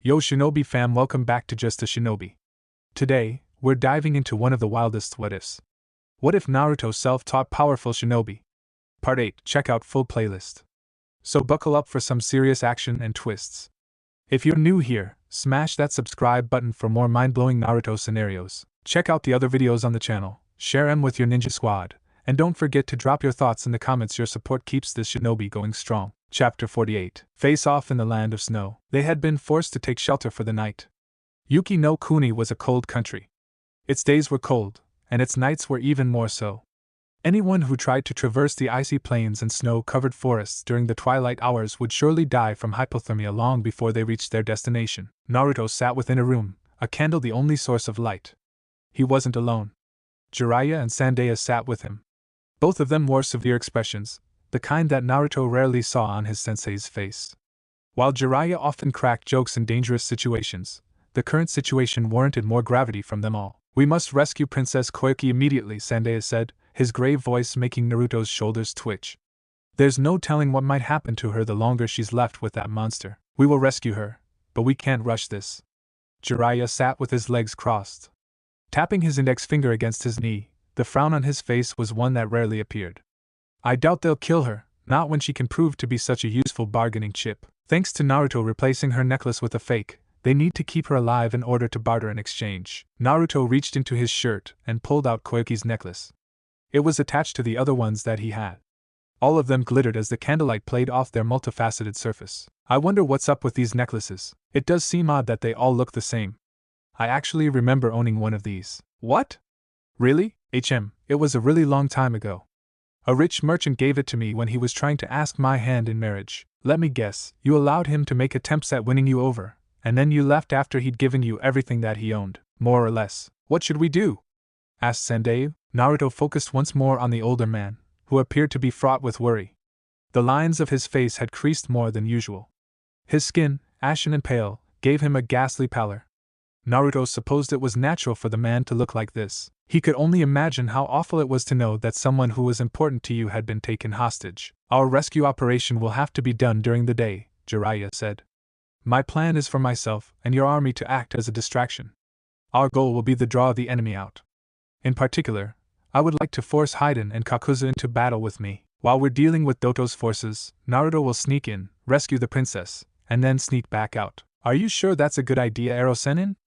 Yo Shinobi fam, welcome back to Just a Shinobi. Today, we're diving into one of the wildest what-ifs. What if Naruto self-taught Powerfull Shinobi? Part 8, check out full playlist. So buckle up for some serious action and twists. If you're new here, smash that subscribe button for more mind-blowing Naruto scenarios. Check out the other videos on the channel, share them with your ninja squad, and don't forget to drop your thoughts in the comments. Your support keeps this shinobi going strong. Chapter 48. Face off in the land of snow. They had been forced to take shelter for the night. Yuki no Kuni was a cold country. Its days were cold, and its nights were even more so. Anyone who tried to traverse the icy plains and snow-covered forests during the twilight hours would surely die from hypothermia long before they reached their destination. Naruto sat within a room, a candle the only source of light. He wasn't alone. Jiraiya and Sandeya sat with him. Both of them wore severe expressions, the kind that Naruto rarely saw on his sensei's face. While Jiraiya often cracked jokes in dangerous situations, the current situation warranted more gravity from them all. "We must rescue Princess Koyoki immediately," Sandeya said, his grave voice making Naruto's shoulders twitch. "There's no telling what might happen to her the longer she's left with that monster. We will rescue her, but we can't rush this." Jiraiya sat with his legs crossed, tapping his index finger against his knee. The frown on his face was one that rarely appeared. "I doubt they'll kill her, not when she can prove to be such a useful bargaining chip. Thanks to Naruto replacing her necklace with a fake, they need to keep her alive in order to barter in exchange." Naruto reached into his shirt and pulled out Koyoki's necklace. It was attached to the other ones that he had. All of them glittered as the candlelight played off their multifaceted surface. "I wonder what's up with these necklaces. It does seem odd that they all look the same. I actually remember owning one of these." "What? Really? It was a really long time ago. A rich merchant gave it to me when he was trying to ask my hand in marriage. Let me guess, you allowed him to make attempts at winning you over, and then you left after he'd given you everything that he owned, more or less. What should we do?" asked Sandeya. Naruto focused once more on the older man, who appeared to be fraught with worry. The lines of his face had creased more than usual. His skin, ashen and pale, gave him a ghastly pallor. Naruto supposed it was natural for the man to look like this. He could only imagine how awful it was to know that someone who was important to you had been taken hostage. "Our rescue operation will have to be done during the day," Jiraiya said. "My plan is for myself and your army to act as a distraction. Our goal will be to draw the enemy out. In particular, I would like to force Hidan and Kakuzu into battle with me. While we're dealing with Doto's forces, Naruto will sneak in, rescue the princess, and then sneak back out." "Are you sure that's a good idea, Ero-sennin?"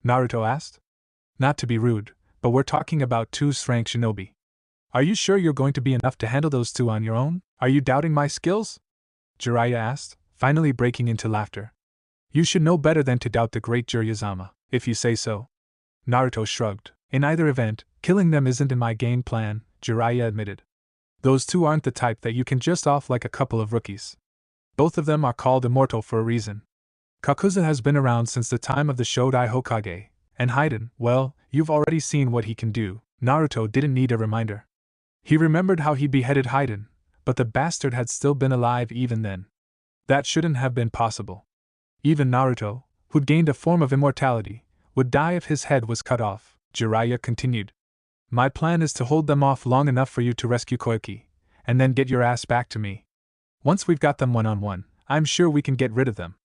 Naruto asked. "Not to be rude, but we're talking about two rank shinobi. Are you sure you're going to be enough to handle those two on your own? Are you doubting my skills?" Jiraiya asked, finally breaking into laughter. "You should know better than to doubt the great Jiraiya-sama, if you say so." Naruto shrugged. "In either event, killing them isn't in my game plan," Jiraiya admitted. "Those two aren't the type that you can just off like a couple of rookies. Both of them are called immortal for a reason. Kakuzu has been around since the time of the Shodai Hokage, and Hidan, well, you've already seen what he can do." Naruto didn't need a reminder. He remembered how he beheaded Hidan, but the bastard had still been alive even then. That shouldn't have been possible. Even Naruto, who'd gained a form of immortality, would die if his head was cut off. Jiraiya continued. "My plan is to hold them off long enough for you to rescue Koyoki, and then get your ass back to me. Once we've got them one-on-one, I'm sure we can get rid of them.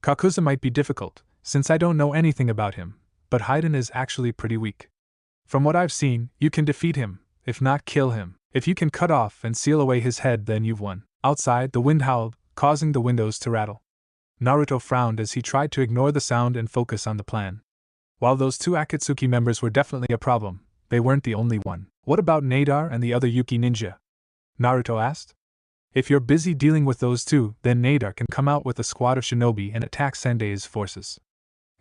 Kakuzu might be difficult, since I don't know anything about him, but Hidan is actually pretty weak. From what I've seen, you can defeat him, if not kill him. If you can cut off and seal away his head, then you've won." Outside, the wind howled, causing the windows to rattle. Naruto frowned as he tried to ignore the sound and focus on the plan. While those two Akatsuki members were definitely a problem, they weren't the only one. "What about Nadar and the other Yuki ninja?" Naruto asked. "If you're busy dealing with those two, then Nadar can come out with a squad of shinobi and attack Sandeya's forces.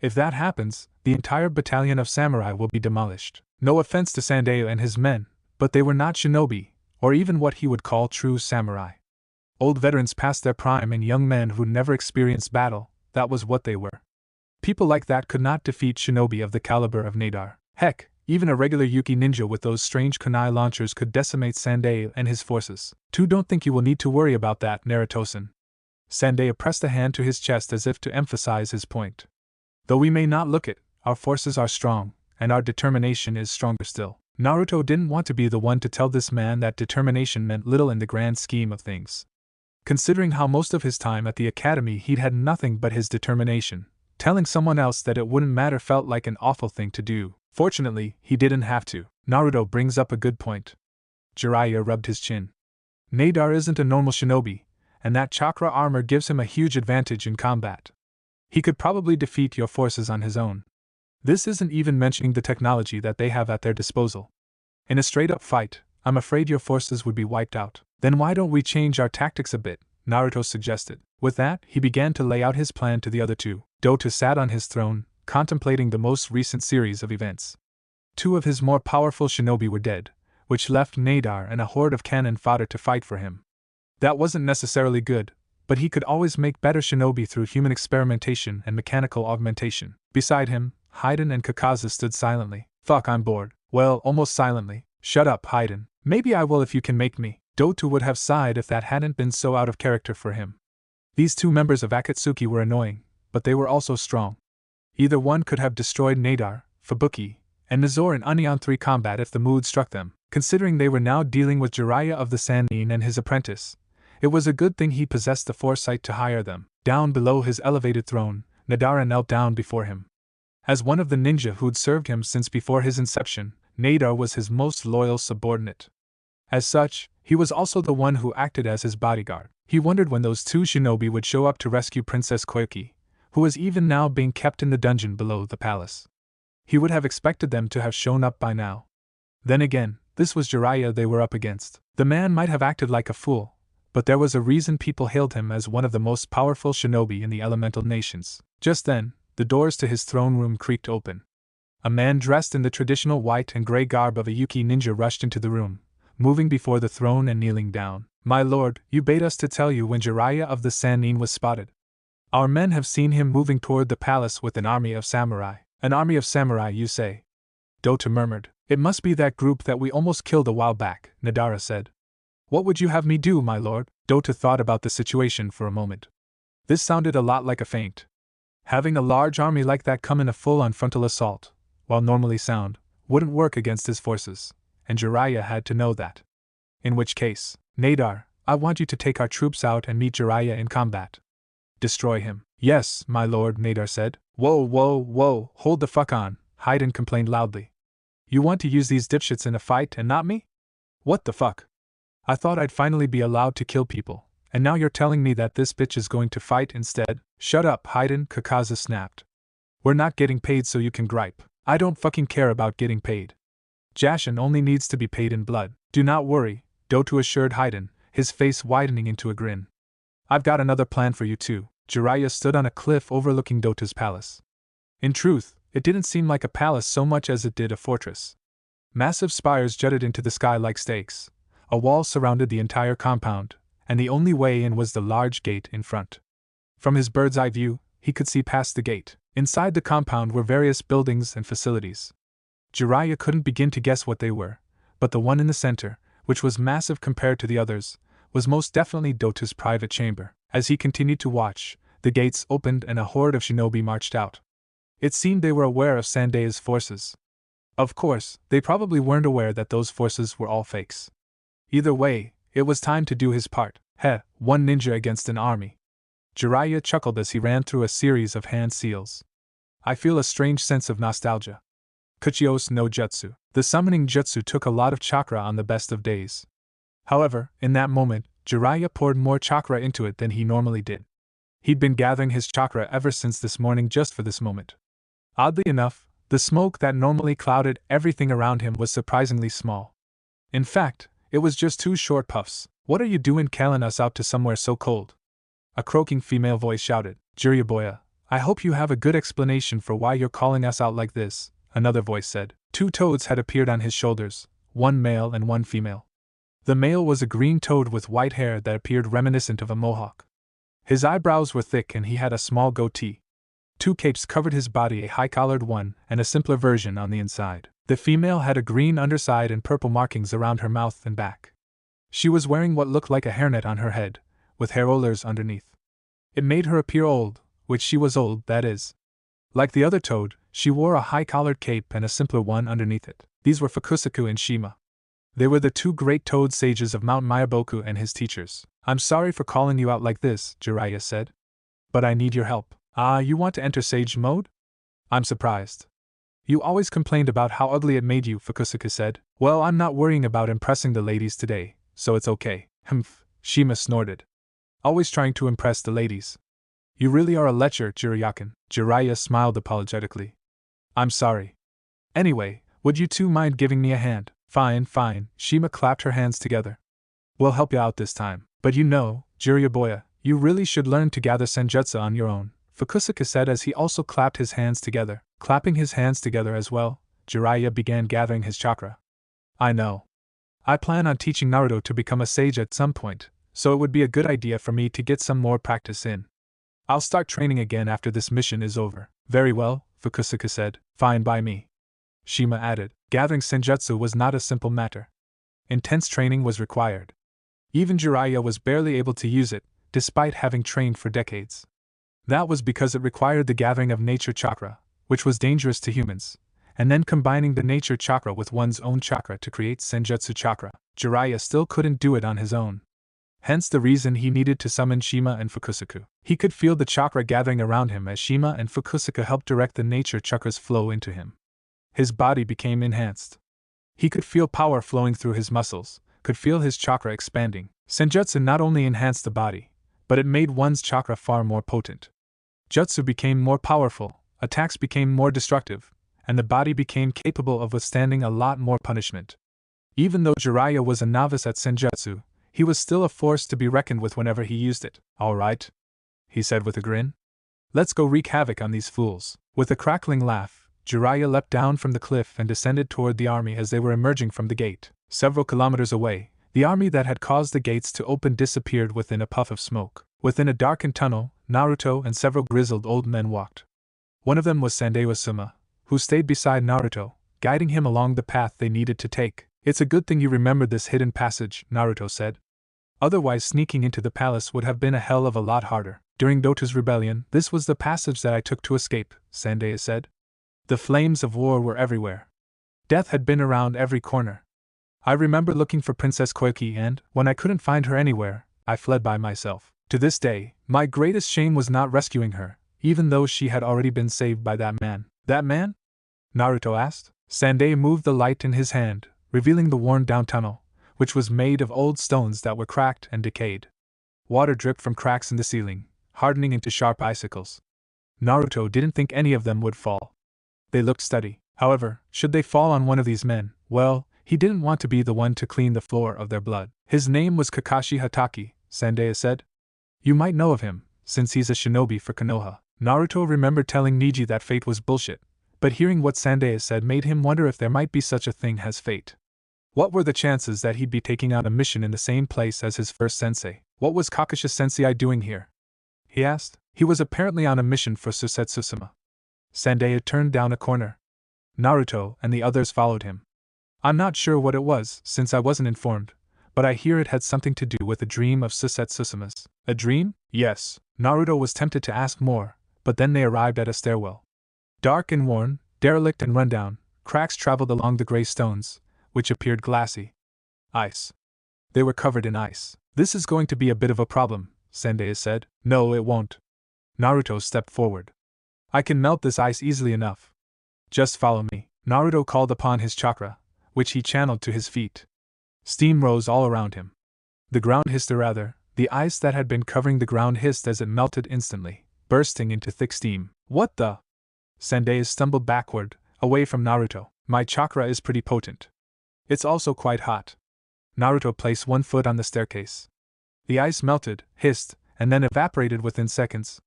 If that happens, the entire battalion of samurai will be demolished. No offense to Sandeya and his men, but they were not shinobi, or even what he would call true samurai. Old veterans past their prime and young men who'd never experienced battle, that was what they were. People like that could not defeat shinobi of the caliber of Nadar. Heck, even a regular Yuki ninja with those strange kunai launchers could decimate Sandeya and his forces. Don't think you will need to worry about that, Naruto-san." Sandeya pressed a hand to his chest as if to emphasize his point. "Though we may not look it, our forces are strong, and our determination is stronger still." Naruto didn't want to be the one to tell this man that determination meant little in the grand scheme of things. Considering how most of his time at the academy he'd had nothing but his determination, Telling someone else that it wouldn't matter felt like an awful thing to do. Fortunately, he didn't have to. Naruto brings up a good point. Jiraiya rubbed his chin. Nadar isn't a normal shinobi, and that chakra armor gives him a huge advantage in combat. He could probably defeat your forces on his own. This isn't even mentioning the technology that they have at their disposal. In a straight-up fight, I'm afraid your forces would be wiped out. Then why don't we change our tactics a bit? Naruto suggested. With that, he began to lay out his plan to the other two. Doto sat on his throne, contemplating the most recent series of events. Two of his more powerful shinobi were dead, which left Nadar and a horde of cannon fodder to fight for him. That wasn't necessarily good, but he could always make better shinobi through human experimentation and mechanical augmentation. Beside him, Hidan and Kakaza stood silently. Fuck, I'm bored. Well, almost silently. Shut up, Hidan. Maybe I will if you can make me. Doto would have sighed if that hadn't been so out of character for him. These two members of Akatsuki were annoying, but they were also strong. Either one could have destroyed Nadar, Fubuki, and Nizor in Onion 3 combat if the mood struck them. Considering they were now dealing with Jiraiya of the Sannin and his apprentice, it was a good thing he possessed the foresight to hire them. Down below his elevated throne, Nadar knelt down before him. As one of the ninja who'd served him since before his inception, Nadar was his most loyal subordinate. As such, he was also the one who acted as his bodyguard. He wondered when those two shinobi would show up to rescue Princess Koyoki, who was even now being kept in the dungeon below the palace. He would have expected them to have shown up by now. Then again, this was Jiraiya they were up against. The man might have acted like a fool, but there was a reason people hailed him as one of the most powerful shinobi in the elemental nations. Just then, the doors to his throne room creaked open. A man dressed in the traditional white and gray garb of a Yuki ninja rushed into the room, moving before the throne and kneeling down. My lord, you bade us to tell you when Jiraiya of the Sannin was spotted. Our men have seen him moving toward the palace with an army of samurai. An army of samurai, you say? Doto murmured. It must be that group that we almost killed a while back, Nadar said. What would you have me do, my lord? Doto thought about the situation for a moment. This sounded a lot like a feint. Having a large army like that come in a full-on frontal assault, while normally sound, wouldn't work against his forces, and Jiraiya had to know that. In which case, Nadar, I want you to take our troops out and meet Jiraiya in combat. Destroy him. Yes, my lord, Nadar said. Whoa, hold the fuck on, Hidan complained loudly. You want to use these dipshits in a fight and not me? What the fuck? I thought I'd finally be allowed to kill people, and now you're telling me that this bitch is going to fight instead? Shut up, Hidan, Kakaza snapped. We're not getting paid so you can gripe. I don't fucking care about getting paid. Jashin only needs to be paid in blood. Do not worry, Doto assured Hidan, his face widening into a grin. I've got another plan for you too. Jiraiya stood on a cliff overlooking Doto's palace. In truth, it didn't seem like a palace so much as it did a fortress. Massive spires jutted into the sky like stakes. A wall surrounded the entire compound, and the only way in was the large gate in front. From his bird's-eye view, he could see past the gate. Inside the compound were various buildings and facilities. Jiraiya couldn't begin to guess what they were, but the one in the center, which was massive compared to the others, was most definitely Doto's private chamber. As he continued to watch, the gates opened and a horde of shinobi marched out. It seemed they were aware of Sandae's forces. Of course, they probably weren't aware that those forces were all fakes. Either way, it was time to do his part. One ninja against an army. Jiraiya chuckled as he ran through a series of hand seals. I feel a strange sense of nostalgia. Kuchios no Jutsu. The summoning jutsu took a lot of chakra on the best of days. However, in that moment, Jiraiya poured more chakra into it than he normally did. He'd been gathering his chakra ever since this morning just for this moment. Oddly enough, the smoke that normally clouded everything around him was surprisingly small. In fact, it was just 2 short puffs. What are you doing calling us out to somewhere so cold? A croaking female voice shouted. Jiraiya, I hope you have a good explanation for why you're calling us out like this, another voice said. 2 toads had appeared on his shoulders, one male and one female. The male was a green toad with white hair that appeared reminiscent of a mohawk. His eyebrows were thick and he had a small goatee. 2 capes covered his body, a high-collared one and a simpler version on the inside. The female had a green underside and purple markings around her mouth and back. She was wearing what looked like a hairnet on her head, with hair rollers underneath. It made her appear old, which she was old, that is. Like the other toad, she wore a high-collared cape and a simpler one underneath it. These were Fukusaku and Shima. They were the 2 great toad sages of Mount Miyaboku and his teachers. I'm sorry for calling you out like this, Jiraiya said. But I need your help. Ah, you want to enter sage mode? I'm surprised. You always complained about how ugly it made you, Fukusuka said. Well, I'm not worrying about impressing the ladies today, so it's okay. Humph, Shima snorted. Always trying to impress the ladies. You really are a lecher, Jiraiya. Jiraiya smiled apologetically. I'm sorry. Anyway, would you two mind giving me a hand? Fine, fine, Shima clapped her hands together. We'll help you out this time. But you know, Jiraiya-boya, you really should learn to gather senjutsu on your own, Fukusuka said as he also clapped his hands together. Clapping his hands together as well, Jiraiya began gathering his chakra. I know. I plan on teaching Naruto to become a sage at some point, so it would be a good idea for me to get some more practice in. I'll start training again after this mission is over. Very well, Fukusuka said. Fine by me. Shima added, gathering senjutsu was not a simple matter. Intense training was required. Even Jiraiya was barely able to use it, despite having trained for decades. That was because it required the gathering of nature chakra, which was dangerous to humans, and then combining the nature chakra with one's own chakra to create senjutsu chakra. Jiraiya still couldn't do it on his own. Hence the reason he needed to summon Shima and Fukusuka. He could feel the chakra gathering around him as Shima and Fukusuka helped direct the nature chakra's flow into him. His body became enhanced. He could feel power flowing through his muscles, could feel his chakra expanding. Senjutsu not only enhanced the body, but it made one's chakra far more potent. Jutsu became more powerful, attacks became more destructive, and the body became capable of withstanding a lot more punishment. Even though Jiraiya was a novice at senjutsu, he was still a force to be reckoned with whenever he used it. All right, he said with a grin. Let's go wreak havoc on these fools. With a crackling laugh, Jiraiya leapt down from the cliff and descended toward the army as they were emerging from the gate. Several kilometers away, the army that had caused the gates to open disappeared within a puff of smoke. Within a darkened tunnel, Naruto and several grizzled old men walked. One of them was Sandae-sama, who stayed beside Naruto, guiding him along the path they needed to take. It's a good thing you remembered this hidden passage, Naruto said. Otherwise sneaking into the palace would have been a hell of a lot harder. During Doto's rebellion, this was the passage that I took to escape, Sandae said. The flames of war were everywhere. Death had been around every corner. I remember looking for Princess Koyoki and, when I couldn't find her anywhere, I fled by myself. To this day, my greatest shame was not rescuing her, even though she had already been saved by that man. That man? Naruto asked. Sandae moved the light in his hand, revealing the worn-down tunnel, which was made of old stones that were cracked and decayed. Water dripped from cracks in the ceiling, hardening into sharp icicles. Naruto didn't think any of them would fall. They looked steady. However, should they fall on one of these men, well, he didn't want to be the one to clean the floor of their blood. His name was Kakashi Hatake, Sandae said. You might know of him, since he's a shinobi for Konoha. Naruto remembered telling Neji that fate was bullshit, but hearing what Sandae said made him wonder if there might be such a thing as fate. What were the chances that he'd be taking out a mission in the same place as his first sensei? What was Kakashi Sensei doing here? He asked. He was apparently on a mission for Susetsusama. Sandae had turned down a corner. Naruto and the others followed him. I'm not sure what it was, since I wasn't informed, but I hear it had something to do with a dream of Susetsusama's. A dream? Yes. Naruto was tempted to ask more, but then they arrived at a stairwell. Dark and worn, derelict and rundown, cracks traveled along the gray stones, which appeared glassy. Ice. They were covered in ice. This is going to be a bit of a problem, Sandae said. No, it won't. Naruto stepped forward. I can melt this ice easily enough. Just follow me. Naruto called upon his chakra, which he channeled to his feet. Steam rose all around him. The ground hissed, or rather, the ice that had been covering the ground hissed as it melted instantly, bursting into thick steam. What the? Sandae stumbled backward, away from Naruto. My chakra is pretty potent. It's also quite hot. Naruto placed one foot on the staircase. The ice melted, hissed, and then evaporated within seconds.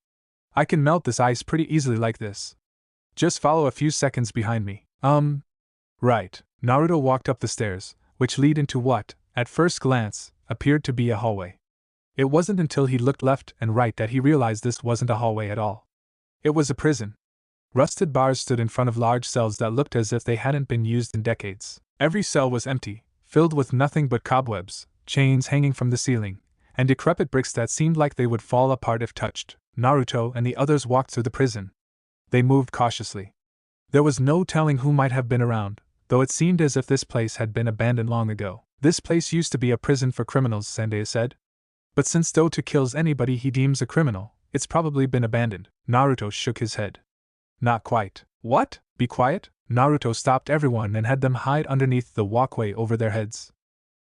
I can melt this ice pretty easily like this. Just follow a few seconds behind me. Right. Naruto walked up the stairs, which lead into what, at first glance, appeared to be a hallway. It wasn't until he looked left and right that he realized this wasn't a hallway at all. It was a prison. Rusted bars stood in front of large cells that looked as if they hadn't been used in decades. Every cell was empty, filled with nothing but cobwebs, chains hanging from the ceiling, and decrepit bricks that seemed like they would fall apart if touched. Naruto and the others walked through the prison. They moved cautiously. There was no telling who might have been around, though it seemed as if this place had been abandoned long ago. This place used to be a prison for criminals, Sandae said. But since Doto kills anybody he deems a criminal, it's probably been abandoned. Naruto shook his head. Not quite. What? Be quiet? Naruto stopped everyone and had them hide underneath the walkway over their heads.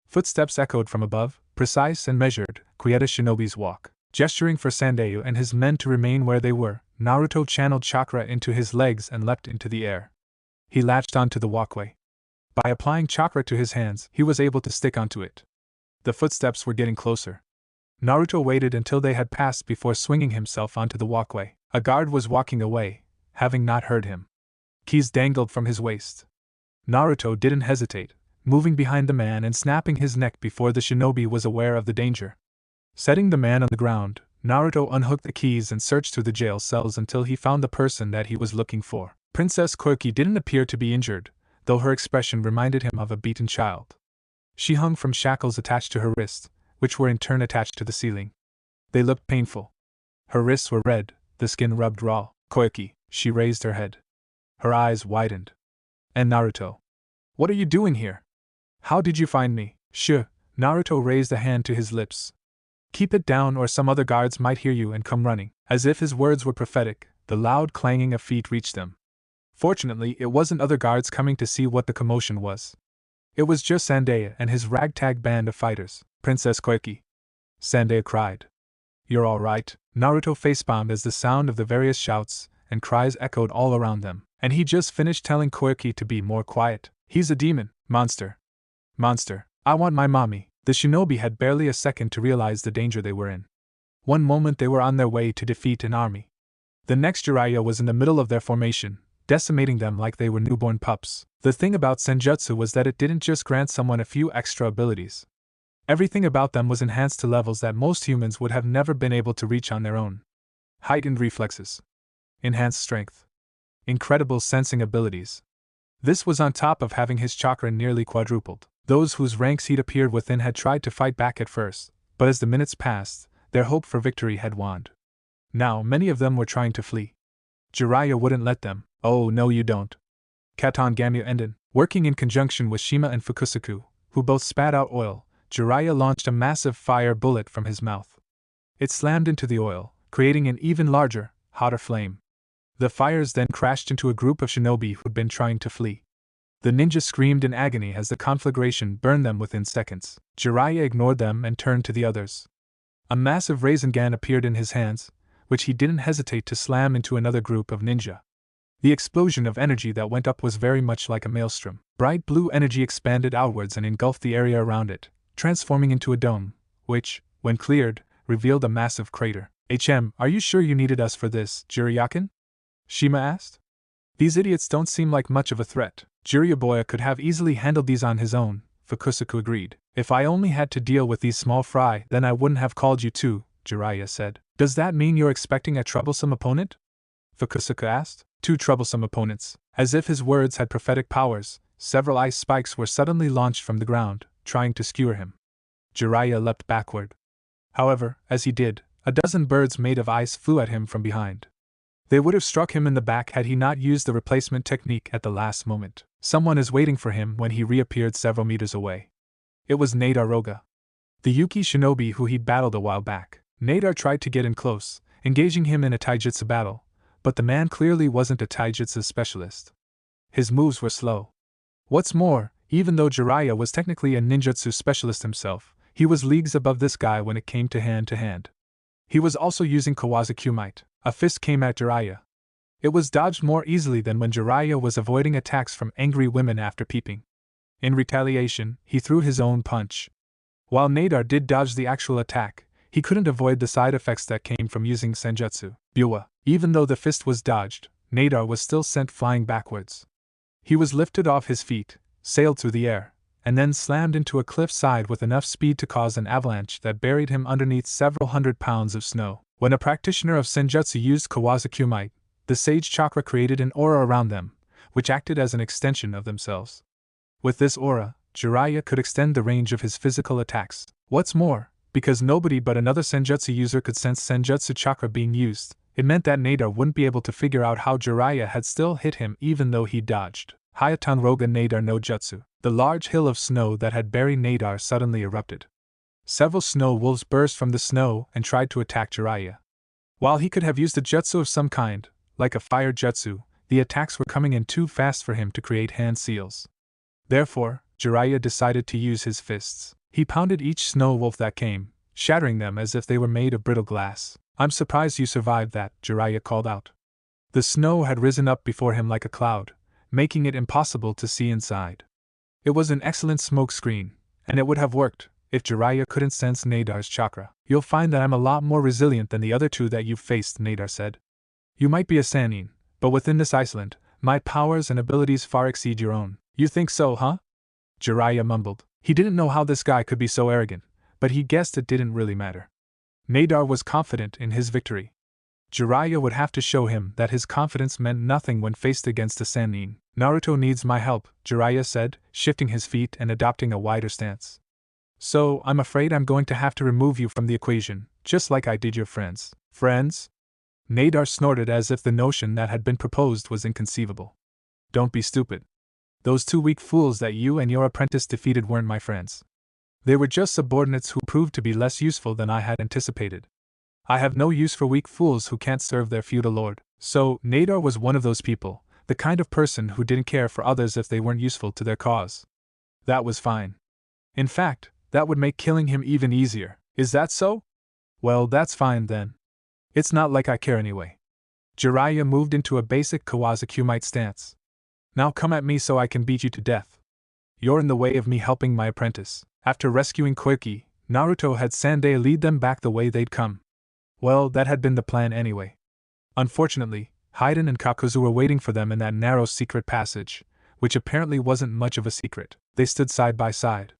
Footsteps echoed from above, precise and measured, quiet as shinobi's walk. Gesturing for Sandayu and his men to remain where they were, Naruto channeled chakra into his legs and leapt into the air. He latched onto the walkway. By applying chakra to his hands, he was able to stick onto it. The footsteps were getting closer. Naruto waited until they had passed before swinging himself onto the walkway. A guard was walking away, having not heard him. Keys dangled from his waist. Naruto didn't hesitate, moving behind the man and snapping his neck before the shinobi was aware of the danger. Setting the man on the ground, Naruto unhooked the keys and searched through the jail cells until he found the person that he was looking for. Princess Coyoki didn't appear to be injured, though her expression reminded him of a beaten child. She hung from shackles attached to her wrists, which were in turn attached to the ceiling. They looked painful. Her wrists were red, the skin rubbed raw. Coyoki, she raised her head. Her eyes widened. And Naruto. What are you doing here? How did you find me? Shh, Naruto raised a hand to his lips. Keep it down or some other guards might hear you and come running. As if his words were prophetic, the loud clanging of feet reached them. Fortunately, it wasn't other guards coming to see what the commotion was. It was just Sandayu and his ragtag band of fighters. Princess Coyoki. Sandayu cried. You're all right. Naruto facepalmed as the sound of the various shouts and cries echoed all around them. And he just finished telling Coyoki to be more quiet. He's a demon, monster. Monster, I want my mommy. The shinobi had barely a second to realize the danger they were in. One moment they were on their way to defeat an army. The next Jiraiya was in the middle of their formation, decimating them like they were newborn pups. The thing about senjutsu was that it didn't just grant someone a few extra abilities. Everything about them was enhanced to levels that most humans would have never been able to reach on their own. Heightened reflexes. Enhanced strength. Incredible sensing abilities. This was on top of having his chakra nearly quadrupled. Those whose ranks he'd appeared within had tried to fight back at first, but as the minutes passed, their hope for victory had waned. Now many of them were trying to flee. Jiraiya wouldn't let them. Oh no you don't. Katon Gamya Enden, working in conjunction with Shima and Fukusaku, who both spat out oil, Jiraiya launched a massive fire bullet from his mouth. It slammed into the oil, creating an even larger, hotter flame. The fires then crashed into a group of shinobi who'd been trying to flee. The ninja screamed in agony as the conflagration burned them within seconds. Jiraiya ignored them and turned to the others. A massive Rasengan appeared in his hands, which he didn't hesitate to slam into another group of ninja. The explosion of energy that went up was very much like a maelstrom. Bright blue energy expanded outwards and engulfed the area around it, transforming into a dome, which, when cleared, revealed a massive crater. Are you sure you needed us for this, Jiraiya-kun? Shima asked. These idiots don't seem like much of a threat. Jiraiya could have easily handled these on his own, Fukusaku agreed. If I only had to deal with these small fry, then I wouldn't have called you too, Jiraiya said. Does that mean you're expecting a troublesome opponent? Fukusaku asked. 2 troublesome opponents. As if his words had prophetic powers, several ice spikes were suddenly launched from the ground, trying to skewer him. Jiraiya leapt backward. However, as he did, a dozen birds made of ice flew at him from behind. They would have struck him in the back had he not used the replacement technique at the last moment. Someone is waiting for him when he reappeared several meters away. It was Nadar, the Yuki shinobi who he'd battled a while back. Nadar tried to get in close, engaging him in a taijutsu battle, but the man clearly wasn't a taijutsu specialist. His moves were slow. What's more, even though Jiraiya was technically a ninjutsu specialist himself, he was leagues above this guy when it came to hand. He was also using Kawasaki Might. A fist came at Jiraiya. It was dodged more easily than when Jiraiya was avoiding attacks from angry women after peeping. In retaliation, he threw his own punch. While Nadar did dodge the actual attack, he couldn't avoid the side effects that came from using senjutsu. Biwa. Even though the fist was dodged, Nadar was still sent flying backwards. He was lifted off his feet, sailed through the air, and then slammed into a cliff side with enough speed to cause an avalanche that buried him underneath several hundred pounds of snow. When a practitioner of senjutsu used Kawasaki Might, the sage chakra created an aura around them, which acted as an extension of themselves. With this aura, Jiraiya could extend the range of his physical attacks. What's more, because nobody but another senjutsu user could sense senjutsu chakra being used, it meant that Nadar wouldn't be able to figure out how Jiraiya had still hit him even though he dodged. Hayatanroga Nadar no Jutsu. The large hill of snow that had buried Nadar suddenly erupted. Several snow wolves burst from the snow and tried to attack Jiraiya. While he could have used a jutsu of some kind, like a fire jutsu, the attacks were coming in too fast for him to create hand seals. Therefore, Jiraiya decided to use his fists. He pounded each snow wolf that came, shattering them as if they were made of brittle glass. "I'm surprised you survived that," Jiraiya called out. The snow had risen up before him like a cloud, making it impossible to see inside. It was an excellent smoke screen, and it would have worked if Jiraiya couldn't sense Nadar's chakra. "You'll find that I'm a lot more resilient than the other two that you've faced," Nadar said. "You might be a Sannin, but within this Iceland, my powers and abilities far exceed your own." "You think so, huh?" Jiraiya mumbled. He didn't know how this guy could be so arrogant, but he guessed it didn't really matter. Nadar was confident in his victory. Jiraiya would have to show him that his confidence meant nothing when faced against a Sannin. "Naruto needs my help," Jiraiya said, shifting his feet and adopting a wider stance. "So, I'm afraid I'm going to have to remove you from the equation, just like I did your friends." "Friends?" Nadar snorted as if the notion that had been proposed was inconceivable. "Don't be stupid. Those two weak fools that you and your apprentice defeated weren't my friends. They were just subordinates who proved to be less useful than I had anticipated. I have no use for weak fools who can't serve their feudal lord." So, Nadar was one of those people, the kind of person who didn't care for others if they weren't useful to their cause. That was fine. In fact, that would make killing him even easier. "Is that so? Well, that's fine then. It's not like I care anyway." Jiraiya moved into a basic Kawazukumite stance. "Now come at me so I can beat you to death. You're in the way of me helping my apprentice." After rescuing Koiki, Naruto had Sanday lead them back the way they'd come. Well, that had been the plan anyway. Unfortunately, Hidan and Kakuzu were waiting for them in that narrow secret passage, which apparently wasn't much of a secret. They stood side by side.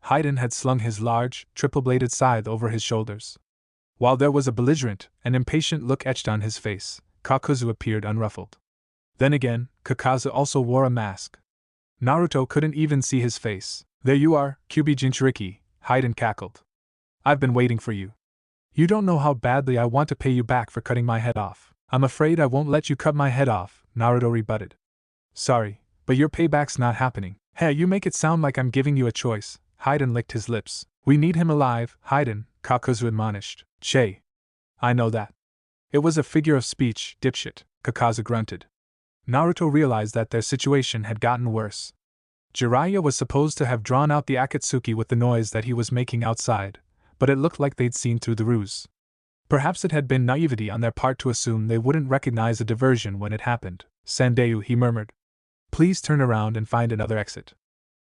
Hidan had slung his large, triple-bladed scythe over his shoulders. While there was a belligerent and impatient look etched on his face, Kakuzu appeared unruffled. Then again, Kakazu also wore a mask. Naruto couldn't even see his face. "There you are, Kyubi Jinchuriki," Hidan cackled. "I've been waiting for you. You don't know how badly I want to pay you back for cutting my head off." "I'm afraid I won't let you cut my head off," Naruto rebutted. "Sorry, but your payback's not happening." "Hey, you make it sound like I'm giving you a choice." Hidan licked his lips. "We need him alive, Hidan," Kakuzu admonished. "Che. I know that. It was a figure of speech, dipshit," Kakazu grunted. Naruto realized that their situation had gotten worse. Jiraiya was supposed to have drawn out the Akatsuki with the noise that he was making outside, but it looked like they'd seen through the ruse. Perhaps it had been naivety on their part to assume they wouldn't recognize a diversion when it happened. "Sandayu," he murmured. "Please turn around and find another exit.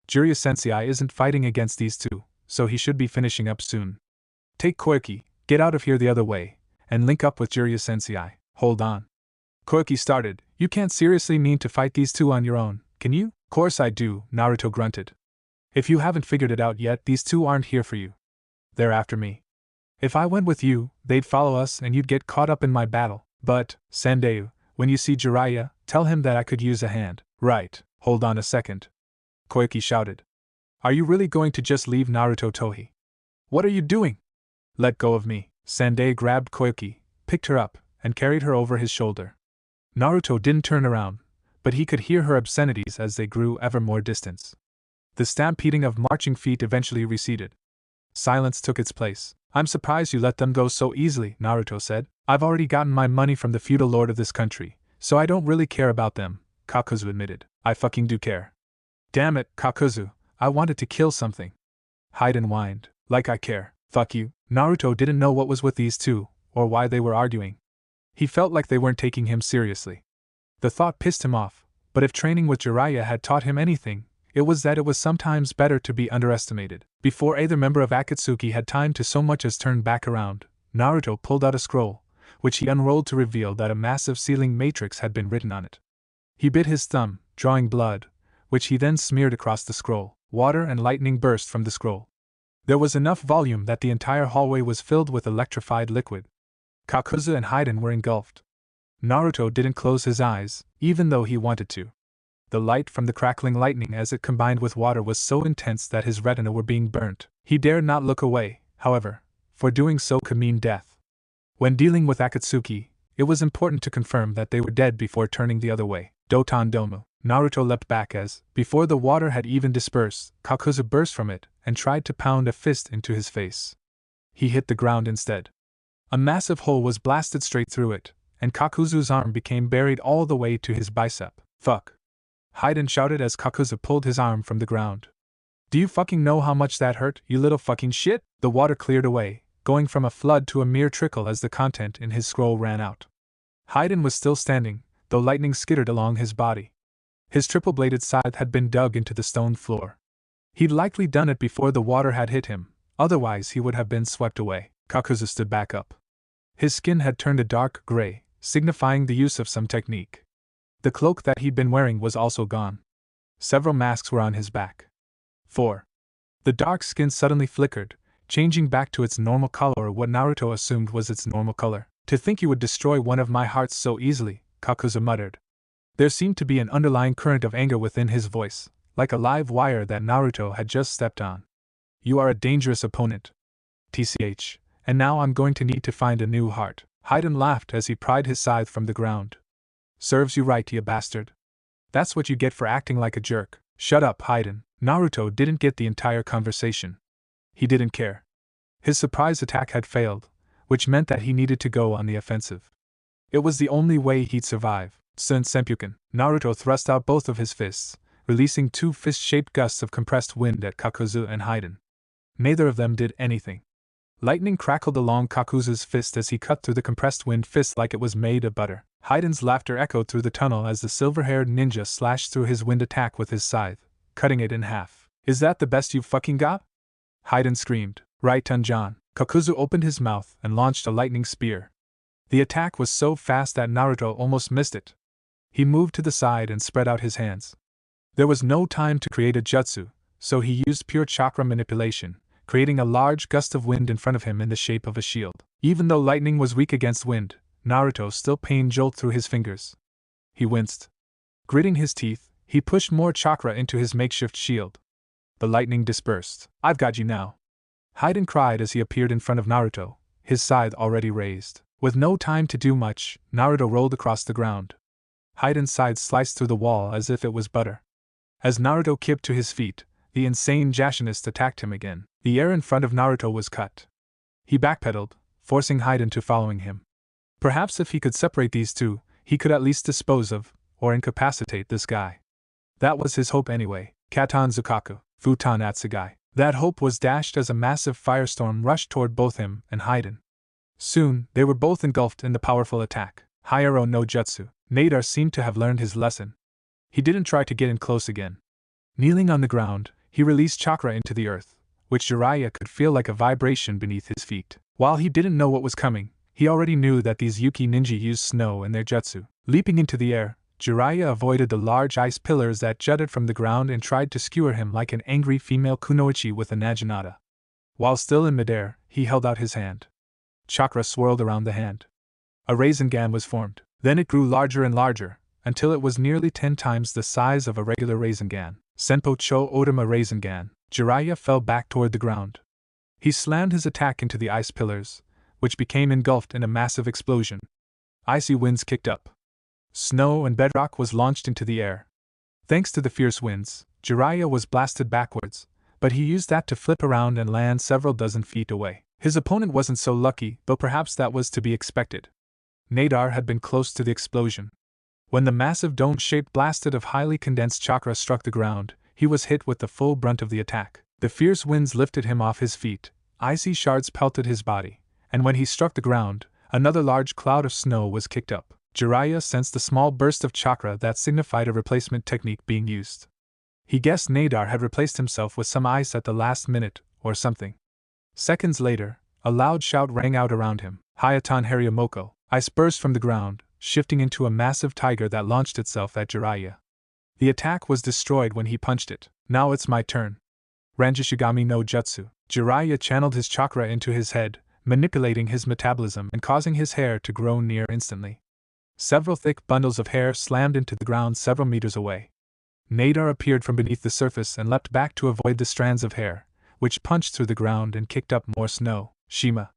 Jiraiya Sensei isn't fighting against these two, so he should be finishing up soon. Take Koiki, get out of here the other way, and link up with Jiraiya Sensei. Hold on." Koiki started. "You can't seriously mean to fight these two on your own, can you?" "Course I do," Naruto grunted. "If you haven't figured it out yet, these two aren't here for you. They're after me. If I went with you, they'd follow us and you'd get caught up in my battle. But, Sandayu, when you see Jiraiya, tell him that I could use a hand." "Right, hold on a second," Koiki shouted. "Are you really going to just leave Naruto Tohi? What are you doing?" "Let go of me." Sandayu grabbed Koiki, picked her up, and carried her over his shoulder. Naruto didn't turn around, but he could hear her obscenities as they grew ever more distant. The stampeding of marching feet eventually receded. Silence took its place. "I'm surprised you let them go so easily," Naruto said. "I've already gotten my money from the feudal lord of this country, so I don't really care about them," Kakuzu admitted. "I fucking do care." "Damn it, Kakuzu, I wanted to kill something." Hidan whined. "Like I care." "Fuck you." Naruto didn't know what was with these two, or why they were arguing. He felt like they weren't taking him seriously. The thought pissed him off, but if training with Jiraiya had taught him anything, it was that it was sometimes better to be underestimated. Before either member of Akatsuki had time to so much as turn back around, Naruto pulled out a scroll, which he unrolled to reveal that a massive sealing matrix had been written on it. He bit his thumb, drawing blood, which he then smeared across the scroll. Water and lightning burst from the scroll. There was enough volume that the entire hallway was filled with electrified liquid. Kakuzu and Hidan were engulfed. Naruto didn't close his eyes, even though he wanted to. The light from the crackling lightning as it combined with water was so intense that his retina were being burnt. He dared not look away, however, for doing so could mean death. When dealing with Akatsuki, it was important to confirm that they were dead before turning the other way. Doton Domu. Naruto leapt back as, before the water had even dispersed, Kakuzu burst from it and tried to pound a fist into his face. He hit the ground instead. A massive hole was blasted straight through it, and Kakuzu's arm became buried all the way to his bicep. Fuck. Hidan shouted as Kakuzu pulled his arm from the ground. Do you fucking know how much that hurt, you little fucking shit? The water cleared away, going from a flood to a mere trickle as the content in his scroll ran out. Hidan was still standing, though lightning skittered along his body. His triple-bladed scythe had been dug into the stone floor. He'd likely done it before the water had hit him, otherwise he would have been swept away. Kakuzu stood back up. His skin had turned a dark gray, signifying the use of some technique. The cloak that he'd been wearing was also gone. Several masks were on his back. 4. The dark skin suddenly flickered, changing back to its normal color, or what Naruto assumed was its normal color. To think you would destroy one of my hearts so easily, Kakuzu muttered. There seemed to be an underlying current of anger within his voice, like a live wire that Naruto had just stepped on. You are a dangerous opponent. TCH, and now I'm going to need to find a new heart. Hidan laughed as he pried his scythe from the ground. Serves you right, you bastard. That's what you get for acting like a jerk. Shut up, Hidan. Naruto didn't get the entire conversation. He didn't care. His surprise attack had failed, which meant that he needed to go on the offensive. It was the only way he'd survive. Sun Senpuken. Naruto thrust out both of his fists, releasing 2 fist-shaped gusts of compressed wind at Kakuzu and Hidan. Neither of them did anything. Lightning crackled along Kakuzu's fist as he cut through the compressed wind fist like it was made of butter. Hidan's laughter echoed through the tunnel as the silver-haired ninja slashed through his wind attack with his scythe, cutting it in half. Is that the best you've fucking got? Hidan screamed. Right, Tunjan. Kakuzu opened his mouth and launched a lightning spear. The attack was so fast that Naruto almost missed it. He moved to the side and spread out his hands. There was no time to create a jutsu, so he used pure chakra manipulation, creating a large gust of wind in front of him in the shape of a shield. Even though lightning was weak against wind, Naruto still pain jolt through his fingers. He winced. Gritting his teeth, he pushed more chakra into his makeshift shield. The lightning dispersed. I've got you now. Hidan cried as he appeared in front of Naruto, his scythe already raised. With no time to do much, Naruto rolled across the ground. Hidan's scythe sliced through the wall as if it was butter. As Naruto kipped to his feet, the insane Jashinist attacked him again. The air in front of Naruto was cut. He backpedaled, forcing Hidan to following him. Perhaps if he could separate these two, he could at least dispose of, or incapacitate this guy. That was his hope anyway. Katan Zukaku, Futan Atsugai. That hope was dashed as a massive firestorm rushed toward both him and Hidan. Soon, they were both engulfed in the powerful attack. Hayaro no Jutsu. Nadar seemed to have learned his lesson. He didn't try to get in close again. Kneeling on the ground, he released chakra into the earth, which Jiraiya could feel like a vibration beneath his feet. While he didn't know what was coming, he already knew that these Yuki ninja used snow in their jutsu. Leaping into the air, Jiraiya avoided the large ice pillars that jutted from the ground and tried to skewer him like an angry female kunoichi with a naginata. While still in midair, he held out his hand. Chakra swirled around the hand. A Rasengan was formed. Then it grew larger and larger, until it was nearly 10 times the size of a regular Rasengan. Senpo Cho Odama Rasengan. Jiraiya fell back toward the ground. He slammed his attack into the ice pillars, which became engulfed in a massive explosion. Icy winds kicked up. Snow and bedrock was launched into the air. Thanks to the fierce winds, Jiraiya was blasted backwards, but he used that to flip around and land several dozen feet away. His opponent wasn't so lucky, though perhaps that was to be expected. Nadar had been close to the explosion. When the massive dome-shaped blasted of highly condensed chakra struck the ground, he was hit with the full brunt of the attack. The fierce winds lifted him off his feet, icy shards pelted his body, and when he struck the ground, another large cloud of snow was kicked up. Jiraiya sensed a small burst of chakra that signified a replacement technique being used. He guessed Nadar had replaced himself with some ice at the last minute, or something. Seconds later, a loud shout rang out around him. Hayatan Haryamoko. Ice burst from the ground, shifting into a massive tiger that launched itself at Jiraiya. The attack was destroyed when he punched it. Now it's my turn. Ranjishigami no Jutsu. Jiraiya channeled his chakra into his head, manipulating his metabolism and causing his hair to grow near instantly. Several thick bundles of hair slammed into the ground several meters away. Nadar appeared from beneath the surface and leapt back to avoid the strands of hair, which punched through the ground and kicked up more snow. Shima.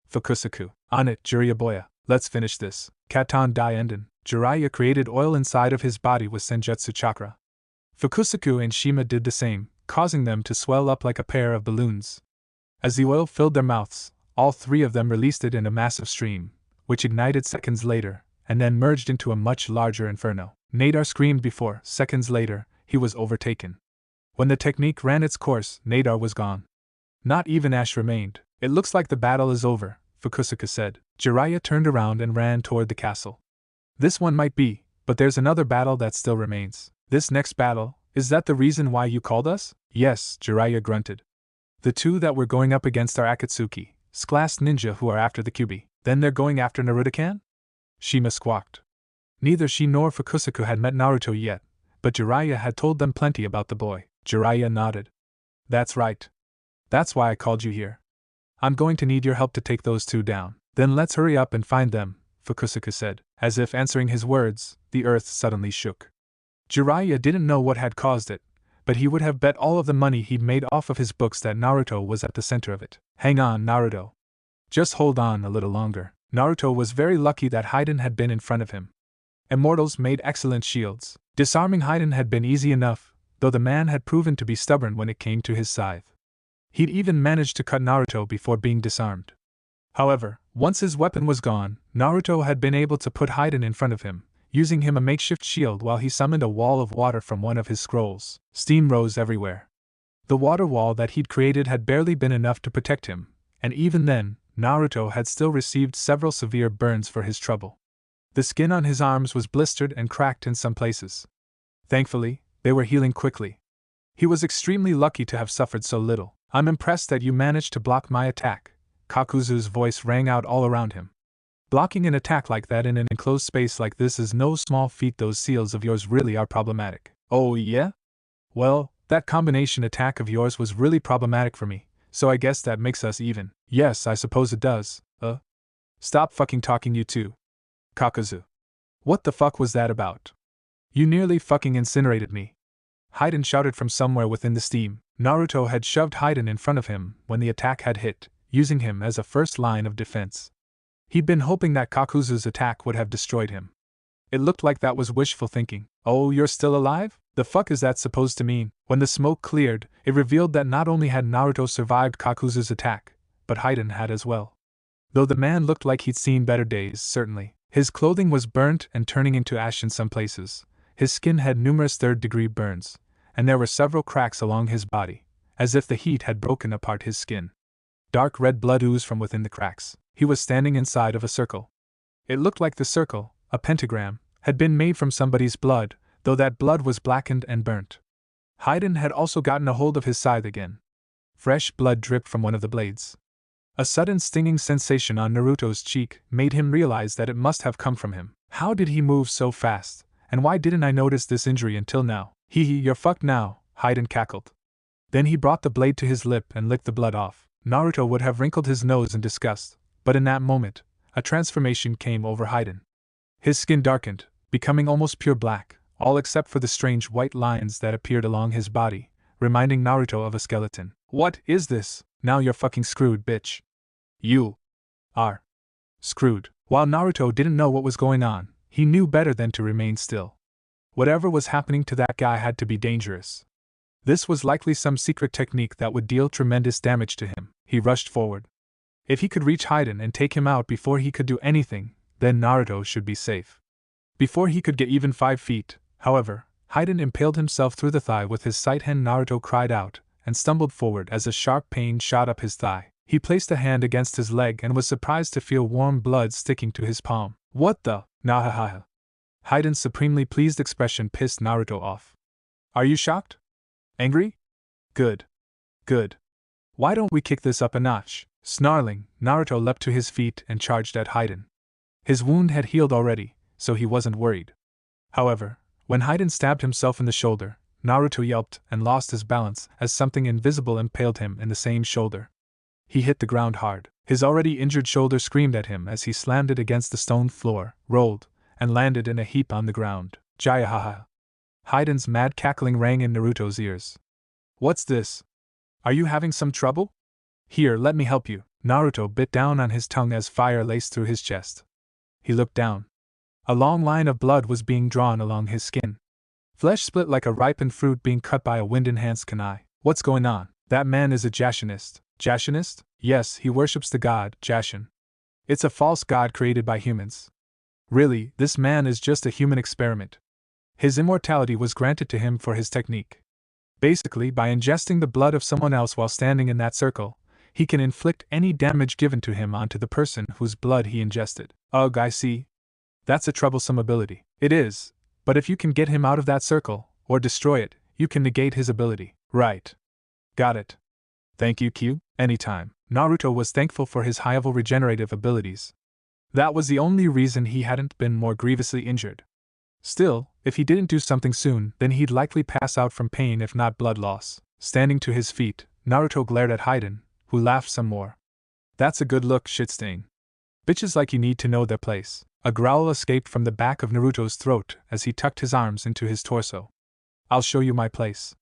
Fukusaku. On it, Jiraiya. Let's finish this. Katan Daienden. Jiraiya created oil inside of his body with Senjutsu chakra. Fukusaku and Shima did the same, causing them to swell up like a pair of balloons. As the oil filled their mouths, All three of them released it in a massive stream, which ignited seconds later, and then merged into a much larger inferno. Nadar screamed before, seconds later, he was overtaken. When the technique ran its course, Nadar was gone. Not even ash remained. It looks like the battle is over, Fukusuka said. Jiraiya turned around and ran toward the castle. This one might be, but there's another battle that still remains. This next battle, is that the reason why you called us? Yes, Jiraiya grunted. The two that we're going up against are Akatsuki, class ninja who are after the Kyuubi. Then they're going after Naruto-kan? Shima squawked. Neither she nor Fukusuka had met Naruto yet, but Jiraiya had told them plenty about the boy. Jiraiya nodded. That's right. That's why I called you here. I'm going to need your help to take those two down. Then let's hurry up and find them, Fukusuka said. As if answering his words, the earth suddenly shook. Jiraiya didn't know what had caused it, but he would have bet all of the money he'd made off of his books that Naruto was at the center of it. Hang on, Naruto. Just hold on a little longer. Naruto was very lucky that Hidan had been in front of him. Immortals made excellent shields. Disarming Hidan had been easy enough, though the man had proven to be stubborn when it came to his scythe. He'd even managed to cut Naruto before being disarmed. However, once his weapon was gone, Naruto had been able to put Hidan in front of him, using him a makeshift shield while he summoned a wall of water from one of his scrolls. Steam rose everywhere. The water wall that he'd created had barely been enough to protect him, and even then, Naruto had still received several severe burns for his trouble. The skin on his arms was blistered and cracked in some places. Thankfully, they were healing quickly. He was extremely lucky to have suffered so little. I'm impressed that you managed to block my attack. Kakuzu's voice rang out all around him. Blocking an attack like that in an enclosed space like this is no small feat. Those seals of yours really are problematic. Oh yeah? Well, that combination attack of yours was really problematic for me, so I guess that makes us even. Yes, I suppose it does. Stop fucking talking, you two. Kakuzu. What the fuck was that about? You nearly fucking incinerated me. Hidan shouted from somewhere within the steam. Naruto had shoved Hidan in front of him when the attack had hit, using him as a first line of defense. He'd been hoping that Kakuzu's attack would have destroyed him. It looked like that was wishful thinking. Oh, you're still alive? The fuck is that supposed to mean? When the smoke cleared, it revealed that not only had Naruto survived Kakuzu's attack, but Hidan had as well. Though the man looked like he'd seen better days, certainly. His clothing was burnt and turning into ash in some places. His skin had numerous third-degree burns, and there were several cracks along his body, as if the heat had broken apart his skin. Dark red blood oozed from within the cracks. He was standing inside of a circle. It looked like the circle, a pentagram, had been made from somebody's blood, though that blood was blackened and burnt. Hidan had also gotten a hold of his scythe again. Fresh blood dripped from one of the blades. A sudden stinging sensation on Naruto's cheek made him realize that it must have come from him. How did he move so fast, and why didn't I notice this injury until now? Hee, you're fucked now, Hidan cackled. Then he brought the blade to his lip and licked the blood off. Naruto would have wrinkled his nose in disgust, but in that moment, a transformation came over Hidan. His skin darkened, becoming almost pure black, all except for the strange white lines that appeared along his body, reminding Naruto of a skeleton. What is this? Now you're fucking screwed, bitch. You are screwed. While Naruto didn't know what was going on, he knew better than to remain still. Whatever was happening to that guy had to be dangerous. This was likely some secret technique that would deal tremendous damage to him. He rushed forward. If he could reach Hidan and take him out before he could do anything, then Naruto should be safe. Before he could get even 5 feet, however, Hidan impaled himself through the thigh with his scythe hand. Naruto cried out and stumbled forward as a sharp pain shot up his thigh. He placed a hand against his leg and was surprised to feel warm blood sticking to his palm. What the? Nahaha. Hidan's supremely pleased expression pissed Naruto off. Are you shocked? Angry? Good. Good. Why don't we kick this up a notch? Snarling, Naruto leapt to his feet and charged at Hidan. His wound had healed already, so he wasn't worried. However, when Hidan stabbed himself in the shoulder, Naruto yelped and lost his balance as something invisible impaled him in the same shoulder. He hit the ground hard. His already injured shoulder screamed at him as he slammed it against the stone floor, rolled, and landed in a heap on the ground. Jayahaha. Hidan's mad cackling rang in Naruto's ears. What's this? Are you having some trouble? Here, let me help you. Naruto bit down on his tongue as fire laced through his chest. He looked down. A long line of blood was being drawn along his skin. Flesh split like a ripened fruit being cut by a wind-enhanced kunai. What's going on? That man is a Jashinist. Jashinist? Yes, he worships the god, Jashin. It's a false god created by humans. Really, this man is just a human experiment. His immortality was granted to him for his technique. Basically, by ingesting the blood of someone else while standing in that circle, he can inflict any damage given to him onto the person whose blood he ingested. Ugh, I see. That's a troublesome ability. It is, but if you can get him out of that circle, or destroy it, you can negate his ability. Right. Got it. Thank you, Q. Anytime. Naruto was thankful for his high-level regenerative abilities. That was the only reason he hadn't been more grievously injured. Still, if he didn't do something soon, then he'd likely pass out from pain if not blood loss. Standing to his feet, Naruto glared at Hidan, who laughed some more. That's a good look, shitstain. Bitches like you need to know their place. A growl escaped from the back of Naruto's throat as he tucked his arms into his torso. I'll show you my place.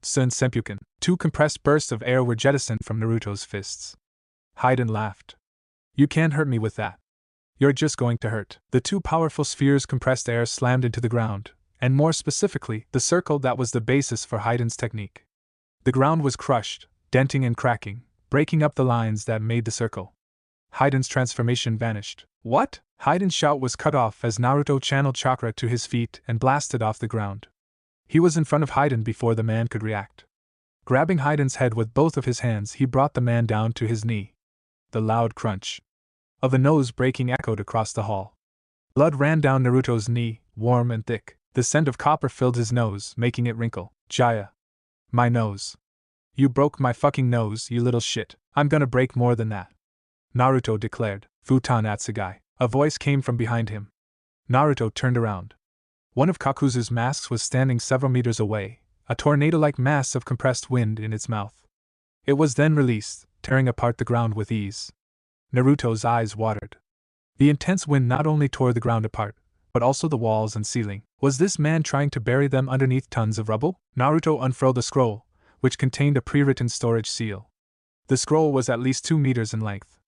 Sun Senpuken. 2 compressed bursts of air were jettisoned from Naruto's fists. Hidan laughed. You can't hurt me with that. You're just going to hurt. The 2 powerful spheres compressed air slammed into the ground, and more specifically, the circle that was the basis for Hidan's technique. The ground was crushed, denting and cracking, breaking up the lines that made the circle. Hidan's transformation vanished. What? Hidan's shout was cut off as Naruto channeled chakra to his feet and blasted off the ground. He was in front of Hidan before the man could react. Grabbing Hidan's head with both of his hands, he brought the man down to his knee. The loud crunch of a nose breaking echoed across the hall. Blood ran down Naruto's knee, warm and thick. The scent of copper filled his nose, making it wrinkle. Jiraiya. My nose. You broke my fucking nose, you little shit. I'm gonna break more than that. Naruto declared. Futon Atsugai. A voice came from behind him. Naruto turned around. One of Kakuzu's masks was standing several meters away, a tornado-like mass of compressed wind in its mouth. It was then released, tearing apart the ground with ease. Naruto's eyes watered. The intense wind not only tore the ground apart, but also the walls and ceiling. Was this man trying to bury them underneath tons of rubble? Naruto unfurled the scroll, which contained a pre-written storage seal. The scroll was at least 2 meters in length.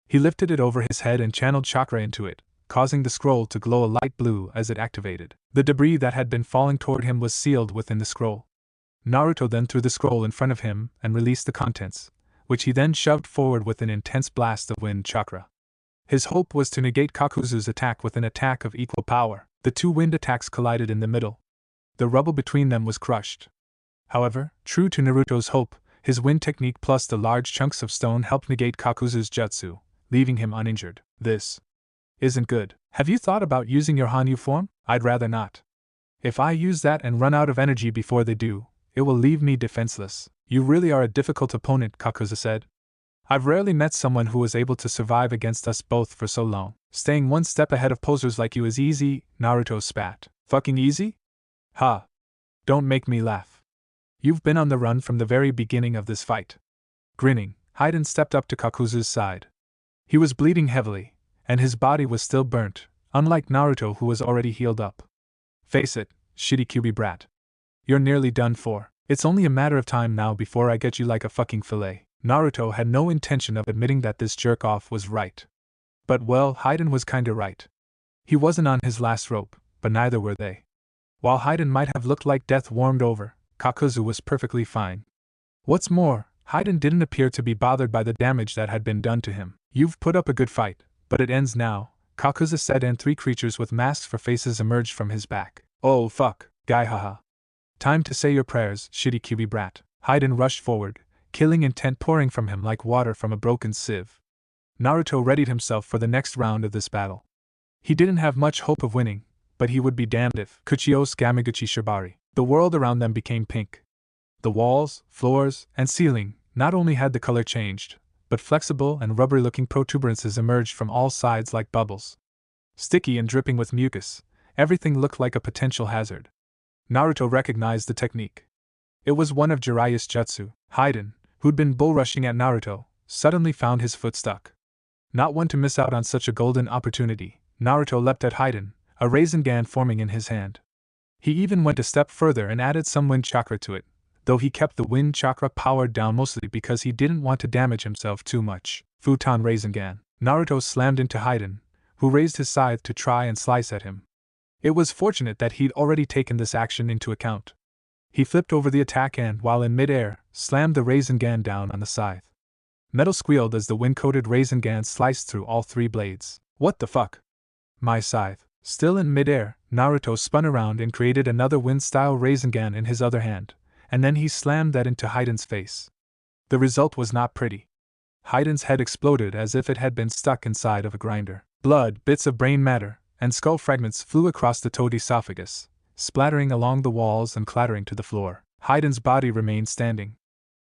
He lifted it over his head and channeled chakra into it, causing the scroll to glow a light blue as it activated. The debris that had been falling toward him was sealed within the scroll. Naruto then threw the scroll in front of him and released the contents, which he then shoved forward with an intense blast of wind chakra. His hope was to negate Kakuzu's attack with an attack of equal power. The 2 wind attacks collided in the middle. The rubble between them was crushed. However, true to Naruto's hope, his wind technique plus the large chunks of stone helped negate Kakuzu's jutsu, leaving him uninjured. This isn't good. Have you thought about using your Hanyu form? I'd rather not. If I use that and run out of energy before they do, it will leave me defenseless. You really are a difficult opponent, Kakuzu said. I've rarely met someone who was able to survive against us both for so long. Staying one step ahead of posers like you is easy, Naruto spat. Fucking easy? Ha. Don't make me laugh. You've been on the run from the very beginning of this fight. Grinning, Hidan stepped up to Kakuzu's side. He was bleeding heavily, and his body was still burnt, unlike Naruto who was already healed up. Face it, shitty QB brat. You're nearly done for. It's only a matter of time now before I get you like a fucking fillet. Naruto had no intention of admitting that this jerk-off was right. But well, Hidan was kinda right. He wasn't on his last rope, but neither were they. While Hidan might have looked like death warmed over, Kakuzu was perfectly fine. What's more, Hidan didn't appear to be bothered by the damage that had been done to him. You've put up a good fight, but it ends now, Kakuzu said, and 3 creatures with masks for faces emerged from his back. Oh fuck, guy haha. Time to say your prayers, shitty QB brat. Hidan rushed forward, killing intent pouring from him like water from a broken sieve. Naruto readied himself for the next round of this battle. He didn't have much hope of winning, but he would be damned if. Kuchios Gamiguchi Shibari. The world around them became pink. The walls, floors, and ceiling not only had the color changed, but flexible and rubbery-looking protuberances emerged from all sides like bubbles. Sticky and dripping with mucus, everything looked like a potential hazard. Naruto recognized the technique. It was one of Jiraiya's jutsu. Hidan, who'd been bull rushing at Naruto, suddenly found his foot stuck. Not one to miss out on such a golden opportunity, Naruto leapt at Hidan, a Rasengan forming in his hand. He even went a step further and added some wind chakra to it, though he kept the wind chakra powered down mostly because he didn't want to damage himself too much. Futon Rasengan. Naruto slammed into Hidan, who raised his scythe to try and slice at him. It was fortunate that he'd already taken this action into account. He flipped over the attack and, while in mid-air, slammed the Rasengan down on the scythe. Metal squealed as the wind-coated Rasengan sliced through all 3 blades. What the fuck? My scythe. Still in midair, Naruto spun around and created another wind-style Rasengan in his other hand, and then he slammed that into Hidan's face. The result was not pretty. Hidan's head exploded as if it had been stuck inside of a grinder. Blood, bits of brain matter, and skull fragments flew across the toad esophagus, splattering along the walls and clattering to the floor. Hidan's body remained standing.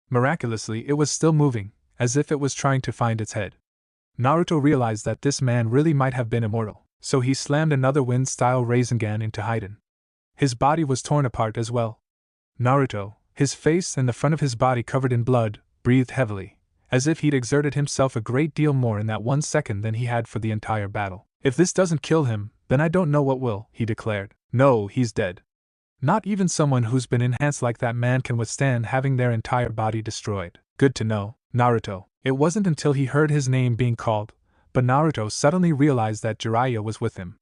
Miraculously, it was still moving, as if it was trying to find its head. Naruto realized that this man really might have been immortal, so he slammed another wind-style Rasengan into Hidan. His body was torn apart as well. Naruto, his face and the front of his body covered in blood, breathed heavily, as if he'd exerted himself a great deal more in that 1 second than he had for the entire battle. If this doesn't kill him, then I don't know what will, he declared. No, he's dead. Not even someone who's been enhanced like that man can withstand having their entire body destroyed. Good to know, Naruto. It wasn't until he heard his name being called, but Naruto suddenly realized that Jiraiya was with him.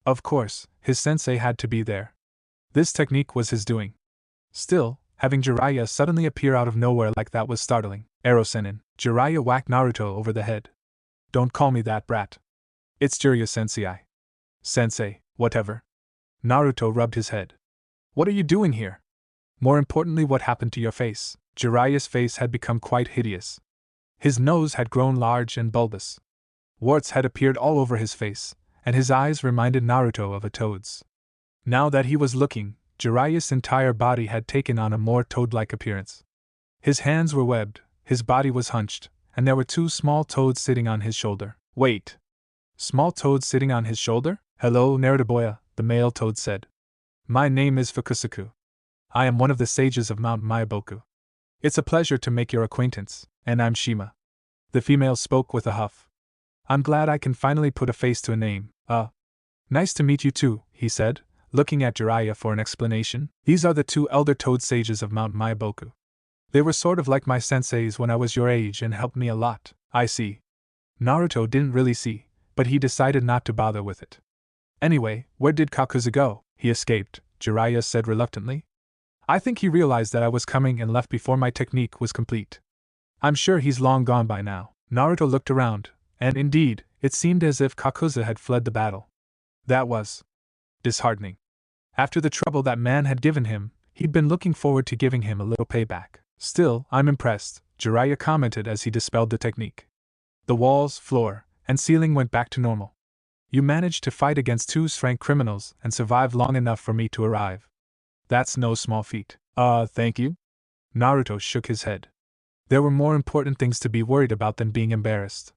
Of course, his sensei had to be there. This technique was his doing. Still, having Jiraiya suddenly appear out of nowhere like that was startling. Ero-senin. Jiraiya whacked Naruto over the head. Don't call me that, brat. It's Jiraiya sensei. Sensei, whatever. Naruto rubbed his head. What are you doing here? More importantly, what happened to your face? Jiraiya's face had become quite hideous. His nose had grown large and bulbous. Warts had appeared all over his face, and his eyes reminded Naruto of a toad's. Now that he was looking, Jiraiya's entire body had taken on a more toad-like appearance. His hands were webbed, his body was hunched, and there were 2 small toads sitting on his shoulder. Wait! Small toads sitting on his shoulder? Hello, Naruto-boya, the male toad said. My name is Fukusaku. I am one of the sages of Mount Myaboku. It's a pleasure to make your acquaintance, and I'm Shima. The female spoke with a huff. I'm glad I can finally put a face to a name. Nice to meet you too, he said, looking at Jiraiya for an explanation. These are the 2 elder toad sages of Mount Myaboku. They were sort of like my senseis when I was your age and helped me a lot. I see. Naruto didn't really see, but he decided not to bother with it. Anyway, where did Kakuzu go? He escaped, Jiraiya said reluctantly. I think he realized that I was coming and left before my technique was complete. I'm sure he's long gone by now. Naruto looked around, and indeed, it seemed as if Kakuzu had fled the battle. That was disheartening. After the trouble that man had given him, he'd been looking forward to giving him a little payback. Still, I'm impressed, Jiraiya commented as he dispelled the technique. The walls, floor, and ceiling went back to normal. You managed to fight against 2 rank criminals and survive long enough for me to arrive. That's no small feat. Thank you? Naruto shook his head. There were more important things to be worried about than being embarrassed.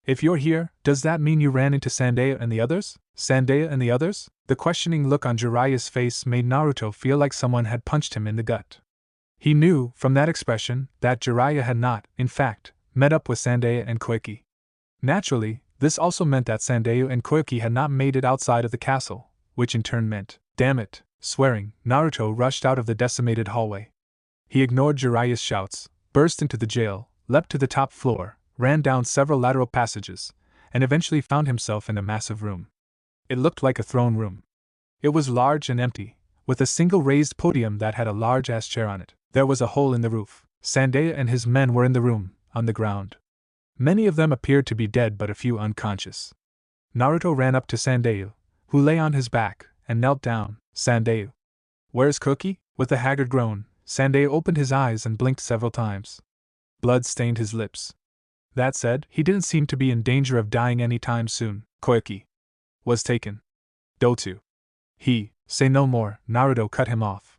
If you're here, does that mean you ran into Sandeya and the others? Sandeya and the others? The questioning look on Jiraiya's face made Naruto feel like someone had punched him in the gut. He knew, from that expression, that Jiraiya had not, in fact, met up with Sandeya and Koiki. Naturally, this also meant that Sandeya and Koiki had not made it outside of the castle, which in turn meant, damn it, swearing, Naruto rushed out of the decimated hallway. He ignored Jiraiya's shouts, burst into the jail, leapt to the top floor, ran down several lateral passages, and eventually found himself in a massive room. It looked like a throne room. It was large and empty, with a single raised podium that had a large-ass chair on it. There was a hole in the roof. Sandeya and his men were in the room, on the ground. Many of them appeared to be dead but a few unconscious. Naruto ran up to Sandeya, who lay on his back, and knelt down. Sandeya. Where's Cookie? With a haggard groan, Sandeya opened his eyes and blinked several times. Blood stained his lips. That said, he didn't seem to be in danger of dying any time soon. Koiki was taken. Doto. Say no more, Naruto cut him off.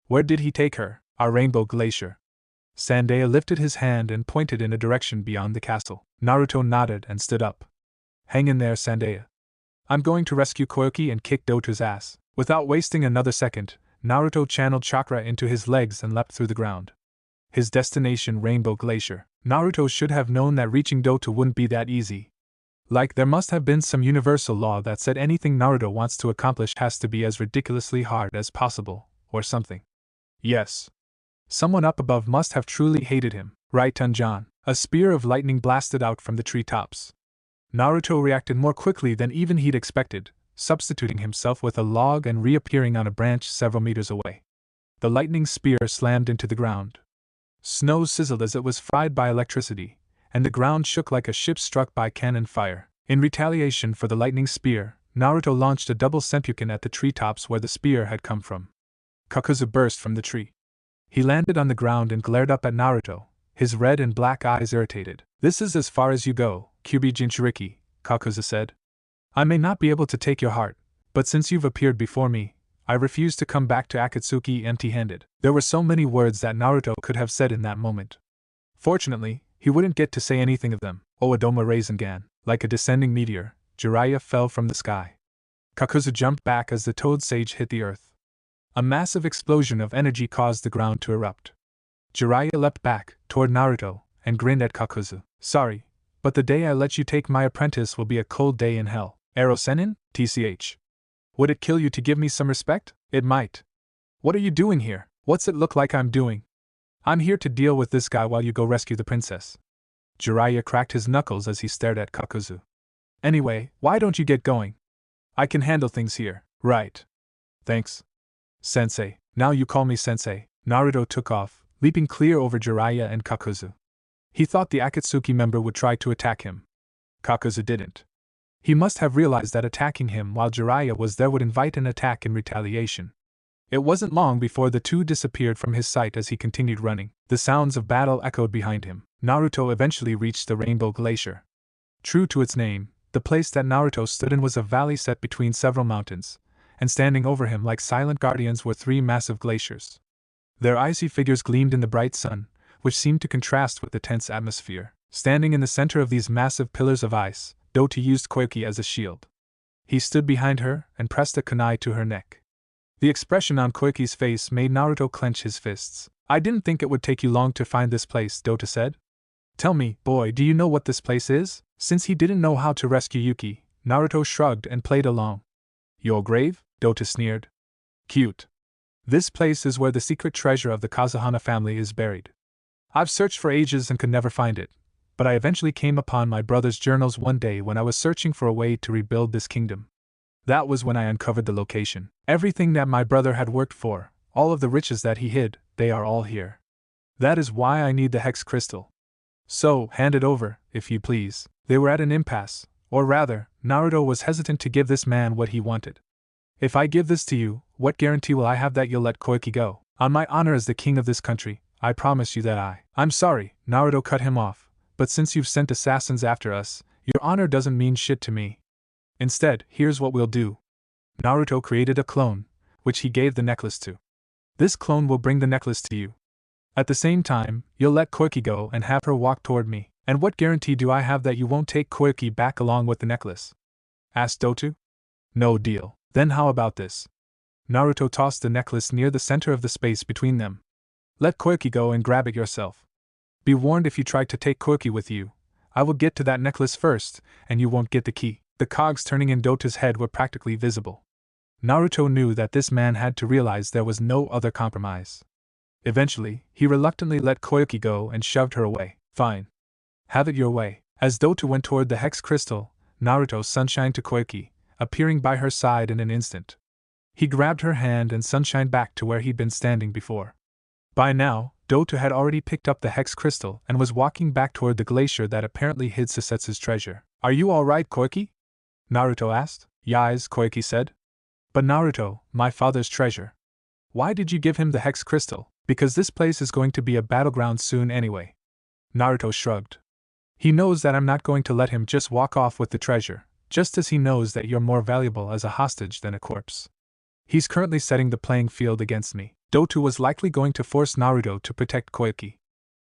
Where did he take her? Our Rainbow Glacier. Sandeya lifted his hand and pointed in a direction beyond the castle. Naruto nodded and stood up. Hang in there, Sandeya. I'm going to rescue Koiki and kick Doto's ass. Without wasting another second, Naruto channeled chakra into his legs and leapt through the ground. His destination, Rainbow Glacier. Naruto should have known that reaching Doto wouldn't be that easy. Like there must have been some universal law that said anything Naruto wants to accomplish has to be as ridiculously hard as possible, or something. Yes. Someone up above must have truly hated him. Right, Tunjan. A spear of lightning blasted out from the treetops. Naruto reacted more quickly than even he'd expected, substituting himself with a log and reappearing on a branch several meters away. The lightning spear slammed into the ground. Snow sizzled as it was fried by electricity, and the ground shook like a ship struck by cannon fire. In retaliation for the lightning spear, Naruto launched a double senpuken at the treetops where the spear had come from. Kakuzu burst from the tree. He landed on the ground and glared up at Naruto, his red and black eyes irritated. "This is as far as you go, Kyuubi Jinchuriki," Kakuzu said. "I may not be able to take your heart, but since you've appeared before me, I refuse to come back to Akatsuki empty-handed." There were so many words that Naruto could have said in that moment. Fortunately, he wouldn't get to say anything of them. Owadoma Rasengan. Like a descending meteor, Jiraiya fell from the sky. Kakuzu jumped back as the Toad Sage hit the earth. A massive explosion of energy caused the ground to erupt. Jiraiya leapt back, toward Naruto, and grinned at Kakuzu. "Sorry, but the day I let you take my apprentice will be a cold day in hell. Ero Sennin, TCH. Would it kill you to give me some respect? It might. What are you doing here? What's it look like I'm doing? I'm here to deal with this guy while you go rescue the princess." Jiraiya cracked his knuckles as he stared at Kakuzu. "Anyway, why don't you get going? I can handle things here." "Right. Thanks. Sensei, now you call me Sensei." Naruto took off, leaping clear over Jiraiya and Kakuzu. He thought the Akatsuki member would try to attack him. Kakuzu didn't. He must have realized that attacking him while Jiraiya was there would invite an attack in retaliation. It wasn't long before the two disappeared from his sight as he continued running. The sounds of battle echoed behind him. Naruto eventually reached the Rainbow Glacier. True to its name, the place that Naruto stood in was a valley set between several mountains, and standing over him like silent guardians were three massive glaciers. Their icy figures gleamed in the bright sun, which seemed to contrast with the tense atmosphere. Standing in the center of these massive pillars of ice, Doto used Koyoki as a shield. He stood behind her and pressed a kunai to her neck. The expression on Koyoki's face made Naruto clench his fists. "I didn't think it would take you long to find this place," Doto said. "Tell me, boy, do you know what this place is?" Since he didn't know how to rescue Yuki, Naruto shrugged and played along. "Your grave?" Doto sneered. "Cute. This place is where the secret treasure of the Kazuhana family is buried. I've searched for ages and could never find it, but I eventually came upon my brother's journals one day when I was searching for a way to rebuild this kingdom. That was when I uncovered the location. Everything that my brother had worked for, all of the riches that he hid, they are all here. That is why I need the hex crystal. So, hand it over, if you please." They were at an impasse, or rather, Naruto was hesitant to give this man what he wanted. "If I give this to you, what guarantee will I have that you'll let Koyoki go? On my honor as the king of this country, I promise you that I'm sorry," Naruto cut him off, "but since you've sent assassins after us, your honor doesn't mean shit to me. Instead, here's what we'll do." Naruto created a clone, which he gave the necklace to. "This clone will bring the necklace to you. At the same time, you'll let Koyoki go and have her walk toward me." "And what guarantee do I have that you won't take Koyoki back along with the necklace?" asked Doto. "No deal. Then how about this?" Naruto tossed the necklace near the center of the space between them. "Let Koyoki go and grab it yourself. Be warned, if you try to take Koyoki with you, I will get to that necklace first, and you won't get the key." The cogs turning in Doto's head were practically visible. Naruto knew that this man had to realize there was no other compromise. Eventually, he reluctantly let Koyoki go and shoved her away. "Fine. Have it your way." As Doto went toward the hex crystal, Naruto sunshined to Koyoki, appearing by her side in an instant. He grabbed her hand and sunshined back to where he'd been standing before. By now, Doto had already picked up the hex crystal and was walking back toward the glacier that apparently hid Susetsu's treasure. "Are you all right, Koyoki?" Naruto asked. "Yes," Koyoki said. "But Naruto, my father's treasure. Why did you give him the hex crystal?" "Because this place is going to be a battleground soon anyway." Naruto shrugged. "He knows that I'm not going to let him just walk off with the treasure, just as he knows that you're more valuable as a hostage than a corpse. He's currently setting the playing field against me." Doto was likely going to force Naruto to protect Koyoki.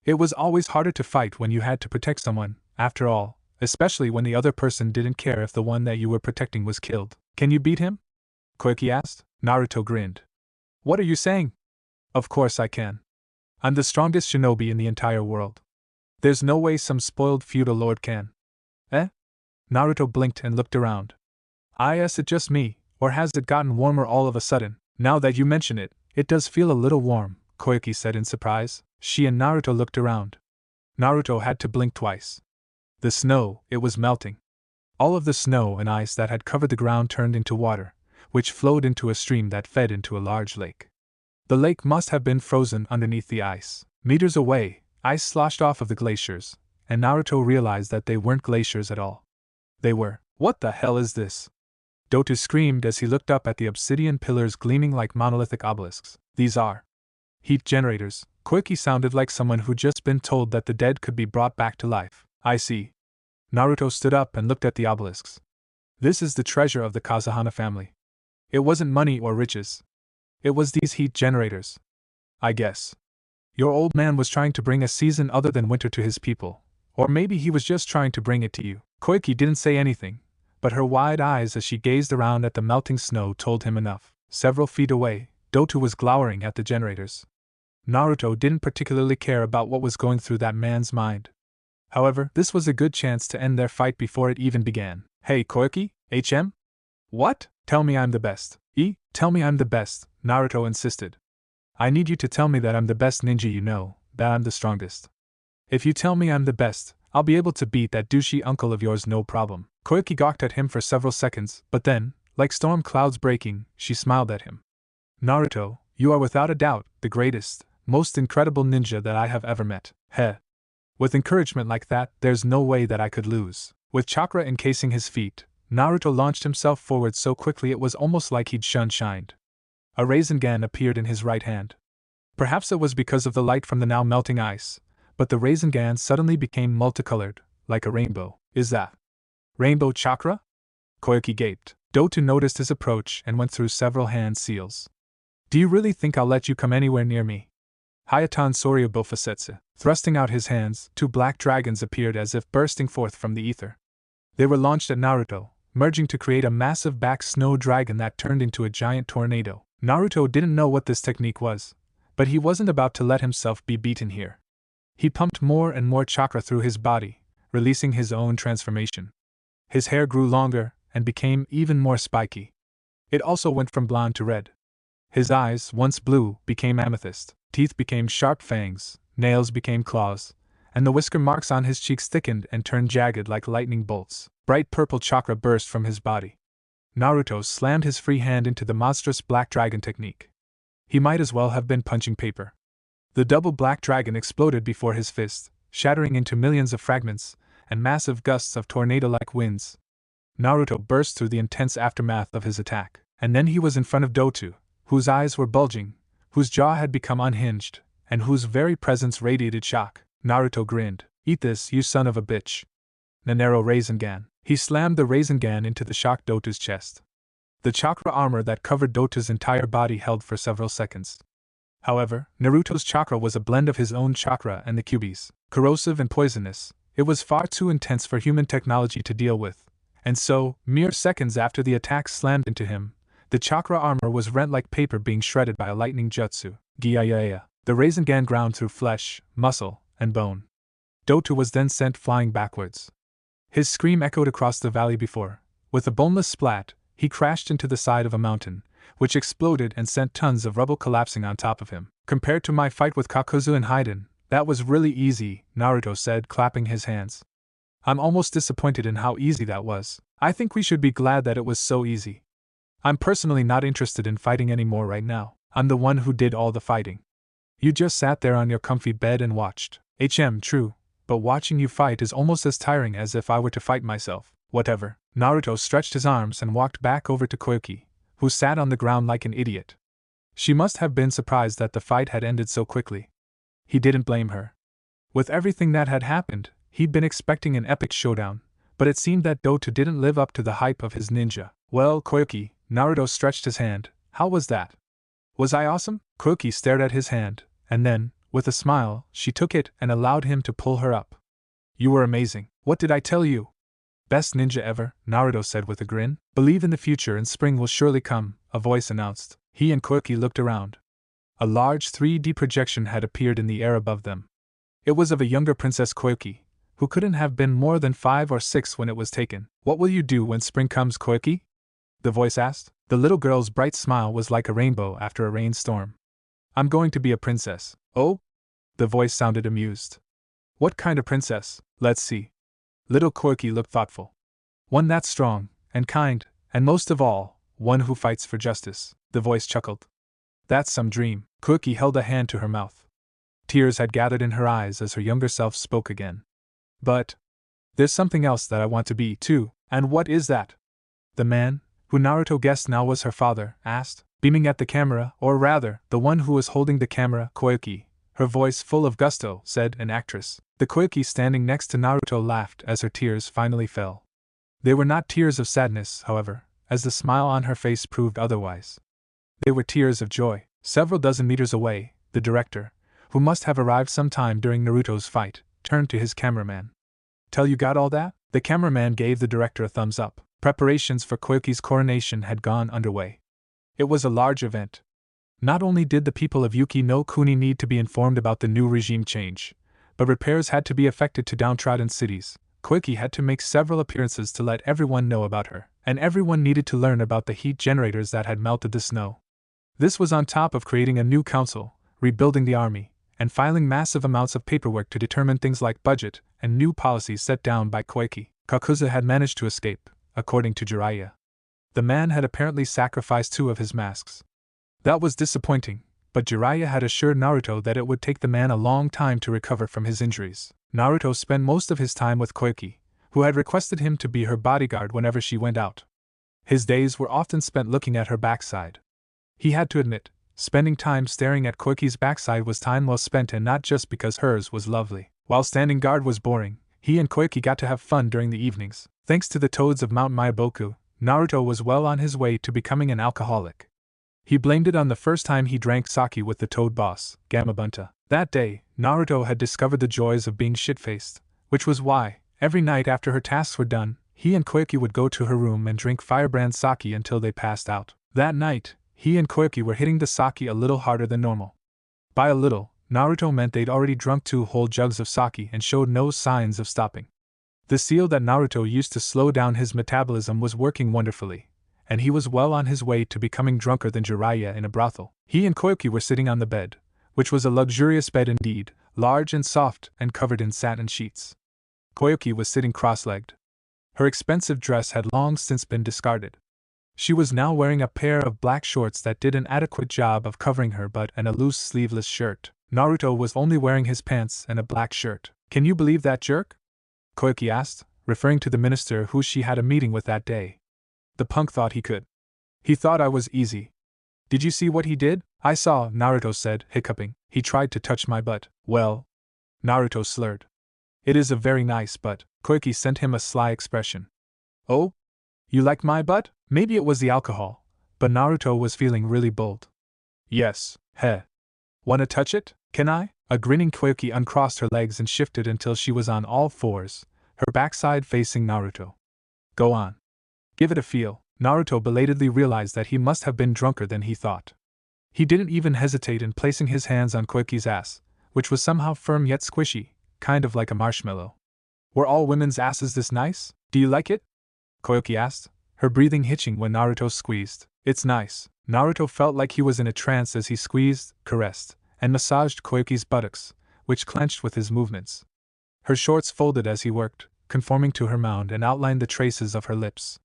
It was always harder to fight when you had to protect someone, after all, especially when the other person didn't care if the one that you were protecting was killed. "Can you beat him?" Koyoki asked. Naruto grinned. "What are you saying?" "Of course I can. I'm the strongest shinobi in the entire world. There's no way some spoiled feudal lord can." "Eh?" Naruto blinked and looked around. "Is it just me, or has it gotten warmer all of a sudden?" "Now that you mention it, it does feel a little warm," Koyoki said in surprise. She and Naruto looked around. Naruto had to blink twice. The snow, it was melting. All of the snow and ice that had covered the ground turned into water, which flowed into a stream that fed into a large lake. The lake must have been frozen underneath the ice. Meters away, ice sloshed off of the glaciers, and Naruto realized that they weren't glaciers at all. They were. What the hell is this? Doto screamed as he looked up at the obsidian pillars gleaming like monolithic obelisks. These are heat generators. Koiki sounded like someone who'd just been told that the dead could be brought back to life. I see. Naruto stood up and looked at the obelisks. This is the treasure of the Kazahana family. It wasn't money or riches. It was these heat generators. I guess. Your old man was trying to bring a season other than winter to his people. Or maybe he was just trying to bring it to you. Koiki didn't say anything, but her wide eyes as she gazed around at the melting snow told him enough. Several feet away, Doto was glowering at the generators. Naruto didn't particularly care about what was going through that man's mind. However, this was a good chance to end their fight before it even began. Hey Koiki, HM? What? Tell me I'm the best. Tell me I'm the best, Naruto insisted. I need you to tell me that I'm the best ninja you know, that I'm the strongest. If you tell me I'm the best, I'll be able to beat that douchey uncle of yours no problem. Koiki gawked at him for several seconds, but then, like storm clouds breaking, she smiled at him. Naruto, you are without a doubt the greatest, most incredible ninja that I have ever met. Heh. With encouragement like that, there's no way that I could lose. With chakra encasing his feet, Naruto launched himself forward so quickly it was almost like he'd shined. A Rasengan appeared in his right hand. Perhaps it was because of the light from the now melting ice, but the Rasengan suddenly became multicolored, like a rainbow. Is that rainbow chakra? Koiki gaped. Doto noticed his approach and went through several hand seals. Do you really think I'll let you come anywhere near me? Hayatan Soryobo Fasetsu. Thrusting out his hands, 2 black dragons appeared as if bursting forth from the ether. They were launched at Naruto, merging to create a massive back snow dragon that turned into a giant tornado. Naruto didn't know what this technique was, but he wasn't about to let himself be beaten here. He pumped more and more chakra through his body, releasing his own transformation. His hair grew longer and became even more spiky. It also went from blonde to red. His eyes, once blue, became amethyst. Teeth became sharp fangs, nails became claws, and the whisker marks on his cheeks thickened and turned jagged like lightning bolts. Bright purple chakra burst from his body. Naruto slammed his free hand into the monstrous black dragon technique. He might as well have been punching paper. The double black dragon exploded before his fist, shattering into millions of fragments, and massive gusts of tornado-like winds. Naruto burst through the intense aftermath of his attack, and then he was in front of Doto, whose eyes were bulging, whose jaw had become unhinged, and whose very presence radiated shock. Naruto grinned. Eat this, you son of a bitch. Nanero Rasengan. He slammed the Rasengan into the shocked Doto's chest. The chakra armor that covered Doto's entire body held for several seconds. However, Naruto's chakra was a blend of his own chakra and the Kyuubi's. Corrosive and poisonous, it was far too intense for human technology to deal with, and so, mere seconds after the attack slammed into him, the chakra armor was rent like paper being shredded by a lightning jutsu. Gyayaya. The Rasengan ground through flesh, muscle, and bone. Doto was then sent flying backwards. His scream echoed across the valley before. With a boneless splat, he crashed into the side of a mountain, which exploded and sent tons of rubble collapsing on top of him. Compared to my fight with Kakuzu and Hidan, that was really easy, Naruto said, clapping his hands. I'm almost disappointed in how easy that was. I think we should be glad that it was so easy. I'm personally not interested in fighting anymore right now. I'm the one who did all the fighting. You just sat there on your comfy bed and watched. True, but watching you fight is almost as tiring as if I were to fight myself. Whatever. Naruto stretched his arms and walked back over to Koiki, who sat on the ground like an idiot. She must have been surprised that the fight had ended so quickly. He didn't blame her. With everything that had happened, he'd been expecting an epic showdown, but it seemed that Doto didn't live up to the hype of his ninja. Well, Koiki, Naruto stretched his hand. How was that? Was I awesome? Koiki stared at his hand, and then, with a smile, she took it and allowed him to pull her up. You were amazing. What did I tell you? Best ninja ever, Naruto said with a grin. Believe in the future and spring will surely come, a voice announced. He and Koiki looked around. A large 3D projection had appeared in the air above them. It was of a younger Princess Koiki, who couldn't have been more than 5 or 6 when it was taken. What will you do when spring comes, Koiki? The voice asked. The little girl's bright smile was like a rainbow after a rainstorm. I'm going to be a princess. Oh? The voice sounded amused. What kind of princess? Let's see. Little Koiki looked thoughtful. One that's strong, and kind, and most of all, one who fights for justice. The voice chuckled. That's some dream. Koiki held a hand to her mouth. Tears had gathered in her eyes as her younger self spoke again. But there's something else that I want to be, too. And what is that? The man, who Naruto guessed now was her father, asked, beaming at the camera, or rather, the one who was holding the camera, Koyuki. Her voice full of gusto, said an actress. The Koyuki standing next to Naruto laughed as her tears finally fell. They were not tears of sadness, however, as the smile on her face proved otherwise. They were tears of joy. Several dozen meters away, the director, who must have arrived sometime during Naruto's fight, turned to his cameraman. Tell you got all that? The cameraman gave the director a thumbs up. Preparations for Koyuki's coronation had gone underway. It was a large event. Not only did the people of Yuki no Kuni need to be informed about the new regime change, but repairs had to be effected to downtrodden cities. Koyuki had to make several appearances to let everyone know about her, and everyone needed to learn about the heat generators that had melted the snow. This was on top of creating a new council, rebuilding the army, and filing massive amounts of paperwork to determine things like budget and new policies set down by Koyuki. Kakuza had managed to escape, according to Jiraiya. The man had apparently sacrificed 2 of his masks. That was disappointing, but Jiraiya had assured Naruto that it would take the man a long time to recover from his injuries. Naruto spent most of his time with Koyuki, who had requested him to be her bodyguard whenever she went out. His days were often spent looking at her backside. He had to admit, spending time staring at Koyuki's backside was time well spent, and not just because hers was lovely. While standing guard was boring, he and Koyuki got to have fun during the evenings. Thanks to the toads of Mount Myaboku, Naruto was well on his way to becoming an alcoholic. He blamed it on the first time he drank sake with the toad boss, Gamabunta. That day, Naruto had discovered the joys of being shit-faced, which was why, every night after her tasks were done, he and Koyuki would go to her room and drink firebrand sake until they passed out. That night, he and Koyuki were hitting the sake a little harder than normal. By a little, Naruto meant they'd already drunk 2 whole jugs of sake and showed no signs of stopping. The seal that Naruto used to slow down his metabolism was working wonderfully, and he was well on his way to becoming drunker than Jiraiya in a brothel. He and Koyuki were sitting on the bed, which was a luxurious bed indeed, large and soft and covered in satin sheets. Koyuki was sitting cross-legged. Her expensive dress had long since been discarded. She was now wearing a pair of black shorts that did an adequate job of covering her butt and a loose sleeveless shirt. Naruto was only wearing his pants and a black shirt. Can you believe that jerk? Koyuki asked, referring to the minister who she had a meeting with that day. The punk thought he could. He thought I was easy. Did you see what he did? I saw, Naruto said, hiccuping. He tried to touch my butt. Well, Naruto slurred. It is a very nice butt. Koyuki sent him a sly expression. Oh? You like my butt? Maybe it was the alcohol, but Naruto was feeling really bold. Yes, heh. Wanna touch it? Can I? A grinning Koyuki uncrossed her legs and shifted until she was on all fours, her backside facing Naruto. Go on. Give it a feel. Naruto belatedly realized that he must have been drunker than he thought. He didn't even hesitate in placing his hands on Koyuki's ass, which was somehow firm yet squishy, kind of like a marshmallow. Were all women's asses this nice? Do you like it? Koyuki asked, her breathing hitching when Naruto squeezed. It's nice. Naruto felt like he was in a trance as he squeezed, caressed, and massaged Koyuki's buttocks, which clenched with his movements. Her shorts folded as he worked, conforming to her mound and outlined the traces of her lips.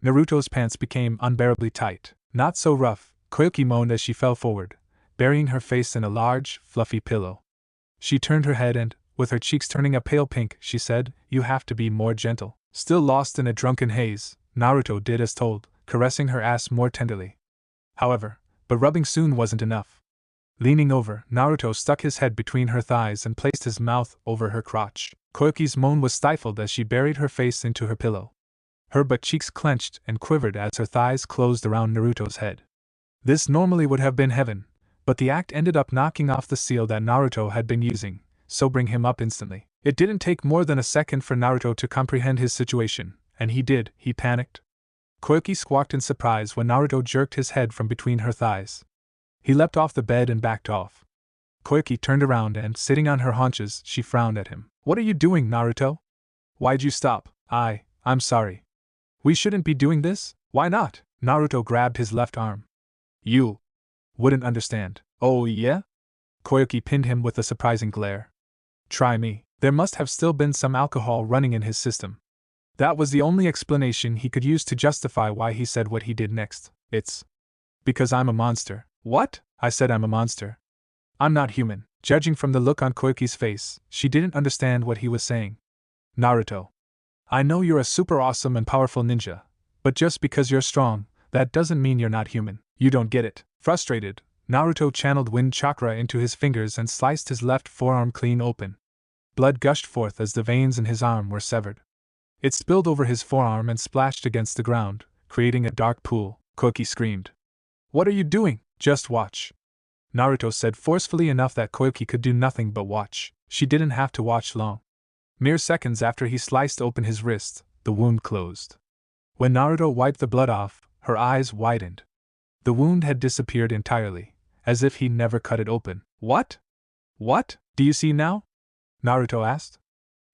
Naruto's pants became unbearably tight. Not so rough, Koyuki moaned as she fell forward, burying her face in a large, fluffy pillow. She turned her head and, with her cheeks turning a pale pink, she said, You have to be more gentle. Still lost in a drunken haze, Naruto did as told, caressing her ass more tenderly. However, but rubbing soon wasn't enough. Leaning over, Naruto stuck his head between her thighs and placed his mouth over her crotch. Koyuki's moan was stifled as she buried her face into her pillow. Her butt cheeks clenched and quivered as her thighs closed around Naruto's head. This normally would have been heaven, but the act ended up knocking off the seal that Naruto had been using, sobering him up instantly. It didn't take more than a second for Naruto to comprehend his situation, and he did. He panicked. Koyuki squawked in surprise when Naruto jerked his head from between her thighs. He leapt off the bed and backed off. Koyuki turned around and, sitting on her haunches, she frowned at him. What are you doing, Naruto? Why'd you stop? I'm sorry. We shouldn't be doing this? Why not? Naruto grabbed his left arm. You wouldn't understand. Oh yeah? Koyuki pinned him with a surprising glare. Try me. There must have still been some alcohol running in his system. That was the only explanation he could use to justify why he said what he did next. It's because I'm a monster. What? I said I'm a monster. I'm not human. Judging from the look on Koyuki's face, she didn't understand what he was saying. Naruto. I know you're a super awesome and powerful ninja, but just because you're strong, that doesn't mean you're not human. You don't get it. Frustrated, Naruto channeled wind chakra into his fingers and sliced his left forearm clean open. Blood gushed forth as the veins in his arm were severed. It spilled over his forearm and splashed against the ground, creating a dark pool. Koyoki screamed. What are you doing? Just watch. Naruto said forcefully enough that Koyoki could do nothing but watch. She didn't have to watch long. Mere seconds after he sliced open his wrist, the wound closed. When Naruto wiped the blood off, her eyes widened. The wound had disappeared entirely, as if he'd never cut it open. What? What? Do you see now? Naruto asked.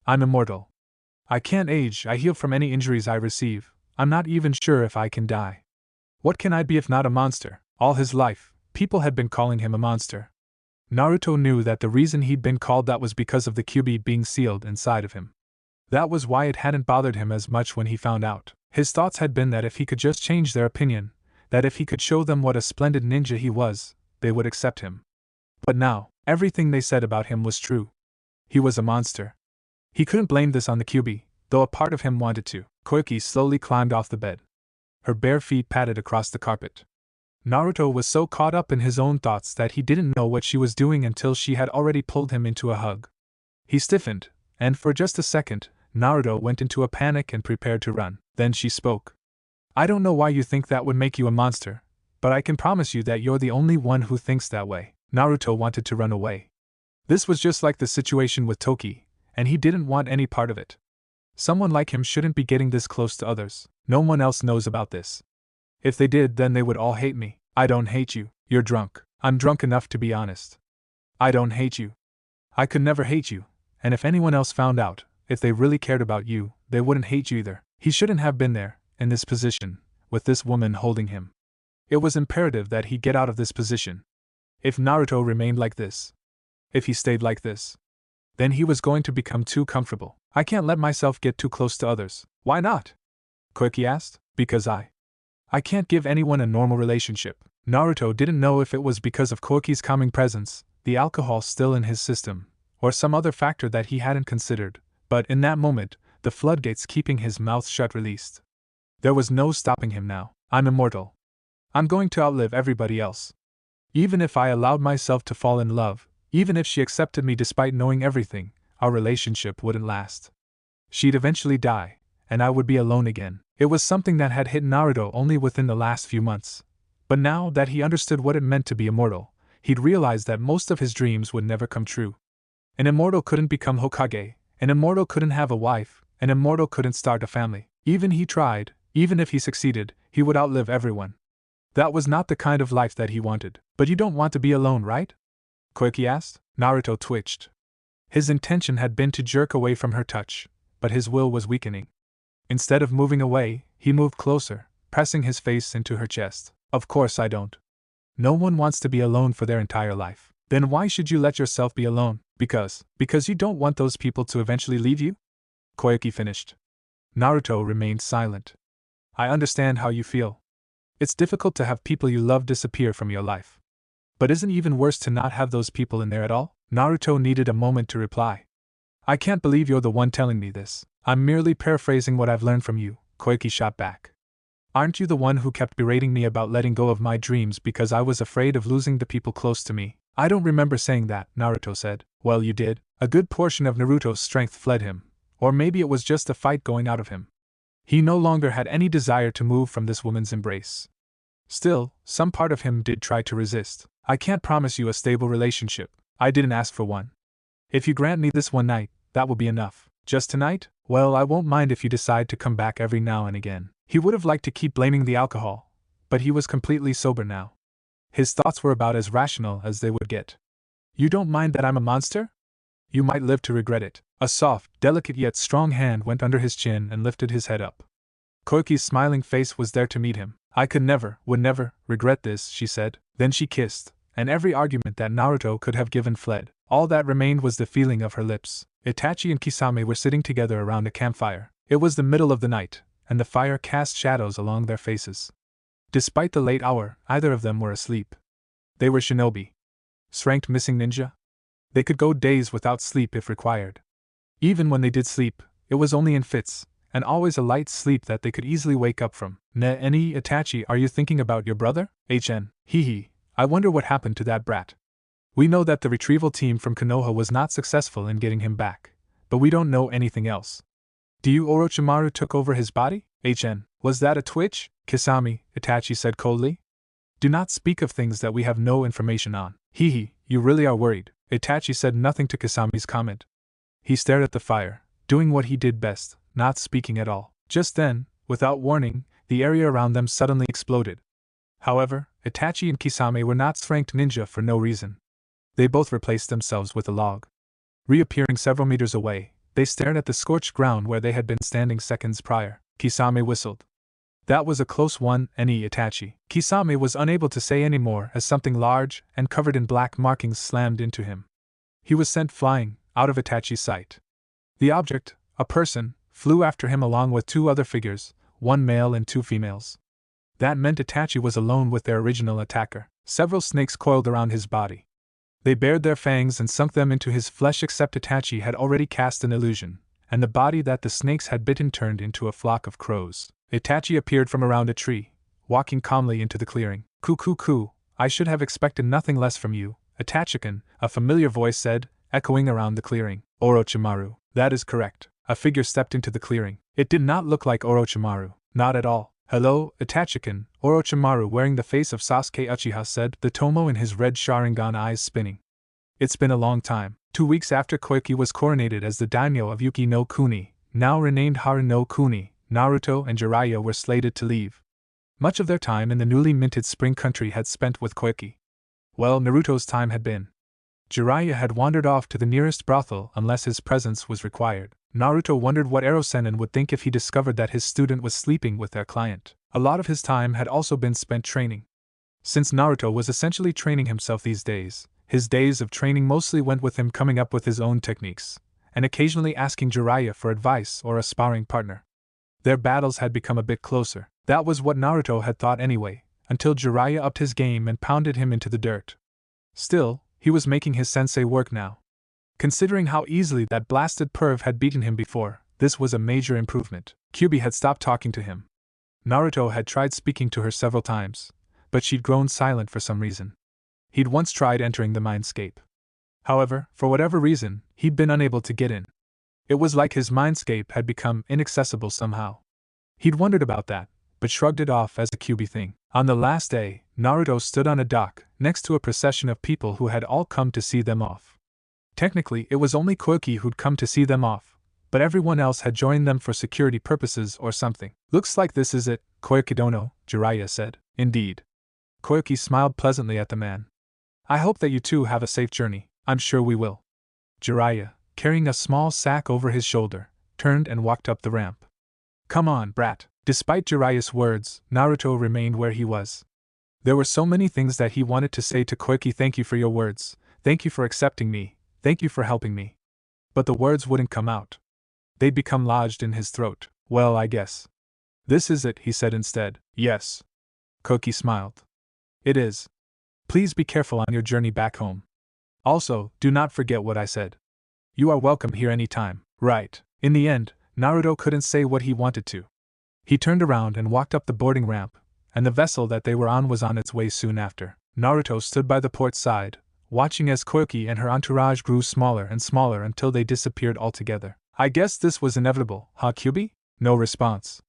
I'm immortal. I can't age, I heal from any injuries I receive. I'm not even sure if I can die. What can I be if not a monster? All his life, people had been calling him a monster. Naruto knew that the reason he'd been called that was because of the Kyuubi being sealed inside of him. That was why it hadn't bothered him as much when he found out. His thoughts had been that if he could just change their opinion, that if he could show them what a splendid ninja he was, they would accept him. But now, everything they said about him was true. He was a monster. He couldn't blame this on the Kyuubi, though a part of him wanted to. Koyoki slowly climbed off the bed. Her bare feet padded across the carpet. Naruto was so caught up in his own thoughts that he didn't know what she was doing until she had already pulled him into a hug. He stiffened, and for just a second, Naruto went into a panic and prepared to run. Then she spoke. I don't know why you think that would make you a monster, but I can promise you that you're the only one who thinks that way. Naruto wanted to run away. This was just like the situation with Toki, and he didn't want any part of it. Someone like him shouldn't be getting this close to others. No one else knows about this. If they did, then they would all hate me. I don't hate you. You're drunk. I'm drunk enough to be honest. I don't hate you. I could never hate you, and if anyone else found out, if they really cared about you, they wouldn't hate you either. He shouldn't have been there, in this position, with this woman holding him. It was imperative that he get out of this position. If Naruto remained like this, if he stayed like this, then he was going to become too comfortable. I can't let myself get too close to others. Why not? Koyoki asked. Because I can't give anyone a normal relationship. Naruto didn't know if it was because of Koyoki's calming presence, the alcohol still in his system, or some other factor that he hadn't considered, but in that moment, the floodgates keeping his mouth shut released. There was no stopping him now. I'm immortal. I'm going to outlive everybody else. Even if I allowed myself to fall in love, even if she accepted me despite knowing everything, our relationship wouldn't last. She'd eventually die, and I would be alone again. It was something that had hit Naruto only within the last few months. But now that he understood what it meant to be immortal, he'd realized that most of his dreams would never come true. An immortal couldn't become Hokage, an immortal couldn't have a wife, an immortal couldn't start a family. Even he tried, even if he succeeded, he would outlive everyone. That was not the kind of life that he wanted. But you don't want to be alone, right? Koyoki asked. Naruto twitched. His intention had been to jerk away from her touch, but his will was weakening. Instead of moving away, he moved closer, pressing his face into her chest. Of course I don't. No one wants to be alone for their entire life. Then why should you let yourself be alone? Because you don't want those people to eventually leave you? Koyoki finished. Naruto remained silent. I understand how you feel. It's difficult to have people you love disappear from your life. But isn't it even worse to not have those people in there at all? Naruto needed a moment to reply. I can't believe you're the one telling me this. I'm merely paraphrasing what I've learned from you, Koyoki shot back. Aren't you the one who kept berating me about letting go of my dreams because I was afraid of losing the people close to me? I don't remember saying that, Naruto said. Well, you did. A good portion of Naruto's strength fled him. Or maybe it was just the fight going out of him. He no longer had any desire to move from this woman's embrace. Still, some part of him did try to resist. I can't promise you a stable relationship. I didn't ask for one. If you grant me this one night, that will be enough. Just tonight? Well, I won't mind if you decide to come back every now and again. He would have liked to keep blaming the alcohol, but he was completely sober now. His thoughts were about as rational as they would get. You don't mind that I'm a monster? You might live to regret it. A soft, delicate yet strong hand went under his chin and lifted his head up. Koyoki's smiling face was there to meet him. I could never, would never, regret this, she said. Then she kissed, and every argument that Naruto could have given fled. All that remained was the feeling of her lips. Itachi and Kisame were sitting together around a campfire. It was the middle of the night, and the fire cast shadows along their faces. Despite the late hour, either of them were asleep. They were shinobi. Ranked missing ninja? They could go days without sleep if required. Even when they did sleep, it was only in fits, and always a light sleep that they could easily wake up from. Any Itachi, are you thinking about your brother? Hee, I wonder what happened to that brat. We know that the retrieval team from Konoha was not successful in getting him back, but we don't know anything else. Do you Orochimaru took over his body? Was that a twitch? Kisame, Itachi said coldly. Do not speak of things that we have no information on. Hee, you really are worried. Itachi said nothing to Kisame's comment. He stared at the fire, doing what he did best, not speaking at all. Just then, without warning, the area around them suddenly exploded. However, Itachi and Kisame were not ranked ninja for no reason. They both replaced themselves with a log. Reappearing several meters away, they stared at the scorched ground where they had been standing seconds prior. Kisame whistled. That was a close one, Itachi. Kisame was unable to say any more as something large and covered in black markings slammed into him. He was sent flying, out of Itachi's sight. The object, a person, flew after him along with two other figures, one male and two females. That meant Itachi was alone with their original attacker. Several snakes coiled around his body. They bared their fangs and sunk them into his flesh, except Itachi had already cast an illusion, and the body that the snakes had bitten turned into a flock of crows. Itachi appeared from around a tree, walking calmly into the clearing. Ku, I should have expected nothing less from you, Itachi-kun, a familiar voice said, echoing around the clearing. Orochimaru. That is correct. A figure stepped into the clearing. It did not look like Orochimaru, not at all. Hello, Itachi-kun, Orochimaru, wearing the face of Sasuke Uchiha, said, the Tomo in his red Sharingan eyes spinning. It's been a long time. 2 weeks after Koyoki was coronated as the daimyo of Yuki no Kuni, now renamed Haru no Kuni, Naruto and Jiraiya were slated to leave. Much of their time in the newly minted spring country had spent with Koyoki. Well, Naruto's time had been. Jiraiya had wandered off to the nearest brothel unless his presence was required. Naruto wondered what Ero-sennin would think if he discovered that his student was sleeping with their client. A lot of his time had also been spent training. Since Naruto was essentially training himself these days, his days of training mostly went with him coming up with his own techniques, and occasionally asking Jiraiya for advice or a sparring partner. Their battles had become a bit closer. That was what Naruto had thought anyway, until Jiraiya upped his game and pounded him into the dirt. Still, he was making his sensei work now. Considering how easily that blasted perv had beaten him before, this was a major improvement. Kyubi had stopped talking to him. Naruto had tried speaking to her several times, but she'd grown silent for some reason. He'd once tried entering the mindscape. However, for whatever reason, he'd been unable to get in. It was like his mindscape had become inaccessible somehow. He'd wondered about that, but shrugged it off as a Kyubi thing. On the last day, Naruto stood on a dock, next to a procession of people who had all come to see them off. Technically, it was only Koyoki who'd come to see them off, but everyone else had joined them for security purposes or something. Looks like this is it, Koyoki dono, Jiraiya said. Indeed. Koyoki smiled pleasantly at the man. I hope that you two have a safe journey. I'm sure we will. Jiraiya, carrying a small sack over his shoulder, turned and walked up the ramp. Come on, brat. Despite Jiraiya's words, Naruto remained where he was. There were so many things that he wanted to say to Koyoki. Thank you for your words. Thank you for accepting me. Thank you for helping me. But the words wouldn't come out. They'd become lodged in his throat. Well, I guess. This is it, he said instead. Yes. Koyoki smiled. It is. Please be careful on your journey back home. Also, do not forget what I said. You are welcome here any time. Right. In the end, Naruto couldn't say what he wanted to. He turned around and walked up the boarding ramp, and the vessel that they were on was on its way soon after. Naruto stood by the port side, watching as Koyoki and her entourage grew smaller and smaller until they disappeared altogether. I guess this was inevitable, huh, Kyubi? No response.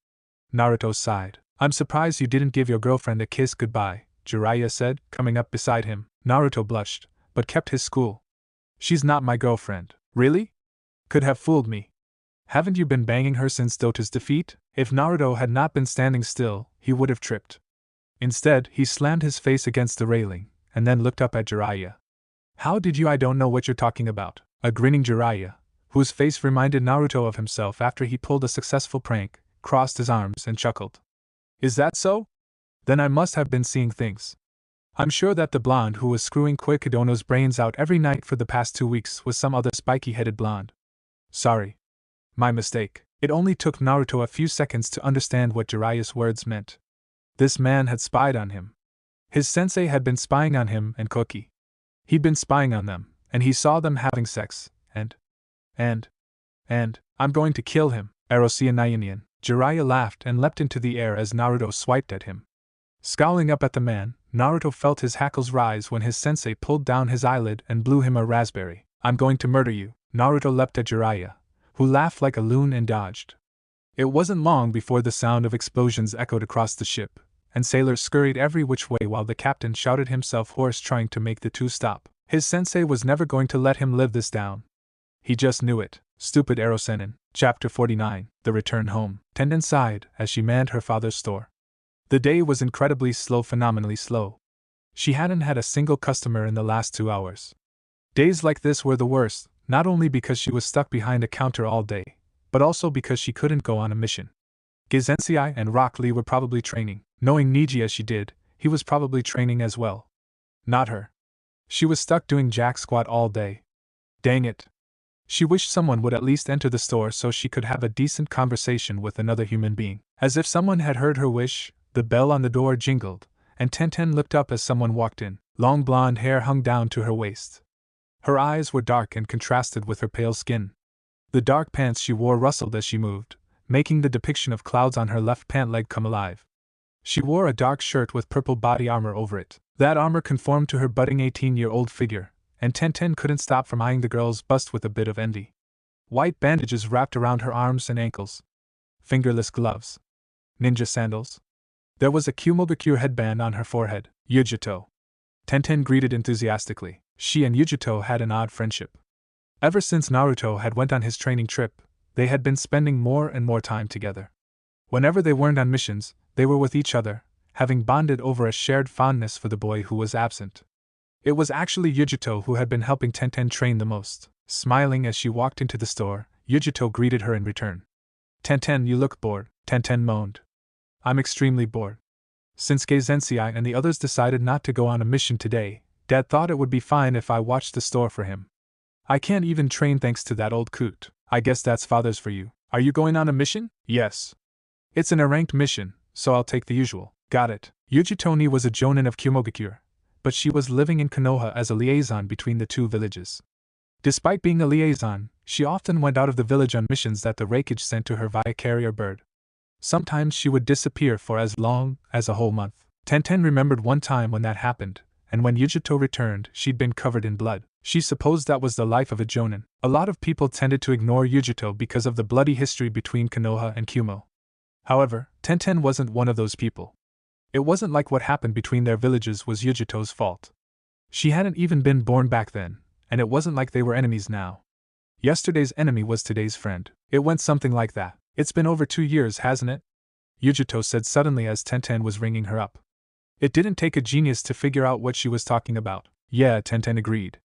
Naruto sighed. I'm surprised you didn't give your girlfriend a kiss goodbye, Jiraiya said, coming up beside him. Naruto blushed, but kept his cool. She's not my girlfriend. Really? Could have fooled me. Haven't you been banging her since Doto's defeat? If Naruto had not been standing still, he would have tripped. Instead, he slammed his face against the railing, and then looked up at Jiraiya. How did you? I don't know what you're talking about. A grinning Jiraiya, whose face reminded Naruto of himself after he pulled a successful prank, crossed his arms and chuckled. Is that so? Then I must have been seeing things. I'm sure that the blonde who was screwing Koyoki dono's brains out every night for the past 2 weeks was some other spiky-headed blonde. Sorry. My mistake. It only took Naruto a few seconds to understand what Jiraiya's words meant. This man had spied on him. His sensei had been spying on him and Koyoki. He'd been spying on them, and he saw them having sex, and And, I'm going to kill him, Erosianayanian. Jiraiya laughed and leapt into the air as Naruto swiped at him. Scowling up at the man, Naruto felt his hackles rise when his sensei pulled down his eyelid and blew him a raspberry. I'm going to murder you. Naruto leapt at Jiraiya, who laughed like a loon and dodged. It wasn't long before the sound of explosions echoed across the ship, and sailors scurried every which way while the captain shouted himself hoarse trying to make the two stop. His sensei was never going to let him live this down. He just knew it. Stupid Erosenin. Chapter 49. The Return Home. Tenten sighed as she manned her father's store. The day was incredibly slow, phenomenally slow. She hadn't had a single customer in the last 2 hours. Days like this were the worst, not only because she was stuck behind a counter all day, but also because she couldn't go on a mission. Gizensei and Rock Lee were probably training. Knowing Niji as she did, he was probably training as well. Not her. She was stuck doing jack squat all day. Dang it. She wished someone would at least enter the store so she could have a decent conversation with another human being. As if someone had heard her wish, the bell on the door jingled, and Tenten looked up as someone walked in. Long blonde hair hung down to her waist. Her eyes were dark and contrasted with her pale skin. The dark pants she wore rustled as she moved, making the depiction of clouds on her left pant leg come alive. She wore a dark shirt with purple body armor over it. That armor conformed to her budding 18-year-old figure, and Tenten couldn't stop from eyeing the girl's bust with a bit of envy. White bandages wrapped around her arms and ankles. Fingerless gloves. Ninja sandals. There was a Kumogakure headband on her forehead. Yujito. Tenten greeted enthusiastically. She and Yujito had an odd friendship. Ever since Naruto had went on his training trip, they had been spending more and more time together. Whenever they weren't on missions, they were with each other, having bonded over a shared fondness for the boy who was absent. It was actually Yujito who had been helping Tenten train the most. Smiling as she walked into the store, Yujito greeted her in return. Tenten, you look bored, Tenten moaned. I'm extremely bored. Since Geizensei and the others decided not to go on a mission today, Dad thought it would be fine if I watched the store for him. I can't even train thanks to that old coot. I guess that's father's for you. Are you going on a mission? Yes. It's an unranked mission, so I'll take the usual. Got it. Yujitoni was a jonin of Kumogakure, but she was living in Konoha as a liaison between the two villages. Despite being a liaison, she often went out of the village on missions that the Raikage sent to her via carrier bird. Sometimes she would disappear for as long as a whole month. Tenten remembered one time when that happened, and when Yujito returned, she'd been covered in blood. She supposed that was the life of a jonin. A lot of people tended to ignore Yujito because of the bloody history between Konoha and Kumo. However, Tenten wasn't one of those people. It wasn't like what happened between their villages was Yujito's fault. She hadn't even been born back then, and it wasn't like they were enemies now. Yesterday's enemy was today's friend. It went something like that. It's been over 2 years, hasn't it? Yujito said suddenly as Tenten was ringing her up. It didn't take a genius to figure out what she was talking about. Yeah, Tenten agreed.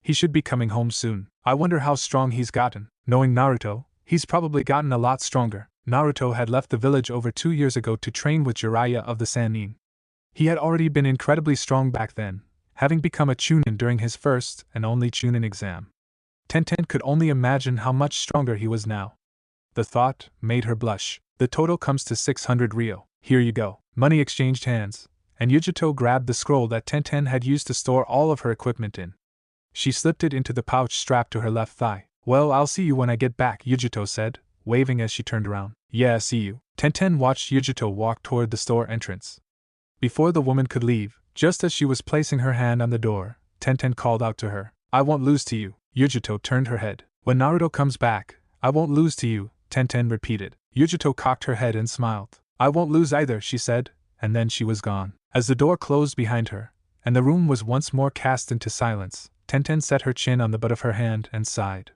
He should be coming home soon. I wonder how strong he's gotten. Knowing Naruto, he's probably gotten a lot stronger. Naruto had left the village over 2 years ago to train with Jiraiya of the Sannin. He had already been incredibly strong back then, having become a Chunin during his first and only Chunin exam. Tenten could only imagine how much stronger he was now. The thought made her blush. The total comes to 600 ryo. Here you go. Money exchanged hands, and Yujito grabbed the scroll that Tenten had used to store all of her equipment in. She slipped it into the pouch strapped to her left thigh. Well, I'll see you when I get back, Yujito said, waving as she turned around. Yeah, see you. Tenten watched Yujito walk toward the store entrance. Before the woman could leave, just as she was placing her hand on the door, Tenten called out to her. I won't lose to you. Yujito turned her head. When Naruto comes back, I won't lose to you, Tenten repeated. Yujito cocked her head and smiled. I won't lose either, she said, and then she was gone. As the door closed behind her, and the room was once more cast into silence, Tenten set her chin on the butt of her hand and sighed.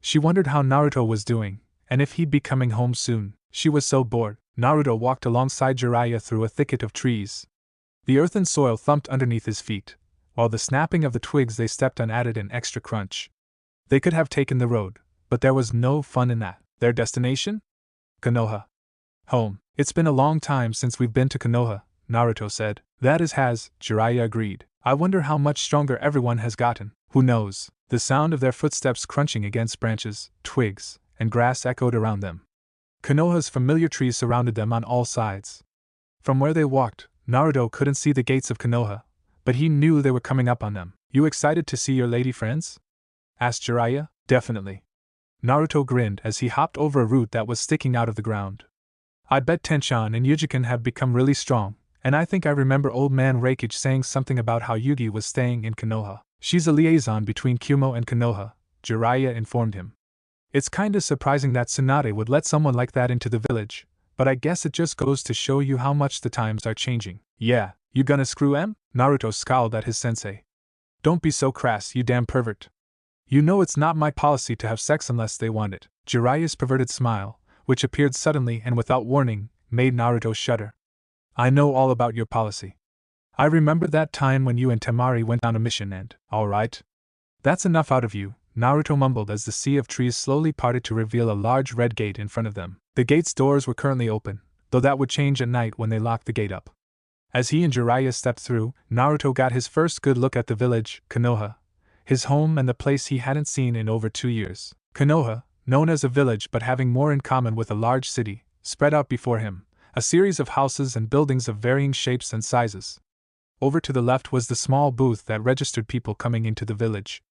She wondered how Naruto was doing, and if he'd be coming home soon. She was so bored. Naruto walked alongside Jiraiya through a thicket of trees. The earthen soil thumped underneath his feet, while the snapping of the twigs they stepped on added an extra crunch. They could have taken the road, but there was no fun in that. Their destination? Konoha. Home. It's been a long time since we've been to Konoha, Naruto said. That has, Jiraiya agreed. I wonder how much stronger everyone has gotten. Who knows? The sound of their footsteps crunching against branches, twigs, and grass echoed around them. Konoha's familiar trees surrounded them on all sides. From where they walked, Naruto couldn't see the gates of Konoha, but he knew they were coming up on them. You excited to see your lady friends? Asked Jiraiya. Definitely. Naruto grinned as he hopped over a root that was sticking out of the ground. I bet Tenshan and Yujiken have become really strong, and I think I remember old man Reikage saying something about how Yugi was staying in Konoha. She's a liaison between Kumo and Konoha, Jiraiya informed him. It's kinda surprising that Tsunade would let someone like that into the village, but I guess it just goes to show you how much the times are changing. Yeah, you gonna screw em? Naruto scowled at his sensei. Don't be so crass, you damn pervert. You know it's not my policy to have sex unless they want it. Jiraiya's perverted smile, which appeared suddenly and without warning, made Naruto shudder. I know all about your policy. I remember that time when you and Temari went on a mission and… Alright. That's enough out of you, Naruto mumbled as the sea of trees slowly parted to reveal a large red gate in front of them. The gate's doors were currently open, though that would change at night when they locked the gate up. As he and Jiraiya stepped through, Naruto got his first good look at the village, Konoha, his home and the place he hadn't seen in over 2 years. Konoha, known as a village but having more in common with a large city, spread out before him, a series of houses and buildings of varying shapes and sizes. Over to the left was the small booth that registered people coming into the village.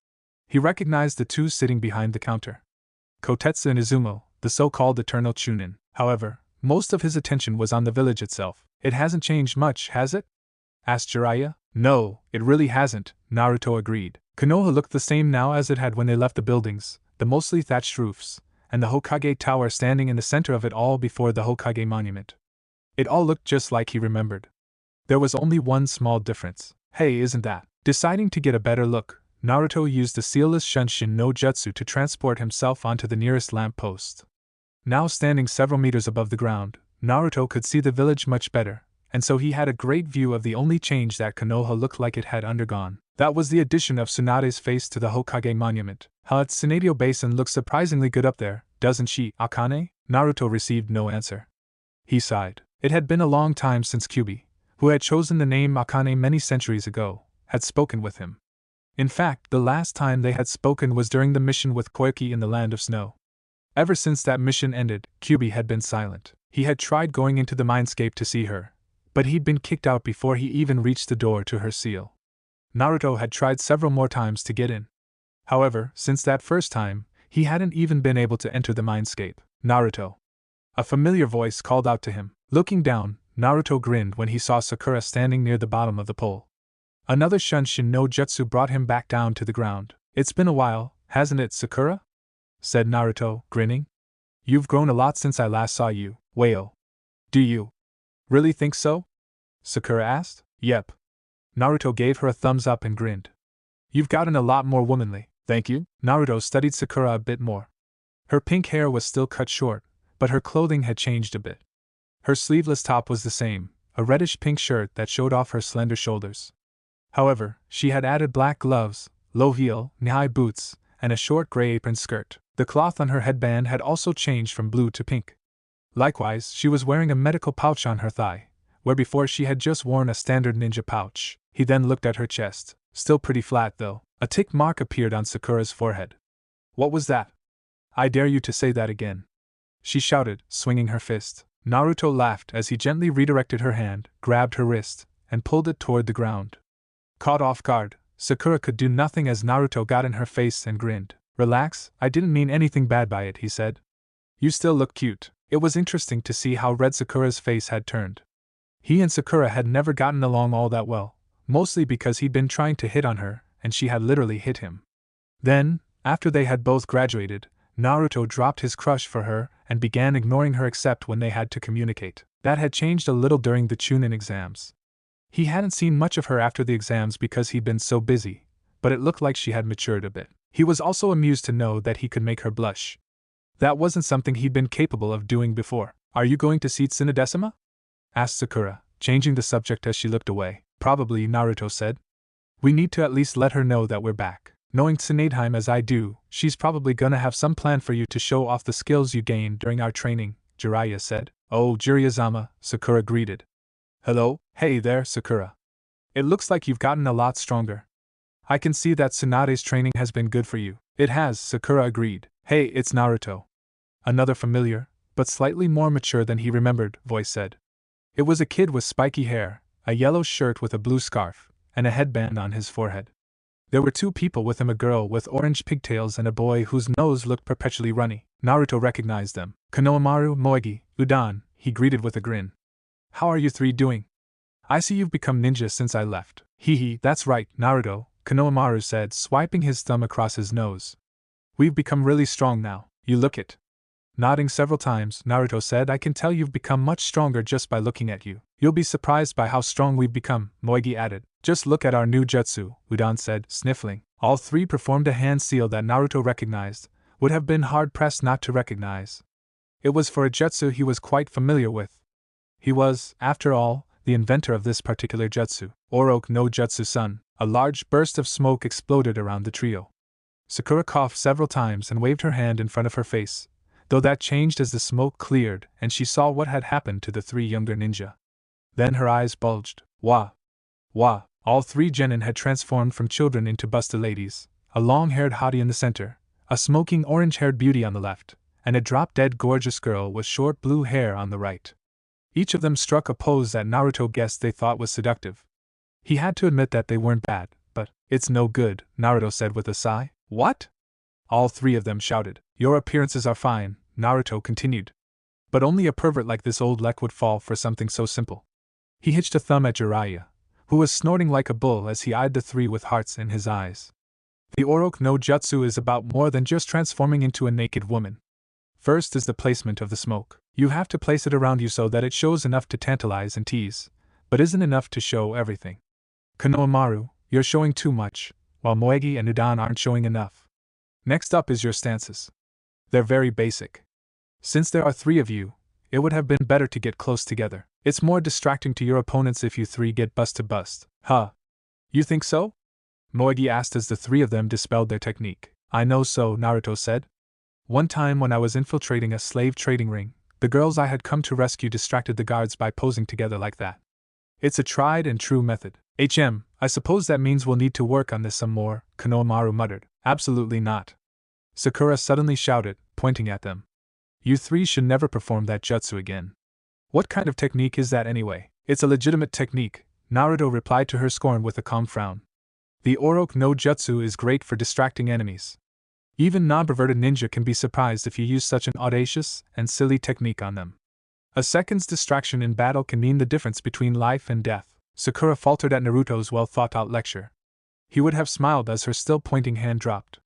He recognized the two sitting behind the counter. Kotetsu and Izumo, the so-called eternal Chunin. However, most of his attention was on the village itself. It hasn't changed much, has it? Asked Jiraiya. No, it really hasn't, Naruto agreed. Konoha looked the same now as it had when they left the buildings, the mostly thatched roofs, and the Hokage Tower standing in the center of it all before the Hokage monument. It all looked just like he remembered. There was only one small difference. Hey, isn't that? Deciding to get a better look, Naruto used the sealless Shunshin no Jutsu to transport himself onto the nearest lamp post. Now standing several meters above the ground, Naruto could see the village much better, and so he had a great view of the only change that Konoha looked like it had undergone. That was the addition of Tsunade's face to the Hokage monument. Tsunade's basin looks surprisingly good up there, doesn't she, Akane? Naruto received no answer. He sighed. It had been a long time since Kyubi, who had chosen the name Akane many centuries ago, had spoken with him. In fact, the last time they had spoken was during the mission with Koyoki in the Land of Snow. Ever since that mission ended, Kyubi had been silent. He had tried going into the mindscape to see her, but he'd been kicked out before he even reached the door to her seal. Naruto had tried several more times to get in. However, since that first time, he hadn't even been able to enter the mindscape. Naruto. A familiar voice called out to him. Looking down, Naruto grinned when he saw Sakura standing near the bottom of the pole. Another Shunshin no Jutsu brought him back down to the ground. It's been a while, hasn't it, Sakura? Said Naruto, grinning. You've grown a lot since I last saw you, Wayo. Do you really think so? Sakura asked. Yep. Naruto gave her a thumbs up and grinned. You've gotten a lot more womanly, thank you. Naruto studied Sakura a bit more. Her pink hair was still cut short, but her clothing had changed a bit. Her sleeveless top was the same, a reddish-pink shirt that showed off her slender shoulders. However, she had added black gloves, low-heel, knee-high boots, and a short gray apron skirt. The cloth on her headband had also changed from blue to pink. Likewise, she was wearing a medical pouch on her thigh, where before she had just worn a standard ninja pouch. He then looked at her chest, still pretty flat though. A tick mark appeared on Sakura's forehead. What was that? I dare you to say that again. She shouted, swinging her fist. Naruto laughed as he gently redirected her hand, grabbed her wrist, and pulled it toward the ground. Caught off guard, Sakura could do nothing as Naruto got in her face and grinned. Relax, I didn't mean anything bad by it, he said. You still look cute. It was interesting to see how red Sakura's face had turned. He and Sakura had never gotten along all that well, mostly because he'd been trying to hit on her, and she had literally hit him. Then, after they had both graduated, Naruto dropped his crush for her and began ignoring her except when they had to communicate. That had changed a little during the Chunin exams. He hadn't seen much of her after the exams because he'd been so busy, but it looked like she had matured a bit. He was also amused to know that he could make her blush. That wasn't something he'd been capable of doing before. Are you going to see Tsunadesima? Asked Sakura, changing the subject as she looked away. Probably, Naruto said. We need to at least let her know that we're back. Knowing Tsunade as I do, she's probably gonna have some plan for you to show off the skills you gained during our training, Jiraiya said. Oh, Jiraiya-sama, Sakura greeted. Hello? Hey there, Sakura. It looks like you've gotten a lot stronger. I can see that Tsunade's training has been good for you. It has, Sakura agreed. Hey, it's Naruto. Another familiar, but slightly more mature than he remembered, voice said. It was a kid with spiky hair, a yellow shirt with a blue scarf, and a headband on his forehead. There were two people with him, a girl with orange pigtails and a boy whose nose looked perpetually runny. Naruto recognized them. Konohamaru, Moegi, Hidan, he greeted with a grin. How are you three doing? I see you've become ninja since I left. Hee, that's right, Naruto, Konohamaru said, swiping his thumb across his nose. We've become really strong now, you look it. Nodding several times, Naruto said, I can tell you've become much stronger just by looking at you. You'll be surprised by how strong we've become, Moegi added. Just look at our new jutsu, Hidan said, sniffling. All three performed a hand seal that Naruto recognized, would have been hard-pressed not to recognize. It was for a jutsu he was quite familiar with. He was, after all, the inventor of this particular jutsu. Oroku no Jutsu-san. A large burst of smoke exploded around the trio. Sakura coughed several times and waved her hand in front of her face, though that changed as the smoke cleared and she saw what had happened to the three younger ninja. Then her eyes bulged. Wah! Wah! All three genin had transformed from children into busted ladies, a long-haired hottie in the center, a smoking orange-haired beauty on the left, and a drop-dead gorgeous girl with short blue hair on the right. Each of them struck a pose that Naruto guessed they thought was seductive. He had to admit that they weren't bad, but, it's no good, Naruto said with a sigh. What? All three of them shouted. Your appearances are fine, Naruto continued. But only a pervert like this old lek would fall for something so simple. He hitched a thumb at Jiraiya, who was snorting like a bull as he eyed the three with hearts in his eyes. The Oroku no Jutsu is about more than just transforming into a naked woman. First is the placement of the smoke. You have to place it around you so that it shows enough to tantalize and tease, but isn't enough to show everything. Konohamaru, you're showing too much, while Moegi and Hidan aren't showing enough. Next up is your stances. They're very basic. Since there are three of you, it would have been better to get close together. It's more distracting to your opponents if you three get bust to bust. Huh? You think so? Moegi asked as the three of them dispelled their technique. I know so, Naruto said. One time when I was infiltrating a slave trading ring, the girls I had come to rescue distracted the guards by posing together like that. It's a tried and true method. I suppose that means we'll need to work on this some more, Konohamaru muttered. Absolutely not. Sakura suddenly shouted, pointing at them. You three should never perform that jutsu again. What kind of technique is that anyway? It's a legitimate technique, Naruto replied to her scorn with a calm frown. The Oroku no Jutsu is great for distracting enemies. Even non-perverted ninja can be surprised if you use such an audacious and silly technique on them. A second's distraction in battle can mean the difference between life and death. Sakura faltered at Naruto's well-thought-out lecture. He would have smiled as her still pointing hand dropped.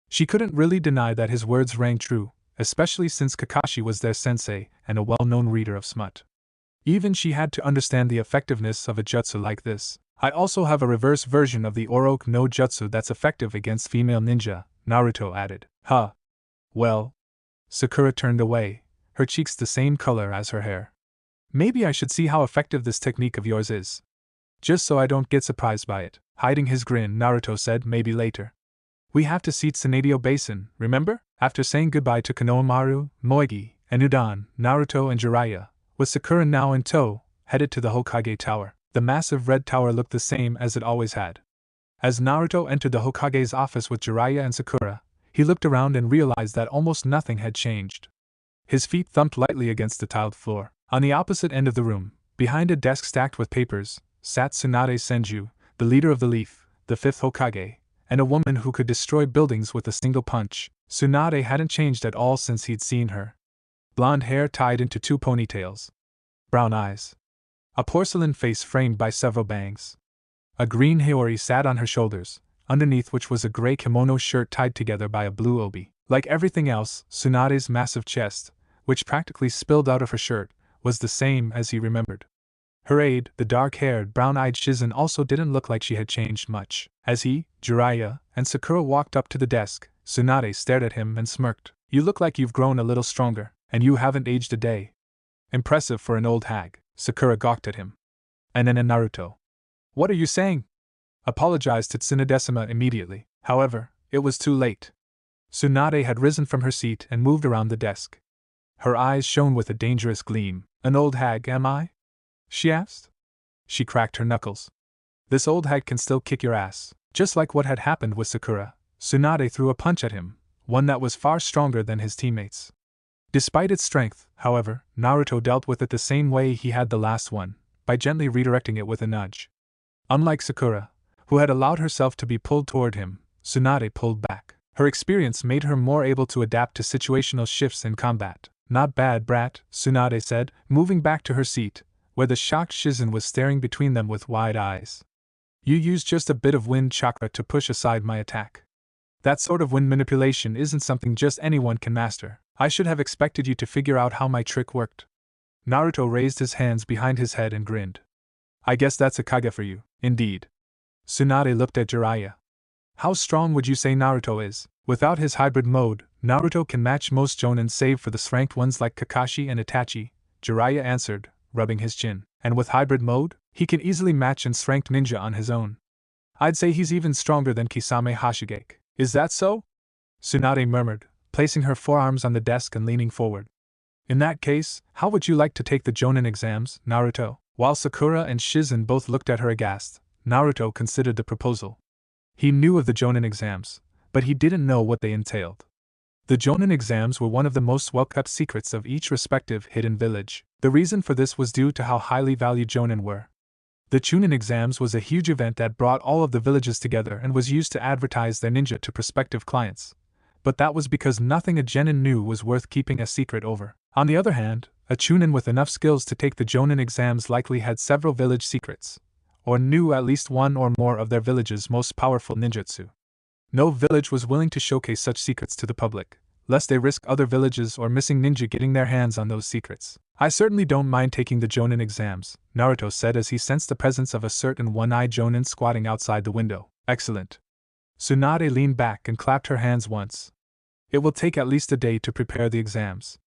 She couldn't really deny that his words rang true, especially since Kakashi was their sensei and a well-known reader of smut. Even she had to understand the effectiveness of a jutsu like this. I also have a reverse version of the Oroku no Jutsu that's effective against female ninja, Naruto added. Huh. Well. Sakura turned away, her cheeks the same color as her hair. Maybe I should see how effective this technique of yours is. Just so I don't get surprised by it. Hiding his grin, Naruto said, maybe later. We have to see Tsunadio Basin, remember? After saying goodbye to Konohamaru, Moegi, and Hidan, Naruto and Jiraiya, with Sakura now in tow, headed to the Hokage Tower. The massive red tower looked the same as it always had. As Naruto entered the Hokage's office with Jiraiya and Sakura, he looked around and realized that almost nothing had changed. His feet thumped lightly against the tiled floor. On the opposite end of the room, behind a desk stacked with papers, sat Tsunade Senju, the leader of the Leaf, the fifth Hokage, and a woman who could destroy buildings with a single punch. Tsunade hadn't changed at all since he'd seen her. Blonde hair tied into two ponytails. Brown eyes. A porcelain face framed by several bangs. A green haori sat on her shoulders, underneath which was a gray kimono shirt tied together by a blue obi. Like everything else, Tsunade's massive chest, which practically spilled out of her shirt, was the same as he remembered. Her aide, the dark-haired, brown-eyed Shizen, also didn't look like she had changed much. As he, Jiraiya, and Sakura walked up to the desk, Tsunade stared at him and smirked. You look like you've grown a little stronger, and you haven't aged a day. Impressive for an old hag. Sakura gawked at him. And then Naruto. What are you saying? Apologized to Tsunadesima immediately. However, it was too late. Tsunade had risen from her seat and moved around the desk. Her eyes shone with a dangerous gleam. An old hag, am I? She asked. She cracked her knuckles. This old hag can still kick your ass. Just like what had happened with Sakura, Tsunade threw a punch at him, one that was far stronger than his teammates. Despite its strength, however, Naruto dealt with it the same way he had the last one, by gently redirecting it with a nudge. Unlike Sakura, who had allowed herself to be pulled toward him, Tsunade pulled back. Her experience made her more able to adapt to situational shifts in combat. Not bad, brat, Tsunade said, moving back to her seat, where the shocked Shizen was staring between them with wide eyes. You used just a bit of wind chakra to push aside my attack. That sort of wind manipulation isn't something just anyone can master. I should have expected you to figure out how my trick worked. Naruto raised his hands behind his head and grinned. I guess that's a kage for you, indeed. Tsunade looked at Jiraiya. How strong would you say Naruto is? Without his hybrid mode, Naruto can match most jonin save for the ranked ones like Kakashi and Itachi, Jiraiya answered, rubbing his chin. And with hybrid mode, he can easily match an ranked ninja on his own. I'd say he's even stronger than Kisame Hashigeki. Is that so? Tsunade murmured, placing her forearms on the desk and leaning forward. In that case, how would you like to take the jonin exams, Naruto? While Sakura and Shizen both looked at her aghast, Naruto considered the proposal. He knew of the jonin exams, but he didn't know what they entailed. The jonin exams were one of the most well-kept secrets of each respective hidden village. The reason for this was due to how highly valued jonin were. The chunin exams was a huge event that brought all of the villages together and was used to advertise their ninja to prospective clients. But that was because nothing a genin knew was worth keeping a secret over. On the other hand, a chunin with enough skills to take the jonin exams likely had several village secrets, or knew at least one or more of their village's most powerful ninjutsu. No village was willing to showcase such secrets to the public, lest they risk other villages or missing ninja getting their hands on those secrets. I certainly don't mind taking the jonin exams, Naruto said as he sensed the presence of a certain one-eyed jonin squatting outside the window. Excellent. Tsunade leaned back and clapped her hands once. It will take at least a day to prepare the exams.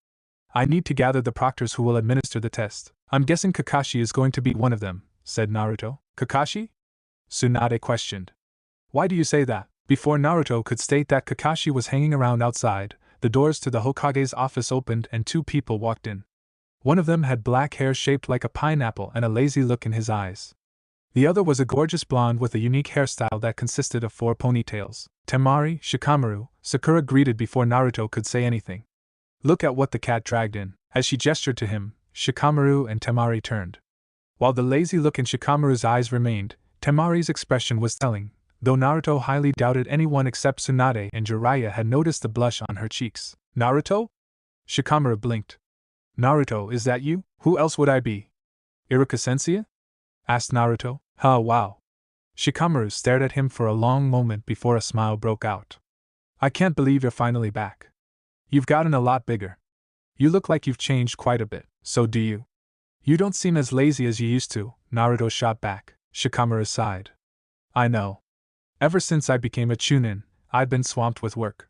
I need to gather the proctors who will administer the test. I'm guessing Kakashi is going to be one of them, said Naruto. Kakashi? Tsunade questioned. Why do you say that? Before Naruto could state that Kakashi was hanging around outside, the doors to the Hokage's office opened and two people walked in. One of them had black hair shaped like a pineapple and a lazy look in his eyes. The other was a gorgeous blonde with a unique hairstyle that consisted of 4 ponytails. Temari, Shikamaru, Sakura greeted before Naruto could say anything. Look at what the cat dragged in. As she gestured to him, Shikamaru and Temari turned. While the lazy look in Shikamaru's eyes remained, Temari's expression was telling, though Naruto highly doubted anyone except Tsunade and Jiraiya had noticed the blush on her cheeks. Naruto? Shikamaru blinked. Naruto, is that you? Who else would I be? Iruka-sensei? Asked Naruto. Huh, wow. Shikamaru stared at him for a long moment before a smile broke out. I can't believe you're finally back. You've gotten a lot bigger. You look like you've changed quite a bit. So do you. You don't seem as lazy as you used to, Naruto shot back. Shikamaru sighed. I know. Ever since I became a chunin, I'd been swamped with work.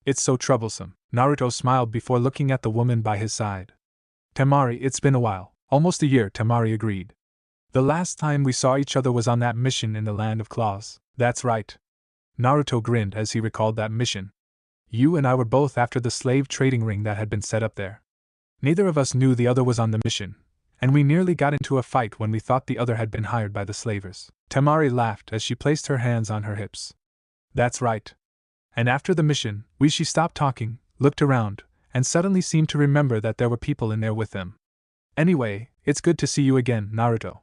It's so troublesome. Naruto smiled before looking at the woman by his side. Temari, it's been a while. Almost a year, Temari agreed. The last time we saw each other was on that mission in the Land of Claws. That's right. Naruto grinned as he recalled that mission. You and I were both after the slave trading ring that had been set up there. Neither of us knew the other was on the mission, and we nearly got into a fight when we thought the other had been hired by the slavers. Temari laughed as she placed her hands on her hips. That's right. And after the mission, she stopped talking, looked around, and suddenly seemed to remember that there were people in there with them. Anyway, it's good to see you again, Naruto.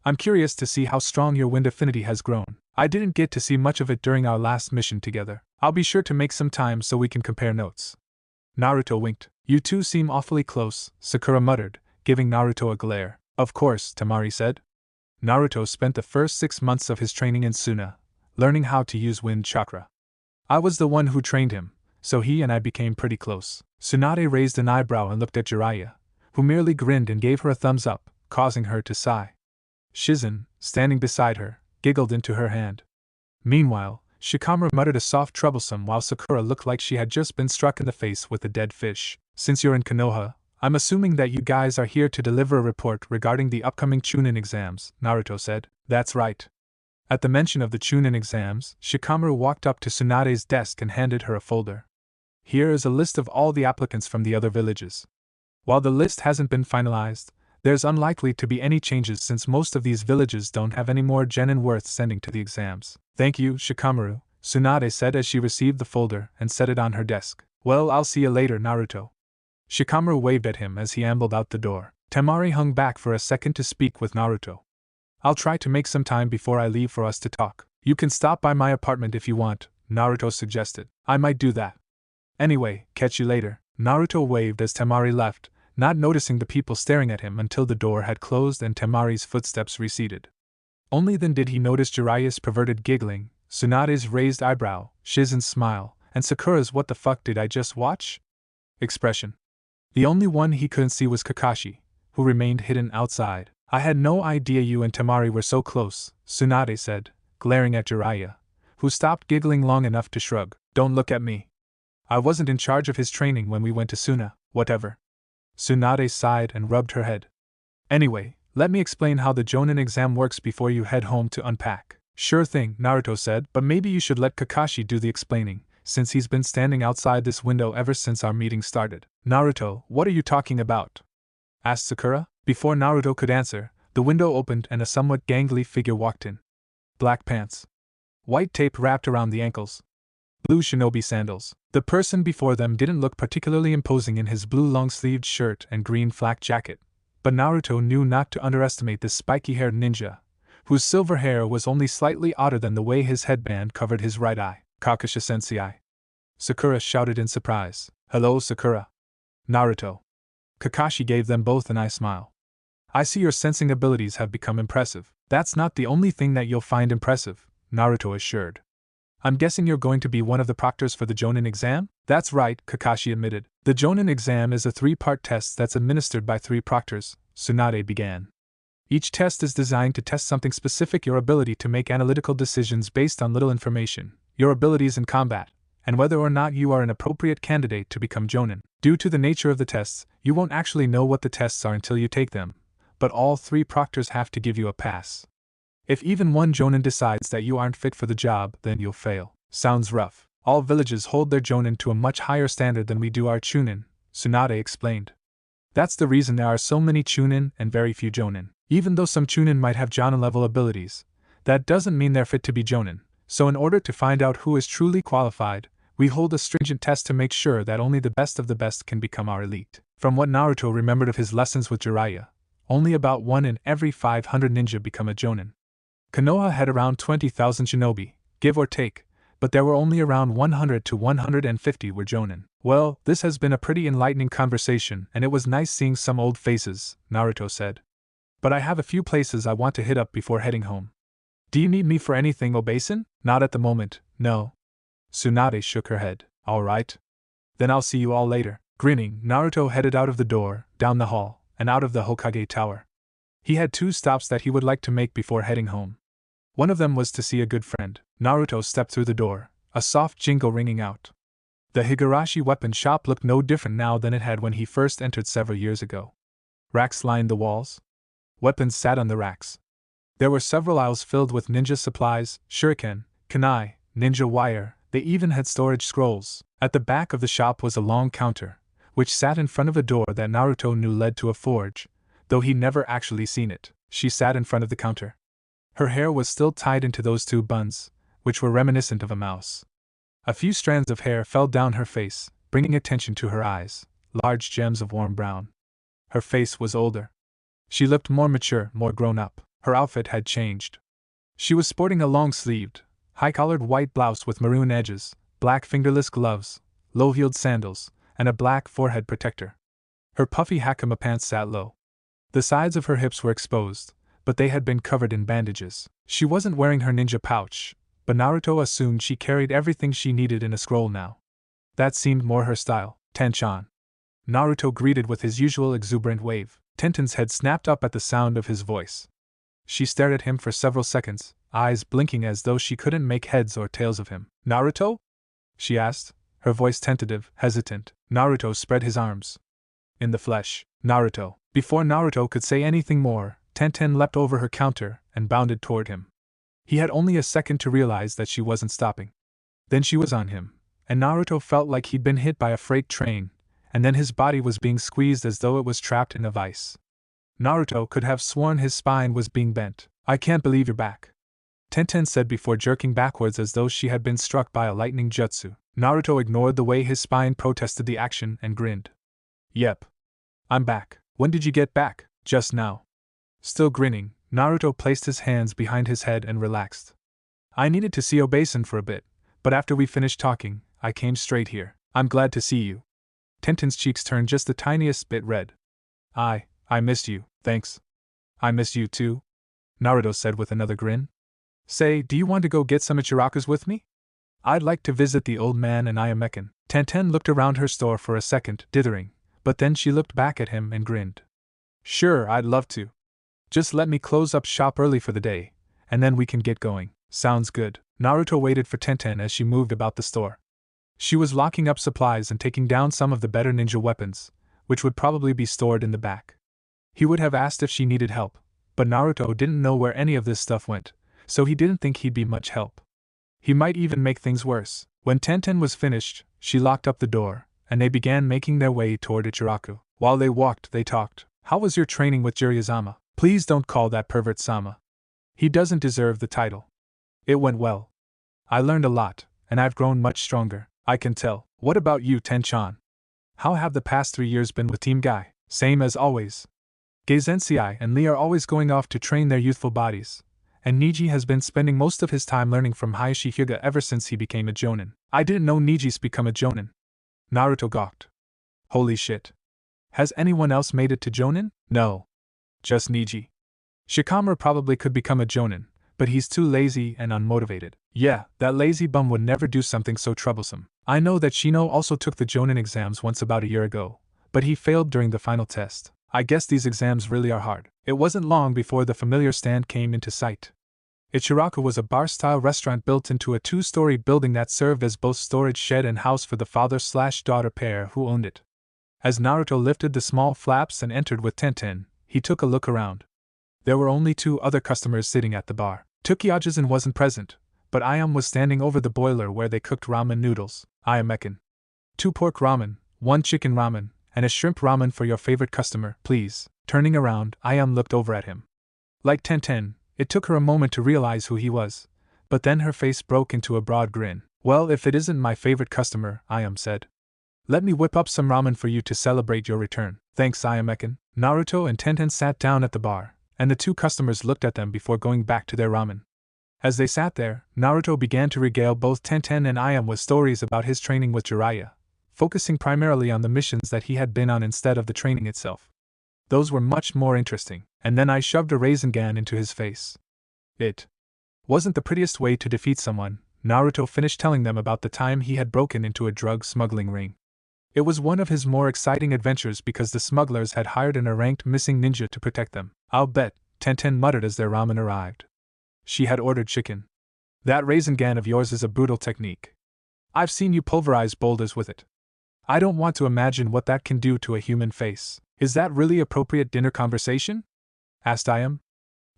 I'm curious to see how strong your wind affinity has grown. I didn't get to see much of it during our last mission together. I'll be sure to make some time so we can compare notes. Naruto winked. You two seem awfully close, Sakura muttered, giving Naruto a glare. Of course, Temari said. Naruto spent the first 6 months of his training in Suna, learning how to use wind chakra. I was the one who trained him, so he and I became pretty close. Tsunade raised an eyebrow and looked at Jiraiya, who merely grinned and gave her a thumbs up, causing her to sigh. Shizen, standing beside her, giggled into her hand. Meanwhile, Shikamaru muttered a soft troublesome while Sakura looked like she had just been struck in the face with a dead fish. Since you're in Konoha, I'm assuming that you guys are here to deliver a report regarding the upcoming chunin exams, Naruto said. That's right. At the mention of the chunin exams, Shikamaru walked up to Tsunade's desk and handed her a folder. Here is a list of all the applicants from the other villages. While the list hasn't been finalized, there's unlikely to be any changes since most of these villages don't have any more genin worth sending to the exams. Thank you, Shikamaru, Tsunade said as she received the folder and set it on her desk. Well, I'll see you later, Naruto. Shikamaru waved at him as he ambled out the door. Temari hung back for a second to speak with Naruto. I'll try to make some time before I leave for us to talk. You can stop by my apartment if you want, Naruto suggested. I might do that. Anyway, catch you later. Naruto waved as Temari left, not noticing the people staring at him until the door had closed and Temari's footsteps receded. Only then did he notice Jiraiya's perverted giggling, Tsunade's raised eyebrow, Shizen's smile, and Sakura's "what the fuck did I just watch?" expression. The only one he couldn't see was Kakashi, who remained hidden outside. I had no idea you and Temari were so close, Tsunade said, glaring at Jiraiya, who stopped giggling long enough to shrug. Don't look at me. I wasn't in charge of his training when we went to Suna, whatever. Tsunade sighed and rubbed her head. Anyway, let me explain how the Jonin exam works before you head home to unpack. Sure thing, Naruto said, but maybe you should let Kakashi do the explaining, since he's been standing outside this window ever since our meeting started. Naruto, what are you talking about? Asked Sakura. Before Naruto could answer, the window opened and a somewhat gangly figure walked in. Black pants. White tape wrapped around the ankles. Blue shinobi sandals. The person before them didn't look particularly imposing in his blue long-sleeved shirt and green flak jacket, but Naruto knew not to underestimate this spiky-haired ninja, whose silver hair was only slightly odder than the way his headband covered his right eye. Kakashi-sensei. Sakura shouted in surprise. Hello, Sakura. Naruto. Kakashi gave them both an eye smile. I see your sensing abilities have become impressive. That's not the only thing that you'll find impressive, Naruto assured. I'm guessing you're going to be one of the proctors for the Jonin exam? That's right, Kakashi admitted. The Jonin exam is a 3-part test that's administered by 3 proctors, Tsunade began. Each test is designed to test something specific: your ability to make analytical decisions based on little information, your abilities in combat, and whether or not you are an appropriate candidate to become Jonin. Due to the nature of the tests, you won't actually know what the tests are until you take them, but all 3 proctors have to give you a pass. If even one Jonin decides that you aren't fit for the job, then you'll fail. Sounds rough. All villages hold their Jonin to a much higher standard than we do our Chunin, Tsunade explained. That's the reason there are so many Chunin and very few Jonin. Even though some Chunin might have Jonin-level abilities, that doesn't mean they're fit to be Jonin. So in order to find out who is truly qualified, we hold a stringent test to make sure that only the best of the best can become our elite. From what Naruto remembered of his lessons with Jiraiya, only about 1 in every 500 ninja become a Jonin. Konoha had around 20,000 shinobi, give or take, but there were only around 100 to 150 were Jonin. Well, this has been a pretty enlightening conversation, and it was nice seeing some old faces, Naruto said. But I have a few places I want to hit up before heading home. Do you need me for anything, Obasan? Not at the moment, no. Tsunade shook her head. Alright. Then I'll see you all later. Grinning, Naruto headed out of the door, down the hall, and out of the Hokage Tower. He had 2 stops that he would like to make before heading home. One of them was to see a good friend. Naruto stepped through the door, a soft jingle ringing out. The Higurashi weapon shop looked no different now than it had when he first entered several years ago. Racks lined the walls. Weapons sat on the racks. There were several aisles filled with ninja supplies, shuriken, kunai, ninja wire. They even had storage scrolls. At the back of the shop was a long counter, which sat in front of a door that Naruto knew led to a forge, though he never actually seen it. She sat in front of the counter. Her hair was still tied into those 2 buns, which were reminiscent of a mouse. A few strands of hair fell down her face, bringing attention to her eyes, large gems of warm brown. Her face was older. She looked more mature, more grown up. Her outfit had changed. She was sporting a long-sleeved, high-collared white blouse with maroon edges, black fingerless gloves, low-heeled sandals, and a black forehead protector. Her puffy hakama pants sat low. The sides of her hips were exposed, but they had been covered in bandages. She wasn't wearing her ninja pouch, but Naruto assumed she carried everything she needed in a scroll now. That seemed more her style. Tenchan. Naruto greeted with his usual exuberant wave. Tenten's head snapped up at the sound of his voice. She stared at him for several seconds, eyes blinking as though she couldn't make heads or tails of him. Naruto? She asked, her voice tentative, hesitant. Naruto spread his arms. In the flesh. Naruto. Before Naruto could say anything more, Tenten leapt over her counter and bounded toward him. He had only a second to realize that she wasn't stopping. Then she was on him, and Naruto felt like he'd been hit by a freight train, and then his body was being squeezed as though it was trapped in a vice. Naruto could have sworn his spine was being bent. I can't believe you're back, Tenten said before jerking backwards as though she had been struck by a lightning jutsu. Naruto ignored the way his spine protested the action and grinned. Yep. I'm back. When did you get back? Just now. Still grinning, Naruto placed his hands behind his head and relaxed. I needed to see Obasan for a bit, but after we finished talking, I came straight here. I'm glad to see you. Tenten's cheeks turned just the tiniest bit red. I missed you, thanks. I missed you too, Naruto said with another grin. Say, do you want to go get some Ichirakus with me? I'd like to visit the old man and Ayamekan. Tenten looked around her store for a second, dithering, but then she looked back at him and grinned. Sure, I'd love to. Just let me close up shop early for the day, and then we can get going. Sounds good. Naruto waited for Tenten as she moved about the store. She was locking up supplies and taking down some of the better ninja weapons, which would probably be stored in the back. He would have asked if she needed help, but Naruto didn't know where any of this stuff went, so he didn't think he'd be much help. He might even make things worse. When Tenten was finished, she locked up the door, and they began making their way toward Ichiraku. While they walked, they talked. How was your training with Jiraiya-sama? Please don't call that pervert Sama. He doesn't deserve the title. It went well. I learned a lot, and I've grown much stronger, I can tell. What about you, Ten-chan? How have the past 3 years been with Team Guy? Same as always. Geizensei and Lee are always going off to train their youthful bodies, and Niji has been spending most of his time learning from Hayashi Hyuga ever since he became a jonin. I didn't know Niji's become a jonin. Naruto gawked. Holy shit. Has anyone else made it to jonin? No. Just Niji. Shikamaru probably could become a jonin, but he's too lazy and unmotivated. Yeah, that lazy bum would never do something so troublesome. I know that Shino also took the jonin exams once about a year ago, but he failed during the final test. I guess these exams really are hard. It wasn't long before the familiar stand came into sight. Ichiraku was a bar-style restaurant built into a 2-story building that served as both storage shed and house for the father/daughter pair who owned it. As Naruto lifted the small flaps and entered with Tenten, he took a look around. There were only 2 other customers sitting at the bar. Tukiajisen wasn't present, but Ayam was standing over the boiler where they cooked ramen noodles. Ayamekan. 2 pork ramen, 1 chicken ramen, and a shrimp ramen for your favorite customer, please. Turning around, Ayam looked over at him. Like Tenten, it took her a moment to realize who he was, but then her face broke into a broad grin. Well, if it isn't my favorite customer, Ayam said. Let me whip up some ramen for you to celebrate your return. Thanks, Ayamekan. Naruto and Tenten sat down at the bar, and the 2 customers looked at them before going back to their ramen. As they sat there, Naruto began to regale both Tenten and Ayam with stories about his training with Jiraiya, focusing primarily on the missions that he had been on instead of the training itself. Those were much more interesting, and then I shoved a Rasengan into his face. It wasn't the prettiest way to defeat someone. Naruto finished telling them about the time he had broken into a drug smuggling ring. It was one of his more exciting adventures because the smugglers had hired an erranked missing ninja to protect them. I'll bet, Tenten muttered as their ramen arrived. She had ordered chicken. That Rasengan of yours is a brutal technique. I've seen you pulverize boulders with it. I don't want to imagine what that can do to a human face. Is that really appropriate dinner conversation? Asked Ayam.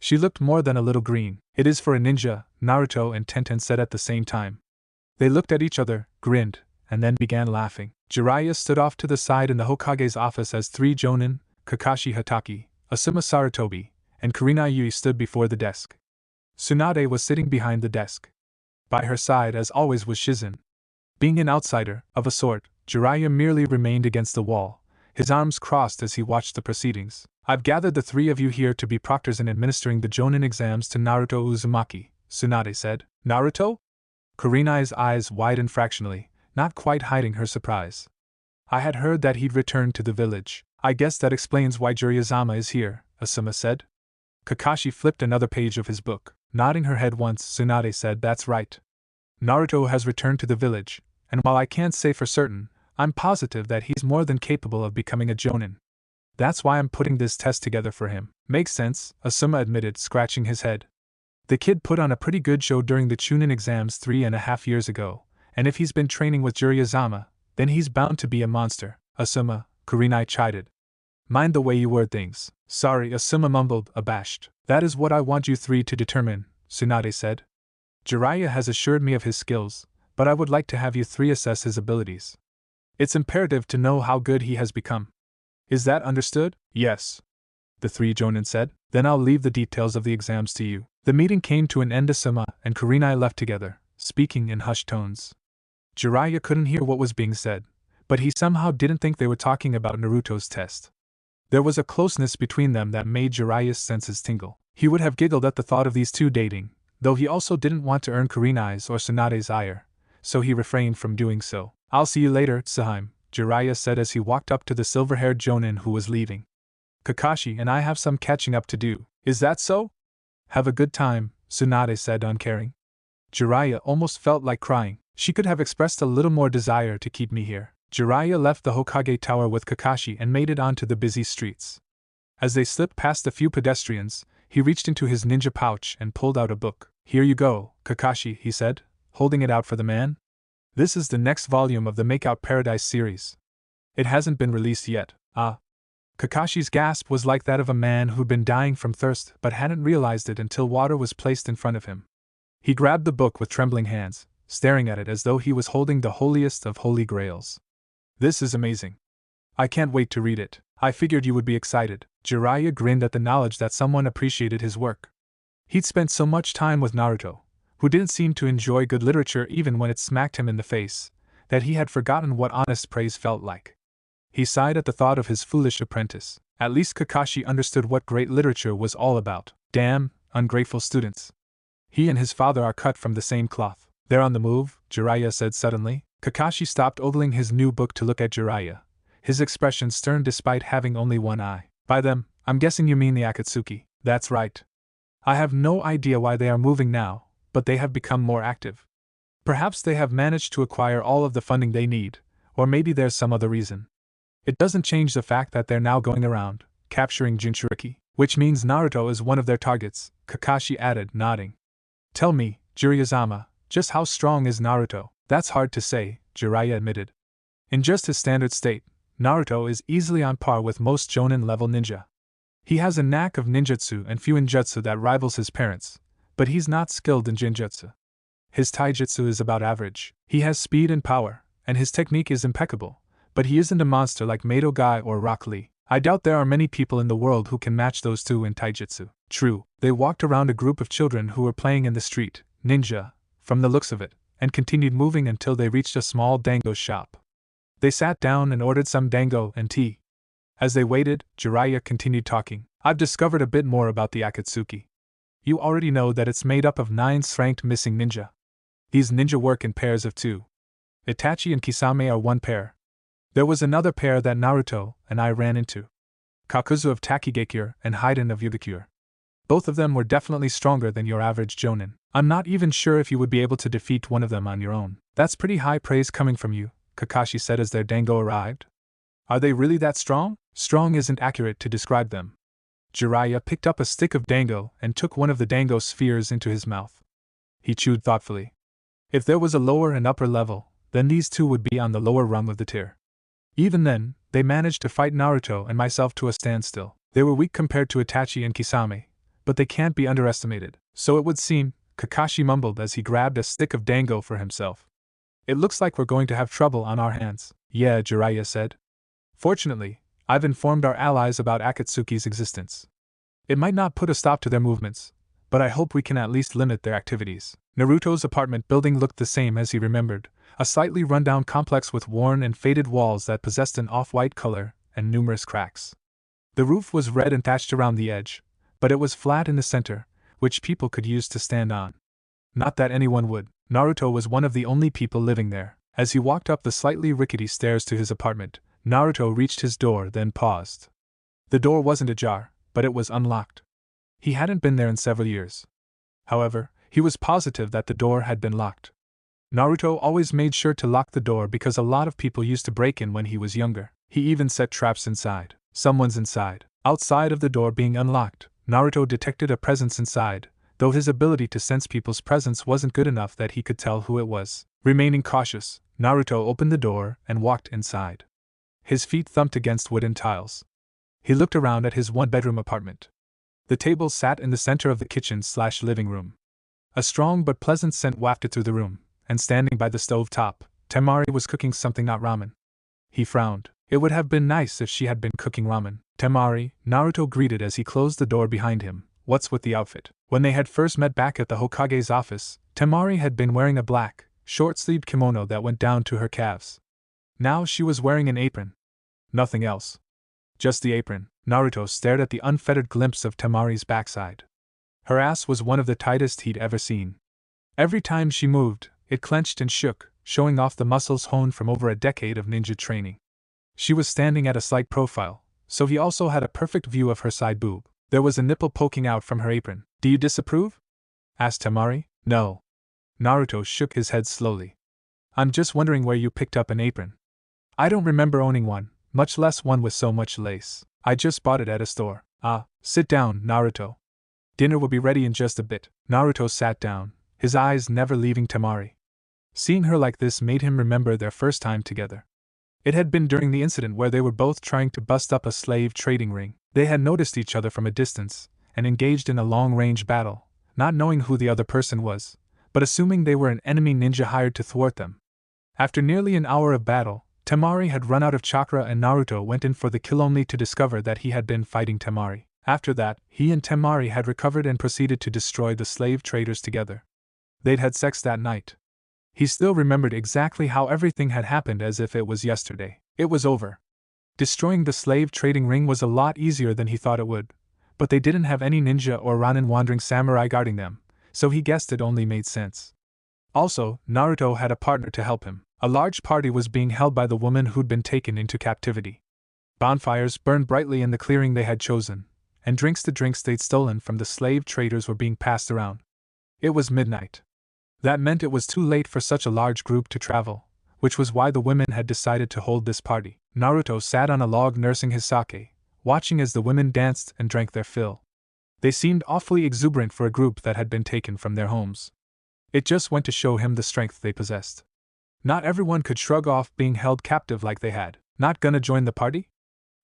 She looked more than a little green. It is for a ninja, Naruto and Tenten said at the same time. They looked at each other, grinned, and then began laughing. Jiraiya stood off to the side in the Hokage's office as 3 jonin, Kakashi Hatake, Asuma Sarutobi, and Kurenai Yui stood before the desk. Tsunade was sitting behind the desk. By her side, as always, was Shizen. Being an outsider, of a sort, Jiraiya merely remained against the wall, his arms crossed as he watched the proceedings. I've gathered the 3 of you here to be proctors in administering the jonin exams to Naruto Uzumaki, Tsunade said. Naruto? Kurenai's eyes widened fractionally, not quite hiding her surprise. I had heard that he'd returned to the village. I guess that explains why Jiraiya-sama is here, Asuma said. Kakashi flipped another page of his book. Nodding her head once, Tsunade said, that's right. Naruto has returned to the village, and while I can't say for certain, I'm positive that he's more than capable of becoming a jonin. That's why I'm putting this test together for him. Makes sense, Asuma admitted, scratching his head. The kid put on a pretty good show during the Chunin exams 3.5 years ago, and if he's been training with Jiraiya-sama, then he's bound to be a monster, Asuma, Kurenai chided. Mind the way you word things. Sorry, Asuma mumbled, abashed. That is what I want you 3 to determine, Tsunade said. Jiraiya has assured me of his skills, but I would like to have you 3 assess his abilities. It's imperative to know how good he has become. Is that understood? Yes. The 3 jonin said. Then I'll leave the details of the exams to you. The meeting came to an end. Asuma and Kurenai left together, speaking in hushed tones. Jiraiya couldn't hear what was being said, but he somehow didn't think they were talking about Naruto's test. There was a closeness between them that made Jiraiya's senses tingle. He would have giggled at the thought of these 2 dating, though he also didn't want to earn Kurenai's or Tsunade's ire, so he refrained from doing so. I'll see you later, Tsuhime, Jiraiya said as he walked up to the silver-haired jonin who was leaving. Kakashi and I have some catching up to do. Is that so? Have a good time, Tsunade said uncaring. Jiraiya almost felt like crying. She could have expressed a little more desire to keep me here. Jiraiya left the Hokage Tower with Kakashi and made it onto the busy streets. As they slipped past a few pedestrians, he reached into his ninja pouch and pulled out a book. Here you go, Kakashi, he said, holding it out for the man. This is the next volume of the Makeout Paradise series. It hasn't been released yet. Ah. Kakashi's gasp was like that of a man who'd been dying from thirst but hadn't realized it until water was placed in front of him. He grabbed the book with trembling hands, staring at it as though he was holding the holiest of holy grails. This is amazing. I can't wait to read it. I figured you would be excited. Jiraiya grinned at the knowledge that someone appreciated his work. He'd spent so much time with Naruto, who didn't seem to enjoy good literature even when it smacked him in the face, that he had forgotten what honest praise felt like. He sighed at the thought of his foolish apprentice. At least Kakashi understood what great literature was all about. Damn, ungrateful students. He and his father are cut from the same cloth. They're on the move, Jiraiya said suddenly. Kakashi stopped ogling his new book to look at Jiraiya, his expression stern despite having only one eye. By them, I'm guessing you mean the Akatsuki. That's right. I have no idea why they are moving now, but they have become more active. Perhaps they have managed to acquire all of the funding they need, or maybe there's some other reason. It doesn't change the fact that they're now going around, capturing Jinchuriki, which means Naruto is one of their targets, Kakashi added, nodding. Tell me, Jiraiya-sama, just how strong is Naruto? That's hard to say, Jiraiya admitted. In just his standard state, Naruto is easily on par with most shonen-level ninja. He has a knack of ninjutsu and fuinjutsu that rivals his parents, but he's not skilled in jinjutsu. His taijutsu is about average. He has speed and power, and his technique is impeccable, but he isn't a monster like Mato Guy or Rock Lee. I doubt there are many people in the world who can match those two in taijutsu. True, they walked around a group of children who were playing in the street, ninja, from the looks of it, and continued moving until they reached a small dango shop. They sat down and ordered some dango and tea. As they waited, Jiraiya continued talking. I've discovered a bit more about the Akatsuki. You already know that it's made up of 9 ranked missing ninja. These ninja work in pairs of 2. Itachi and Kisame are one pair. There was another pair that Naruto and I ran into. Kakuzu of Takigakure and Hidan of Yugakure. Both of them were definitely stronger than your average jonin. I'm not even sure if you would be able to defeat one of them on your own. That's pretty high praise coming from you, Kakashi said as their dango arrived. Are they really that strong? Strong isn't accurate to describe them. Jiraiya picked up a stick of dango and took one of the dango spheres into his mouth. He chewed thoughtfully. If there was a lower and upper level, then these two would be on the lower rung of the tier. Even then, they managed to fight Naruto and myself to a standstill. They were weak compared to Itachi and Kisame, but they can't be underestimated. So it would seem, Kakashi mumbled as he grabbed a stick of dango for himself. It looks like we're going to have trouble on our hands. Yeah, Jiraiya said. Fortunately, I've informed our allies about Akatsuki's existence. It might not put a stop to their movements, but I hope we can at least limit their activities. Naruto's apartment building looked the same as he remembered, a slightly run-down complex with worn and faded walls that possessed an off-white color and numerous cracks. The roof was red and thatched around the edge, but it was flat in the center, which people could use to stand on. Not that anyone would. Naruto was one of the only people living there. As he walked up the slightly rickety stairs to his apartment, Naruto reached his door, then paused. The door wasn't ajar, but it was unlocked. He hadn't been there in several years. However, he was positive that the door had been locked. Naruto always made sure to lock the door because a lot of people used to break in when he was younger. He even set traps inside. Someone's inside. Outside of the door being unlocked, Naruto detected a presence inside, though his ability to sense people's presence wasn't good enough that he could tell who it was. Remaining cautious, Naruto opened the door and walked inside. His feet thumped against wooden tiles. He looked around at his one-bedroom apartment. The table sat in the center of the kitchen/living room. A strong but pleasant scent wafted through the room, and standing by the stove top, Temari was cooking something not ramen. He frowned. It would have been nice if she had been cooking ramen. Temari, Naruto greeted as he closed the door behind him. What's with the outfit? When they had first met back at the Hokage's office, Temari had been wearing a black, short-sleeved kimono that went down to her calves. Now she was wearing an apron. Nothing else. Just the apron. Naruto stared at the unfettered glimpse of Temari's backside. Her ass was one of the tightest he'd ever seen. Every time she moved, it clenched and shook, showing off the muscles honed from over a decade of ninja training. She was standing at a slight profile, so he also had a perfect view of her side boob. There was a nipple poking out from her apron. "Do you disapprove?" asked Temari. "No." Naruto shook his head slowly. "I'm just wondering where you picked up an apron. I don't remember owning one, much less one with so much lace. I just bought it at a store." "Ah, sit down, Naruto. Dinner will be ready in just a bit." Naruto sat down, his eyes never leaving Temari. Seeing her like this made him remember their first time together. It had been during the incident where they were both trying to bust up a slave trading ring. They had noticed each other from a distance, and engaged in a long-range battle, not knowing who the other person was, but assuming they were an enemy ninja hired to thwart them. After nearly an hour of battle, Temari had run out of chakra and Naruto went in for the kill only to discover that he had been fighting Temari. After that, he and Temari had recovered and proceeded to destroy the slave traders together. They'd had sex that night. He still remembered exactly how everything had happened as if it was yesterday. It was over. Destroying the slave trading ring was a lot easier than he thought it would, but they didn't have any ninja or Ronin wandering samurai guarding them, so he guessed it only made sense. Also, Naruto had a partner to help him. A large party was being held by the woman who'd been taken into captivity. Bonfires burned brightly in the clearing they had chosen, and drinks they'd stolen from the slave traders were being passed around. It was midnight. That meant it was too late for such a large group to travel, which was why the women had decided to hold this party. Naruto sat on a log nursing his sake, watching as the women danced and drank their fill. They seemed awfully exuberant for a group that had been taken from their homes. It just went to show him the strength they possessed. Not everyone could shrug off being held captive like they had. "Not gonna join the party?"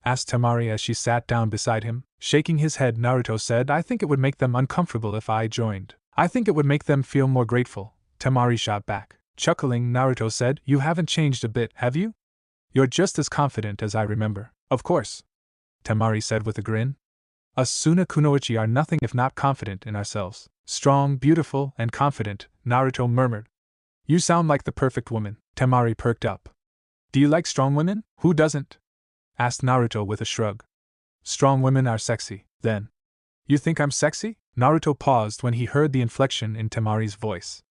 asked Temari as she sat down beside him. Shaking his head, Naruto said, "I think it would make them uncomfortable if I joined." "I think it would make them feel more grateful," Temari shot back. Chuckling, Naruto said, "You haven't changed a bit, have you? You're just as confident as I remember." "Of course," Temari said with a grin. "Asuna Kunoichi are nothing if not confident in ourselves." "Strong, beautiful, and confident," Naruto murmured. "You sound like the perfect woman." Temari perked up. "Do you like strong women?" "Who doesn't?" asked Naruto with a shrug. "Strong women are sexy, then." "You think I'm sexy?" Naruto paused when he heard the inflection in Temari's voice.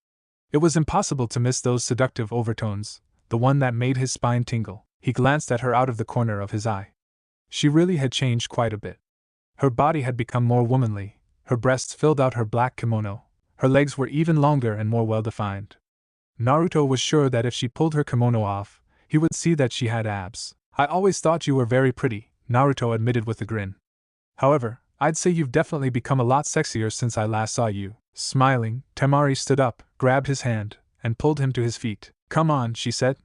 It was impossible to miss those seductive overtones, the one that made his spine tingle. He glanced at her out of the corner of his eye. She really had changed quite a bit. Her body had become more womanly, her breasts filled out her black kimono, her legs were even longer and more well-defined. Naruto was sure that if she pulled her kimono off, he would see that she had abs. "I always thought you were very pretty," Naruto admitted with a grin. "However, I'd say you've definitely become a lot sexier since I last saw you." Smiling, Temari stood up, grabbed his hand, and pulled him to his feet. "Come on," she said.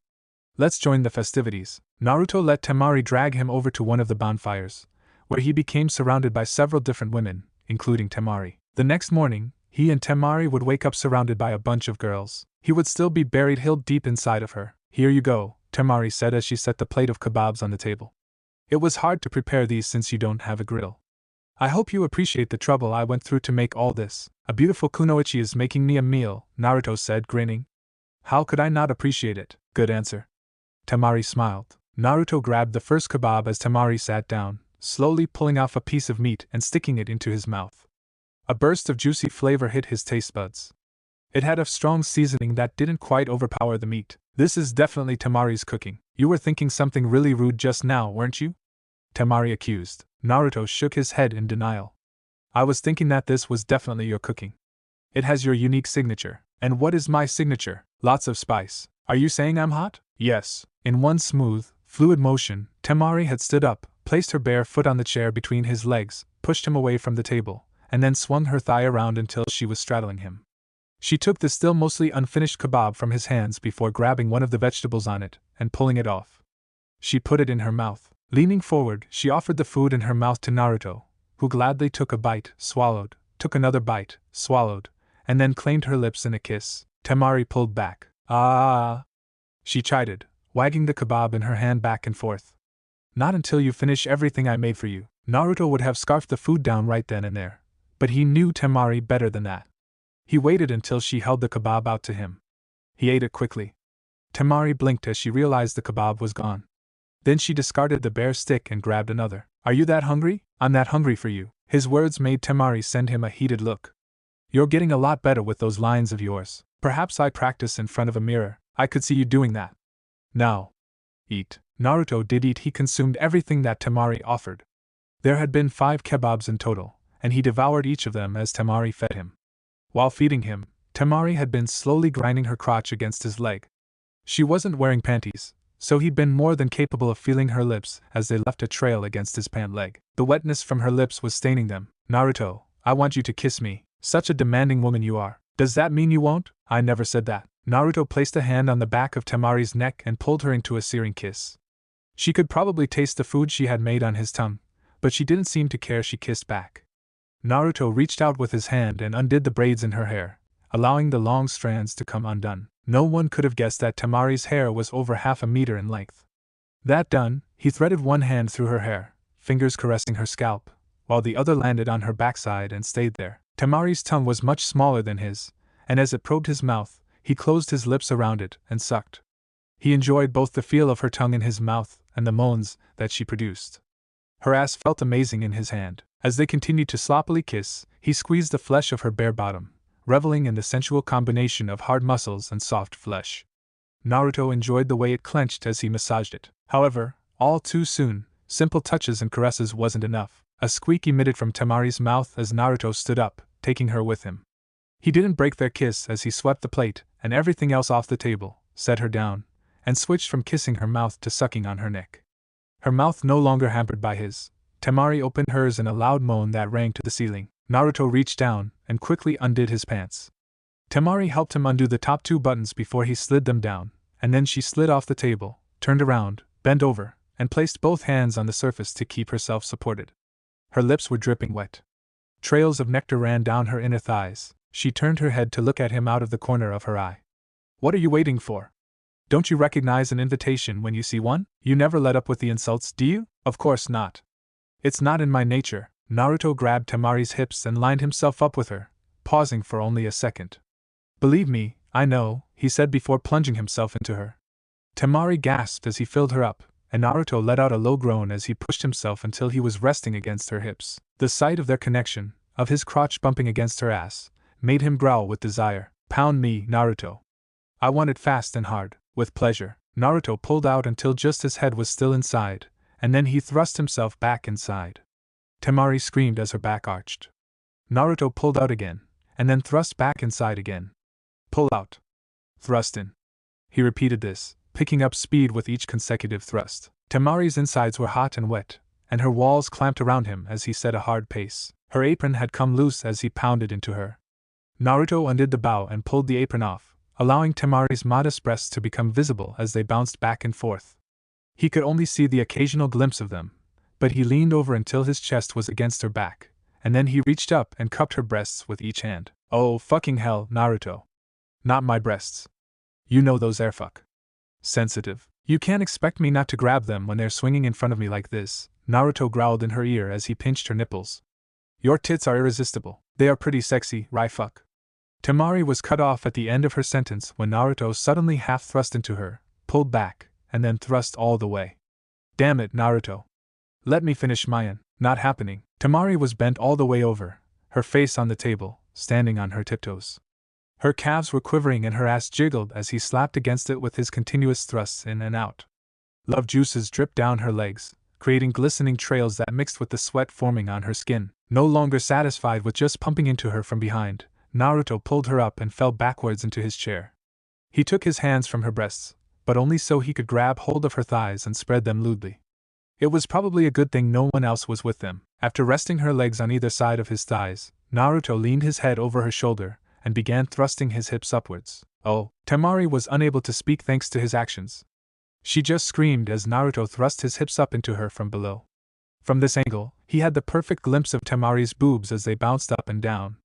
"Let's join the festivities." Naruto let Temari drag him over to one of the bonfires, where he became surrounded by several different women, including Temari. The next morning, he and Temari would wake up surrounded by a bunch of girls. He would still be buried hill deep inside of her. "Here you go," Temari said as she set the plate of kebabs on the table. "It was hard to prepare these since you don't have a grill. I hope you appreciate the trouble I went through to make all this." "A beautiful kunoichi is making me a meal," Naruto said, grinning. "How could I not appreciate it?" "Good answer." Temari smiled. Naruto grabbed the first kebab as Temari sat down, slowly pulling off a piece of meat and sticking it into his mouth. A burst of juicy flavor hit his taste buds. It had a strong seasoning that didn't quite overpower the meat. "This is definitely Temari's cooking." "You were thinking something really rude just now, weren't you?" Temari accused. Naruto shook his head in denial. "I was thinking that this was definitely your cooking. It has your unique signature." "And what is my signature?" "Lots of spice." "Are you saying I'm hot?" "Yes." In one smooth, fluid motion, Temari had stood up, placed her bare foot on the chair between his legs, pushed him away from the table, and then swung her thigh around until she was straddling him. She took the still mostly unfinished kebab from his hands before grabbing one of the vegetables on it and pulling it off. She put it in her mouth. Leaning forward, she offered the food in her mouth to Naruto, who gladly took a bite, swallowed, took another bite, swallowed, and then claimed her lips in a kiss. Temari pulled back. "Ah!" she chided, wagging the kebab in her hand back and forth. "Not until you finish everything I made for you." Naruto would have scarfed the food down right then and there, but he knew Temari better than that. He waited until she held the kebab out to him. He ate it quickly. Temari blinked as she realized the kebab was gone. Then she discarded the bare stick and grabbed another. "Are you that hungry?" "I'm that hungry for you." His words made Temari send him a heated look. You're getting a lot better with those lines of yours. Perhaps I practice in front of a mirror. I could see you doing that. Now. Eat. Naruto did eat. He consumed everything that Temari offered. There had been 5 kebabs in total, and he devoured each of them as Temari fed him. While feeding him, Temari had been slowly grinding her crotch against his leg. She wasn't wearing panties, so he'd been more than capable of feeling her lips as they left a trail against his pant leg. The wetness from her lips was staining them. Naruto, I want you to kiss me. Such a demanding woman you are. Does that mean you won't? I never said that. Naruto placed a hand on the back of Temari's neck and pulled her into a searing kiss. She could probably taste the food she had made on his tongue, but she didn't seem to care. She kissed back. Naruto reached out with his hand and undid the braids in her hair, allowing the long strands to come undone. No one could have guessed that Temari's hair was over half a meter in length. That done, he threaded one hand through her hair, fingers caressing her scalp, while the other landed on her backside and stayed there. Temari's tongue was much smaller than his, and as it probed his mouth, he closed his lips around it and sucked. He enjoyed both the feel of her tongue in his mouth and the moans that she produced. Her ass felt amazing in his hand. As they continued to sloppily kiss, he squeezed the flesh of her bare bottom, reveling in the sensual combination of hard muscles and soft flesh. Naruto enjoyed the way it clenched as he massaged it. However, all too soon, simple touches and caresses wasn't enough. A squeak emitted from Temari's mouth as Naruto stood up, taking her with him. He didn't break their kiss as he swept the plate and everything else off the table, set her down, and switched from kissing her mouth to sucking on her neck. Her mouth no longer hampered by his, Temari opened hers in a loud moan that rang to the ceiling. Naruto reached down and quickly undid his pants. Temari helped him undo the top 2 buttons before he slid them down, and then she slid off the table, turned around, bent over, and placed both hands on the surface to keep herself supported. Her lips were dripping wet. Trails of nectar ran down her inner thighs. She turned her head to look at him out of the corner of her eye. What are you waiting for? Don't you recognize an invitation when you see one? You never let up with the insults, do you? Of course not. It's not in my nature. Naruto grabbed Temari's hips and lined himself up with her, pausing for only a second. Believe me, I know, he said before plunging himself into her. Temari gasped as he filled her up, and Naruto let out a low groan as he pushed himself until he was resting against her hips. The sight of their connection, of his crotch bumping against her ass, made him growl with desire. Pound me, Naruto. I want it fast and hard. With pleasure. Naruto pulled out until just his head was still inside, and then he thrust himself back inside. Temari screamed as her back arched. Naruto pulled out again, and then thrust back inside again. Pull out. Thrust in. He repeated this, picking up speed with each consecutive thrust. Temari's insides were hot and wet, and her walls clamped around him as he set a hard pace. Her apron had come loose as he pounded into her. Naruto undid the bow and pulled the apron off, allowing Temari's modest breasts to become visible as they bounced back and forth. He could only see the occasional glimpse of them, but he leaned over until his chest was against her back, and then he reached up and cupped her breasts with each hand. Oh fucking hell, Naruto. Not my breasts. You know those airfuck. Sensitive. You can't expect me not to grab them when they're swinging in front of me like this, Naruto growled in her ear as he pinched her nipples. Your tits are irresistible. They are pretty sexy, right fuck. Temari was cut off at the end of her sentence when Naruto suddenly half thrust into her, pulled back, and then thrust all the way. Damn it, Naruto. Let me finish mine. Not happening. Temari was bent all the way over, her face on the table, standing on her tiptoes. Her calves were quivering and her ass jiggled as he slapped against it with his continuous thrusts in and out. Love juices dripped down her legs, creating glistening trails that mixed with the sweat forming on her skin. No longer satisfied with just pumping into her from behind, Naruto pulled her up and fell backwards into his chair. He took his hands from her breasts, but only so he could grab hold of her thighs and spread them lewdly. It was probably a good thing no one else was with them. After resting her legs on either side of his thighs, Naruto leaned his head over her shoulder and began thrusting his hips upwards. Oh, Temari was unable to speak thanks to his actions. She just screamed as Naruto thrust his hips up into her from below. From this angle, he had the perfect glimpse of Temari's boobs as they bounced up and down.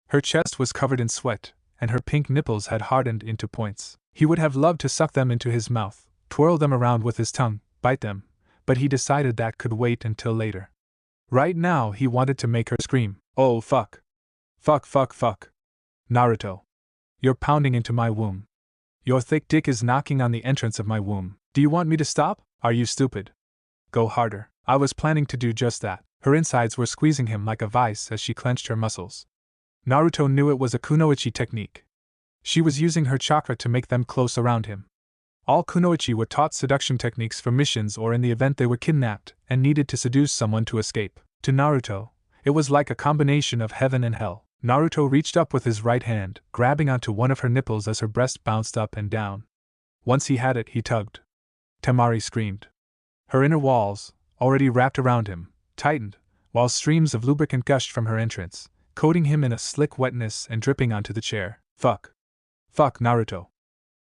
Her chest was covered in sweat, and her pink nipples had hardened into points. He would have loved to suck them into his mouth, twirl them around with his tongue, bite them, but he decided that could wait until later. Right now he wanted to make her scream, "Oh fuck. Fuck fuck fuck. Naruto. You're pounding into my womb. Your thick dick is knocking on the entrance of my womb. Do you want me to stop? Are you stupid? Go harder." I was planning to do just that. Her insides were squeezing him like a vice as she clenched her muscles. Naruto knew it was a kunoichi technique. She was using her chakra to make them close around him. All kunoichi were taught seduction techniques for missions or in the event they were kidnapped and needed to seduce someone to escape. To Naruto, it was like a combination of heaven and hell. Naruto reached up with his right hand, grabbing onto one of her nipples as her breast bounced up and down. Once he had it, he tugged. Temari screamed. Her inner walls, already wrapped around him, tightened, while streams of lubricant gushed from her entrance, coating him in a slick wetness and dripping onto the chair. Fuck. Fuck, Naruto.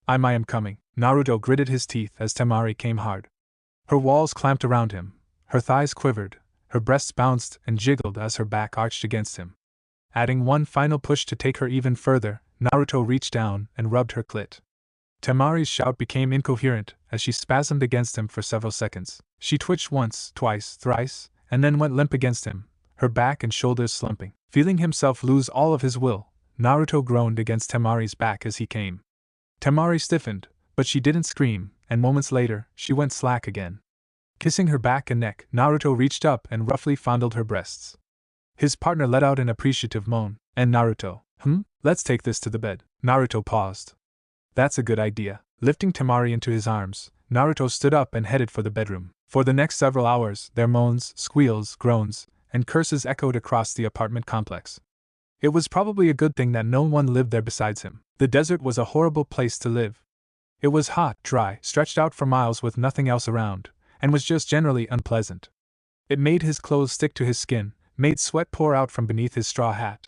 I am coming. Naruto gritted his teeth as Temari came hard. Her walls clamped around him, her thighs quivered, her breasts bounced and jiggled as her back arched against him. Adding one final push to take her even further, Naruto reached down and rubbed her clit. Temari's shout became incoherent as she spasmed against him for several seconds. She twitched once, twice, thrice, and then went limp against him, her back and shoulders slumping. Feeling himself lose all of his will, Naruto groaned against Temari's back as he came. Temari stiffened, but she didn't scream, and moments later, she went slack again. Kissing her back and neck, Naruto reached up and roughly fondled her breasts. His partner let out an appreciative moan, and Naruto, let's take this to the bed. Naruto paused. That's a good idea. Lifting Temari into his arms, Naruto stood up and headed for the bedroom. For the next several hours, their moans, squeals, groans, and curses echoed across the apartment complex. It was probably a good thing that no one lived there besides him. The desert was a horrible place to live. It was hot, dry, stretched out for miles with nothing else around, and was just generally unpleasant. It made his clothes stick to his skin, made sweat pour out from beneath his straw hat.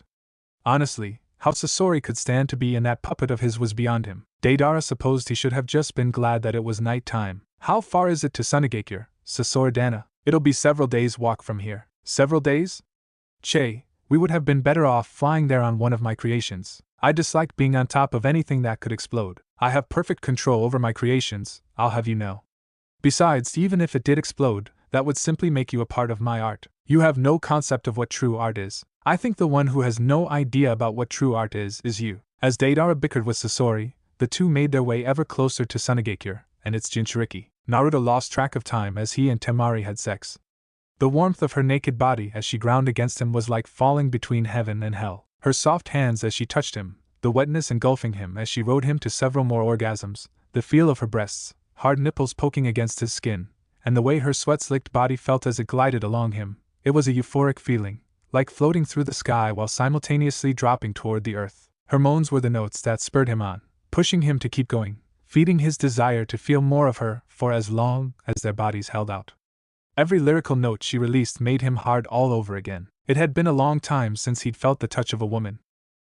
Honestly, how Sasori could stand to be in that puppet of his was beyond him. Deidara supposed he should have just been glad that it was night time. How far is it to Sunagakure, Sasori Dana? It'll be several days' walk from here. Several days? Che, we would have been better off flying there on one of my creations. I dislike being on top of anything that could explode. I have perfect control over my creations, I'll have you know. Besides, even if it did explode, that would simply make you a part of my art. You have no concept of what true art is. I think the one who has no idea about what true art is you. As Deidara bickered with Sasori, the two made their way ever closer to Sunagakure and its Jinchuriki. Naruto lost track of time as he and Temari had sex. The warmth of her naked body as she ground against him was like falling between heaven and hell. Her soft hands as she touched him, the wetness engulfing him as she rode him to several more orgasms, the feel of her breasts, hard nipples poking against his skin, and the way her sweat-slicked body felt as it glided along him. It was a euphoric feeling, like floating through the sky while simultaneously dropping toward the earth. Her moans were the notes that spurred him on, pushing him to keep going, feeding his desire to feel more of her for as long as their bodies held out. Every lyrical note she released made him hard all over again. It had been a long time since he'd felt the touch of a woman.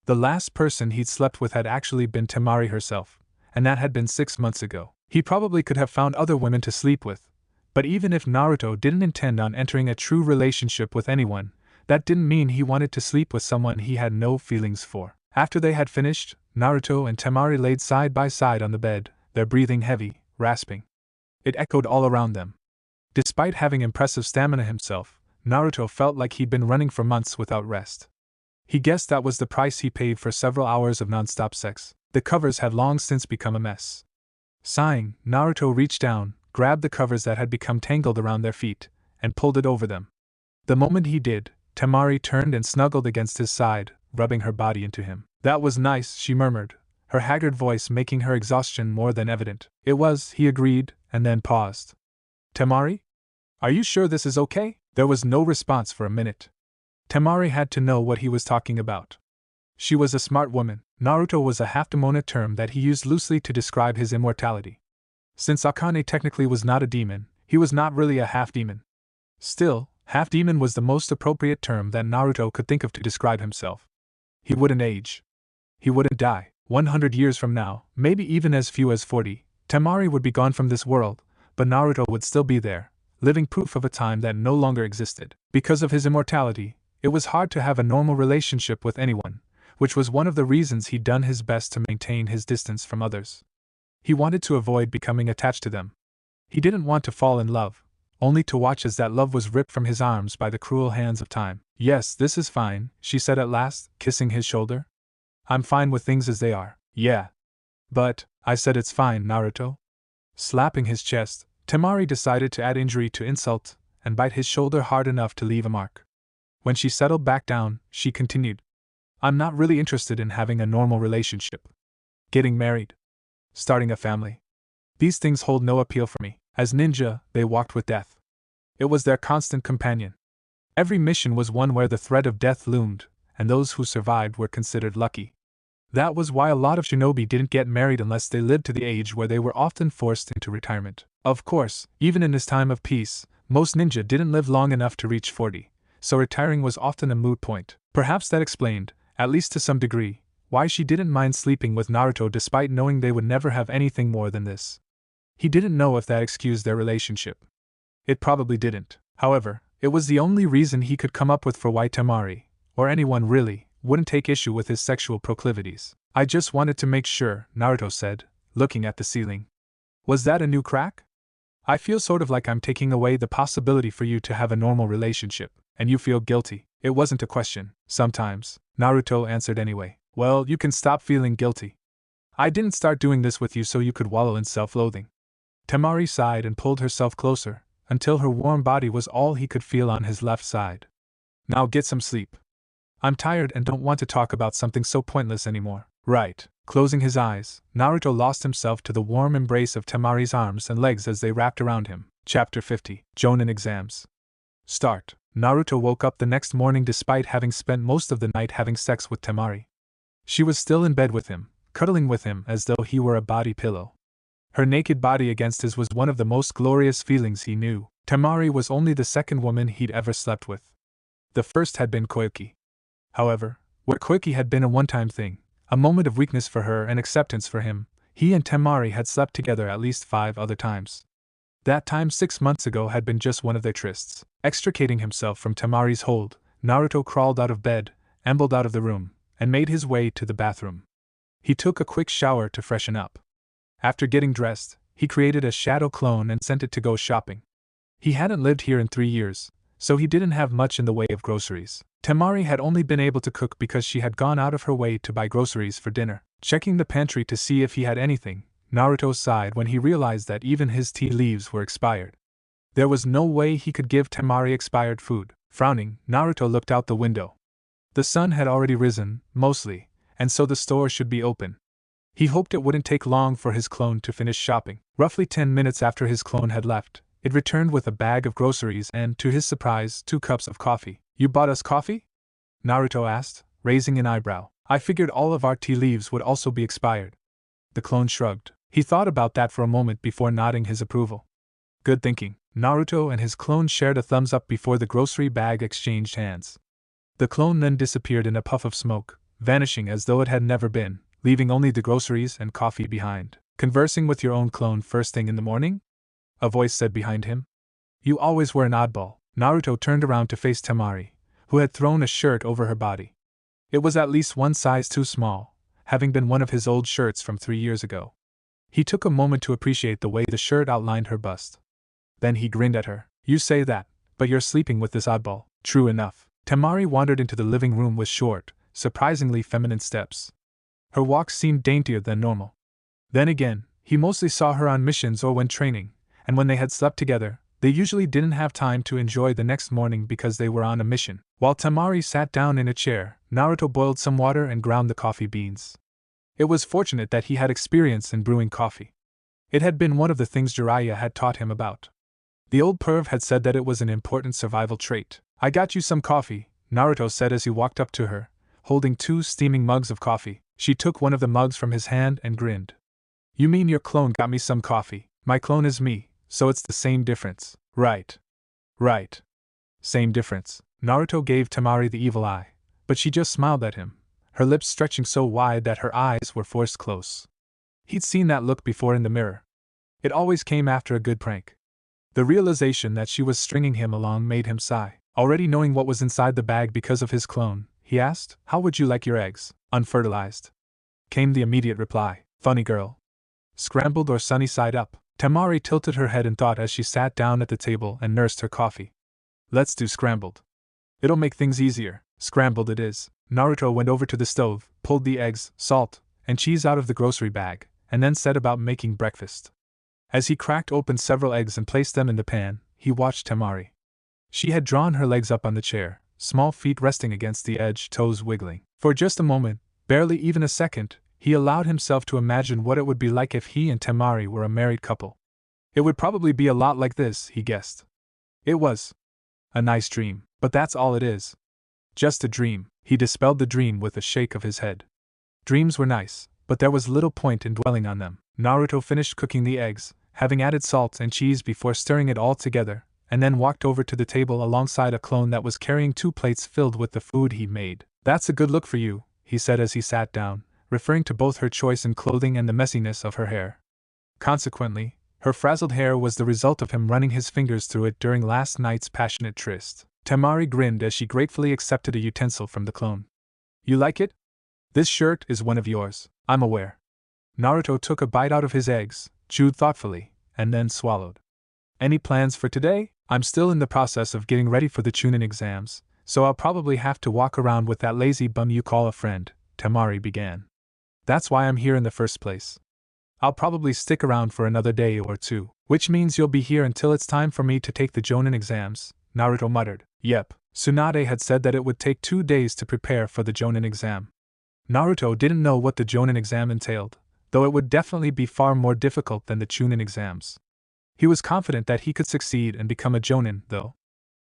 The last person he'd slept with had actually been Temari herself, and that had been 6 months ago. He probably could have found other women to sleep with, but even if Naruto didn't intend on entering a true relationship with anyone, that didn't mean he wanted to sleep with someone he had no feelings for. After they had finished, Naruto and Temari laid side by side on the bed, their breathing heavy, rasping. It echoed all around them. Despite having impressive stamina himself, Naruto felt like he'd been running for months without rest. He guessed that was the price he paid for several hours of non-stop sex. The covers had long since become a mess. Sighing, Naruto reached down, grabbed the covers that had become tangled around their feet, and pulled it over them. The moment he did, Temari turned and snuggled against his side, rubbing her body into him. That was nice, she murmured, her haggard voice making her exhaustion more than evident. It was, he agreed, and then paused. Temari? Are you sure this is okay? There was no response for a minute. Temari had to know what he was talking about. She was a smart woman. Naruto was a half-demonic term that he used loosely to describe his immortality. Since Akane technically was not a demon, he was not really a half-demon. Still, half-demon was the most appropriate term that Naruto could think of to describe himself. He wouldn't age. He wouldn't die. 100 years from now, maybe even as few as 40, Temari would be gone from this world, but Naruto would still be there, living proof of a time that no longer existed. Because of his immortality, it was hard to have a normal relationship with anyone, which was one of the reasons he'd done his best to maintain his distance from others. He wanted to avoid becoming attached to them. He didn't want to fall in love, only to watch as that love was ripped from his arms by the cruel hands of time. Yes, this is fine, she said at last, kissing his shoulder. I'm fine with things as they are. Yeah. But, I said it's fine, Naruto. Slapping his chest, Temari decided to add injury to insult, and bite his shoulder hard enough to leave a mark. When she settled back down, she continued. I'm not really interested in having a normal relationship. Getting married. Starting a family. These things hold no appeal for me. As ninja, they walked with death. It was their constant companion. Every mission was one where the threat of death loomed, and those who survived were considered lucky. That was why a lot of shinobi didn't get married unless they lived to the age where they were often forced into retirement. Of course, even in this time of peace, most ninja didn't live long enough to reach 40, so retiring was often a moot point. Perhaps that explained, at least to some degree, why she didn't mind sleeping with Naruto despite knowing they would never have anything more than this. He didn't know if that excused their relationship. It probably didn't. However, it was the only reason he could come up with for why Temari, or anyone really, wouldn't take issue with his sexual proclivities. I just wanted to make sure, Naruto said, looking at the ceiling. Was that a new crack? I feel sort of like I'm taking away the possibility for you to have a normal relationship, and you feel guilty. It wasn't a question. Sometimes, Naruto answered anyway. Well, you can stop feeling guilty. I didn't start doing this with you so you could wallow in self-loathing. Temari sighed and pulled herself closer, until her warm body was all he could feel on his left side. Now get some sleep. I'm tired and don't want to talk about something so pointless anymore. Right. Closing his eyes, Naruto lost himself to the warm embrace of Temari's arms and legs as they wrapped around him. Chapter 50. Jonin Exams. Start. Naruto woke up the next morning despite having spent most of the night having sex with Temari. She was still in bed with him, cuddling with him as though he were a body pillow. Her naked body against his was one of the most glorious feelings he knew. Temari was only the second woman he'd ever slept with. The first had been Coyoki. However, where Coyoki had been a one-time thing, a moment of weakness for her and acceptance for him, he and Temari had slept together at least 5 other times. That time 6 months ago had been just one of their trysts. Extricating himself from Temari's hold, Naruto crawled out of bed, ambled out of the room, and made his way to the bathroom. He took a quick shower to freshen up. After getting dressed, he created a shadow clone and sent it to go shopping. He hadn't lived here in 3 years, so he didn't have much in the way of groceries. Temari had only been able to cook because she had gone out of her way to buy groceries for dinner. Checking the pantry to see if he had anything, Naruto sighed when he realized that even his tea leaves were expired. There was no way he could give Temari expired food. Frowning, Naruto looked out the window. The sun had already risen, mostly, and so the store should be open. He hoped it wouldn't take long for his clone to finish shopping. Roughly 10 minutes after his clone had left, it returned with a bag of groceries and, to his surprise, 2 cups of coffee. You bought us coffee? Naruto asked, raising an eyebrow. I figured all of our tea leaves would also be expired. The clone shrugged. He thought about that for a moment before nodding his approval. Good thinking. Naruto and his clone shared a thumbs up before the grocery bag exchanged hands. The clone then disappeared in a puff of smoke, vanishing as though it had never been, leaving only the groceries and coffee behind. Conversing with your own clone first thing in the morning? A voice said behind him. You always were an oddball. Naruto turned around to face Temari, who had thrown a shirt over her body. It was at least one size too small, having been one of his old shirts from 3 years ago. He took a moment to appreciate the way the shirt outlined her bust. Then he grinned at her. You say that, but you're sleeping with this oddball. True enough. Temari wandered into the living room with short, surprisingly feminine steps. Her walk seemed daintier than normal. Then again, he mostly saw her on missions or when training, and when they had slept together, they usually didn't have time to enjoy the next morning because they were on a mission. While Temari sat down in a chair, Naruto boiled some water and ground the coffee beans. It was fortunate that he had experience in brewing coffee. It had been one of the things Jiraiya had taught him about. The old perv had said that it was an important survival trait. I got you some coffee, Naruto said as he walked up to her, holding 2 steaming mugs of coffee. She took one of the mugs from his hand and grinned. You mean your clone got me some coffee? My clone is me, so it's the same difference. Right. Right. Same difference. Naruto gave Temari the evil eye, but she just smiled at him, her lips stretching so wide that her eyes were forced close. He'd seen that look before in the mirror. It always came after a good prank. The realization that she was stringing him along made him sigh. Already knowing what was inside the bag because of his clone, he asked, How would you like your eggs? Unfertilized. Came the immediate reply. Funny girl. Scrambled or sunny side up. Temari tilted her head in thought as she sat down at the table and nursed her coffee. Let's do scrambled. It'll make things easier. Scrambled it is. Naruto went over to the stove, pulled the eggs, salt, and cheese out of the grocery bag, and then set about making breakfast. As he cracked open several eggs and placed them in the pan, he watched Temari. She had drawn her legs up on the chair, small feet resting against the edge, toes wiggling. For just a moment, barely even a second, he allowed himself to imagine what it would be like if he and Temari were a married couple. It would probably be a lot like this, he guessed. It was a nice dream, but that's all it is. Just a dream. He dispelled the dream with a shake of his head. Dreams were nice, but there was little point in dwelling on them. Naruto finished cooking the eggs, having added salt and cheese before stirring it all together, and then walked over to the table alongside a clone that was carrying 2 plates filled with the food he'd made. "That's a good look for you," he said as he sat down, referring to both her choice in clothing and the messiness of her hair. Consequently, her frazzled hair was the result of him running his fingers through it during last night's passionate tryst. Temari grinned as she gratefully accepted a utensil from the clone. "You like it? This shirt is one of yours, I'm aware." Naruto took a bite out of his eggs, chewed thoughtfully, and then swallowed. "Any plans for today?" "I'm still in the process of getting ready for the Chunin exams, so I'll probably have to walk around with that lazy bum you call a friend," Temari began. "That's why I'm here in the first place. I'll probably stick around for another day or two." "Which means you'll be here until it's time for me to take the Jonin exams," Naruto muttered. Yep, Tsunade had said that it would take 2 days to prepare for the Jonin exam. Naruto didn't know what the Jonin exam entailed, though it would definitely be far more difficult than the Chunin exams. He was confident that he could succeed and become a Jonin, though.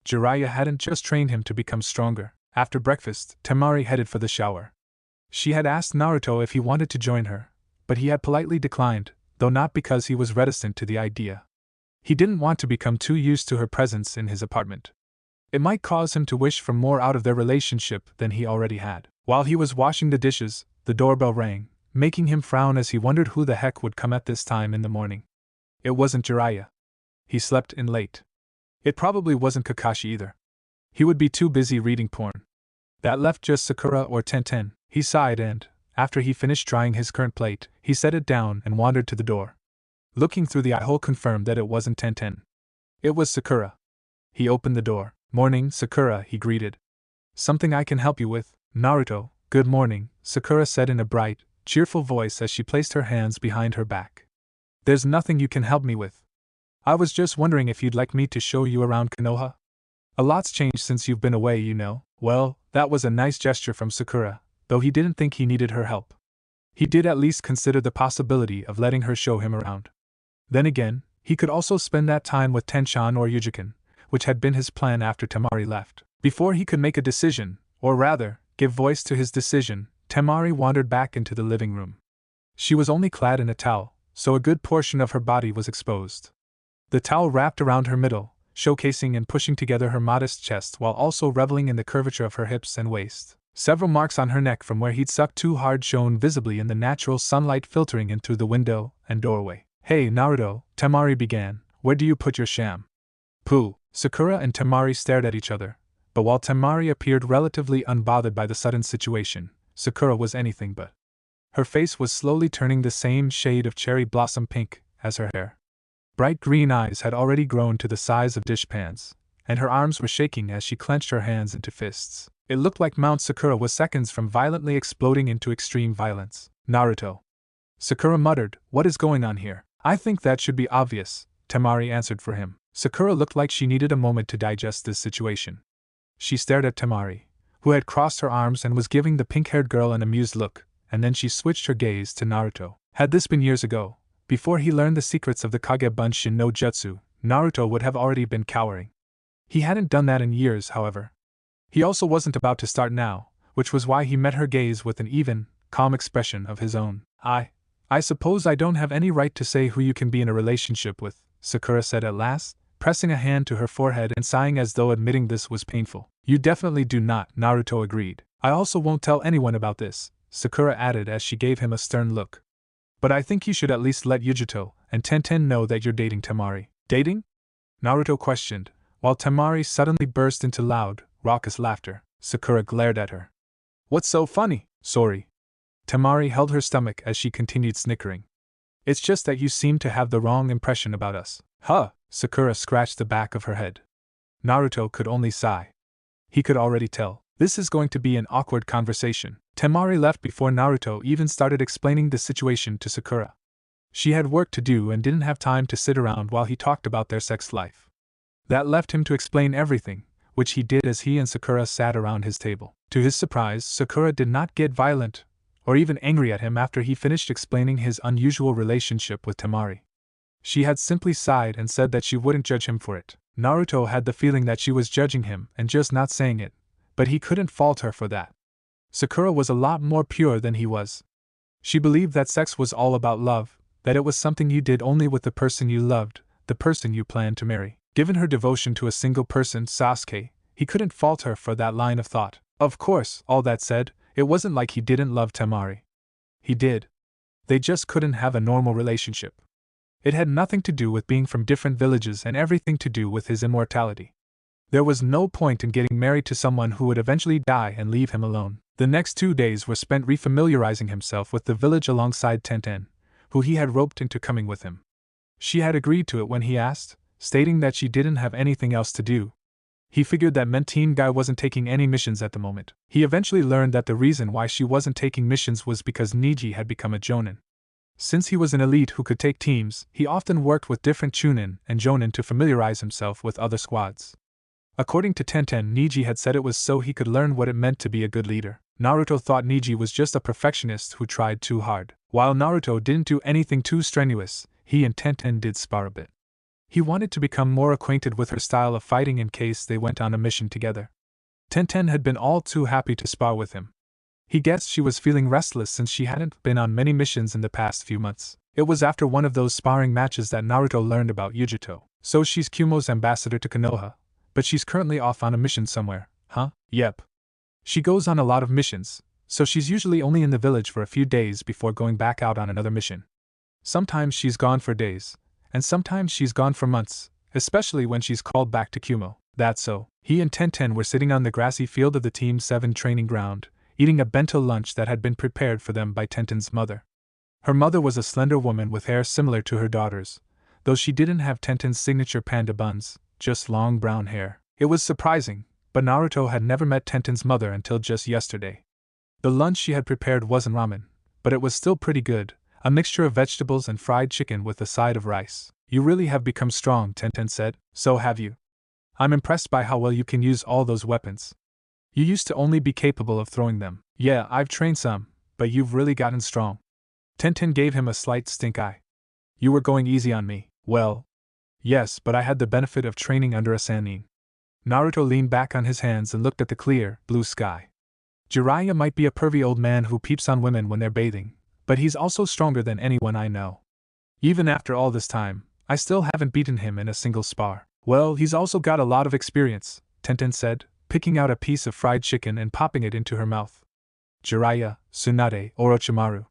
Jiraiya hadn't just trained him to become stronger. After breakfast, Temari headed for the shower. She had asked Naruto if he wanted to join her, but he had politely declined, though not because he was reticent to the idea. He didn't want to become too used to her presence in his apartment. It might cause him to wish for more out of their relationship than he already had. While he was washing the dishes, the doorbell rang, making him frown as he wondered who the heck would come at this time in the morning. It wasn't Jiraiya. He slept in late. It probably wasn't Kakashi either. He would be too busy reading porn. That left just Sakura or Tenten. He sighed and, after he finished drying his current plate, he set it down and wandered to the door. Looking through the eye-hole confirmed that it wasn't Tenten. It was Sakura. He opened the door. "Morning, Sakura," he greeted. "Something I can help you with, Naruto?" "Good morning," Sakura said in a bright, cheerful voice as she placed her hands behind her back. "There's nothing you can help me with. I was just wondering if you'd like me to show you around Konoha? A lot's changed since you've been away, you know." Well, that was a nice gesture from Sakura, though he didn't think he needed her help. He did at least consider the possibility of letting her show him around. Then again, he could also spend that time with Tenshan or Yujikin, which had been his plan after Temari left. Before he could make a decision, or rather, give voice to his decision, Temari wandered back into the living room. She was only clad in a towel, so a good portion of her body was exposed. The towel wrapped around her middle, showcasing and pushing together her modest chest while also reveling in the curvature of her hips and waist. Several marks on her neck from where he'd sucked too hard shone visibly in the natural sunlight filtering in through the window and doorway. "Hey, Naruto," Temari began, "where do you put your sham?" "Pooh." Sakura and Temari stared at each other, but while Temari appeared relatively unbothered by the sudden situation, Sakura was anything but. Her face was slowly turning the same shade of cherry blossom pink as her hair. Bright green eyes had already grown to the size of dishpans, and her arms were shaking as she clenched her hands into fists. It looked like Mount Sakura was seconds from violently exploding into extreme violence. "Naruto," Sakura muttered, "what is going on here?" "I think that should be obvious," Temari answered for him. Sakura looked like she needed a moment to digest this situation. She stared at Temari, who had crossed her arms and was giving the pink-haired girl an amused look, and then she switched her gaze to Naruto. Had this been years ago, before he learned the secrets of the Kage Bunshin no Jutsu, Naruto would have already been cowering. He hadn't done that in years, however. He also wasn't about to start now, which was why he met her gaze with an even, calm expression of his own. I suppose I don't have any right to say who you can be in a relationship with," Sakura said at last, pressing a hand to her forehead and sighing as though admitting this was painful. "You definitely do not," Naruto agreed. "I also won't tell anyone about this," Sakura added as she gave him a stern look. "But I think you should at least let Yujito and Tenten know that you're dating Temari." "Dating?" Naruto questioned, while Temari suddenly burst into loud, raucous laughter. Sakura glared at her. "What's so funny?" "Sorry." Temari held her stomach as she continued snickering. "It's just that you seem to have the wrong impression about us." "Huh!" Sakura scratched the back of her head. Naruto could only sigh. He could already tell. This is going to be an awkward conversation. Temari left before Naruto even started explaining the situation to Sakura. She had work to do and didn't have time to sit around while he talked about their sex life. That left him to explain everything, which he did as he and Sakura sat around his table. To his surprise, Sakura did not get violent, or even angry at him after he finished explaining his unusual relationship with Temari. She had simply sighed and said that she wouldn't judge him for it. Naruto had the feeling that she was judging him and just not saying it, but he couldn't fault her for that. Sakura was a lot more pure than he was. She believed that sex was all about love, that it was something you did only with the person you loved, the person you planned to marry. Given her devotion to a single person, Sasuke, he couldn't fault her for that line of thought. Of course, all that said, it wasn't like he didn't love Temari. He did. They just couldn't have a normal relationship. It had nothing to do with being from different villages and everything to do with his immortality. There was no point in getting married to someone who would eventually die and leave him alone. The next 2 days were spent refamiliarizing himself with the village alongside Tenten, who he had roped into coming with him. She had agreed to it when he asked, stating that she didn't have anything else to do. He figured that Mentine Guy wasn't taking any missions at the moment. He eventually learned that the reason why she wasn't taking missions was because Niji had become a Jonin. Since he was an elite who could take teams, he often worked with different Chunin and Jonin to familiarize himself with other squads. According to Tenten, Niji had said it was so he could learn what it meant to be a good leader. Naruto thought Niji was just a perfectionist who tried too hard. While Naruto didn't do anything too strenuous, he and Tenten did spar a bit. He wanted to become more acquainted with her style of fighting in case they went on a mission together. Tenten had been all too happy to spar with him. He guessed she was feeling restless since she hadn't been on many missions in the past few months. It was after one of those sparring matches that Naruto learned about Yujito. So she's Kumo's ambassador to Konoha, but she's currently off on a mission somewhere, huh? Yep. She goes on a lot of missions, so she's usually only in the village for a few days before going back out on another mission. Sometimes she's gone for days, and sometimes she's gone for months, especially when she's called back to Kumo. That's so. He and Tenten were sitting on the grassy field of the Team 7 training ground, eating a bento lunch that had been prepared for them by Tenten's mother. Her mother was a slender woman with hair similar to her daughter's, though she didn't have Tenten's signature panda buns, just long brown hair. It was surprising, but Naruto had never met Tenten's mother until just yesterday. The lunch she had prepared wasn't ramen, but it was still pretty good, a mixture of vegetables and fried chicken with a side of rice. You really have become strong, Tenten said. So have you. I'm impressed by how well you can use all those weapons. You used to only be capable of throwing them. Yeah, I've trained some, but you've really gotten strong. Tenten gave him a slight stink eye. You were going easy on me. Well, yes, but I had the benefit of training under a Sannin. Naruto leaned back on his hands and looked at the clear, blue sky. Jiraiya might be a pervy old man who peeps on women when they're bathing, but he's also stronger than anyone I know. Even after all this time, I still haven't beaten him in a single spar. Well, he's also got a lot of experience, Tenten said, picking out a piece of fried chicken and popping it into her mouth. Jiraiya, Tsunade, Orochimaru.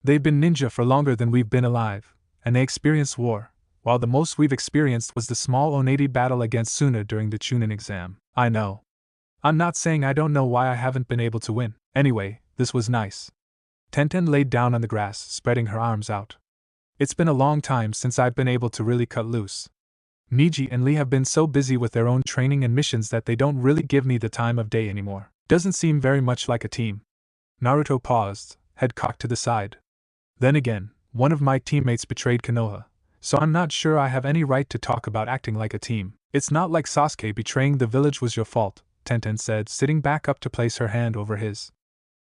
They've been ninja for longer than we've been alive, and they experienced war, while the most we've experienced was the small Oneidi battle against Suna during the Chunin exam. I know. I'm not saying I don't know why I haven't been able to win. Anyway, this was nice. Tenten laid down on the grass, spreading her arms out. It's been a long time since I've been able to really cut loose. Niji and Lee have been so busy with their own training and missions that they don't really give me the time of day anymore. Doesn't seem very much like a team. Naruto paused, head cocked to the side. Then again, one of my teammates betrayed Konoha, so I'm not sure I have any right to talk about acting like a team. It's not like Sasuke betraying the village was your fault, Tenten said, sitting back up to place her hand over his.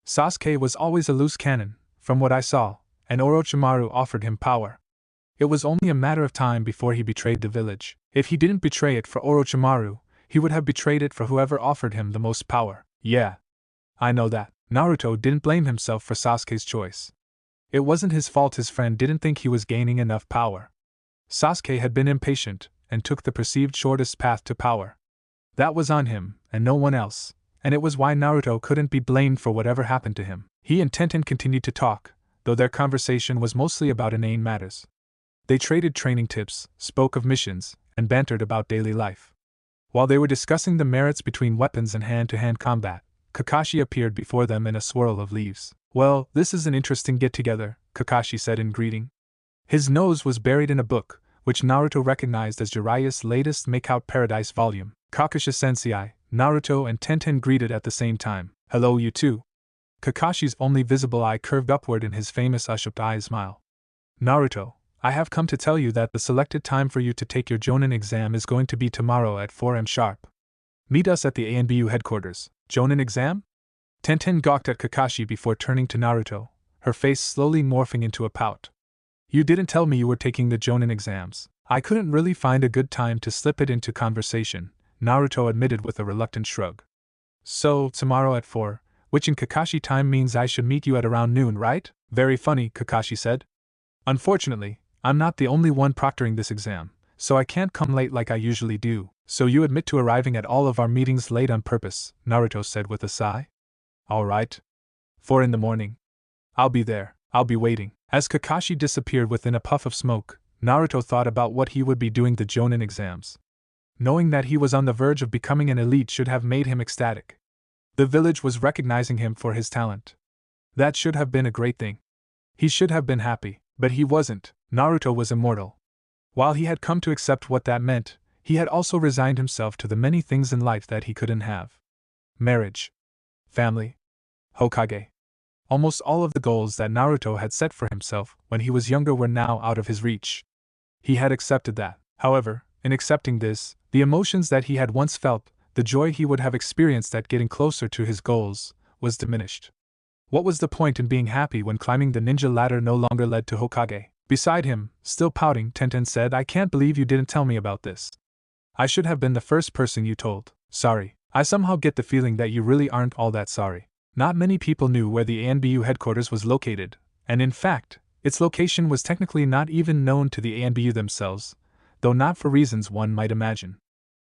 Sasuke was always a loose cannon, from what I saw, and Orochimaru offered him power. It was only a matter of time before he betrayed the village. If he didn't betray it for Orochimaru, he would have betrayed it for whoever offered him the most power. Yeah. I know that. Naruto didn't blame himself for Sasuke's choice. It wasn't his fault his friend didn't think he was gaining enough power. Sasuke had been impatient, and took the perceived shortest path to power. That was on him, and no one else, and it was why Naruto couldn't be blamed for whatever happened to him. He and Tenten continued to talk, though their conversation was mostly about inane matters. They traded training tips, spoke of missions, and bantered about daily life. While they were discussing the merits between weapons and hand-to-hand combat, Kakashi appeared before them in a swirl of leaves. Well, this is an interesting get-together, Kakashi said in greeting. His nose was buried in a book, which Naruto recognized as Jiraiya's latest Make-Out Paradise volume. Kakashi-sensei, Naruto and Tenten greeted at the same time. Hello you two. Kakashi's only visible eye curved upward in his famous Ushaped eye smile. Naruto, I have come to tell you that the selected time for you to take your Jonin exam is going to be tomorrow at 4 am sharp. Meet us at the ANBU headquarters. Jonin exam? Tenten gawked at Kakashi before turning to Naruto, her face slowly morphing into a pout. You didn't tell me you were taking the Jonin exams. I couldn't really find a good time to slip it into conversation, Naruto admitted with a reluctant shrug. So, tomorrow at 4, which in Kakashi time means I should meet you at around noon, right? Very funny, Kakashi said. Unfortunately, I'm not the only one proctoring this exam, so I can't come late like I usually do. So you admit to arriving at all of our meetings late on purpose, Naruto said with a sigh. Alright. 4 in the morning. I'll be there, I'll be waiting. As Kakashi disappeared within a puff of smoke, Naruto thought about what he would be doing the Jonin exams. Knowing that he was on the verge of becoming an elite should have made him ecstatic. The village was recognizing him for his talent. That should have been a great thing. He should have been happy, but he wasn't. Naruto was immortal. While he had come to accept what that meant, he had also resigned himself to the many things in life that he couldn't have. Marriage. Family. Hokage. Almost all of the goals that Naruto had set for himself when he was younger were now out of his reach. He had accepted that. However, in accepting this, the emotions that he had once felt, the joy he would have experienced at getting closer to his goals, was diminished. What was the point in being happy when climbing the ninja ladder no longer led to Hokage? Beside him, still pouting, Tenten said, I can't believe you didn't tell me about this. I should have been the first person you told. Sorry. I somehow get the feeling that you really aren't all that sorry. Not many people knew where the ANBU headquarters was located, and in fact, its location was technically not even known to the ANBU themselves, though not for reasons one might imagine.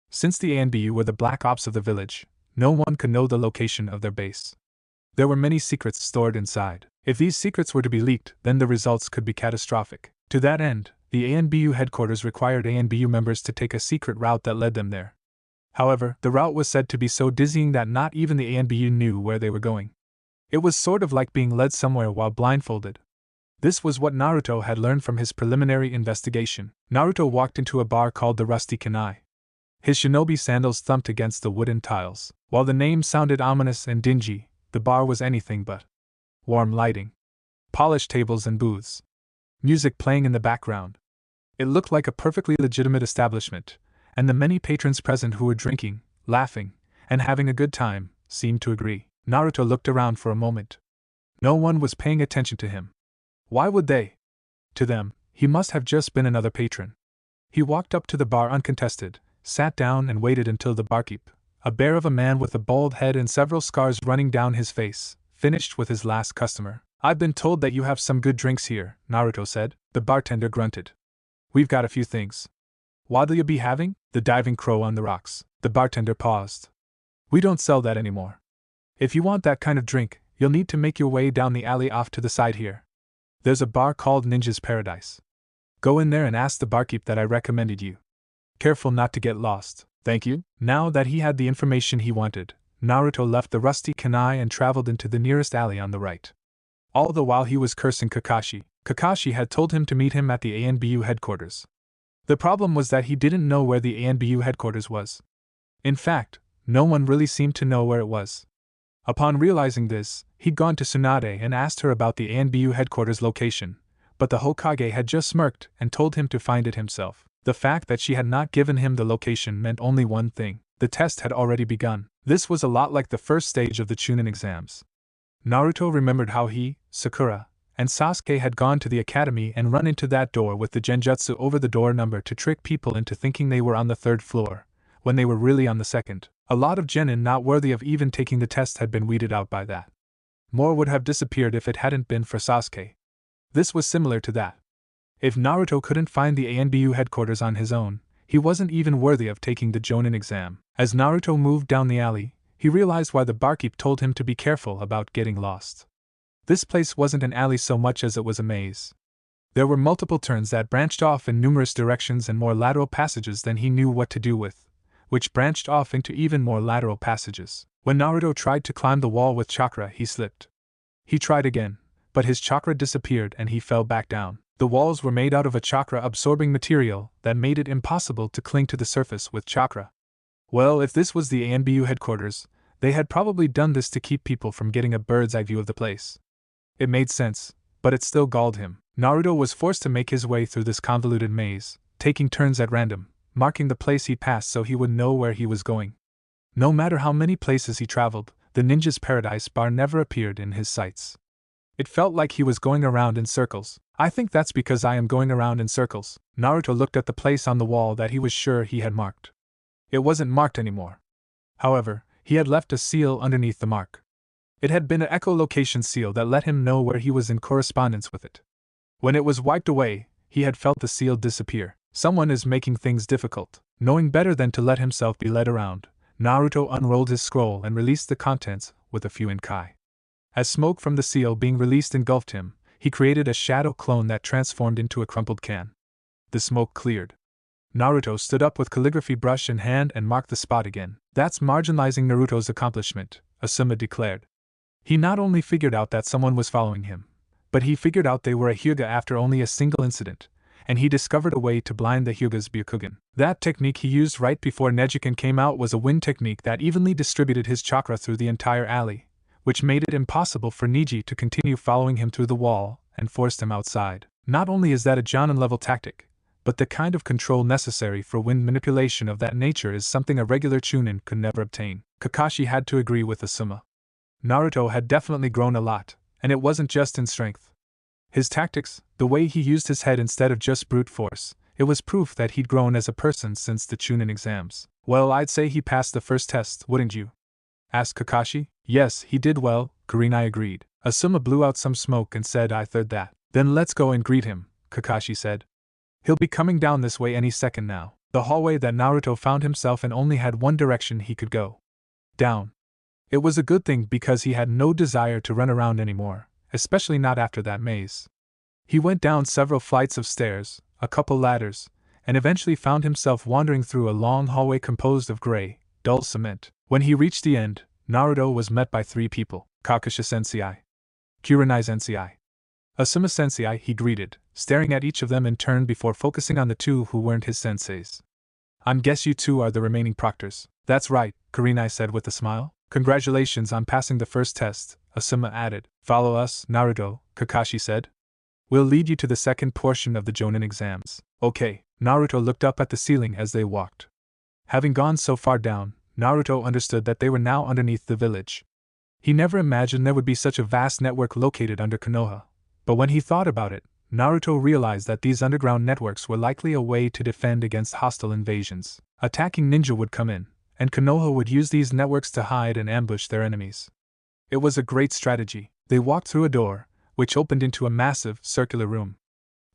Since the ANBU were the black ops of the village, no one could know the location of their base. There were many secrets stored inside. If these secrets were to be leaked, then the results could be catastrophic. To that end, the ANBU headquarters required ANBU members to take a secret route that led them there. However, the route was said to be so dizzying that not even the ANBU knew where they were going. It was sort of like being led somewhere while blindfolded. This was what Naruto had learned from his preliminary investigation. Naruto walked into a bar called the Rusty Kanai. His shinobi sandals thumped against the wooden tiles. While the name sounded ominous and dingy, the bar was anything but. Warm lighting. Polished tables and booths. Music playing in the background. It looked like a perfectly legitimate establishment, and the many patrons present who were drinking, laughing, and having a good time, seemed to agree. Naruto looked around for a moment. No one was paying attention to him. Why would they? To them, he must have just been another patron. He walked up to the bar uncontested, sat down and waited until the barkeep, a bear of a man with a bald head and several scars running down his face, finished with his last customer. I've been told that you have some good drinks here, Naruto said. The bartender grunted. We've got a few things. What'll you be having? The diving crow on the rocks. The bartender paused. We don't sell that anymore. If you want that kind of drink, you'll need to make your way down the alley off to the side here. There's a bar called Ninja's Paradise. Go in there and ask the barkeep that I recommended you. Careful not to get lost. Thank you. Now that he had the information he wanted, Naruto left the Rusty Kanai and traveled into the nearest alley on the right. All the while he was cursing Kakashi. Kakashi had told him to meet him at the ANBU headquarters. The problem was that he didn't know where the ANBU headquarters was. In fact, no one really seemed to know where it was. Upon realizing this, he'd gone to Tsunade and asked her about the ANBU headquarters location, but the Hokage had just smirked and told him to find it himself. The fact that she had not given him the location meant only one thing: the test had already begun. This was a lot like the first stage of the Chunin exams. Naruto remembered how he, Sakura, and Sasuke had gone to the academy and run into that door with the genjutsu over the door number to trick people into thinking they were on the 3rd floor, when they were really on the 2nd. A lot of genin not worthy of even taking the test had been weeded out by that. More would have disappeared if it hadn't been for Sasuke. This was similar to that. If Naruto couldn't find the ANBU headquarters on his own, he wasn't even worthy of taking the Jonin exam. As Naruto moved down the alley, he realized why the barkeep told him to be careful about getting lost. This place wasn't an alley so much as it was a maze. There were multiple turns that branched off in numerous directions and more lateral passages than he knew what to do with, which branched off into even more lateral passages. When Naruto tried to climb the wall with chakra, he slipped. He tried again, but his chakra disappeared and he fell back down. The walls were made out of a chakra-absorbing material that made it impossible to cling to the surface with chakra. Well, if this was the ANBU headquarters, they had probably done this to keep people from getting a bird's-eye view of the place. It made sense, but it still galled him. Naruto was forced to make his way through this convoluted maze, taking turns at random, marking the place he passed so he would know where he was going. No matter how many places he traveled, the ninja's paradise bar never appeared in his sights. It felt like he was going around in circles. I think that's because I am going around in circles. Naruto looked at the place on the wall that he was sure he had marked. It wasn't marked anymore. However, he had left a seal underneath the mark. It had been an echolocation seal that let him know where he was in correspondence with it. When it was wiped away, he had felt the seal disappear. Someone is making things difficult. Knowing better than to let himself be led around, Naruto unrolled his scroll and released the contents with a few inkai. As smoke from the seal being released engulfed him, he created a shadow clone that transformed into a crumpled can. The smoke cleared. Naruto stood up with calligraphy brush in hand and marked the spot again. That's marginalizing Naruto's accomplishment, Asuma declared. He not only figured out that someone was following him, but he figured out they were a Hyuga after only a single incident, and he discovered a way to blind the Hyuga's Byakugan. That technique he used right before Nejiken came out was a wind technique that evenly distributed his chakra through the entire alley, which made it impossible for Neji to continue following him through the wall and forced him outside. Not only is that a Jonin-level tactic, but the kind of control necessary for wind manipulation of that nature is something a regular Chunin could never obtain. Kakashi had to agree with Asuma. Naruto had definitely grown a lot, and it wasn't just in strength. His tactics, the way he used his head instead of just brute force, it was proof that he'd grown as a person since the Chunin exams. Well, I'd say he passed the first test, wouldn't you? Asked Kakashi. Yes, he did well, Kurenai agreed. Asuma blew out some smoke and said, I thought that. Then let's go and greet him, Kakashi said. He'll be coming down this way any second now. The hallway that Naruto found himself in only had one direction he could go. Down. It was a good thing because he had no desire to run around anymore, especially not after that maze. He went down several flights of stairs, a couple ladders, and eventually found himself wandering through a long hallway composed of gray, dull cement. When he reached the end, Naruto was met by 3 people. Kakashi-sensei. Kurenai-sensei. Asuma-sensei, he greeted, staring at each of them in turn before focusing on the 2 who weren't his senseis. I guess you 2 are the remaining proctors. That's right, Kurenai said with a smile. Congratulations on passing the first test, Asuma added. Follow us, Naruto, Kakashi said. We'll lead you to the second portion of the Jonin exams. Okay. Naruto looked up at the ceiling as they walked. Having gone so far down, Naruto understood that they were now underneath the village. He never imagined there would be such a vast network located under Konoha, but when he thought about it, Naruto realized that these underground networks were likely a way to defend against hostile invasions. Attacking ninja would come in, and Konoha would use these networks to hide and ambush their enemies. It was a great strategy. They walked through a door, which opened into a massive, circular room.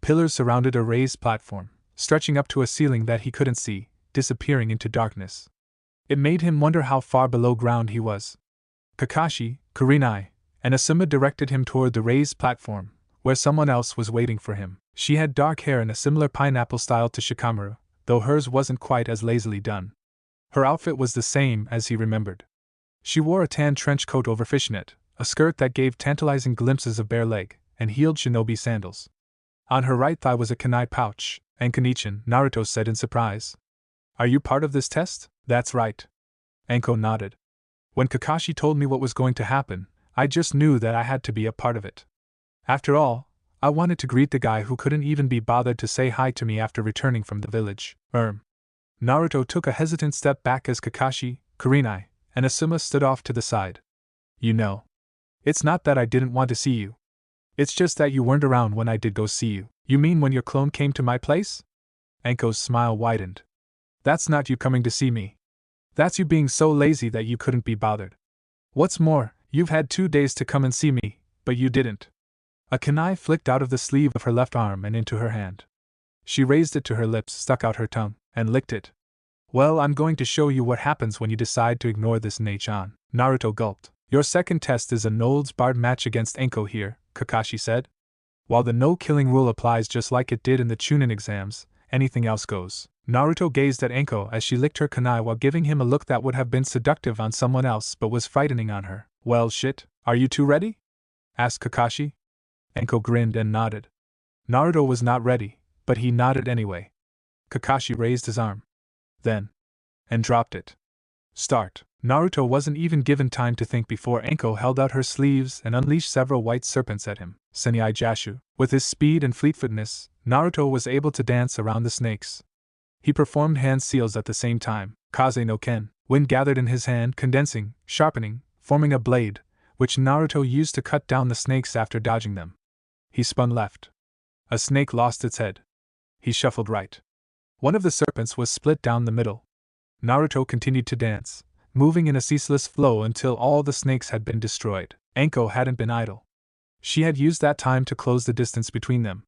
Pillars surrounded a raised platform, stretching up to a ceiling that he couldn't see, disappearing into darkness. It made him wonder how far below ground he was. Kakashi, Kurenai, and Asuma directed him toward the raised platform, where someone else was waiting for him. She had dark hair in a similar pineapple style to Shikamaru, though hers wasn't quite as lazily done. Her outfit was the same as he remembered. She wore a tan trench coat over fishnet, a skirt that gave tantalizing glimpses of bare leg, and heeled shinobi sandals. On her right thigh was a kunai pouch, and Konichin, Naruto said in surprise. Are you part of this test? That's right. Anko nodded. When Kakashi told me what was going to happen, I just knew that I had to be a part of it. After all, I wanted to greet the guy who couldn't even be bothered to say hi to me after returning from the village. Naruto took a hesitant step back as Kakashi, Kurenai, and Asuma stood off to the side. You know. It's not that I didn't want to see you. It's just that you weren't around when I did go see you. You mean when your clone came to my place? Anko's smile widened. That's not you coming to see me. That's you being so lazy that you couldn't be bothered. What's more, you've had 2 days to come and see me, but you didn't. A kunai flicked out of the sleeve of her left arm and into her hand. She raised it to her lips, stuck out her tongue, and licked it. Well, I'm going to show you what happens when you decide to ignore this Neichan. Naruto gulped. Your second test is a no-holds-barred match against Anko here, Kakashi said. While the no-killing rule applies just like it did in the Chunin exams, anything else goes. Naruto gazed at Anko as she licked her kunai while giving him a look that would have been seductive on someone else but was frightening on her. Well, shit, are you 2 ready? Asked Kakashi. Anko grinned and nodded. Naruto was not ready, but he nodded anyway. Kakashi raised his arm. Then. And dropped it. Start. Naruto wasn't even given time to think before Anko held out her sleeves and unleashed several white serpents at him. Senai Jashu. With his speed and fleetfootness, Naruto was able to dance around the snakes. He performed hand seals at the same time. Kaze no Ken. Wind gathered in his hand, condensing, sharpening, forming a blade, which Naruto used to cut down the snakes after dodging them. He spun left. A snake lost its head. He shuffled right. One of the serpents was split down the middle. Naruto continued to dance, moving in a ceaseless flow until all the snakes had been destroyed. Anko hadn't been idle. She had used that time to close the distance between them.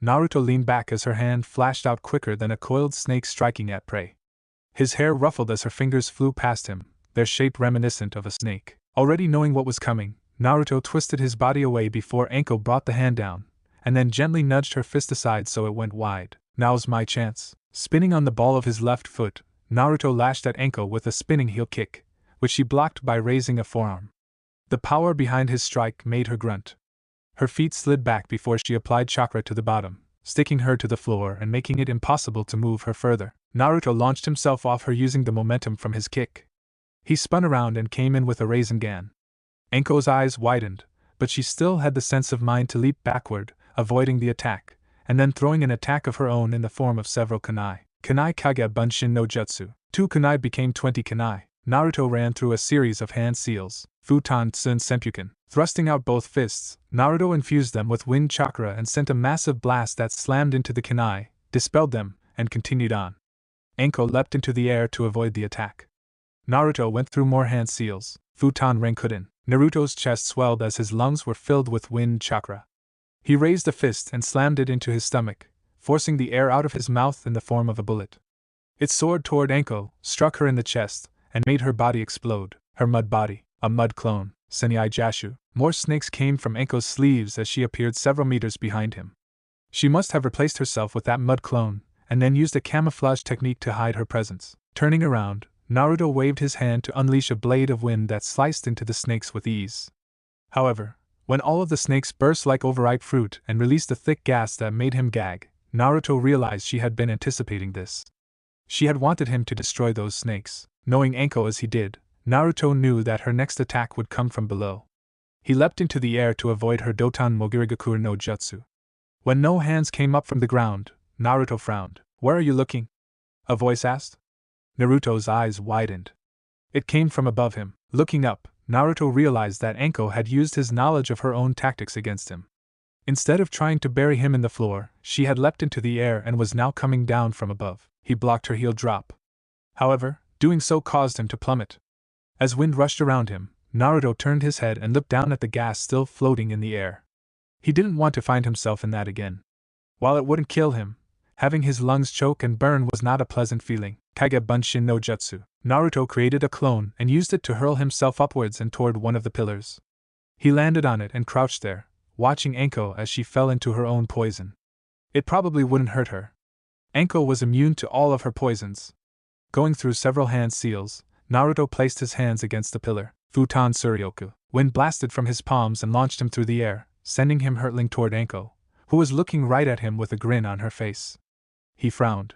Naruto leaned back as her hand flashed out quicker than a coiled snake striking at prey. His hair ruffled as her fingers flew past him, their shape reminiscent of a snake. Already knowing what was coming, Naruto twisted his body away before Anko brought the hand down, and then gently nudged her fist aside so it went wide. Now's my chance. Spinning on the ball of his left foot, Naruto lashed at Anko with a spinning heel kick, which she blocked by raising a forearm. The power behind his strike made her grunt. Her feet slid back before she applied chakra to the bottom, sticking her to the floor and making it impossible to move her further. Naruto launched himself off her using the momentum from his kick. He spun around and came in with a Rasengan. Anko's eyes widened, but she still had the sense of mind to leap backward, avoiding the attack, and then throwing an attack of her own in the form of several kunai. Kunai Kage Bunshin no Jutsu. 2 kunai became 20 kunai. Naruto ran through a series of hand seals, Futon Tsun Senpuken. Thrusting out both fists, Naruto infused them with wind chakra and sent a massive blast that slammed into the kunai, dispelled them, and continued on. Anko leapt into the air to avoid the attack. Naruto went through more hand seals, Futon Renkuden. Naruto's chest swelled as his lungs were filled with wind chakra. He raised a fist and slammed it into his stomach, forcing the air out of his mouth in the form of a bullet. It soared toward Anko, struck her in the chest, and made her body explode. Her mud body, a mud clone, Senai Jashu. More snakes came from Anko's sleeves as she appeared several meters behind him. She must have replaced herself with that mud clone, and then used a camouflage technique to hide her presence. Turning around, Naruto waved his hand to unleash a blade of wind that sliced into the snakes with ease. However, when all of the snakes burst like overripe fruit and released a thick gas that made him gag, Naruto realized she had been anticipating this. She had wanted him to destroy those snakes. Knowing Anko as he did, Naruto knew that her next attack would come from below. He leapt into the air to avoid her Doton Mogirigaku no Jutsu. When no hands came up from the ground, Naruto frowned. "Where are you looking?" a voice asked. Naruto's eyes widened. It came from above him. Looking up, Naruto realized that Anko had used his knowledge of her own tactics against him. Instead of trying to bury him in the floor, she had leapt into the air and was now coming down from above. He blocked her heel drop. However, doing so caused him to plummet. As wind rushed around him, Naruto turned his head and looked down at the gas still floating in the air. He didn't want to find himself in that again. While it wouldn't kill him, having his lungs choke and burn was not a pleasant feeling. Kage Bunshin no Jutsu. Naruto created a clone and used it to hurl himself upwards and toward one of the pillars. He landed on it and crouched there, watching Anko as she fell into her own poison. It probably wouldn't hurt her. Anko was immune to all of her poisons. Going through several hand seals, Naruto placed his hands against the pillar. Futon Suryoku. Wind blasted from his palms and launched him through the air, sending him hurtling toward Anko, who was looking right at him with a grin on her face. He frowned.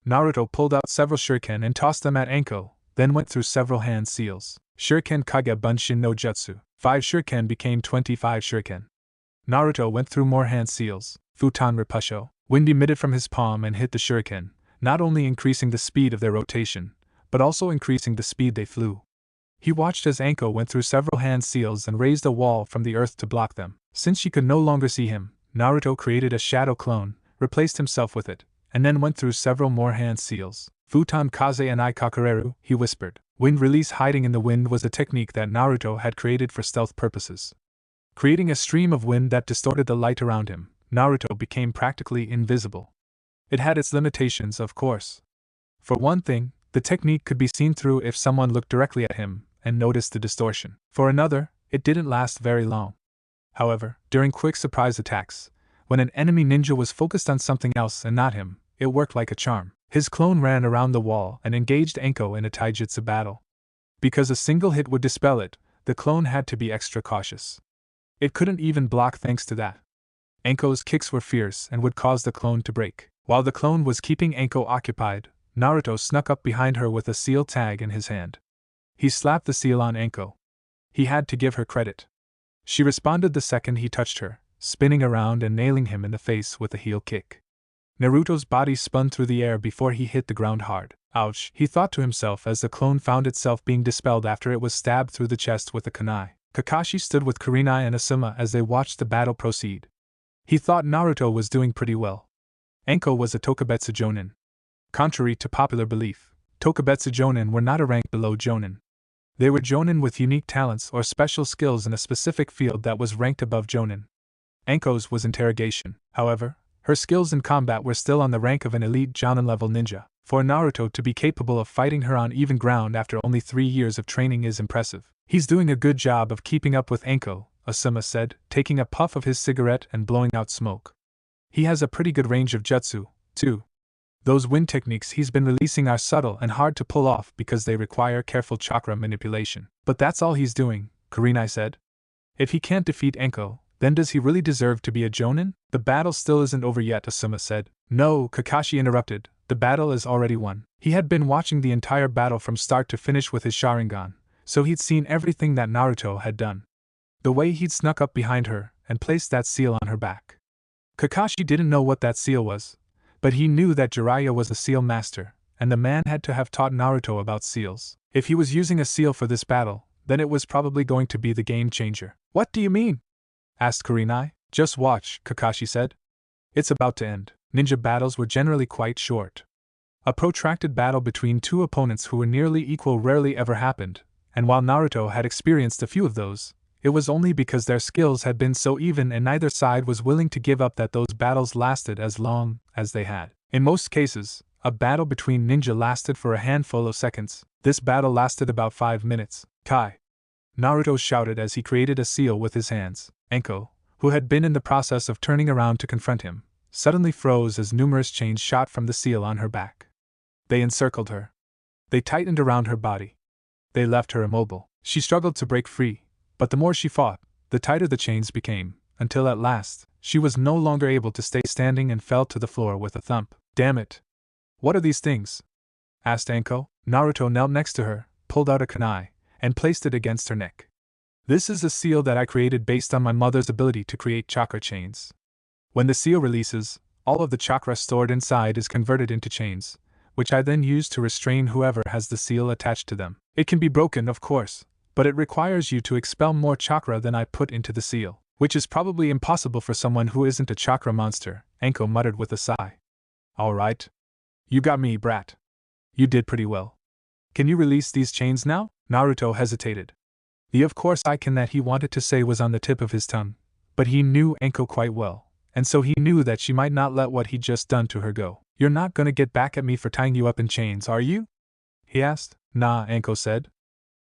Naruto pulled out several shuriken and tossed them at Anko, then went through several hand seals. Shuriken Kage Bunshin no Jutsu. 5 shuriken became 25 shuriken. Naruto went through more hand seals. Futon Repusho. Wind emitted from his palm and hit the shuriken, not only increasing the speed of their rotation, but also increasing the speed they flew. He watched as Anko went through several hand seals and raised a wall from the earth to block them. Since she could no longer see him, Naruto created a shadow clone, replaced himself with it, and then went through several more hand seals. Futon Kaze and Ikakureru, he whispered. Wind release. Hiding in the wind was a technique that Naruto had created for stealth purposes. Creating a stream of wind that distorted the light around him, Naruto became practically invisible. It had its limitations, of course. For one thing, the technique could be seen through if someone looked directly at him and noticed the distortion. For another, it didn't last very long. However, during quick surprise attacks, when an enemy ninja was focused on something else and not him, it worked like a charm. His clone ran around the wall and engaged Anko in a taijutsu battle. Because a single hit would dispel it, the clone had to be extra cautious. It couldn't even block thanks to that. Anko's kicks were fierce and would cause the clone to break. While the clone was keeping Anko occupied, Naruto snuck up behind her with a seal tag in his hand. He slapped the seal on Anko. He had to give her credit. She responded the second he touched her, spinning around and nailing him in the face with a heel kick. Naruto's body spun through the air before he hit the ground hard. Ouch, he thought to himself as the clone found itself being dispelled after it was stabbed through the chest with a kunai. Kakashi stood with Kurenai and Asuma as they watched the battle proceed. He thought Naruto was doing pretty well. Enko was a Tokubetsu Jonin. Contrary to popular belief, Tokubetsu Jonin were not a rank below Jonin. They were Jonin with unique talents or special skills in a specific field that was ranked above Jonin. Enko's was interrogation. However, her skills in combat were still on the rank of an elite Jonin-level ninja. For Naruto to be capable of fighting her on even ground after only 3 years of training is impressive. He's doing a good job of keeping up with Enko, Asuma said, taking a puff of his cigarette and blowing out smoke. He has a pretty good range of jutsu, too. Those wind techniques he's been releasing are subtle and hard to pull off because they require careful chakra manipulation. But that's all he's doing, Kurenai said. If he can't defeat Enko, then does he really deserve to be a Jonin? The battle still isn't over yet, Asuma said. No, Kakashi interrupted, the battle is already won. He had been watching the entire battle from start to finish with his Sharingan, so he'd seen everything that Naruto had done. The way he'd snuck up behind her and placed that seal on her back. Kakashi didn't know what that seal was, but he knew that Jiraiya was a seal master, and the man had to have taught Naruto about seals. If he was using a seal for this battle, then it was probably going to be the game changer. What do you mean? Asked Kurenai. Just watch, Kakashi said. It's about to end. Ninja battles were generally quite short. A protracted battle between two opponents who were nearly equal rarely ever happened, and while Naruto had experienced a few of those, it was only because their skills had been so even and neither side was willing to give up that those battles lasted as long as they had. In most cases, a battle between ninja lasted for a handful of seconds. This battle lasted about 5 minutes. Kai! Naruto shouted as he created a seal with his hands. Enko, who had been in the process of turning around to confront him, suddenly froze as numerous chains shot from the seal on her back. They encircled her. They tightened around her body. They left her immobile. She struggled to break free, but the more she fought, the tighter the chains became, until at last, she was no longer able to stay standing and fell to the floor with a thump. Damn it! What are these things? Asked Enko. Naruto knelt next to her, pulled out a kunai, and placed it against her neck. This is a seal that I created based on my mother's ability to create chakra chains. When the seal releases, all of the chakra stored inside is converted into chains, which I then use to restrain whoever has the seal attached to them. It can be broken, of course, but it requires you to expel more chakra than I put into the seal, which is probably impossible for someone who isn't a chakra monster, Enko muttered with a sigh. Alright. You got me, brat. You did pretty well. Can you release these chains now? Naruto hesitated. The of course I can that he wanted to say was on the tip of his tongue, but he knew Enko quite well, and so he knew that she might not let what he'd just done to her go. You're not gonna get back at me for tying you up in chains, are you? He asked. Nah, Enko said.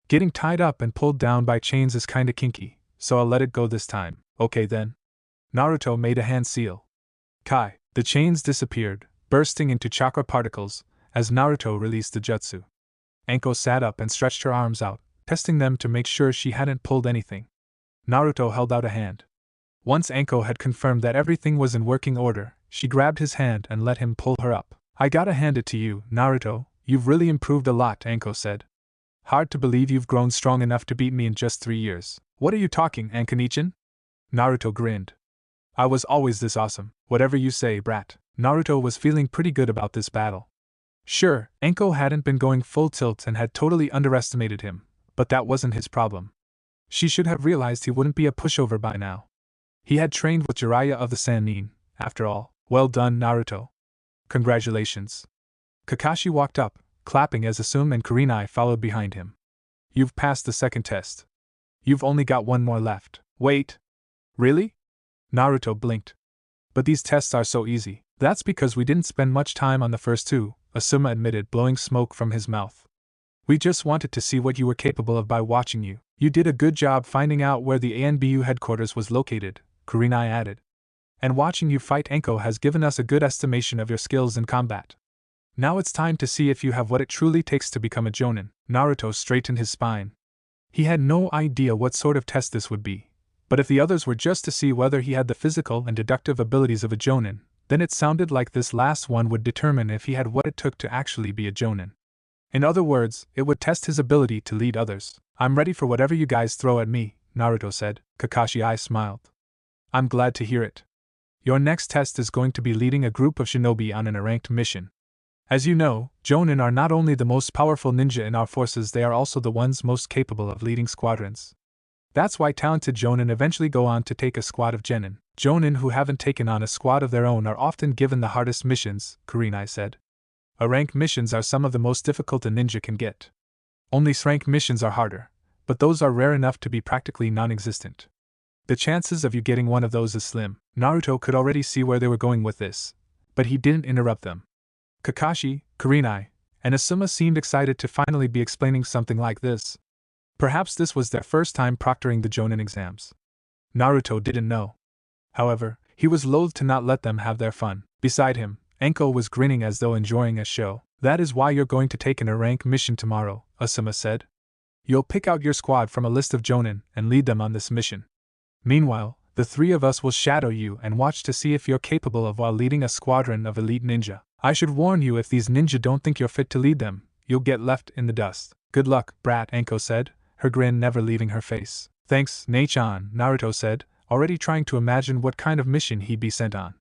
Getting tied up and pulled down by chains is kinda kinky, so I'll let it go this time. Okay then. Naruto made a hand seal. Kai. The chains disappeared, bursting into chakra particles, as Naruto released the jutsu. Enko sat up and stretched her arms out, testing them to make sure she hadn't pulled anything. Naruto held out a hand. Once Enko had confirmed that everything was in working order, she grabbed his hand and let him pull her up. I gotta hand it to you, Naruto, you've really improved a lot, Enko said. Hard to believe you've grown strong enough to beat me in just 3 years. What are you talking, Ankanichan? Naruto grinned. I was always this awesome. Whatever you say, brat. Naruto was feeling pretty good about this battle. Sure, Enko hadn't been going full tilt and had totally underestimated him, but that wasn't his problem. She should have realized he wouldn't be a pushover by now. He had trained with Jiraiya of the Sannin, after all. Well done, Naruto. Congratulations. Kakashi walked up, clapping as Asuma and Kurenai followed behind him. You've passed the second test. You've only got one more left. Wait. Really? Naruto blinked. But these tests are so easy. That's because we didn't spend much time on the first two, Asuma admitted, blowing smoke from his mouth. We just wanted to see what you were capable of by watching you. You did a good job finding out where the ANBU headquarters was located, Kurenai added. And watching you fight Enko has given us a good estimation of your skills in combat. Now it's time to see if you have what it truly takes to become a Jonin. Naruto straightened his spine. He had no idea what sort of test this would be, but if the others were just to see whether he had the physical and deductive abilities of a Jonin, then it sounded like this last one would determine if he had what it took to actually be a Jonin. In other words, it would test his ability to lead others. I'm ready for whatever you guys throw at me, Naruto said. Kakashi smiled. I'm glad to hear it. Your next test is going to be leading a group of shinobi on an ranked mission. As you know, Jonin are not only the most powerful ninja in our forces, they are also the ones most capable of leading squadrons. That's why talented Jonin eventually go on to take a squad of genin. Jonin who haven't taken on a squad of their own are often given the hardest missions, Kurenai said. A rank missions are some of the most difficult a ninja can get. Only rank missions are harder, but those are rare enough to be practically non-existent. The chances of you getting one of those is slim. Naruto could already see where they were going with this, but he didn't interrupt them. Kakashi, Kurenai, and Asuma seemed excited to finally be explaining something like this. Perhaps this was their first time proctoring the Jonin exams. Naruto didn't know. However, he was loath to not let them have their fun. Beside him, Enko was grinning as though enjoying a show. That is why you're going to take an rank mission tomorrow, Asuma said. You'll pick out your squad from a list of Jonin and lead them on this mission. Meanwhile, the three of us will shadow you and watch to see if you're capable of while leading a squadron of elite ninja. I should warn you, if these ninja don't think you're fit to lead them, you'll get left in the dust. Good luck, brat, Enko said, her grin never leaving her face. Thanks, Nei-chan, Naruto said, already trying to imagine what kind of mission he'd be sent on.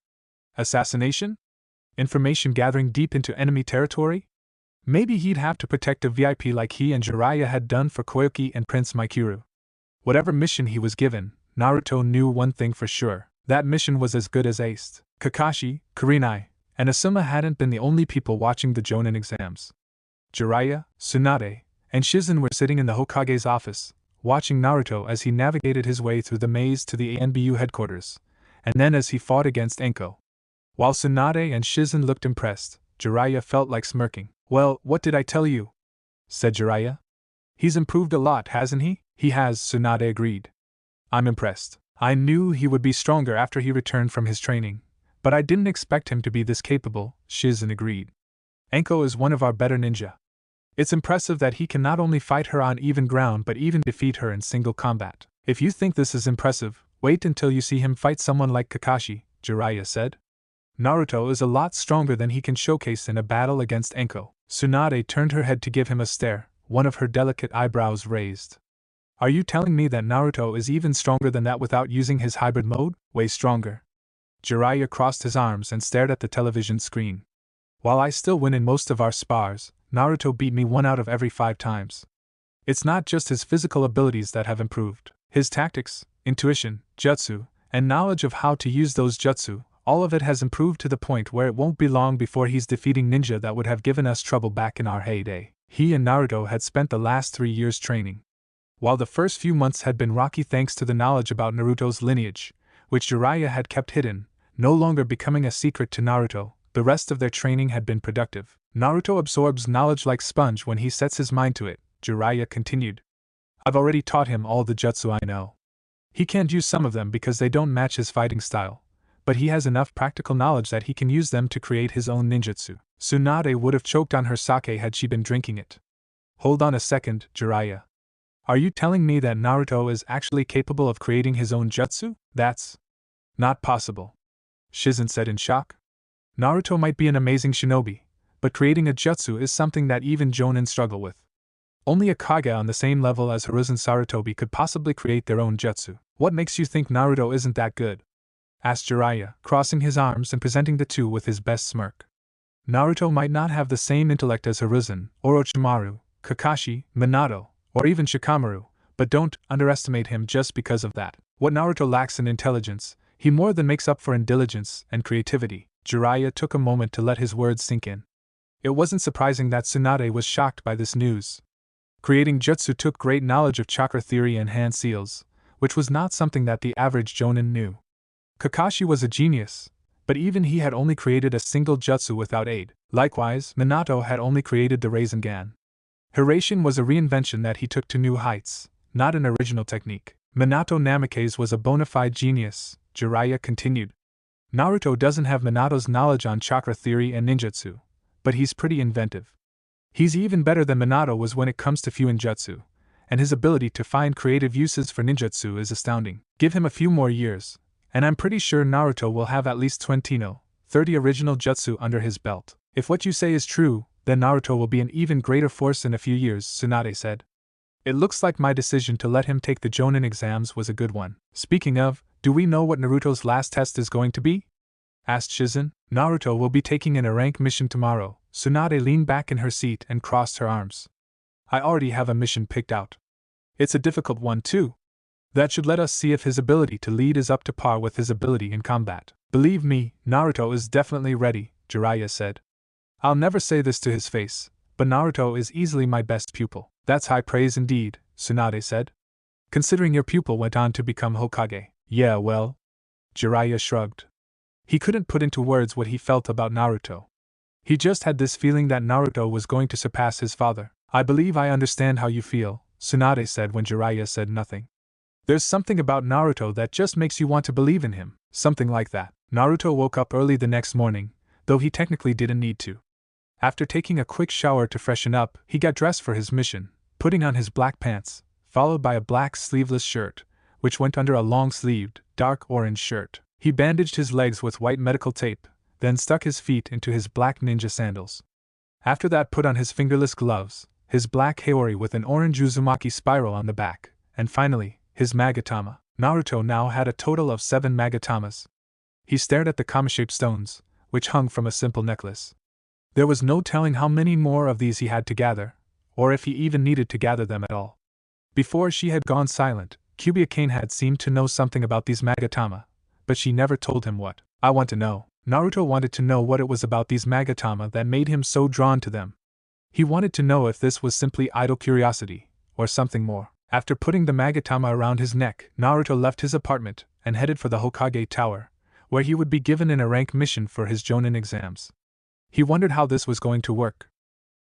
Assassination? Information gathering deep into enemy territory? Maybe he'd have to protect a VIP like he and Jiraiya had done for Koyoki and Prince Mikuru. Whatever mission he was given, Naruto knew one thing for sure: that mission was as good as aced. Kakashi, Kurenai, and Asuma hadn't been the only people watching the Jonin exams. Jiraiya, Tsunade, and Shizen were sitting in the Hokage's office, watching Naruto as he navigated his way through the maze to the ANBU headquarters, and then as he fought against Enko. While Tsunade and Shizen looked impressed, Jiraiya felt like smirking. Well, what did I tell you? Said Jiraiya. He's improved a lot, hasn't he? He has, Tsunade agreed. I'm impressed. I knew he would be stronger after he returned from his training, but I didn't expect him to be this capable, Shizen agreed. Enko is one of our better ninja. It's impressive that he can not only fight her on even ground but even defeat her in single combat. If you think this is impressive, wait until you see him fight someone like Kakashi, Jiraiya said. Naruto is a lot stronger than he can showcase in a battle against Enko. Tsunade turned her head to give him a stare, one of her delicate eyebrows raised. Are you telling me that Naruto is even stronger than that without using his hybrid mode? Way stronger. Jiraiya crossed his arms and stared at the television screen. While I still win in most of our spars, Naruto beat me 1 out of every 5 times. It's not just his physical abilities that have improved. His tactics, intuition, jutsu, and knowledge of how to use those jutsu, all of it has improved to the point where it won't be long before he's defeating ninja that would have given us trouble back in our heyday. He and Naruto had spent the last 3 years training. While the first few months had been rocky thanks to the knowledge about Naruto's lineage, which Jiraiya had kept hidden, no longer becoming a secret to Naruto, the rest of their training had been productive. Naruto absorbs knowledge like sponge when he sets his mind to it, Jiraiya continued. I've already taught him all the jutsu I know. He can't use some of them because they don't match his fighting style, but he has enough practical knowledge that he can use them to create his own ninjutsu. Tsunade would have choked on her sake had she been drinking it. Hold on a second, Jiraiya. Are you telling me that Naruto is actually capable of creating his own jutsu? That's not possible, Shizen said in shock. Naruto might be an amazing shinobi, but creating a jutsu is something that even Jonin struggle with. Only a Kage on the same level as Hiruzen Sarutobi could possibly create their own jutsu. What makes you think Naruto isn't that good? Asked Jiraiya, crossing his arms and presenting the two with his best smirk. Naruto might not have the same intellect as Hiruzen, Orochimaru, Kakashi, Minato, or even Shikamaru, but don't underestimate him just because of that. What Naruto lacks in intelligence, he more than makes up for in diligence and creativity. Jiraiya took a moment to let his words sink in. It wasn't surprising that Tsunade was shocked by this news. Creating jutsu took great knowledge of chakra theory and hand seals, which was not something that the average jonin knew. Kakashi was a genius, but even he had only created a single jutsu without aid. Likewise, Minato had only created the Rasengan. Hiraishin was a reinvention that he took to new heights, not an original technique. Minato Namikaze was a bona fide genius, Jiraiya continued. Naruto doesn't have Minato's knowledge on chakra theory and ninjutsu, but he's pretty inventive. He's even better than Minato was when it comes to Fuinjutsu, and his ability to find creative uses for ninjutsu is astounding. Give him a few more years, and I'm pretty sure Naruto will have at least 30 original jutsu under his belt. If what you say is true, then Naruto will be an even greater force in a few years, Tsunade said. It looks like my decision to let him take the Jonin exams was a good one. Speaking of, do we know what Naruto's last test is going to be? asked Shizen. Naruto will be taking in a rank mission tomorrow. Tsunade leaned back in her seat and crossed her arms. I already have a mission picked out. It's a difficult one too. That should let us see if his ability to lead is up to par with his ability in combat. Believe me, Naruto is definitely ready, Jiraiya said. I'll never say this to his face, but Naruto is easily my best pupil. That's high praise indeed, Tsunade said. Considering your pupil went on to become Hokage. Yeah, well. Jiraiya shrugged. He couldn't put into words what he felt about Naruto. He just had this feeling that Naruto was going to surpass his father. I believe I understand how you feel, Tsunade said when Jiraiya said nothing. There's something about Naruto that just makes you want to believe in him, something like that. Naruto woke up early the next morning, though he technically didn't need to. After taking a quick shower to freshen up, he got dressed for his mission, putting on his black pants, followed by a black sleeveless shirt, which went under a long-sleeved, dark orange shirt. He bandaged his legs with white medical tape, then stuck his feet into his black ninja sandals. After that put on his fingerless gloves, his black haori with an orange Uzumaki spiral on the back, and finally, his Magatama. Naruto now had a total of 7 Magatamas. He stared at the kama-shaped stones, which hung from a simple necklace. There was no telling how many more of these he had to gather, or if he even needed to gather them at all. Before she had gone silent, Kyuubi Kane had seemed to know something about these Magatama, but she never told him what. I want to know. Naruto wanted to know what it was about these Magatama that made him so drawn to them. He wanted to know if this was simply idle curiosity, or something more. After putting the Magatama around his neck, Naruto left his apartment and headed for the Hokage Tower, where he would be given in a rank mission for his Jonin exams. He wondered how this was going to work.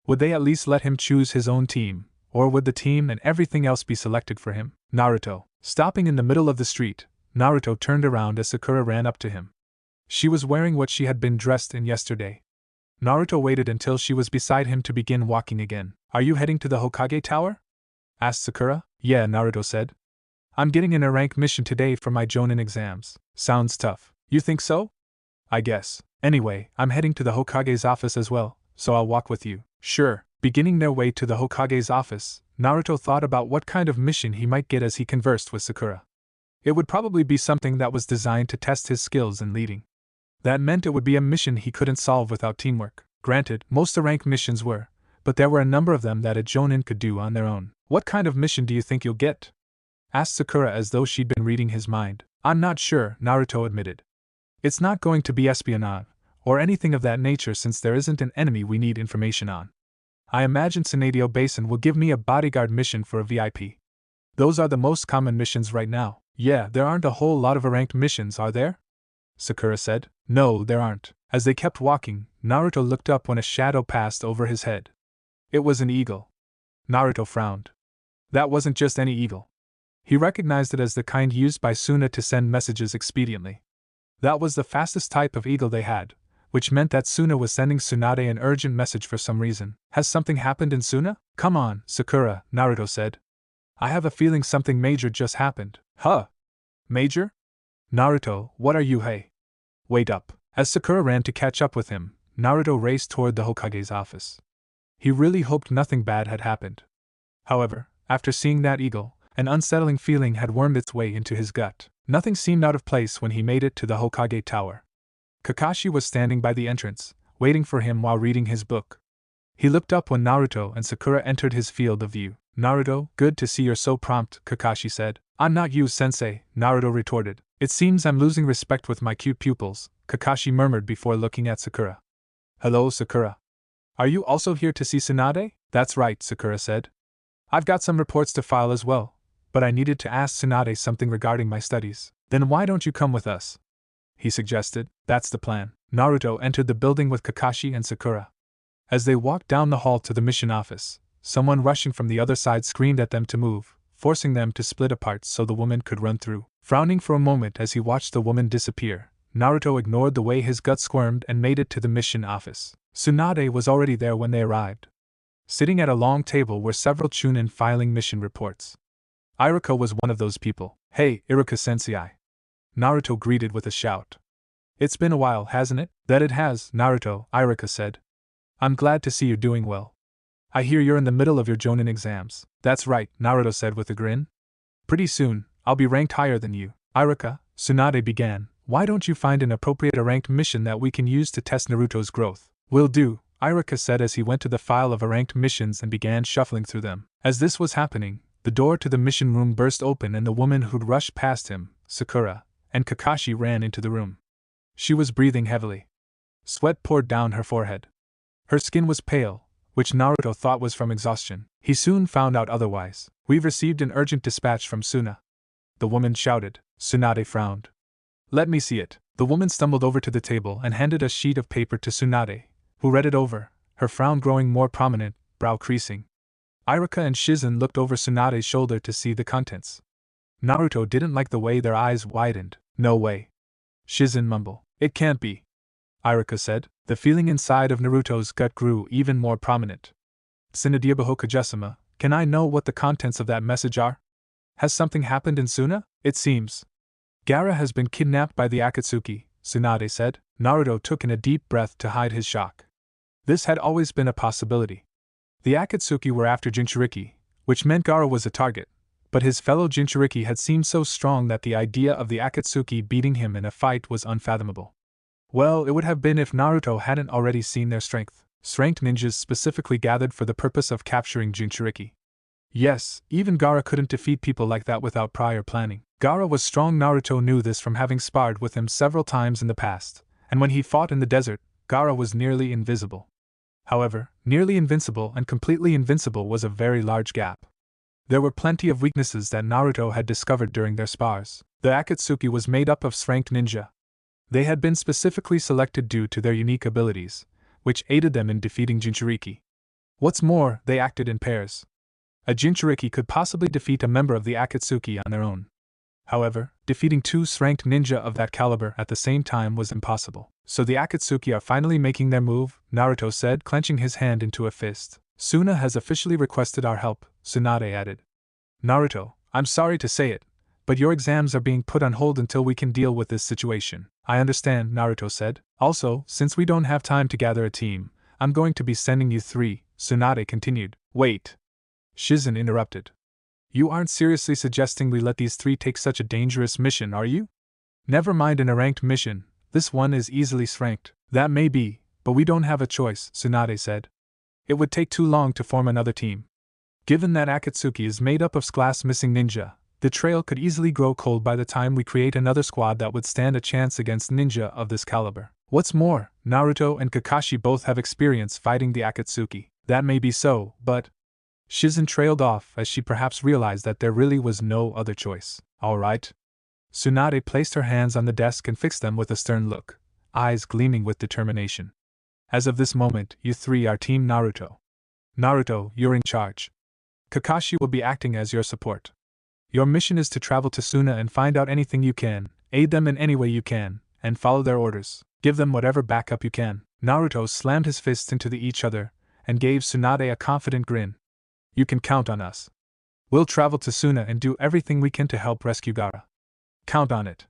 Would they at least let him choose his own team, or would the team and everything else be selected for him? Naruto. Stopping in the middle of the street, Naruto turned around as Sakura ran up to him. She was wearing what she had been dressed in yesterday. Naruto waited until she was beside him to begin walking again. Are you heading to the Hokage Tower? Asked Sakura. Yeah, Naruto said. I'm getting in a rank mission today for my Jonin exams. Sounds tough. You think so? I guess. Anyway, I'm heading to the Hokage's office as well, so I'll walk with you. Sure. Beginning their way to the Hokage's office, Naruto thought about what kind of mission he might get as he conversed with Sakura. It would probably be something that was designed to test his skills in leading. That meant it would be a mission he couldn't solve without teamwork. Granted, most of the rank missions were, but there were a number of them that a Jonin could do on their own. What kind of mission do you think you'll get? Asked Sakura as though she'd been reading his mind. I'm not sure, Naruto admitted. It's not going to be espionage, or anything of that nature since there isn't an enemy we need information on. I imagine Sanadio Basin will give me a bodyguard mission for a VIP. Those are the most common missions right now. Yeah, there aren't a whole lot of ranked missions, are there? Sakura said. No, there aren't. As they kept walking, Naruto looked up when a shadow passed over his head. It was an eagle. Naruto frowned. That wasn't just any eagle. He recognized it as the kind used by Suna to send messages expediently. That was the fastest type of eagle they had, which meant that Suna was sending Tsunade an urgent message for some reason. Has something happened in Suna? Come on, Sakura, Naruto said. I have a feeling something major just happened. Huh? Major? Naruto, what are you, hey? Wait up. As Sakura ran to catch up with him, Naruto raced toward the Hokage's office. He really hoped nothing bad had happened. However, after seeing that eagle, an unsettling feeling had wormed its way into his gut. Nothing seemed out of place when he made it to the Hokage Tower. Kakashi was standing by the entrance, waiting for him while reading his book. He looked up when Naruto and Sakura entered his field of view. Naruto, good to see you're so prompt, Kakashi said. I'm not you, sensei, Naruto retorted. It seems I'm losing respect with my cute pupils, Kakashi murmured before looking at Sakura. Hello, Sakura. Are you also here to see Tsunade? That's right, Sakura said. I've got some reports to file as well, but I needed to ask Tsunade something regarding my studies. Then why don't you come with us? He suggested. That's the plan. Naruto entered the building with Kakashi and Sakura. As they walked down the hall to the mission office, someone rushing from the other side screamed at them to move, forcing them to split apart so the woman could run through. Frowning for a moment as he watched the woman disappear, Naruto ignored the way his gut squirmed and made it to the mission office. Tsunade was already there when they arrived. Sitting at a long table were several Chunin filing mission reports. Iruka was one of those people. Hey, Iruka-sensei. Naruto greeted with a shout. It's been a while, hasn't it? That it has, Naruto, Iruka said. I'm glad to see you're doing well. I hear you're in the middle of your Jonin exams. That's right, Naruto said with a grin. Pretty soon, I'll be ranked higher than you. Iruka, Tsunade began, Why don't you find an appropriate ranked mission that we can use to test Naruto's growth? Will do, Iruka said as he went to the file of ranked missions and began shuffling through them. As this was happening, the door to the mission room burst open and the woman who'd rushed past him, Sakura, and Kakashi ran into the room. She was breathing heavily. Sweat poured down her forehead. Her skin was pale, which Naruto thought was from exhaustion. He soon found out otherwise. We've received an urgent dispatch from Suna, the woman shouted. Tsunade frowned. Let me see it. The woman stumbled over to the table and handed a sheet of paper to Tsunade, who read it over, her frown growing more prominent, brow creasing. Iruka and Shizen looked over Tsunade's shoulder to see the contents. Naruto didn't like the way their eyes widened. No way. Shizen mumbled. It can't be. Iruka said. The feeling inside of Naruto's gut grew even more prominent. Tsunade Kajusama, can I know what the contents of that message are? Has something happened in Suna? It seems. Gaara has been kidnapped by the Akatsuki, Tsunade said. Naruto took in a deep breath to hide his shock. This had always been a possibility. The Akatsuki were after Jinchuriki, which meant Gaara was a target, but his fellow Jinchuriki had seemed so strong that the idea of the Akatsuki beating him in a fight was unfathomable. Well, it would have been if Naruto hadn't already seen their strength. Strength ninjas specifically gathered for the purpose of capturing Jinchuriki. Yes, even Gaara couldn't defeat people like that without prior planning. Gaara was strong. Naruto knew this from having sparred with him several times in the past, and when he fought in the desert, Gaara was nearly invisible. However, nearly invincible and completely invincible was a very large gap. There were plenty of weaknesses that Naruto had discovered during their spars. The Akatsuki was made up of strength ninja. They had been specifically selected due to their unique abilities, which aided them in defeating Jinchuriki. What's more, they acted in pairs. A Jinchuriki could possibly defeat a member of the Akatsuki on their own. However, defeating two strength ninja of that caliber at the same time was impossible. So the Akatsuki are finally making their move, Naruto said, clenching his hand into a fist. Suna has officially requested our help, Tsunade added. Naruto, I'm sorry to say it, but your exams are being put on hold until we can deal with this situation. I understand, Naruto said. Also, since we don't have time to gather a team, I'm going to be sending you 3, Tsunade continued. Wait. Shizen interrupted. You aren't seriously suggesting we let these 3 take such a dangerous mission, are you? Never mind an ranked mission, this one is easily ranked. That may be, but we don't have a choice, Tsunade said. It would take too long to form another team. Given that Akatsuki is made up of class missing ninja, the trail could easily grow cold by the time we create another squad that would stand a chance against ninja of this caliber. What's more, Naruto and Kakashi both have experience fighting the Akatsuki. That may be so, but... Shizen trailed off as she perhaps realized that there really was no other choice. All right. Tsunade placed her hands on the desk and fixed them with a stern look, eyes gleaming with determination. As of this moment, you 3 are Team Naruto. Naruto, you're in charge. Kakashi will be acting as your support. Your mission is to travel to Suna and find out anything you can, aid them in any way you can, and follow their orders. Give them whatever backup you can. Naruto slammed his fists into each other and gave Tsunade a confident grin. You can count on us. We'll travel to Suna and do everything we can to help rescue Gaara. Count on it.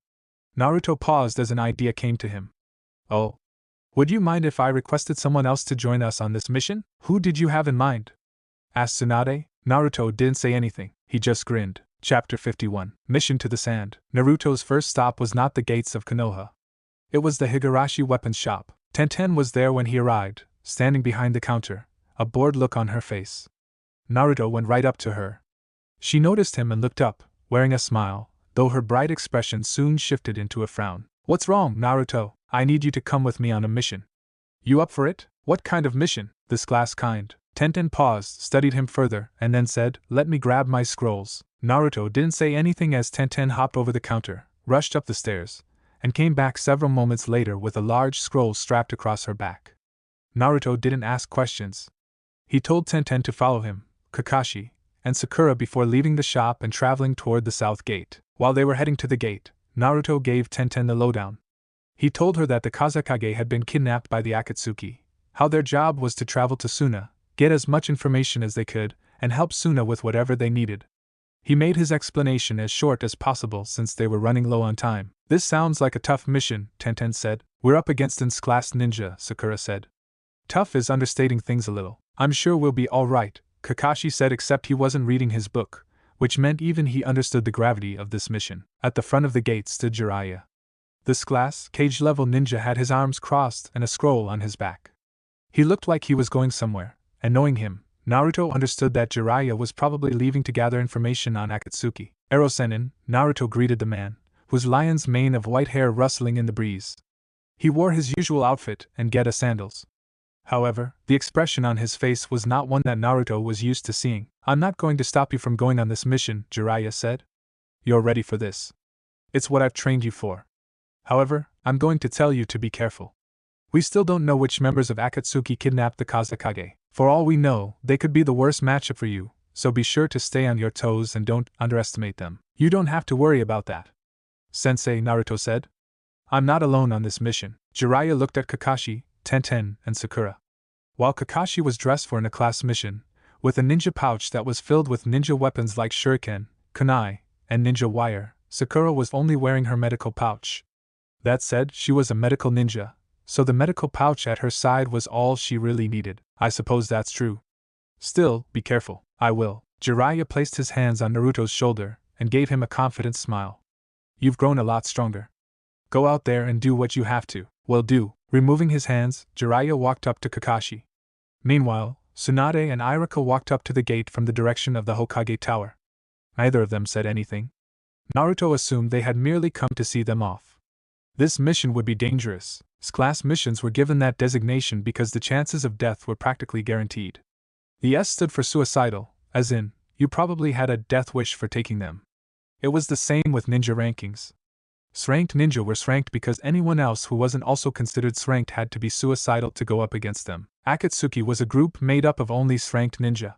Naruto paused as an idea came to him. Oh. Would you mind if I requested someone else to join us on this mission? Who did you have in mind? Asked Tsunade. Naruto didn't say anything, he just grinned. Chapter 51. Mission to the Sand. Naruto's first stop was not the gates of Konoha. It was the Higurashi weapons shop. Tenten was there when he arrived, standing behind the counter, a bored look on her face. Naruto went right up to her. She noticed him and looked up, wearing a smile, though her bright expression soon shifted into a frown. What's wrong, Naruto? I need you to come with me on a mission. You up for it? What kind of mission? This glass kind. Tenten paused, studied him further, and then said, Let me grab my scrolls. Naruto didn't say anything as Tenten hopped over the counter, rushed up the stairs, and came back several moments later with a large scroll strapped across her back. Naruto didn't ask questions. He told Tenten to follow him, Kakashi, and Sakura before leaving the shop and traveling toward the south gate. While they were heading to the gate, Naruto gave Tenten the lowdown. He told her that the Kazekage had been kidnapped by the Akatsuki, how their job was to travel to Suna, get as much information as they could, and help Suna with whatever they needed. He made his explanation as short as possible since they were running low on time. This sounds like a tough mission, Tenten said. We're up against an class ninja, Sakura said. Tough is understating things a little. I'm sure we'll be all right, Kakashi said, except he wasn't reading his book, which meant even he understood the gravity of this mission. At the front of the gate stood Jiraiya. This class, cage-level ninja had his arms crossed and a scroll on his back. He looked like he was going somewhere, and knowing him, Naruto understood that Jiraiya was probably leaving to gather information on Akatsuki. Erosenin, Naruto greeted the man, whose lion's mane of white hair rustling in the breeze. He wore his usual outfit and Geta sandals. However, the expression on his face was not one that Naruto was used to seeing. "I'm not going to stop you from going on this mission," Jiraiya said. "You're ready for this. It's what I've trained you for. However, I'm going to tell you to be careful. We still don't know which members of Akatsuki kidnapped the Kazekage. For all we know, they could be the worst matchup for you, so be sure to stay on your toes and don't underestimate them." "You don't have to worry about that, Sensei," Naruto said. "I'm not alone on this mission." Jiraiya looked at Kakashi, Tenten, and Sakura. While Kakashi was dressed for a class mission, with a ninja pouch that was filled with ninja weapons like shuriken, kunai, and ninja wire, Sakura was only wearing her medical pouch. That said, she was a medical ninja, so the medical pouch at her side was all she really needed. "I suppose that's true. Still, be careful." "I will." Jiraiya placed his hands on Naruto's shoulder and gave him a confident smile. "You've grown a lot stronger. Go out there and do what you have to." "Will do." Removing his hands, Jiraiya walked up to Kakashi. Meanwhile, Tsunade and Irika walked up to the gate from the direction of the Hokage Tower. Neither of them said anything. Naruto assumed they had merely come to see them off. This mission would be dangerous. Class missions were given that designation because the chances of death were practically guaranteed. The S stood for suicidal, as in, you probably had a death wish for taking them. It was the same with ninja rankings. S-ranked ninja were S-ranked because anyone else who wasn't also considered S-ranked had to be suicidal to go up against them. Akatsuki was a group made up of only S-ranked ninja.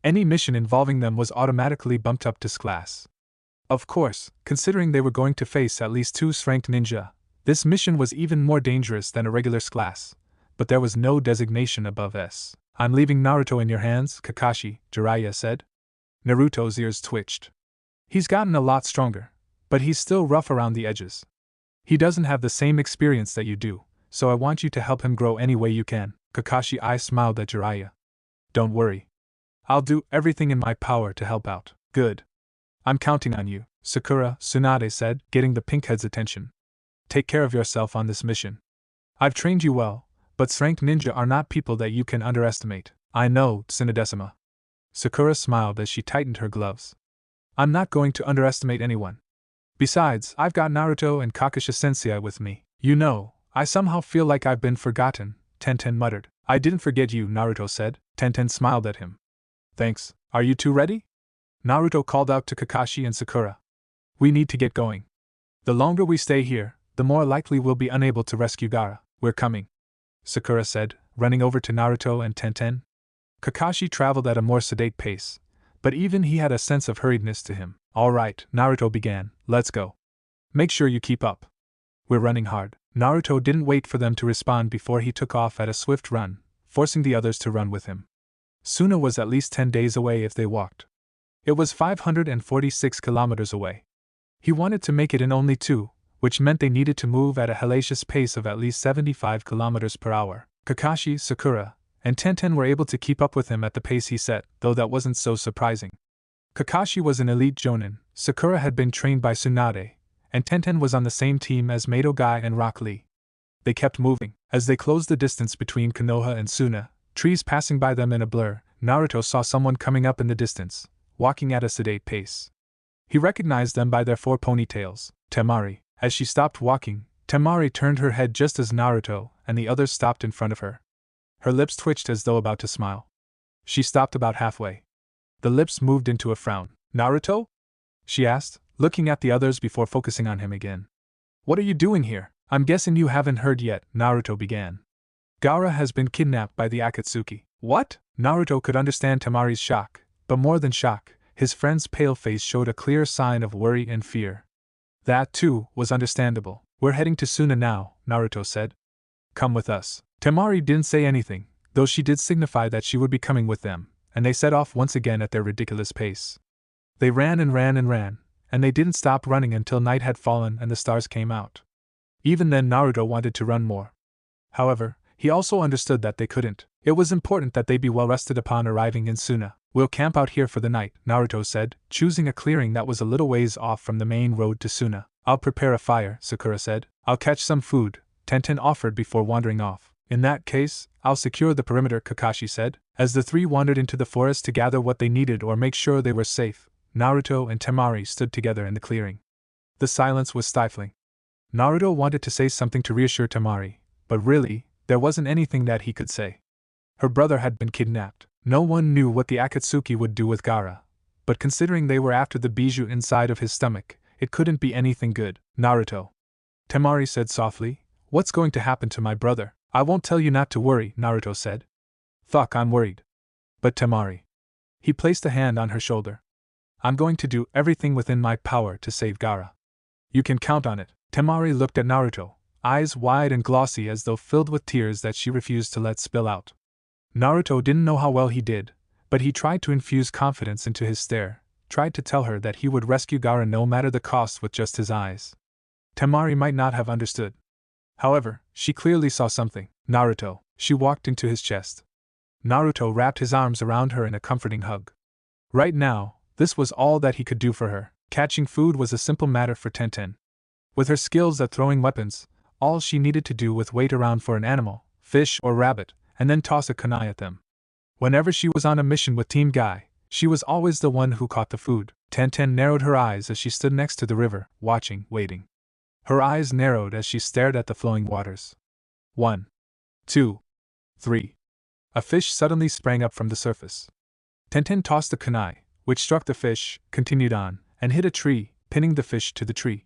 Any mission involving them was automatically bumped up to S-class. Of course, considering they were going to face at least 2 S-ranked ninja, this mission was even more dangerous than a regular S-class, but there was no designation above S. "I'm leaving Naruto in your hands, Kakashi," Jiraiya said. Naruto's ears twitched. He's gotten a lot stronger, but he's still rough around the edges. He doesn't have the same experience that you do, so I want you to help him grow any way you can. Kakashi smiled at Jiraiya. "Don't worry. I'll do everything in my power to help out." "Good. I'm counting on you," Sakura, Tsunade said, getting the pinkhead's attention. "Take care of yourself on this mission. I've trained you well, but S-ranked ninja are not people that you can underestimate." "I know, Tsunadesima." Sakura smiled as she tightened her gloves. "I'm not going to underestimate anyone. Besides, I've got Naruto and Kakashi-sensei with me. You know, I somehow feel like I've been forgotten," Tenten muttered. "I didn't forget you," Naruto said. Tenten smiled at him. "Thanks. Are you two ready?" Naruto called out to Kakashi and Sakura. "We need to get going. The longer we stay here, the more likely we'll be unable to rescue Gaara." "We're coming," Sakura said, running over to Naruto and Tenten. Kakashi traveled at a more sedate pace, but even he had a sense of hurriedness to him. "All right," Naruto began, "let's go. Make sure you keep up. We're running hard." Naruto didn't wait for them to respond before he took off at a swift run, forcing the others to run with him. Suna was at least 10 days away if they walked. It was 546 kilometers away. He wanted to make it in only 2, which meant they needed to move at a hellacious pace of at least 75 kilometers per hour. Kakashi, Sakura, and Tenten were able to keep up with him at the pace he set, though that wasn't so surprising. Kakashi was an elite jonin, Sakura had been trained by Tsunade, and Tenten was on the same team as Mato Guy and Rock Lee. They kept moving. As they closed the distance between Konoha and Suna, trees passing by them in a blur, Naruto saw someone coming up in the distance, walking at a sedate pace. He recognized them by their 4 ponytails, Temari. As she stopped walking, Temari turned her head just as Naruto and the others stopped in front of her. Her lips twitched as though about to smile. She stopped about halfway. The lips moved into a frown. "Naruto?" she asked, looking at the others before focusing on him again. "What are you doing here?" "I'm guessing you haven't heard yet," Naruto began. "Gaara has been kidnapped by the Akatsuki." "What?" Naruto could understand Temari's shock, but more than shock, his friend's pale face showed a clear sign of worry and fear. That, too, was understandable. "We're heading to Suna now," Naruto said. "Come with us." Temari didn't say anything, though she did signify that she would be coming with them, and they set off once again at their ridiculous pace. They ran and ran and ran, and they didn't stop running until night had fallen and the stars came out. Even then Naruto wanted to run more. However, he also understood that they couldn't. It was important that they be well rested upon arriving in Suna. "We'll camp out here for the night," Naruto said, choosing a clearing that was a little ways off from the main road to Suna. I'll prepare a fire, Sakura said. I'll catch some food, Tenten offered before wandering off. In that case, I'll secure the perimeter, Kakashi said. As the three wandered into the forest to gather what they needed or make sure they were safe, Naruto and Temari stood together in the clearing. The silence was stifling. Naruto wanted to say something to reassure Temari, but really, there wasn't anything that he could say. Her brother had been kidnapped. No one knew what the Akatsuki would do with Gaara, but considering they were after the bijou inside of his stomach, it couldn't be anything good. Naruto, Temari said softly, what's going to happen to my brother? I won't tell you not to worry, Naruto said. Fuck, I'm worried. But Temari. He placed a hand on her shoulder. I'm going to do everything within my power to save Gaara. You can count on it. Temari looked at Naruto, eyes wide and glossy as though filled with tears that she refused to let spill out. Naruto didn't know how well he did, but he tried to infuse confidence into his stare, tried to tell her that he would rescue Gaara no matter the cost with just his eyes. Temari might not have understood. However, she clearly saw something. Naruto, she walked into his chest. Naruto wrapped his arms around her in a comforting hug. Right now, this was all that he could do for her. Catching food was a simple matter for Tenten. With her skills at throwing weapons, all she needed to do was wait around for an animal, fish or rabbit, and then toss a kunai at them. Whenever she was on a mission with Team Guy, she was always the one who caught the food. Tenten narrowed her eyes as she stood next to the river, watching, waiting. Her eyes narrowed as she stared at the flowing waters. 1, 2, 3. A fish suddenly sprang up from the surface. Tenten tossed the kunai, which struck the fish, continued on, and hit a tree, pinning the fish to the tree.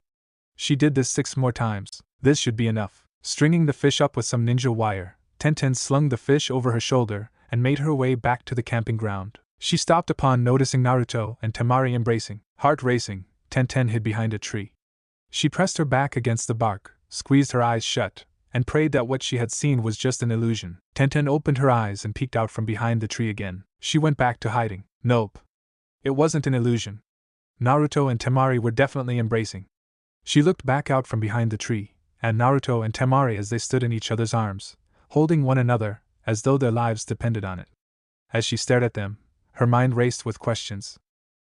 She did this 6 more times. This should be enough. Stringing the fish up with some ninja wire, Tenten slung the fish over her shoulder and made her way back to the camping ground. She stopped upon noticing Naruto and Temari embracing. Heart racing, Tenten hid behind a tree. She pressed her back against the bark, squeezed her eyes shut, and prayed that what she had seen was just an illusion. Tenten opened her eyes and peeked out from behind the tree again. She went back to hiding. Nope. It wasn't an illusion. Naruto and Temari were definitely embracing. She looked back out from behind the tree, and Naruto and Temari as they stood in each other's arms, holding one another, as though their lives depended on it. As she stared at them, her mind raced with questions.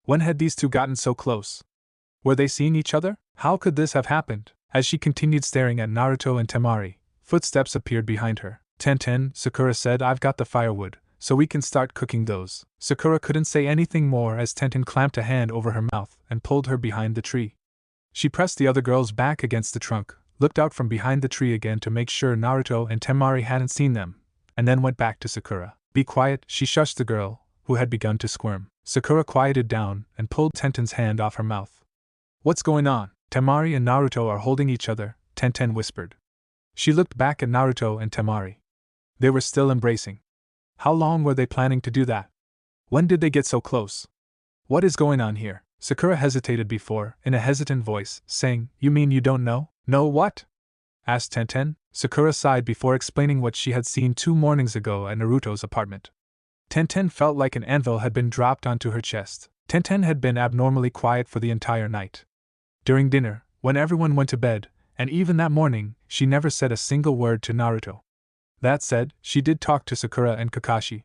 When had these two gotten so close? Were they seeing each other? How could this have happened? As she continued staring at Naruto and Temari, footsteps appeared behind her. Tenten, Sakura said, I've got the firewood, so we can start cooking those. Sakura couldn't say anything more as Tenten clamped a hand over her mouth and pulled her behind the tree. She pressed the other girls back against the trunk, looked out from behind the tree again to make sure Naruto and Temari hadn't seen them, and then went back to Sakura. Be quiet, she shushed the girl, who had begun to squirm. Sakura quieted down and pulled Tenten's hand off her mouth. What's going on? Temari and Naruto are holding each other, Tenten whispered. She looked back at Naruto and Temari. They were still embracing. How long were they planning to do that? When did they get so close? What is going on here? Sakura hesitated before, in a hesitant voice, saying, You mean you don't know? Know what? Asked Tenten. Sakura sighed before explaining what she had seen 2 mornings ago at Naruto's apartment. Tenten felt like an anvil had been dropped onto her chest. Tenten had been abnormally quiet for the entire night. During dinner, when everyone went to bed, and even that morning, she never said a single word to Naruto. That said, she did talk to Sakura and Kakashi.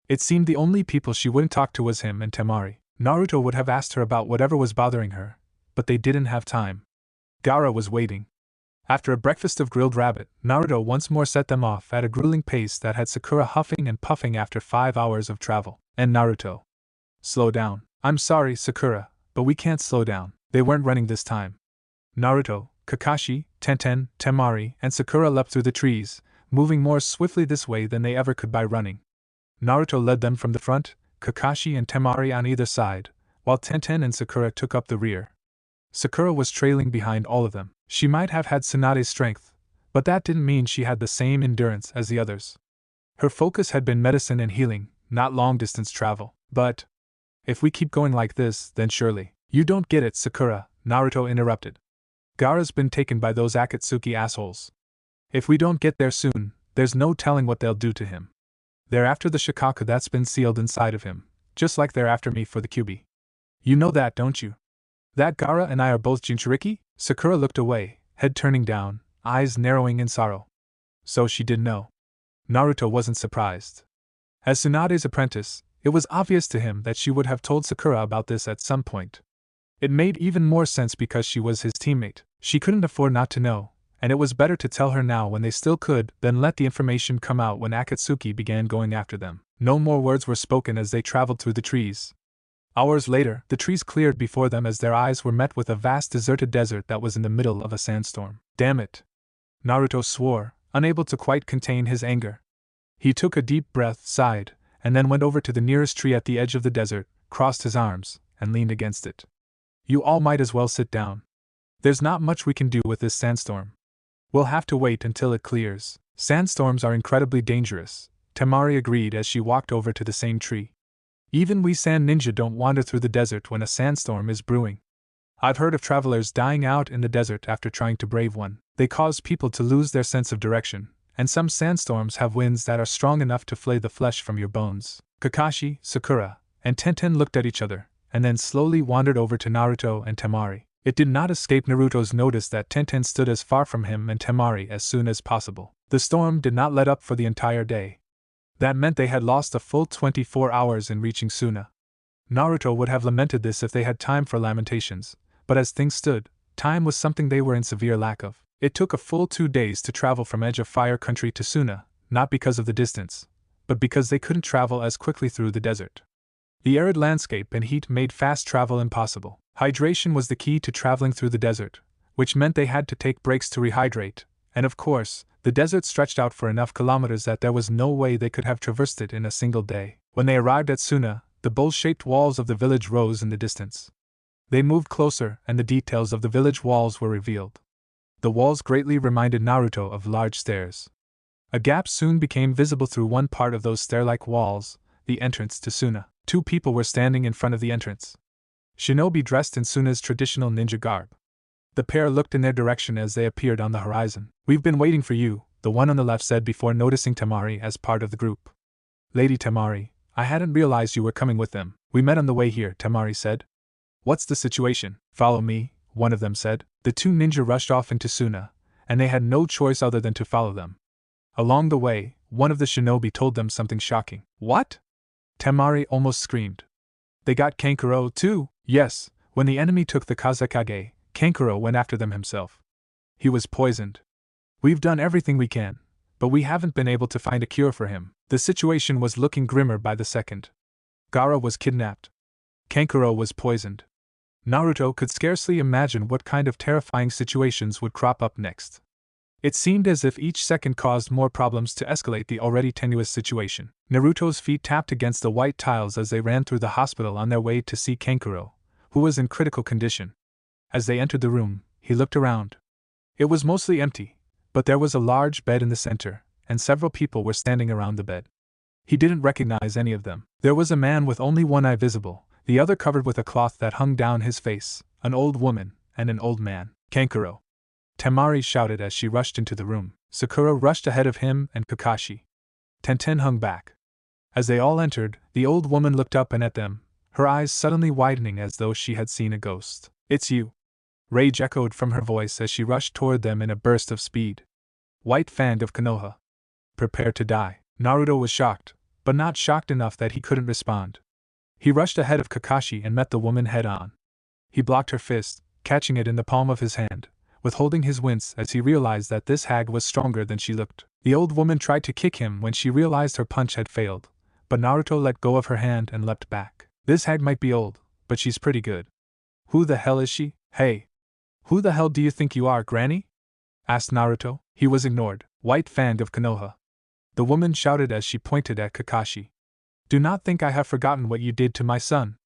It seemed the only people she wouldn't talk to was him and Temari. Naruto would have asked her about whatever was bothering her, but they didn't have time. Gaara was waiting. After a breakfast of grilled rabbit, Naruto once more set them off at a grueling pace that had Sakura huffing and puffing after 5 hours of travel. And Naruto. Slow down. I'm sorry, Sakura, but we can't slow down. They weren't running this time. Naruto, Kakashi, Tenten, Temari, and Sakura leapt through the trees, moving more swiftly this way than they ever could by running. Naruto led them from the front, Kakashi and Temari on either side, while Tenten and Sakura took up the rear. Sakura was trailing behind all of them. She might have had Tsunade's strength, but that didn't mean she had the same endurance as the others. Her focus had been medicine and healing, not long-distance travel. But if we keep going like this, then surely. You don't get it, Sakura, Naruto interrupted. Gaara's been taken by those Akatsuki assholes. If we don't get there soon, there's no telling what they'll do to him. They're after the Shikaku that's been sealed inside of him, just like they're after me for the Kyuubi. You know that, don't you? That Gaara and I are both Jinchuriki? Sakura looked away, head turning down, eyes narrowing in sorrow. So she did know. Naruto wasn't surprised. As Tsunade's apprentice, it was obvious to him that she would have told Sakura about this at some point. It made even more sense because she was his teammate. She couldn't afford not to know, and it was better to tell her now when they still could than let the information come out when Akatsuki began going after them. No more words were spoken as they traveled through the trees. Hours later, the trees cleared before them as their eyes were met with a vast deserted desert that was in the middle of a sandstorm. Damn it! Naruto swore, unable to quite contain his anger. He took a deep breath, sighed, and then went over to the nearest tree at the edge of the desert, crossed his arms, and leaned against it. You all might as well sit down. There's not much we can do with this sandstorm. We'll have to wait until it clears. Sandstorms are incredibly dangerous, Temari agreed as she walked over to the same tree. Even we sand ninja don't wander through the desert when a sandstorm is brewing. I've heard of travelers dying out in the desert after trying to brave one. They cause people to lose their sense of direction, and some sandstorms have winds that are strong enough to flay the flesh from your bones. Kakashi, Sakura, and Tenten looked at each other, and then slowly wandered over to Naruto and Temari. It did not escape Naruto's notice that Tenten stood as far from him and Temari as soon as possible. The storm did not let up for the entire day. That meant they had lost a full 24 hours in reaching Suna. Naruto would have lamented this if they had time for lamentations, but as things stood, time was something they were in severe lack of. It took a full 2 days to travel from Edge of Fire Country to Suna, not because of the distance, but because they couldn't travel as quickly through the desert. The arid landscape and heat made fast travel impossible. Hydration was the key to traveling through the desert, which meant they had to take breaks to rehydrate, and of course, the desert stretched out for enough kilometers that there was no way they could have traversed it in a single day. When they arrived at Suna, the bowl-shaped walls of the village rose in the distance. They moved closer, and the details of the village walls were revealed. The walls greatly reminded Naruto of large stairs. A gap soon became visible through one part of those stair-like walls, the entrance to Suna. 2 people were standing in front of the entrance. Shinobi dressed in Suna's traditional ninja garb. The pair looked in their direction as they appeared on the horizon. We've been waiting for you, the one on the left said before noticing Temari as part of the group. Lady Temari, I hadn't realized you were coming with them. We met on the way here, Temari said. What's the situation? Follow me, one of them said. The 2 ninja rushed off into Suna, and they had no choice other than to follow them. Along the way, one of the shinobi told them something shocking. What? Temari almost screamed. They got Kankuro too? Yes, when the enemy took the Kazekage, Kankuro went after them himself. He was poisoned. We've done everything we can, but we haven't been able to find a cure for him. The situation was looking grimmer by the second. Gaara was kidnapped. Kankuro was poisoned. Naruto could scarcely imagine what kind of terrifying situations would crop up next. It seemed as if each second caused more problems to escalate the already tenuous situation. Naruto's feet tapped against the white tiles as they ran through the hospital on their way to see Kankuro, who was in critical condition. As they entered the room, he looked around. It was mostly empty, but there was a large bed in the center, and several people were standing around the bed. He didn't recognize any of them. There was a man with only one eye visible, the other covered with a cloth that hung down his face, an old woman, and an old man. Kankuro! Temari shouted as she rushed into the room. Sakura rushed ahead of him and Kakashi. Tenten hung back. As they all entered, the old woman looked up and at them, her eyes suddenly widening as though she had seen a ghost. It's you! Rage echoed from her voice as she rushed toward them in a burst of speed. White Fang of Konoha. Prepare to die. Naruto was shocked, but not shocked enough that he couldn't respond. He rushed ahead of Kakashi and met the woman head-on. He blocked her fist, catching it in the palm of his hand, withholding his wince as he realized that this hag was stronger than she looked. The old woman tried to kick him when she realized her punch had failed, but Naruto let go of her hand and leapt back. This hag might be old, but she's pretty good. Who the hell is she? Hey! Who the hell do you think you are, Granny? Asked Naruto. He was ignored. White Fang of Konoha. The woman shouted as she pointed at Kakashi. Do not think I have forgotten what you did to my son.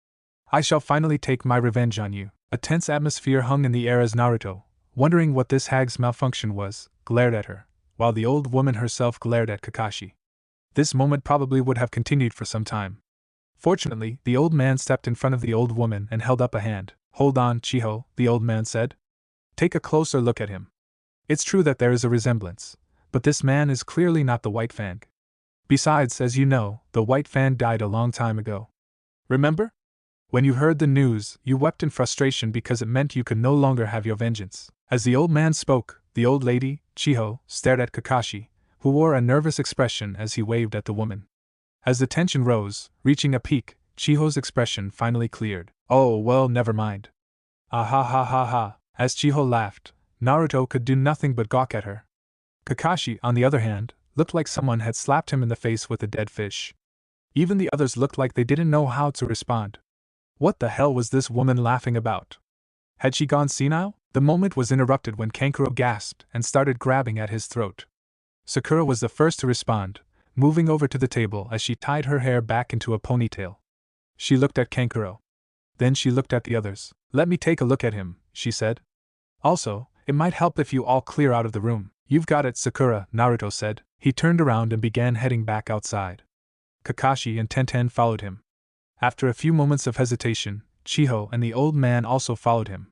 I shall finally take my revenge on you. A tense atmosphere hung in the air as Naruto, wondering what this hag's malfunction was, glared at her, while the old woman herself glared at Kakashi. This moment probably would have continued for some time. Fortunately, the old man stepped in front of the old woman and held up a hand. Hold on, Chiho, the old man said. Take a closer look at him. It's true that there is a resemblance, but this man is clearly not the White Fang. Besides, as you know, the White Fang died a long time ago. Remember? When you heard the news, you wept in frustration because it meant you could no longer have your vengeance. As the old man spoke, the old lady, Chiho, stared at Kakashi, who wore a nervous expression as he waved at the woman. As the tension rose, reaching a peak, Chiho's expression finally cleared. Oh, well, never mind. Ah ha ha ha ha. As Chiho laughed, Naruto could do nothing but gawk at her. Kakashi, on the other hand, looked like someone had slapped him in the face with a dead fish. Even the others looked like they didn't know how to respond. What the hell was this woman laughing about? Had she gone senile? The moment was interrupted when Kankuro gasped and started grabbing at his throat. Sakura was the first to respond, moving over to the table as she tied her hair back into a ponytail. She looked at Kankuro. Then she looked at the others. Let me take a look at him, she said. Also, it might help if you all clear out of the room. You've got it, Sakura, Naruto said. He turned around and began heading back outside. Kakashi and Tenten followed him. After a few moments of hesitation, Chiho and the old man also followed him.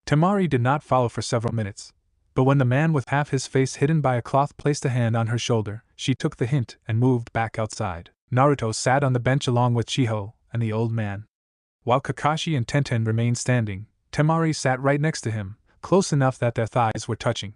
Temari did not follow for several minutes, but when the man with half his face hidden by a cloth placed a hand on her shoulder, she took the hint and moved back outside. Naruto sat on the bench along with Chiho and the old man. While Kakashi and Tenten remained standing, Temari sat right next to him, close enough that their thighs were touching.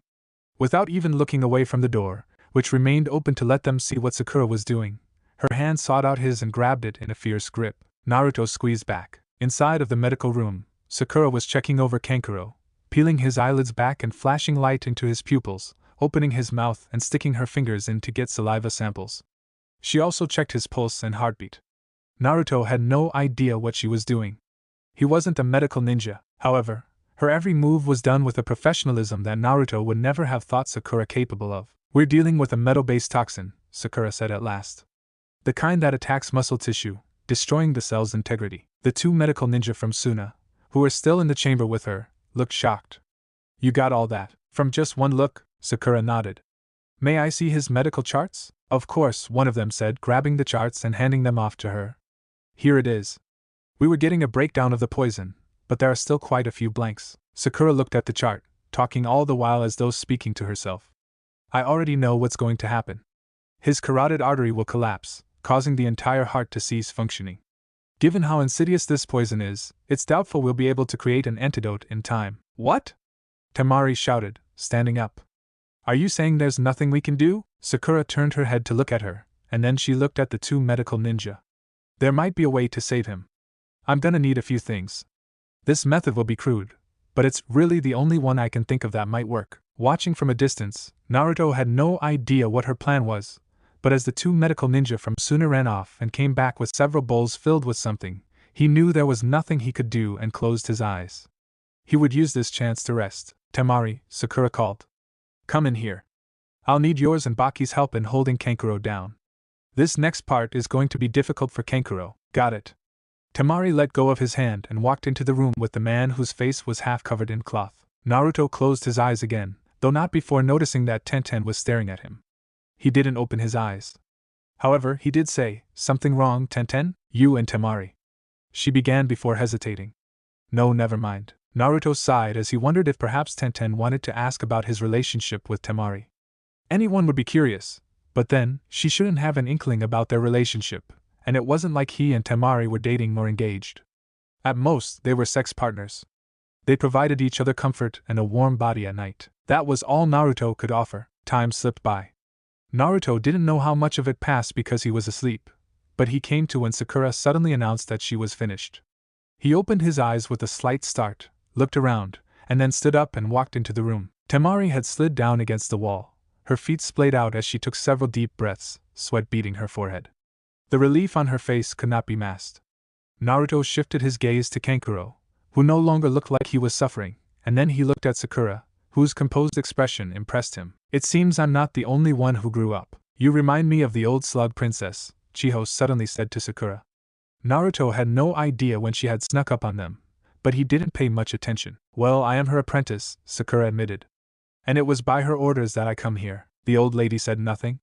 Without even looking away from the door, which remained open to let them see what Sakura was doing, her hand sought out his and grabbed it in a fierce grip. Naruto squeezed back. Inside of the medical room, Sakura was checking over Kankuro, peeling his eyelids back and flashing light into his pupils, opening his mouth and sticking her fingers in to get saliva samples. She also checked his pulse and heartbeat. Naruto had no idea what she was doing. He wasn't a medical ninja, however. Her every move was done with a professionalism that Naruto would never have thought Sakura capable of. We're dealing with a metal-based toxin, Sakura said at last. The kind that attacks muscle tissue, destroying the cell's integrity. The two medical ninja from Suna, who were still in the chamber with her, looked shocked. You got all that? From just one look, Sakura nodded. May I see his medical charts? Of course, one of them said, grabbing the charts and handing them off to her. Here it is. We were getting a breakdown of the poison, but there are still quite a few blanks. Sakura looked at the chart, talking all the while as though speaking to herself. I already know what's going to happen. His carotid artery will collapse, causing the entire heart to cease functioning. Given how insidious this poison is, it's doubtful we'll be able to create an antidote in time. What? Temari shouted, standing up. Are you saying there's nothing we can do? Sakura turned her head to look at her, and then she looked at the two medical ninja. There might be a way to save him. I'm gonna need a few things. This method will be crude, but it's really the only one I can think of that might work. Watching from a distance, Naruto had no idea what her plan was, but as the two medical ninja from Suna ran off and came back with several bowls filled with something, he knew there was nothing he could do and closed his eyes. He would use this chance to rest. Temari, Sakura called. Come in here. I'll need yours and Baki's help in holding Kankuro down. This next part is going to be difficult for Kankuro. Got it. Temari let go of his hand and walked into the room with the man whose face was half covered in cloth. Naruto closed his eyes again, though not before noticing that Tenten was staring at him. He didn't open his eyes. However, he did say, Something wrong, Tenten? You and Temari. She began before hesitating. No, never mind. Naruto sighed as he wondered if perhaps Tenten wanted to ask about his relationship with Temari. Anyone would be curious, but then, she shouldn't have an inkling about their relationship, and it wasn't like he and Temari were dating or engaged. At most, they were sex partners. They provided each other comfort and a warm body at night. That was all Naruto could offer. Time slipped by. Naruto didn't know how much of it passed because he was asleep, but he came to when Sakura suddenly announced that she was finished. He opened his eyes with a slight start, looked around, and then stood up and walked into the room. Temari had slid down against the wall, her feet splayed out as she took several deep breaths, sweat beading her forehead. The relief on her face could not be masked. Naruto shifted his gaze to Kankuro, who no longer looked like he was suffering, and then he looked at Sakura, whose composed expression impressed him. It seems I'm not the only one who grew up. You remind me of the old slug princess, Chiho suddenly said to Sakura. Naruto had no idea when she had snuck up on them, but he didn't pay much attention. Well, I am her apprentice, Sakura admitted. And it was by her orders that I come here. The old lady said nothing.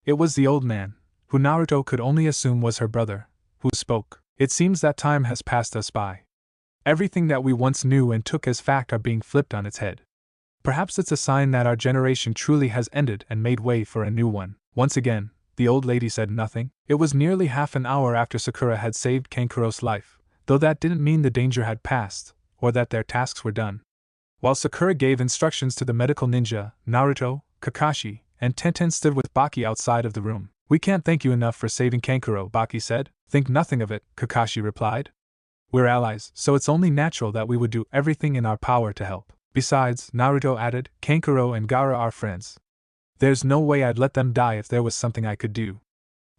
It was the old man, who Naruto could only assume was her brother, who spoke. It seems that time has passed us by. Everything that we once knew and took as fact are being flipped on its head. Perhaps it's a sign that our generation truly has ended and made way for a new one. Once again, the old lady said nothing. It was nearly half an hour after Sakura had saved Kankuro's life, though that didn't mean the danger had passed, or that their tasks were done. While Sakura gave instructions to the medical ninja, Naruto, Kakashi, and Tenten stood with Baki outside of the room. We can't thank you enough for saving Kankuro, Baki said. Think nothing of it, Kakashi replied. We're allies, so it's only natural that we would do everything in our power to help. Besides, Naruto added, Kankuro and Gaara are friends. There's no way I'd let them die if there was something I could do.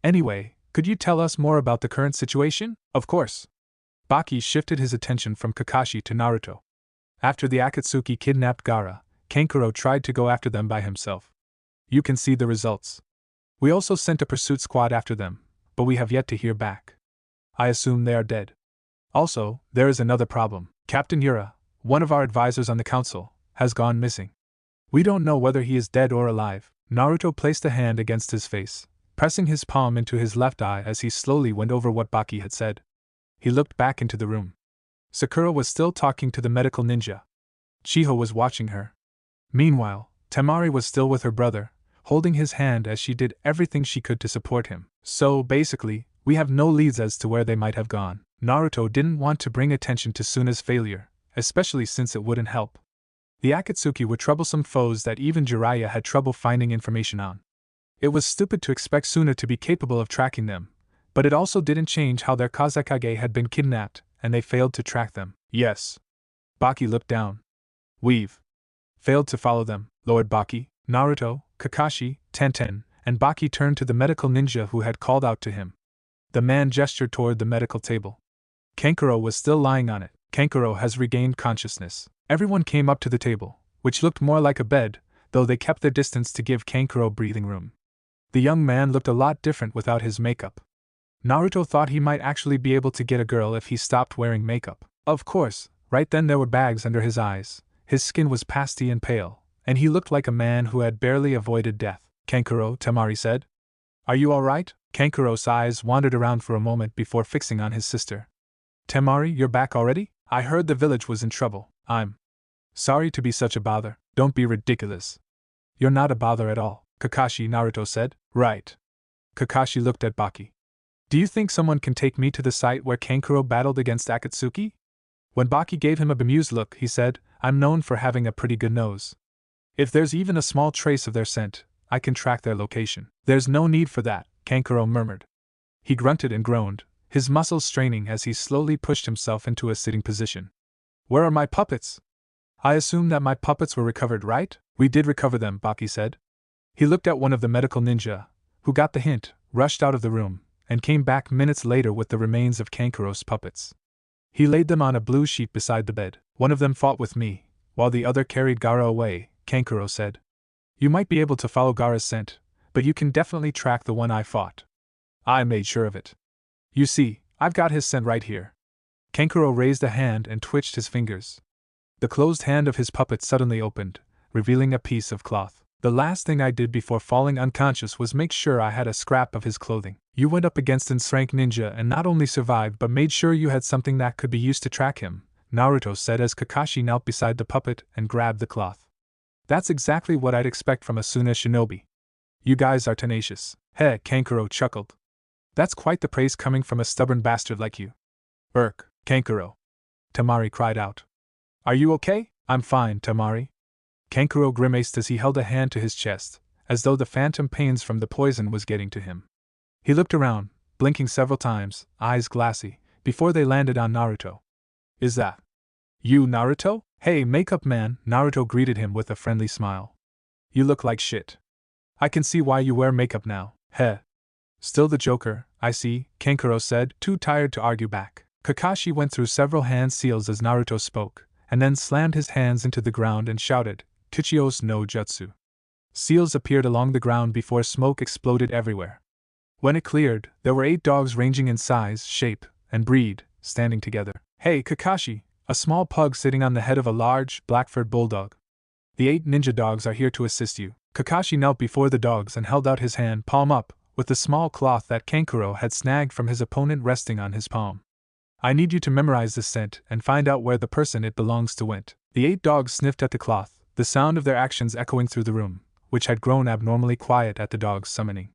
Anyway, could you tell us more about the current situation? Of course. Baki shifted his attention from Kakashi to Naruto. After the Akatsuki kidnapped Gaara, Kankuro tried to go after them by himself. You can see the results. We also sent a pursuit squad after them, but we have yet to hear back. I assume they are dead. Also, there is another problem. Captain Yura, one of our advisors on the council, has gone missing. We don't know whether he is dead or alive. Naruto placed a hand against his face, pressing his palm into his left eye as he slowly went over what Baki had said. He looked back into the room. Sakura was still talking to the medical ninja. Chiho was watching her. Meanwhile, Temari was still with her brother, holding his hand as she did everything she could to support him. So, basically, we have no leads as to where they might have gone. Naruto didn't want to bring attention to Suna's failure, especially since it wouldn't help. The Akatsuki were troublesome foes that even Jiraiya had trouble finding information on. It was stupid to expect Suna to be capable of tracking them, but it also didn't change how their Kazekage had been kidnapped, and they failed to track them. Yes. Baki looked down. We've failed to follow them, Lord Baki. Naruto, Kakashi, Tenten, and Baki turned to the medical ninja who had called out to him. The man gestured toward the medical table. Kankuro was still lying on it. Kankuro has regained consciousness. Everyone came up to the table, which looked more like a bed, though they kept their distance to give Kankuro breathing room. The young man looked a lot different without his makeup. Naruto thought he might actually be able to get a girl if he stopped wearing makeup. Of course, right then there were bags under his eyes, his skin was pasty and pale, and he looked like a man who had barely avoided death. Kankuro, Temari said. Are you alright? Kankuro's eyes wandered around for a moment before fixing on his sister. Temari, you're back already? I heard the village was in trouble. I'm sorry to be such a bother. Don't be ridiculous. You're not a bother at all, Kakashi, Naruto said. Right. Kakashi looked at Baki. Do you think someone can take me to the site where Kankuro battled against Akatsuki? When Baki gave him a bemused look, he said, I'm known for having a pretty good nose. If there's even a small trace of their scent, I can track their location. There's no need for that, Kankuro murmured. He grunted and groaned, his muscles straining as he slowly pushed himself into a sitting position. Where are my puppets? I assume that my puppets were recovered, right? We did recover them, Baki said. He looked at one of the medical ninja, who got the hint, rushed out of the room, and came back minutes later with the remains of Kankuro's puppets. He laid them on a blue sheet beside the bed. One of them fought with me, while the other carried Gaara away, Kankuro said. You might be able to follow Gaara's scent, but you can definitely track the one I fought. I made sure of it. You see, I've got his scent right here. Kankuro raised a hand and twitched his fingers. The closed hand of his puppet suddenly opened, revealing a piece of cloth. The last thing I did before falling unconscious was make sure I had a scrap of his clothing. You went up against an rank ninja and not only survived but made sure you had something that could be used to track him, Naruto said as Kakashi knelt beside the puppet and grabbed the cloth. That's exactly what I'd expect from a Suna shinobi. You guys are tenacious. Heh, Kankuro chuckled. That's quite the praise coming from a stubborn bastard like you. Kankuro. Temari cried out. Are you okay? I'm fine, Temari. Kankuro grimaced as he held a hand to his chest, as though the phantom pains from the poison was getting to him. He looked around, blinking several times, eyes glassy, before they landed on Naruto. Is that you, Naruto? Hey, makeup man, Naruto greeted him with a friendly smile. You look like shit. I can see why you wear makeup now, heh. Still the Joker, I see, Kankuro said, too tired to argue back. Kakashi went through several hand seals as Naruto spoke, and then slammed his hands into the ground and shouted, Kichios no Jutsu. Seals appeared along the ground before smoke exploded everywhere. When it cleared, there were 8 dogs ranging in size, shape, and breed, standing together. Hey, Kakashi, a small pug sitting on the head of a large, black-furred bulldog. The 8 ninja dogs are here to assist you. Kakashi knelt before the dogs and held out his hand palm up, with the small cloth that Kankuro had snagged from his opponent resting on his palm. I need you to memorize this scent and find out where the person it belongs to went. The 8 dogs sniffed at the cloth, the sound of their actions echoing through the room, which had grown abnormally quiet at the dog's summoning.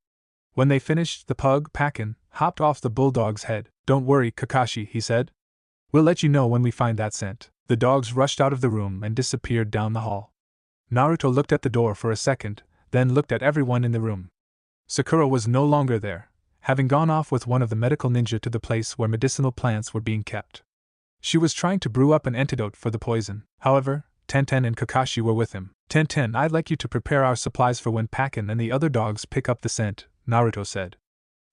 When they finished, the pug, Pakin, hopped off the bulldog's head. Don't worry, Kakashi, he said. We'll let you know when we find that scent. The dogs rushed out of the room and disappeared down the hall. Naruto looked at the door for a second, then looked at everyone in the room. Sakura was no longer there, having gone off with one of the medical ninja to the place where medicinal plants were being kept. She was trying to brew up an antidote for the poison. However, Tenten and Kakashi were with him. Tenten, I'd like you to prepare our supplies for when Pakken and the other dogs pick up the scent, Naruto said.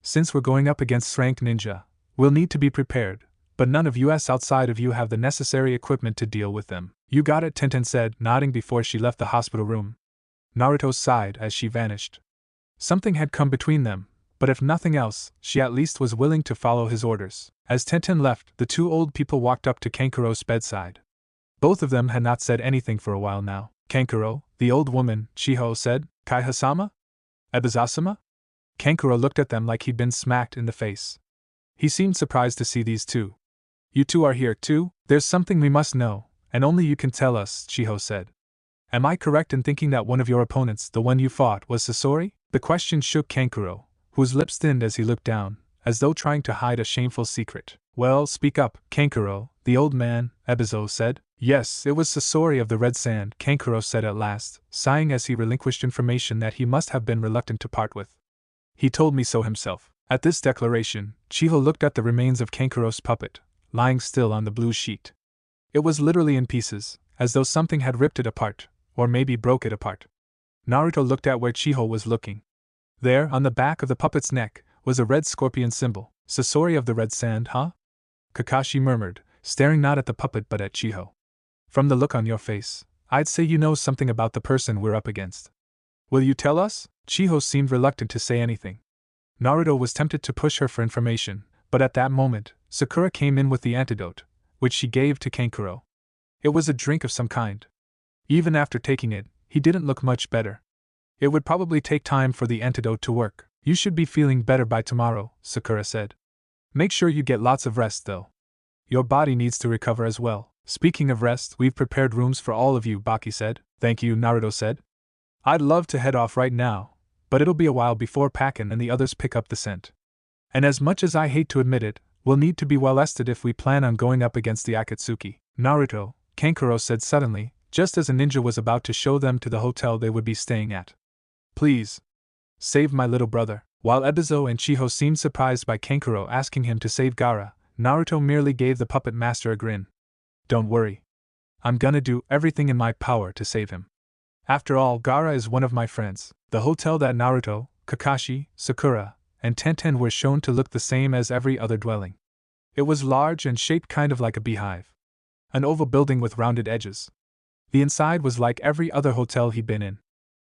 Since we're going up against ranked ninja, we'll need to be prepared, but none of us outside of you have the necessary equipment to deal with them. You got it, Tenten said, nodding before she left the hospital room. Naruto sighed as she vanished. Something had come between them, but if nothing else, she at least was willing to follow his orders. As Tenten left, the two old people walked up to Kankuro's bedside. Both of them had not said anything for a while now. Kankuro, the old woman, Chiho said, Kai-Hasama? Ebizasama? Kankuro looked at them like he'd been smacked in the face. He seemed surprised to see these two. You two are here too? There's something we must know, and only you can tell us, Chiho said. Am I correct in thinking that one of your opponents, the one you fought, was Sasori? The question shook Kankuro, whose lips thinned as he looked down, as though trying to hide a shameful secret. Well, speak up, Kankuro, the old man, Ebizo said. Yes, it was Sasori of the Red Sand, Kankuro said at last, sighing as he relinquished information that he must have been reluctant to part with. He told me so himself. At this declaration, Chiho looked at the remains of Kankuro's puppet, lying still on the blue sheet. It was literally in pieces, as though something had ripped it apart, or maybe broke it apart. Naruto looked at where Chiho was looking. There, on the back of the puppet's neck, was a red scorpion symbol. Sasori of the Red Sand, huh? Kakashi murmured, staring not at the puppet but at Chiho. From the look on your face, I'd say you know something about the person we're up against. Will you tell us? Chiho seemed reluctant to say anything. Naruto was tempted to push her for information, but at that moment, Sakura came in with the antidote, which she gave to Kankuro. It was a drink of some kind. Even after taking it, he didn't look much better. It would probably take time for the antidote to work. You should be feeling better by tomorrow, Sakura said. Make sure you get lots of rest though. Your body needs to recover as well. Speaking of rest, we've prepared rooms for all of you, Baki said. Thank you, Naruto said. I'd love to head off right now, but it'll be a while before Pakken and the others pick up the scent. And as much as I hate to admit it, we'll need to be well rested if we plan on going up against the Akatsuki. Naruto, Kankuro said suddenly, just as a ninja was about to show them to the hotel they would be staying at. Please. Save my little brother. While Ebizo and Chiho seemed surprised by Kankuro asking him to save Gaara, Naruto merely gave the puppet master a grin. Don't worry. I'm gonna do everything in my power to save him. After all, Gaara is one of my friends. The hotel that Naruto, Kakashi, Sakura, and Tenten were shown to look the same as every other dwelling. It was large and shaped kind of like a beehive. An oval building with rounded edges. The inside was like every other hotel he'd been in.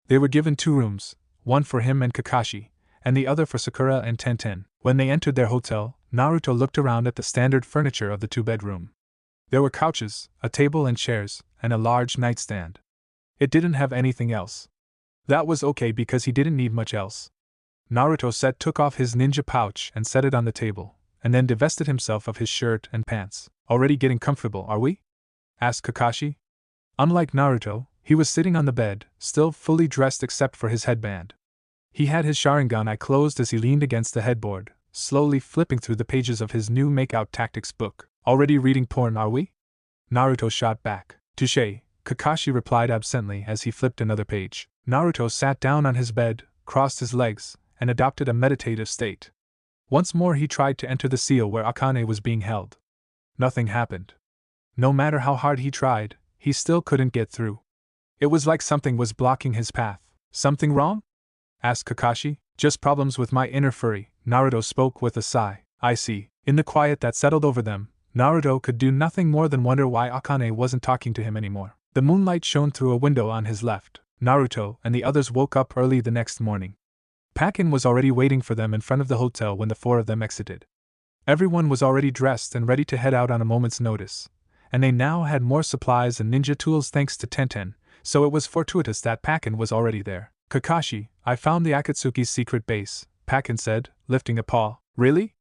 They were given 2 rooms, one for him and Kakashi, and the other for Sakura and Tenten. When they entered their hotel, Naruto looked around at the standard furniture of the 2-bedroom. There were couches, a table and chairs, and a large nightstand. It didn't have anything else. That was okay because he didn't need much else. Naruto took off his ninja pouch and set it on the table, and then divested himself of his shirt and pants. Already getting comfortable, are we? Asked Kakashi. Unlike Naruto, he was sitting on the bed, still fully dressed except for his headband. He had his Sharingan eye closed as he leaned against the headboard, slowly flipping through the pages of his new Makeout Tactics book. Already reading porn, are we? Naruto shot back. Touché, Kakashi replied absently as he flipped another page. Naruto sat down on his bed, crossed his legs, and adopted a meditative state. Once more he tried to enter the seal where Akane was being held. Nothing happened. No matter how hard he tried, he still couldn't get through. It was like something was blocking his path. Something wrong? Asked Kakashi. Just problems with my inner furry, Naruto spoke with a sigh. I see. In the quiet that settled over them, Naruto could do nothing more than wonder why Akane wasn't talking to him anymore. The moonlight shone through a window on his left. Naruto and the others woke up early the next morning. Pakken was already waiting for them in front of the hotel when the 4 of them exited. Everyone was already dressed and ready to head out on a moment's notice, and they now had more supplies and ninja tools thanks to Tenten, so it was fortuitous that Pakken was already there. Kakashi, I found the Akatsuki's secret base, Pakken said, lifting a paw. Really?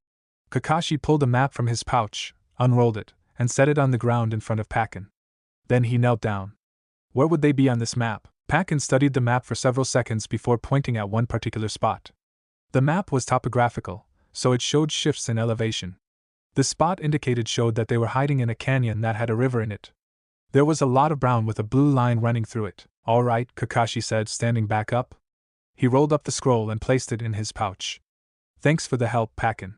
Kakashi pulled a map from his pouch, unrolled it, and set it on the ground in front of Pakken. Then he knelt down. Where would they be on this map? Pakken studied the map for several seconds before pointing at one particular spot. The map was topographical, so it showed shifts in elevation. The spot indicated showed that they were hiding in a canyon that had a river in it. There was a lot of brown with a blue line running through it. All right, Kakashi said, standing back up. He rolled up the scroll and placed it in his pouch. Thanks for the help, Pakken.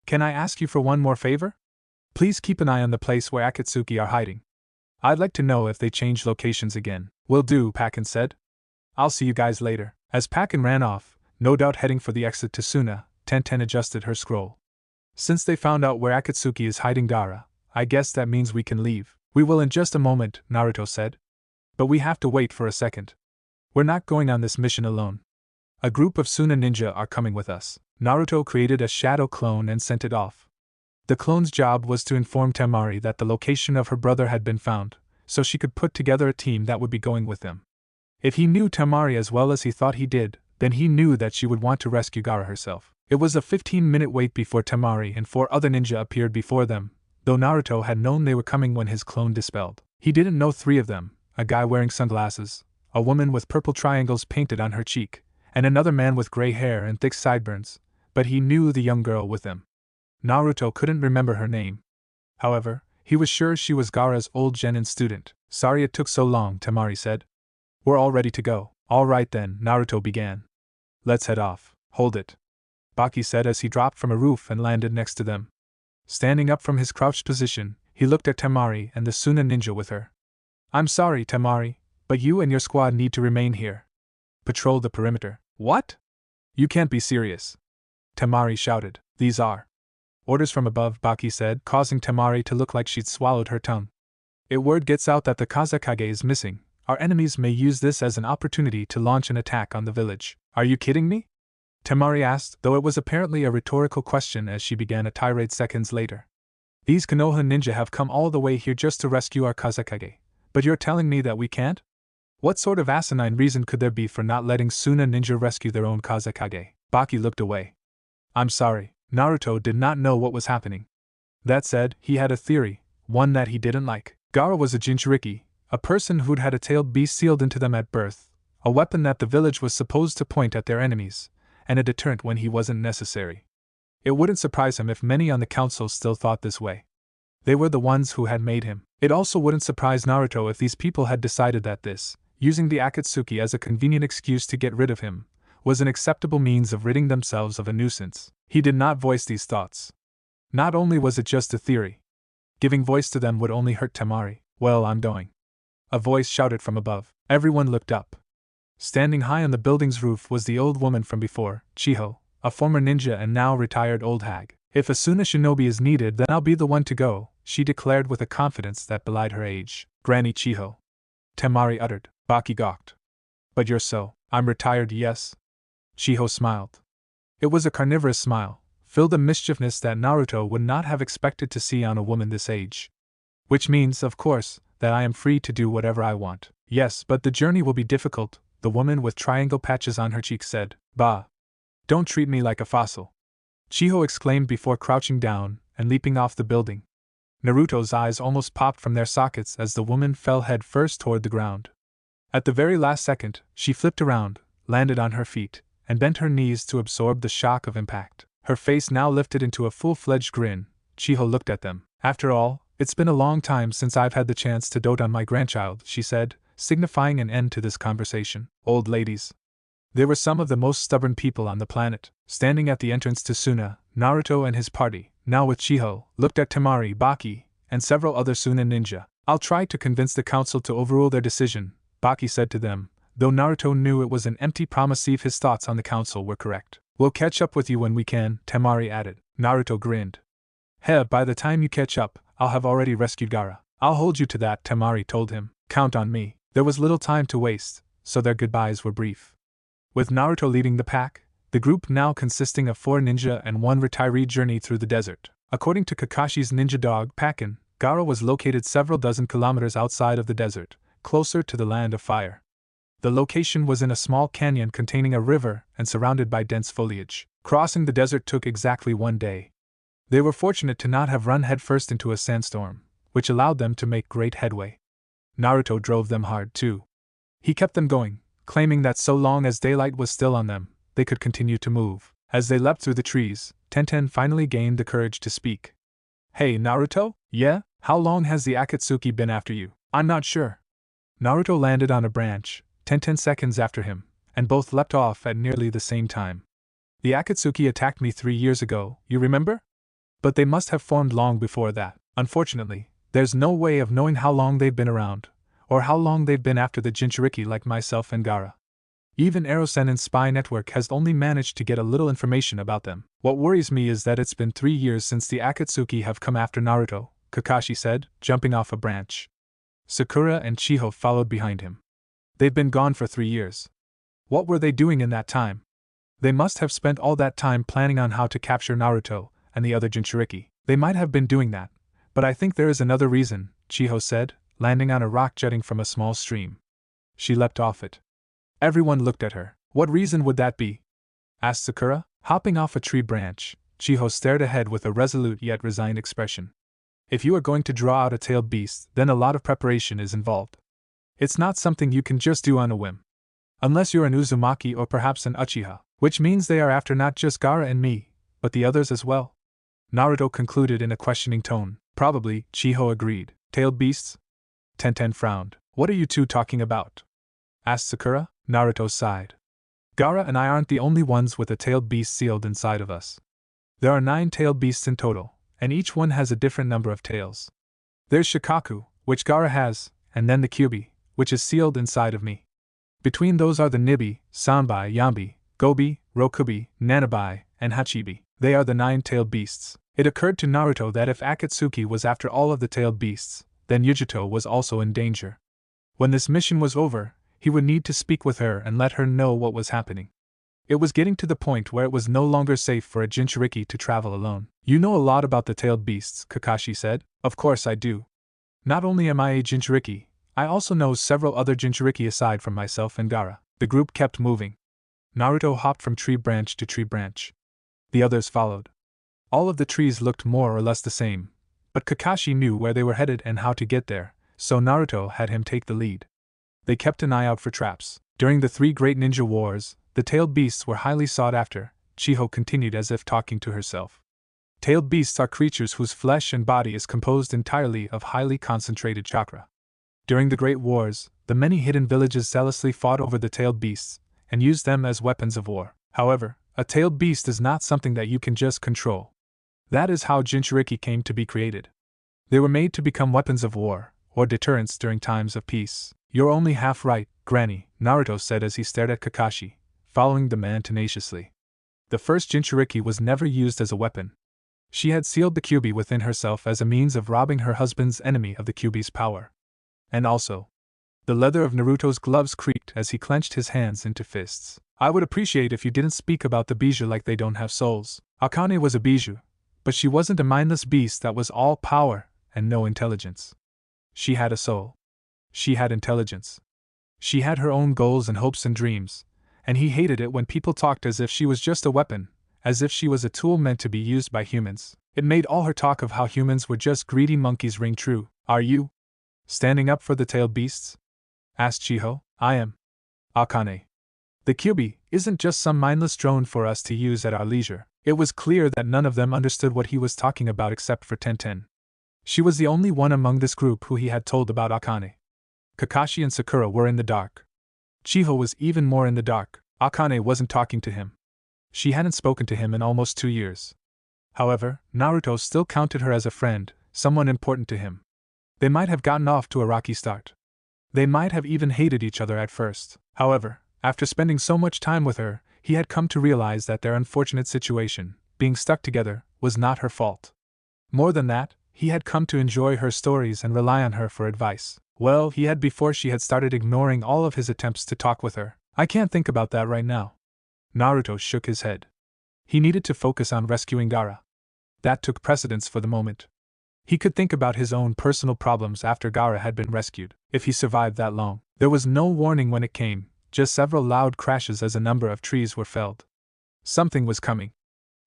Can I ask you for one more favor? Please keep an eye on the place where Akatsuki are hiding. I'd like to know if they change locations again. Will do, Pakken said. I'll see you guys later. As Pakken ran off, no doubt heading for the exit to Suna, Tenten adjusted her scroll. Since they found out where Akatsuki is hiding Gaara, I guess that means we can leave. We will in just a moment, Naruto said. But we have to wait for a second. We're not going on this mission alone. A group of Suna ninja are coming with us. Naruto created a shadow clone and sent it off. The clone's job was to inform Temari that the location of her brother had been found, so she could put together a team that would be going with them. If he knew Temari as well as he thought he did, then he knew that she would want to rescue Gaara herself. It was a 15-minute wait before Temari and 4 other ninja appeared before them, though Naruto had known they were coming when his clone dispelled. He didn't know 3 of them, a guy wearing sunglasses, a woman with purple triangles painted on her cheek, and another man with gray hair and thick sideburns, but he knew the young girl with them. Naruto couldn't remember her name. However, he was sure she was Gaara's old genin student. Sorry it took so long, Temari said. We're all ready to go. All right then, Naruto began. Let's head off. Hold it. Baki said as he dropped from a roof and landed next to them. Standing up from his crouched position, he looked at Temari and the Suna ninja with her. I'm sorry, Temari, but you and your squad need to remain here. Patrol the perimeter. What? You can't be serious. Temari shouted. These are orders from above, Baki said, causing Temari to look like she'd swallowed her tongue. If word gets out that the Kazekage is missing, our enemies may use this as an opportunity to launch an attack on the village. Are you kidding me? Temari asked, though it was apparently a rhetorical question as she began a tirade seconds later. These Konoha ninja have come all the way here just to rescue our Kazekage, but you're telling me that we can't? What sort of asinine reason could there be for not letting Suna ninja rescue their own Kazekage? Baki looked away. I'm sorry. Naruto did not know what was happening. That said, he had a theory, one that he didn't like. Gaara was a Jinchuriki, a person who'd had a tailed beast sealed into them at birth, a weapon that the village was supposed to point at their enemies, and a deterrent when he wasn't necessary. It wouldn't surprise him if many on the council still thought this way. They were the ones who had made him. It also wouldn't surprise Naruto if these people had decided that this, using the Akatsuki as a convenient excuse to get rid of him, was an acceptable means of ridding themselves of a nuisance. He did not voice these thoughts. Not only was it just a theory. Giving voice to them would only hurt Temari. Well, I'm going. A voice shouted from above. Everyone looked up. Standing high on the building's roof was the old woman from before, Chiho, a former ninja and now retired old hag. If a Suna shinobi is needed, then I'll be the one to go, she declared with a confidence that belied her age. Granny Chiho. Temari uttered. Baki gawked. But you're so. I'm retired, yes? Chiho smiled. It was a carnivorous smile, filled with mischievousness that Naruto would not have expected to see on a woman this age. Which means, of course, that I am free to do whatever I want. Yes, but the journey will be difficult, the woman with triangle patches on her cheeks said. Bah! Don't treat me like a fossil. Chiho exclaimed before crouching down and leaping off the building. Naruto's eyes almost popped from their sockets as the woman fell head first toward the ground. At the very last second, she flipped around, landed on her feet, and bent her knees to absorb the shock of impact. Her face now lifted into a full-fledged grin. Chiho looked at them. After all, it's been a long time since I've had the chance to dote on my grandchild, she said, signifying an end to this conversation. Old ladies. They were some of the most stubborn people on the planet. Standing at the entrance to Suna, Naruto and his party, now with Chiho, looked at Temari, Baki, and several other Suna ninja. I'll try to convince the council to overrule their decision, Baki said to them, though Naruto knew it was an empty promise if his thoughts on the council were correct. We'll catch up with you when we can, Temari added. Naruto grinned. By the time you catch up, I'll have already rescued Gaara. I'll hold you to that, Temari told him. Count on me. There was little time to waste, so their goodbyes were brief. With Naruto leading the pack, the group now consisting of 4 ninja and 1 retiree journeyed through the desert. According to Kakashi's ninja dog, Pakken, Gaara was located several dozen kilometers outside of the desert, closer to the land of fire. The location was in a small canyon containing a river and surrounded by dense foliage. Crossing the desert took exactly 1 day. They were fortunate to not have run headfirst into a sandstorm, which allowed them to make great headway. Naruto drove them hard too. He kept them going, claiming that so long as daylight was still on them, they could continue to move. As they leapt through the trees, Tenten finally gained the courage to speak. Hey Naruto? Yeah? How long has the Akatsuki been after you? I'm not sure. Naruto landed on a branch, 10 seconds after him, and both leapt off at nearly the same time. The Akatsuki attacked me 3 years ago, you remember? But they must have formed long before that. Unfortunately, there's no way of knowing how long they've been around, or how long they've been after the Jinchuriki like myself and Gaara. Even Erosen's spy network has only managed to get a little information about them. What worries me is that it's been 3 years since the Akatsuki have come after Naruto, Kakashi said, jumping off a branch. Sakura and Chiho followed behind him. They've been gone for 3 years. What were they doing in that time? They must have spent all that time planning on how to capture Naruto and the other Jinchuriki. They might have been doing that, but I think there is another reason, Chiho said, landing on a rock jutting from a small stream. She leapt off it. Everyone looked at her. What reason would that be? Asked Sakura. Hopping off a tree branch, Chiho stared ahead with a resolute yet resigned expression. If you are going to draw out a tailed beast, then a lot of preparation is involved. It's not something you can just do on a whim. Unless you're an Uzumaki or perhaps an Uchiha, which means they are after not just Gaara and me, but the others as well. Naruto concluded in a questioning tone. Probably, Chiho agreed. Tailed beasts? Tenten frowned. What are you two talking about? Asked Sakura. Naruto sighed. Gaara and I aren't the only ones with a tailed beast sealed inside of us. There are 9 tailed beasts in total, and each one has a different number of tails. There's Shikaku, which Gaara has, and then the Kyuubi, which is sealed inside of me. Between those are the Nibi, Sanbai, Yambi, Gobi, Rokubi, Nanabai, and Hachibi. They are the 9 tailed beasts. It occurred to Naruto that if Akatsuki was after all of the tailed beasts, then Yujito was also in danger. When this mission was over, he would need to speak with her and let her know what was happening. It was getting to the point where it was no longer safe for a Jinchuriki to travel alone. You know a lot about the tailed beasts, Kakashi said. Of course I do. Not only am I a Jinchuriki, I also know several other Jinchuriki aside from myself and Gaara. The group kept moving. Naruto hopped from tree branch to tree branch. The others followed. All of the trees looked more or less the same, but Kakashi knew where they were headed and how to get there, so Naruto had him take the lead. They kept an eye out for traps. During the 3 great ninja wars, the tailed beasts were highly sought after, Chiho continued as if talking to herself. Tailed beasts are creatures whose flesh and body is composed entirely of highly concentrated chakra. During the great wars, the many hidden villages zealously fought over the tailed beasts, and used them as weapons of war. However, a tailed beast is not something that you can just control. That is how Jinchuriki came to be created. They were made to become weapons of war, or deterrents during times of peace. You're only half right, Granny, Naruto said as he stared at Kakashi, following the man tenaciously. The first Jinchuriki was never used as a weapon. She had sealed the Kyuubi within herself as a means of robbing her husband's enemy of the Kyuubi's power. And also, the leather of Naruto's gloves creaked as he clenched his hands into fists. I would appreciate if you didn't speak about the bijou like they don't have souls. Akane was a bijou, but she wasn't a mindless beast that was all power and no intelligence. She had a soul. She had intelligence. She had her own goals and hopes and dreams, and he hated it when people talked as if she was just a weapon, as if she was a tool meant to be used by humans. It made all her talk of how humans were just greedy monkeys ring true. Are you standing up for the tailed beasts? Asked Chiho. I am. Akane. The Kyuubi isn't just some mindless drone for us to use at our leisure. It was clear that none of them understood what he was talking about except for Tenten. She was the only one among this group who he had told about Akane. Kakashi and Sakura were in the dark. Chiho was even more in the dark. Akane wasn't talking to him. She hadn't spoken to him in almost 2 years. However, Naruto still counted her as a friend, someone important to him. They might have gotten off to a rocky start. They might have even hated each other at first. However, after spending so much time with her, he had come to realize that their unfortunate situation, being stuck together, was not her fault. More than that, he had come to enjoy her stories and rely on her for advice. Well, he had before she had started ignoring all of his attempts to talk with her. I can't think about that right now. Naruto shook his head. He needed to focus on rescuing Gaara. That took precedence for the moment. He could think about his own personal problems after Gaara had been rescued, if he survived that long. There was no warning when it came, just several loud crashes as a number of trees were felled. Something was coming.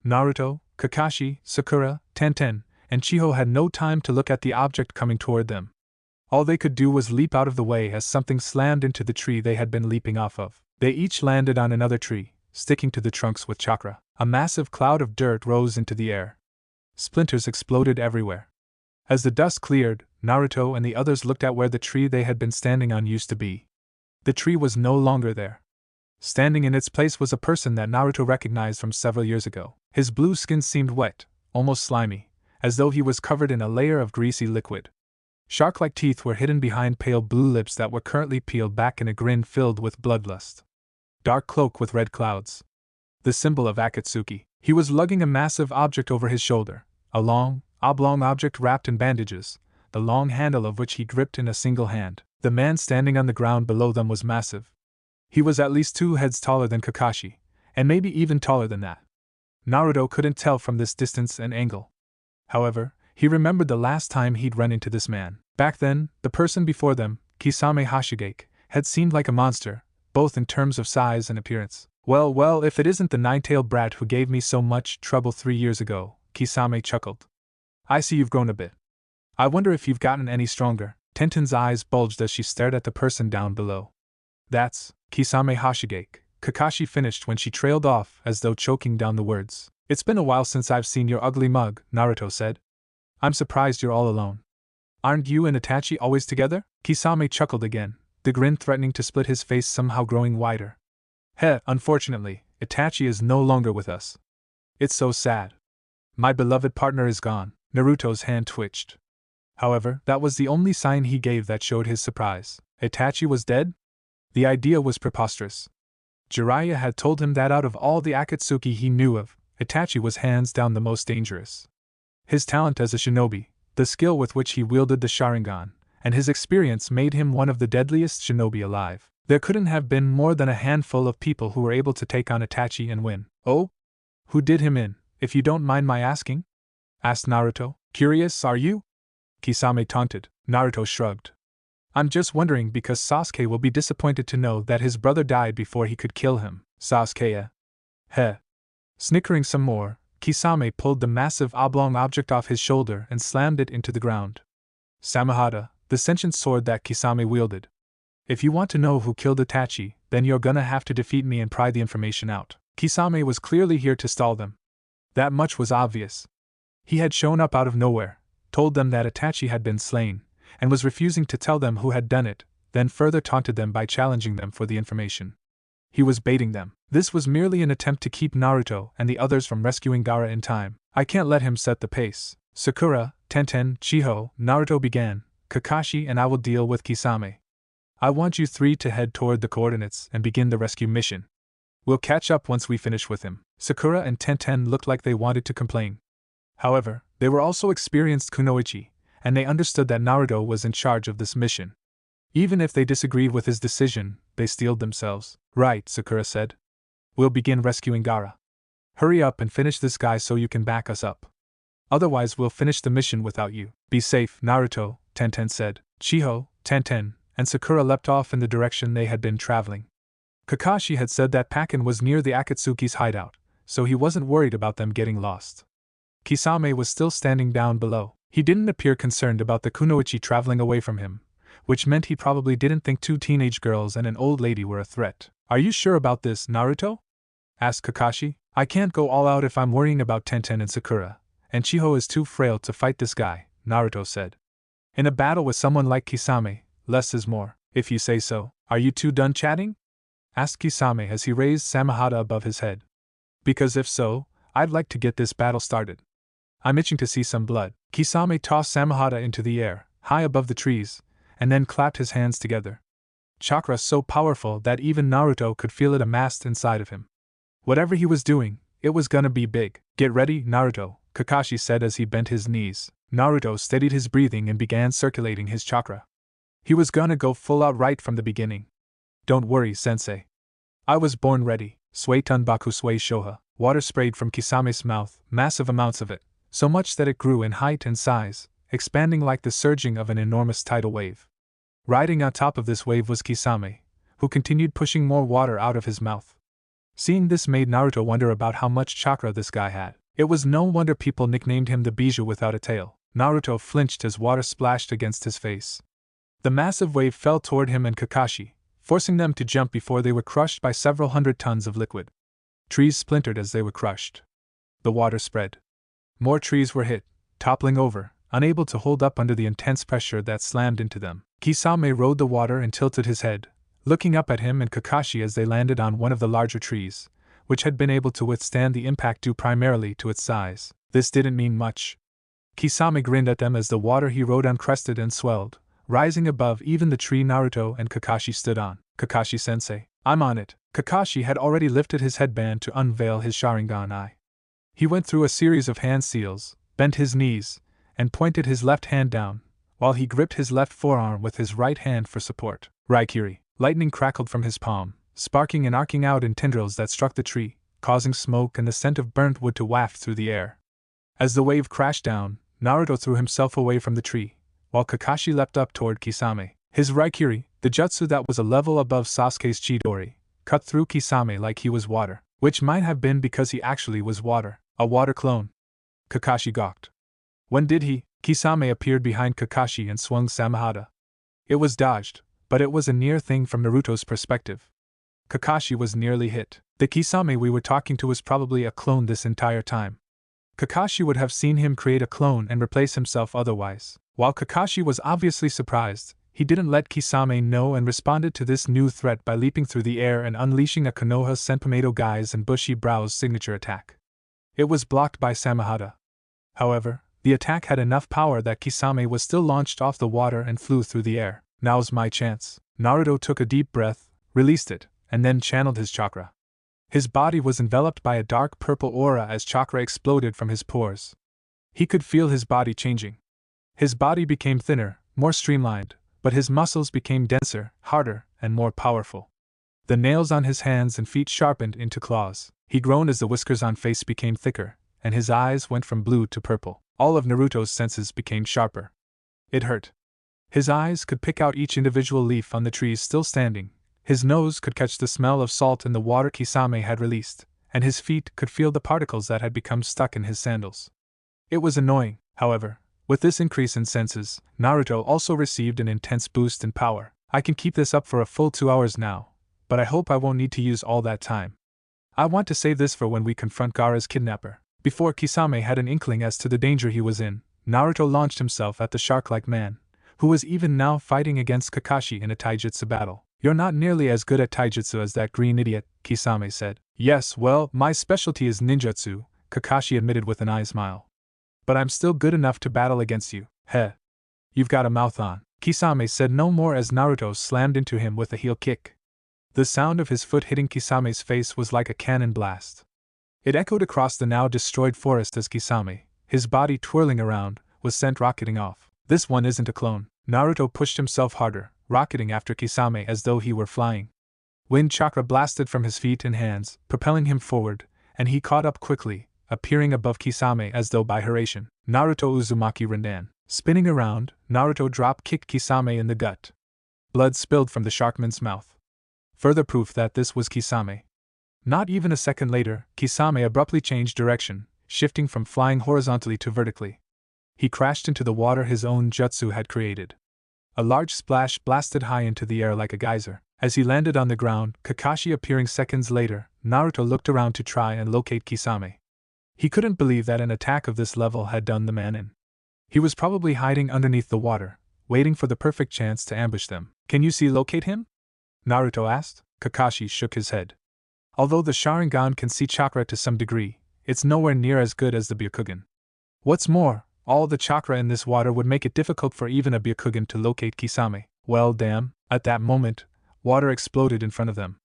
Naruto, Kakashi, Sakura, Tenten, and Chiho had no time to look at the object coming toward them. All they could do was leap out of the way as something slammed into the tree they had been leaping off of. They each landed on another tree, sticking to the trunks with chakra. A massive cloud of dirt rose into the air. Splinters exploded everywhere. As the dust cleared, Naruto and the others looked at where the tree they had been standing on used to be. The tree was no longer there. Standing in its place was a person that Naruto recognized from several years ago. His blue skin seemed wet, almost slimy, as though he was covered in a layer of greasy liquid. Shark-like teeth were hidden behind pale blue lips that were currently peeled back in a grin filled with bloodlust. Dark cloak with red clouds. The symbol of Akatsuki. He was lugging a massive object over his shoulder, a long, oblong object wrapped in bandages, the long handle of which he gripped in a single hand. The man standing on the ground below them was massive. He was at least 2 heads taller than Kakashi, and maybe even taller than that. Naruto couldn't tell from this distance and angle. However, he remembered the last time he'd run into this man. Back then, the person before them, Kisame Hashigake, had seemed like a monster, both in terms of size and appearance. Well, if it isn't the nine-tailed brat who gave me so much trouble 3 years ago, Kisame chuckled. I see you've grown a bit. I wonder if you've gotten any stronger. Tenten's eyes bulged as she stared at the person down below. That's Kisame Hashigake, Kakashi finished when she trailed off as though choking down the words. It's been a while since I've seen your ugly mug, Naruto said. I'm surprised you're all alone. Aren't you and Itachi always together? Kisame chuckled again, the grin threatening to split his face somehow growing wider. Unfortunately, Itachi is no longer with us. It's so sad. My beloved partner is gone. Naruto's hand twitched. However, that was the only sign he gave that showed his surprise. Itachi was dead? The idea was preposterous. Jiraiya had told him that out of all the Akatsuki he knew of, Itachi was hands down the most dangerous. His talent as a shinobi, the skill with which he wielded the Sharingan, and his experience made him one of the deadliest shinobi alive. There couldn't have been more than a handful of people who were able to take on Itachi and win. Oh? Who did him in, if you don't mind my asking? Asked Naruto. Curious, are you? Kisame taunted. Naruto shrugged. I'm just wondering because Sasuke will be disappointed to know that his brother died before he could kill him. Sasuke? Snickering some more, Kisame pulled the massive oblong object off his shoulder and slammed it into the ground. Samahata, the sentient sword that Kisame wielded. If you want to know who killed Itachi, then you're gonna have to defeat me and pry the information out. Kisame was clearly here to stall them. That much was obvious. He had shown up out of nowhere, told them that Itachi had been slain, and was refusing to tell them who had done it, then further taunted them by challenging them for the information. He was baiting them. This was merely an attempt to keep Naruto and the others from rescuing Gaara in time. I can't let him set the pace. Sakura, Tenten, Chiho, Naruto began, Kakashi and I will deal with Kisame. I want you 3 to head toward the coordinates and begin the rescue mission. We'll catch up once we finish with him. Sakura and Tenten looked like they wanted to complain. However, they were also experienced kunoichi, and they understood that Naruto was in charge of this mission. Even if they disagreed with his decision, they steeled themselves. Right, Sakura said. We'll begin rescuing Gaara. Hurry up and finish this guy so you can back us up. Otherwise we'll finish the mission without you. Be safe, Naruto, Tenten said. Chiho, Tenten, and Sakura leapt off in the direction they had been traveling. Kakashi had said that Pakken was near the Akatsuki's hideout, so he wasn't worried about them getting lost. Kisame was still standing down below. He didn't appear concerned about the kunoichi traveling away from him, which meant he probably didn't think 2 teenage girls and an old lady were a threat. Are you sure about this, Naruto? Asked Kakashi. I can't go all out if I'm worrying about Tenten and Sakura, and Chiho is too frail to fight this guy, Naruto said. In a battle with someone like Kisame, less is more. If you say so. Are you 2 done chatting? Asked Kisame as he raised Samahata above his head. Because if so, I'd like to get this battle started. I'm itching to see some blood. Kisame tossed Samahata into the air, high above the trees, and then clapped his hands together. Chakra so powerful that even Naruto could feel it amassed inside of him. Whatever he was doing, it was gonna be big. Get ready, Naruto, Kakashi said as he bent his knees. Naruto steadied his breathing and began circulating his chakra. He was gonna go full out right from the beginning. Don't worry, sensei. I was born ready. Sui Tunbaku Sui Shoha. Water sprayed from Kisame's mouth, massive amounts of it, so much that it grew in height and size, expanding like the surging of an enormous tidal wave. Riding on top of this wave was Kisame, who continued pushing more water out of his mouth. Seeing this made Naruto wonder about how much chakra this guy had. It was no wonder people nicknamed him the Bijou without a tail. Naruto flinched as water splashed against his face. The massive wave fell toward him and Kakashi, forcing them to jump before they were crushed by several hundred tons of liquid. Trees splintered as they were crushed. The water spread. More trees were hit, toppling over, unable to hold up under the intense pressure that slammed into them. Kisame rode the water and tilted his head, looking up at him and Kakashi as they landed on one of the larger trees, which had been able to withstand the impact due primarily to its size. This didn't mean much. Kisame grinned at them as the water he rode on crested and swelled, rising above even the tree Naruto and Kakashi stood on. Kakashi-sensei, I'm on it. Kakashi had already lifted his headband to unveil his Sharingan eye. He went through a series of hand seals, bent his knees, and pointed his left hand down, while he gripped his left forearm with his right hand for support. Raikiri, lightning crackled from his palm, sparking and arcing out in tendrils that struck the tree, causing smoke and the scent of burnt wood to waft through the air. As the wave crashed down, Naruto threw himself away from the tree, while Kakashi leapt up toward Kisame. His Raikiri, the jutsu that was a level above Sasuke's Chidori, cut through Kisame like he was water, which might have been because he actually was water, a water clone. Kakashi gawked. When did he? Kisame appeared behind Kakashi and swung Samehada. It was dodged, but it was a near thing from Naruto's perspective. Kakashi was nearly hit. The Kisame we were talking to was probably a clone this entire time. Kakashi would have seen him create a clone and replace himself otherwise. While Kakashi was obviously surprised, he didn't let Kisame know and responded to this new threat by leaping through the air and unleashing a Konoha Senpomado Gai's and Bushy Brow's signature attack. It was blocked by Samehada. However, the attack had enough power that Kisame was still launched off the water and flew through the air. Now's my chance. Naruto took a deep breath, released it, and then channeled his chakra. His body was enveloped by a dark purple aura as chakra exploded from his pores. He could feel his body changing. His body became thinner, more streamlined, but his muscles became denser, harder, and more powerful. The nails on his hands and feet sharpened into claws. He groaned as the whiskers on face became thicker, and his eyes went from blue to purple. All of Naruto's senses became sharper. It hurt. His eyes could pick out each individual leaf on the trees still standing. His nose could catch the smell of salt in the water Kisame had released, and his feet could feel the particles that had become stuck in his sandals. It was annoying, however. With this increase in senses, Naruto also received an intense boost in power. I can keep this up for a full 2 hours now, but I hope I won't need to use all that time. I want to save this for when we confront Gaara's kidnapper. Before Kisame had an inkling as to the danger he was in, Naruto launched himself at the shark-like man, who was even now fighting against Kakashi in a taijutsu battle. You're not nearly as good at taijutsu as that green idiot, Kisame said. Yes, well, my specialty is ninjutsu, Kakashi admitted with an eye smile. But I'm still good enough to battle against you. Heh. You've got a mouth on. Kisame said no more as Naruto slammed into him with a heel kick. The sound of his foot hitting Kisame's face was like a cannon blast. It echoed across the now destroyed forest as Kisame, his body twirling around, was sent rocketing off. This one isn't a clone. Naruto pushed himself harder, rocketing after Kisame as though he were flying. Wind chakra blasted from his feet and hands, propelling him forward, and he caught up quickly, appearing above Kisame as though by Hiraishin. Naruto Uzumaki Rindan. Spinning around, Naruto drop-kicked Kisame in the gut. Blood spilled from the sharkman's mouth. Further proof that this was Kisame. Not even a second later, Kisame abruptly changed direction, shifting from flying horizontally to vertically. He crashed into the water his own jutsu had created. A large splash blasted high into the air like a geyser. As he landed on the ground, Kakashi appearing seconds later, Naruto looked around to try and locate Kisame. He couldn't believe that an attack of this level had done the man in. He was probably hiding underneath the water, waiting for the perfect chance to ambush them. Can you locate him? Naruto asked. Kakashi shook his head. Although the Sharingan can see chakra to some degree, it's nowhere near as good as the Byakugan. What's more, all the chakra in this water would make it difficult for even a Byakugan to locate Kisame. Well, damn. At that moment, water exploded in front of them.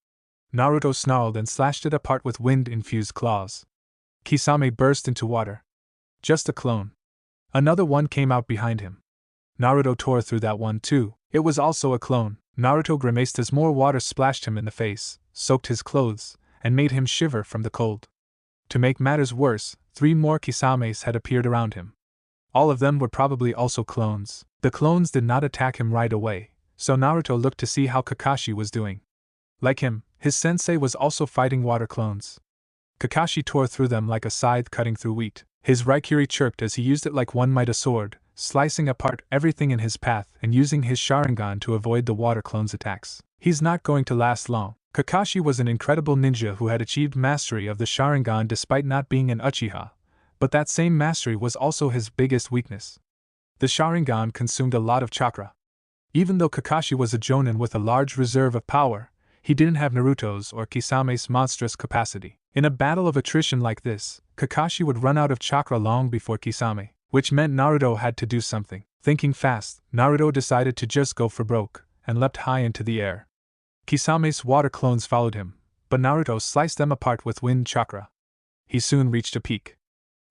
Naruto snarled and slashed it apart with wind-infused claws. Kisame burst into water. Just a clone. Another one came out behind him. Naruto tore through that one too. It was also a clone. Naruto grimaced as more water splashed him in the face, soaked his clothes, and made him shiver from the cold. To make matters worse, 3 more Kisames had appeared around him. All of them were probably also clones. The clones did not attack him right away, so Naruto looked to see how Kakashi was doing. Like him, his sensei was also fighting water clones. Kakashi tore through them like a scythe cutting through wheat. His Raikiri chirped as he used it like one might a sword, slicing apart everything in his path and using his Sharingan to avoid the water clone's attacks. He's not going to last long. Kakashi was an incredible ninja who had achieved mastery of the Sharingan despite not being an Uchiha, but that same mastery was also his biggest weakness. The Sharingan consumed a lot of chakra. Even though Kakashi was a Jonin with a large reserve of power, he didn't have Naruto's or Kisame's monstrous capacity. In a battle of attrition like this, Kakashi would run out of chakra long before Kisame. which meant Naruto had to do something. Thinking fast, Naruto decided to just go for broke, and leapt high into the air. Kisame's water clones followed him, but Naruto sliced them apart with wind chakra. He soon reached a peak.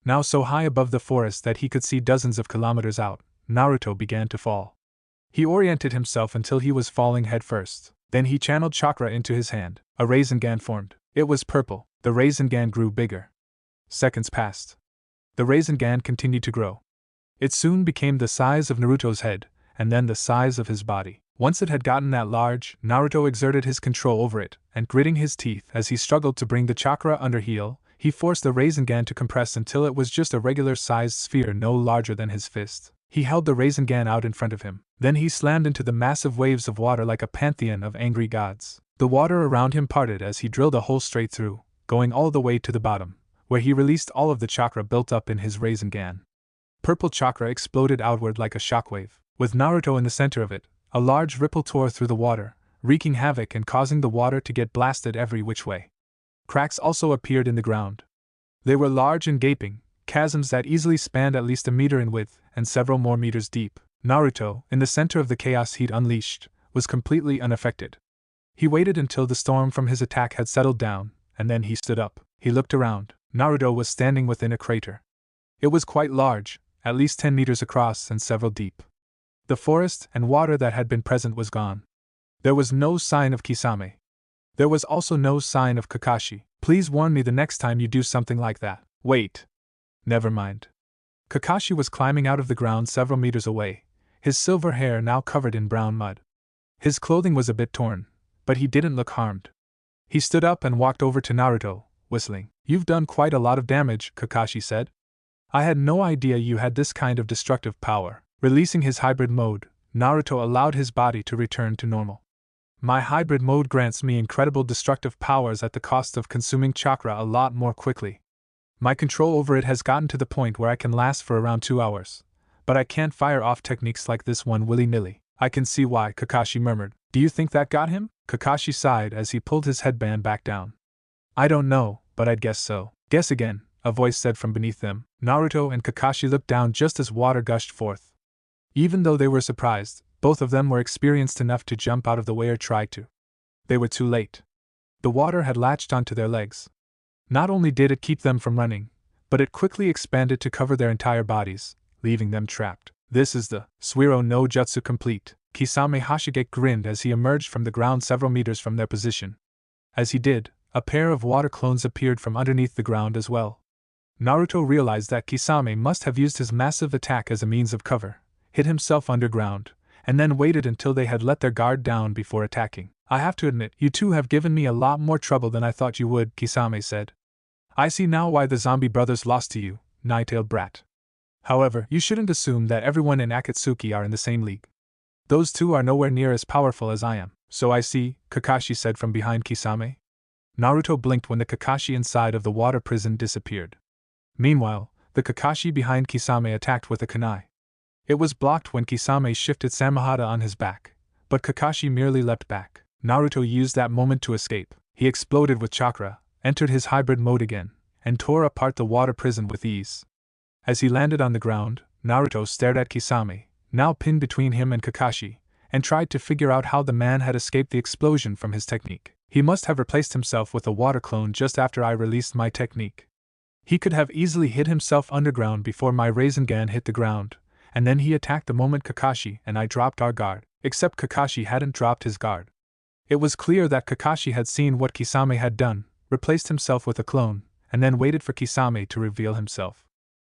Now so high above the forest that he could see dozens of kilometers out, Naruto began to fall. He oriented himself until he was falling headfirst. Then he channeled chakra into his hand. A Rasengan formed. It was purple. The Rasengan grew bigger. Seconds passed. The Rasengan continued to grow. It soon became the size of Naruto's head, and then the size of his body. Once it had gotten that large, Naruto exerted his control over it, and gritting his teeth as he struggled to bring the chakra under heel, he forced the Rasengan to compress until it was just a regular-sized sphere no larger than his fist. He held the Rasengan out in front of him. Then he slammed into the massive waves of water like a pantheon of angry gods. The water around him parted as he drilled a hole straight through, going all the way to the bottom, where he released all of the chakra built up in his Rasengan. Purple chakra exploded outward like a shockwave. With Naruto in the center of it, a large ripple tore through the water, wreaking havoc and causing the water to get blasted every which way. Cracks also appeared in the ground. They were large and gaping, chasms that easily spanned at least a meter in width and several more meters deep. Naruto, in the center of the chaos he'd unleashed, was completely unaffected. He waited until the storm from his attack had settled down, and then he stood up. He looked around. Naruto was standing within a crater. It was quite large, at least 10 meters across and several deep. The forest and water that had been present was gone. There was no sign of Kisame. There was also no sign of Kakashi. Please warn me the next time you do something like that. Wait. Never mind. Kakashi was climbing out of the ground several meters away, his silver hair now covered in brown mud. His clothing was a bit torn, but he didn't look harmed. He stood up and walked over to Naruto, whistling. You've done quite a lot of damage, Kakashi said. I had no idea you had this kind of destructive power. Releasing his hybrid mode, Naruto allowed his body to return to normal. My hybrid mode grants me incredible destructive powers at the cost of consuming chakra a lot more quickly. My control over it has gotten to the point where I can last for around 2 hours. But I can't fire off techniques like this one willy-nilly. I can see why, Kakashi murmured. Do you think that got him? Kakashi sighed as he pulled his headband back down. I don't know, but I'd guess so. Guess again, a voice said from beneath them. Naruto and Kakashi looked down just as water gushed forth. Even though they were surprised, both of them were experienced enough to jump out of the way or try to. They were too late. The water had latched onto their legs. Not only did it keep them from running, but it quickly expanded to cover their entire bodies, leaving them trapped. This is the Suiro no Jutsu complete. Kisame Hashige grinned as he emerged from the ground several meters from their position. As he did, a pair of water clones appeared from underneath the ground as well. Naruto realized that Kisame must have used his massive attack as a means of cover, hid himself underground, and then waited until they had let their guard down before attacking. I have to admit, you two have given me a lot more trouble than I thought you would, Kisame said. I see now why the zombie brothers lost to you, nine-tailed brat. However, you shouldn't assume that everyone in Akatsuki are in the same league. Those two are nowhere near as powerful as I am. So I see, Kakashi said from behind Kisame. Naruto blinked when the Kakashi inside of the water prison disappeared. Meanwhile, the Kakashi behind Kisame attacked with a kunai. It was blocked when Kisame shifted Samehada on his back, but Kakashi merely leapt back. Naruto used that moment to escape. He exploded with chakra, entered his hybrid mode again, and tore apart the water prison with ease. As he landed on the ground, Naruto stared at Kisame, now pinned between him and Kakashi, and tried to figure out how the man had escaped the explosion from his technique. He must have replaced himself with a water clone just after I released my technique. He could have easily hid himself underground before my Rasengan hit the ground, and then he attacked the moment Kakashi and I dropped our guard, except Kakashi hadn't dropped his guard. It was clear that Kakashi had seen what Kisame had done, replaced himself with a clone, and then waited for Kisame to reveal himself.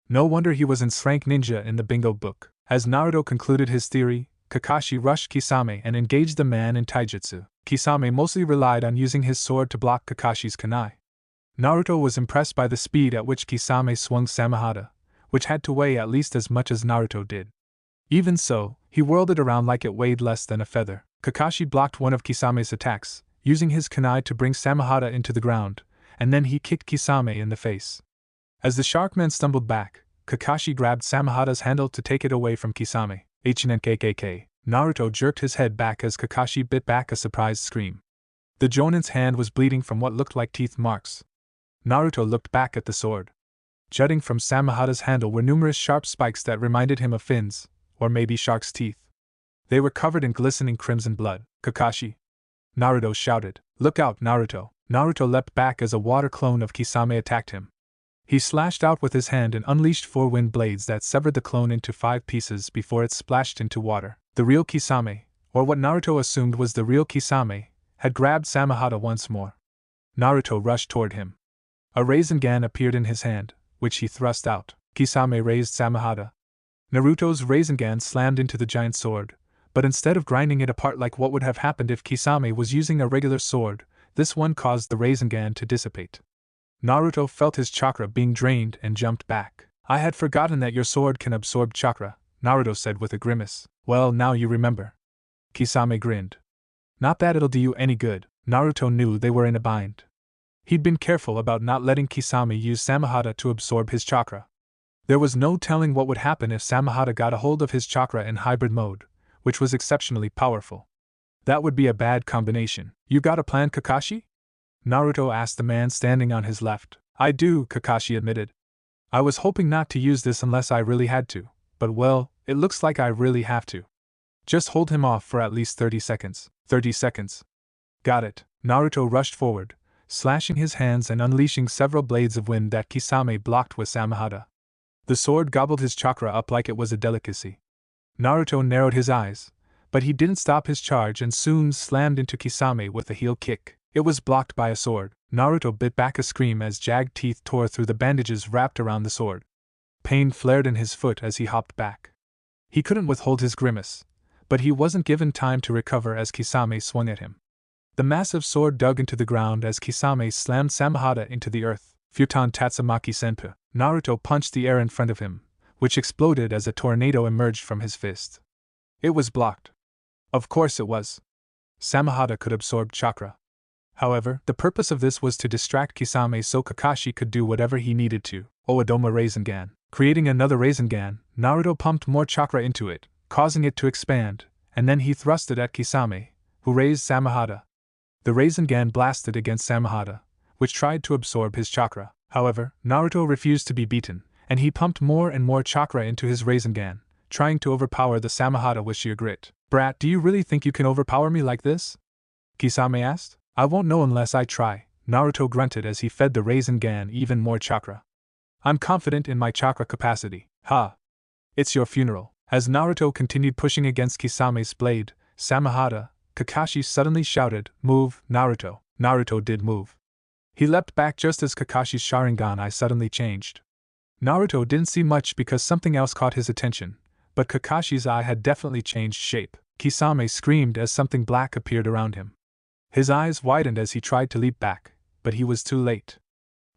No wonder he was in rank ninja in the bingo book. As Naruto concluded his theory, Kakashi rushed Kisame and engaged the man in taijutsu. Kisame mostly relied on using his sword to block Kakashi's kunai. Naruto was impressed by the speed at which Kisame swung Samehada, which had to weigh at least as much as Naruto did. Even so, he whirled it around like it weighed less than a feather. Kakashi blocked one of Kisame's attacks, using his kunai to bring Samehada into the ground, and then he kicked Kisame in the face. As the Sharkman stumbled back, Kakashi grabbed Samehada's handle to take it away from Kisame. HNNKKK. Naruto jerked his head back as Kakashi bit back a surprised scream. The Jonin's hand was bleeding from what looked like teeth marks. Naruto looked back at the sword. Jutting from Samahada's handle were numerous sharp spikes that reminded him of fins, or maybe shark's teeth. They were covered in glistening crimson blood. Kakashi! Naruto shouted. Look out, Naruto! Naruto leapt back as a water clone of Kisame attacked him. He slashed out with his hand and unleashed 4 wind blades that severed the clone into 5 pieces before it splashed into water. The real Kisame, or what Naruto assumed was the real Kisame, had grabbed Samahada once more. Naruto rushed toward him. A Rasengan appeared in his hand, which he thrust out. Kisame raised Samahada. Naruto's Rasengan slammed into the giant sword, but instead of grinding it apart like what would have happened if Kisame was using a regular sword, this one caused the Rasengan to dissipate. Naruto felt his chakra being drained and jumped back. I had forgotten that your sword can absorb chakra, Naruto said with a grimace. Well, now you remember. Kisame grinned. Not that it'll do you any good. Naruto knew they were in a bind. He'd been careful about not letting Kisame use Samahada to absorb his chakra. There was no telling what would happen if Samahada got a hold of his chakra in hybrid mode, which was exceptionally powerful. That would be a bad combination. You got a plan, Kakashi? Naruto asked the man standing on his left. I do, Kakashi admitted. I was hoping not to use this unless I really had to, but well, it looks like I really have to. Just hold him off for at least 30 seconds. 30 seconds. Got it. Naruto rushed forward, slashing his hands and unleashing several blades of wind that Kisame blocked with Samahada. The sword gobbled his chakra up like it was a delicacy. Naruto narrowed his eyes, but he didn't stop his charge and soon slammed into Kisame with a heel kick. It was blocked by a sword. Naruto bit back a scream as jagged teeth tore through the bandages wrapped around the sword. Pain flared in his foot as he hopped back. He couldn't withhold his grimace, but he wasn't given time to recover as Kisame swung at him. The massive sword dug into the ground as Kisame slammed Samahada into the earth. Futon Tatsumaki Senpu. Naruto punched the air in front of him, which exploded as a tornado emerged from his fist. It was blocked. Of course it was. Samahada could absorb chakra. However, the purpose of this was to distract Kisame so Kakashi could do whatever he needed to. Oedoma Rasengan. Creating another Rasengan, Naruto pumped more chakra into it, causing it to expand, and then he thrust it at Kisame, who raised Samahada. The Rasengan blasted against Samahada, which tried to absorb his chakra. However, Naruto refused to be beaten, and he pumped more and more chakra into his Rasengan, trying to overpower the Samahada with sheer grit. Brat, do you really think you can overpower me like this? Kisame asked. I won't know unless I try, Naruto grunted as he fed the Rasengan even more chakra. I'm confident in my chakra capacity. Ha! It's your funeral. As Naruto continued pushing against Kisame's blade, Samahada, Kakashi suddenly shouted, Move, Naruto. Naruto did move. He leapt back just as Kakashi's Sharingan eye suddenly changed. Naruto didn't see much because something else caught his attention, but Kakashi's eye had definitely changed shape. Kisame screamed as something black appeared around him. His eyes widened as he tried to leap back, but he was too late.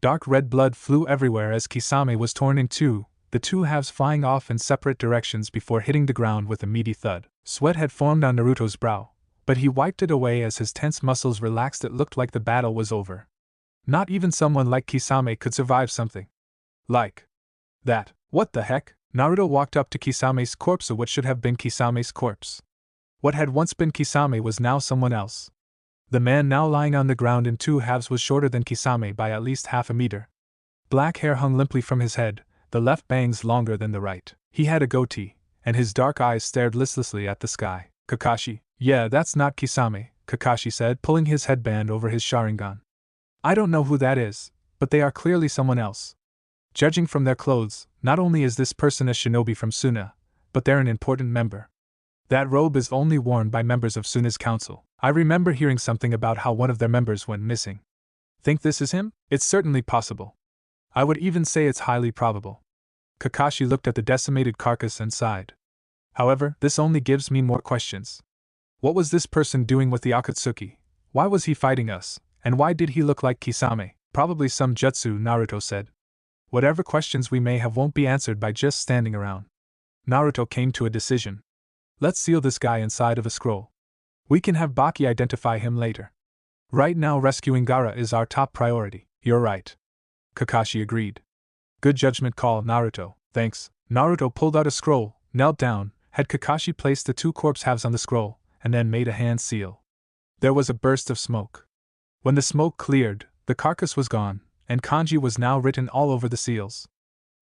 Dark red blood flew everywhere as Kisame was torn in two, the two halves flying off in separate directions before hitting the ground with a meaty thud. Sweat had formed on Naruto's brow, but he wiped it away as his tense muscles relaxed. It looked like the battle was over. Not even someone like Kisame could survive something like that. What the heck? Naruto walked up to Kisame's corpse, or what should have been Kisame's corpse. What had once been Kisame was now someone else. The man now lying on the ground in two halves was shorter than Kisame by at least half a meter. Black hair hung limply from his head, the left bangs longer than the right. He had a goatee, and his dark eyes stared listlessly at the sky. Kakashi. Yeah, that's not Kisame, Kakashi said, pulling his headband over his Sharingan. I don't know who that is, but they are clearly someone else. Judging from their clothes, not only is this person a shinobi from Suna, but they're an important member. That robe is only worn by members of Suna's council. I remember hearing something about how one of their members went missing. Think this is him? It's certainly possible. I would even say it's highly probable. Kakashi looked at the decimated carcass and sighed. However, this only gives me more questions. What was this person doing with the Akatsuki? Why was he fighting us? And why did he look like Kisame? Probably some jutsu, Naruto said. Whatever questions we may have won't be answered by just standing around. Naruto came to a decision. Let's seal this guy inside of a scroll. We can have Baki identify him later. Right now rescuing Gaara is our top priority. You're right. Kakashi agreed. Good judgment call, Naruto. Thanks. Naruto pulled out a scroll, knelt down, had Kakashi place the two corpse halves on the scroll, and then made a hand seal. There was a burst of smoke. When the smoke cleared, the carcass was gone, and kanji was now written all over the seals.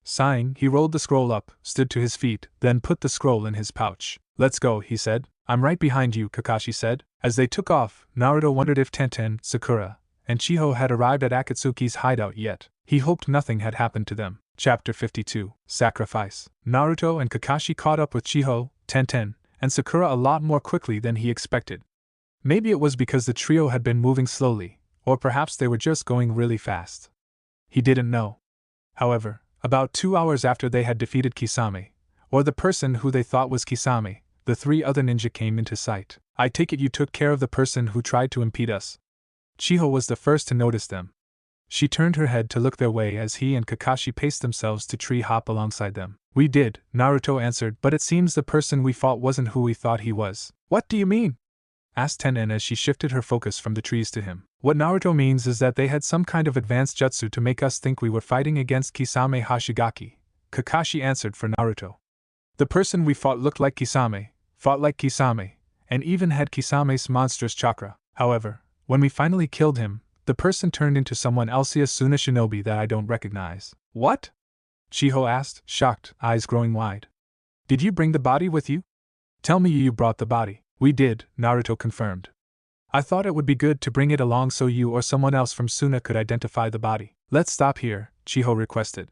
Sighing, he rolled the scroll up, stood to his feet, then put the scroll in his pouch. Let's go, he said. I'm right behind you, Kakashi said. As they took off, Naruto wondered if Tenten, Sakura, and Chiho had arrived at Akatsuki's hideout yet. He hoped nothing had happened to them. Chapter 52. Sacrifice. Naruto and Kakashi caught up with Chiho, Tenten, and Sakura a lot more quickly than he expected. Maybe it was because the trio had been moving slowly, or perhaps they were just going really fast. He didn't know. However, about 2 hours after they had defeated Kisame, or the person who they thought was Kisame, the 3 other ninja came into sight. I take it you took care of the person who tried to impede us. Chiho was the first to notice them. She turned her head to look their way as he and Kakashi paced themselves to tree hop alongside them. We did, Naruto answered, but it seems the person we fought wasn't who we thought he was. What do you mean? Asked Tenen as she shifted her focus from the trees to him. What Naruto means is that they had some kind of advanced jutsu to make us think we were fighting against Kisame Hashigaki, Kakashi answered for Naruto. The person we fought looked like Kisame, fought like Kisame, and even had Kisame's monstrous chakra. However, when we finally killed him, the person turned into someone else, a Suna shinobi that I don't recognize. What? Chiho asked, shocked, eyes growing wide. Did you bring the body with you? Tell me you brought the body. We did, Naruto confirmed. I thought it would be good to bring it along so you or someone else from Suna could identify the body. Let's stop here, Chiho requested.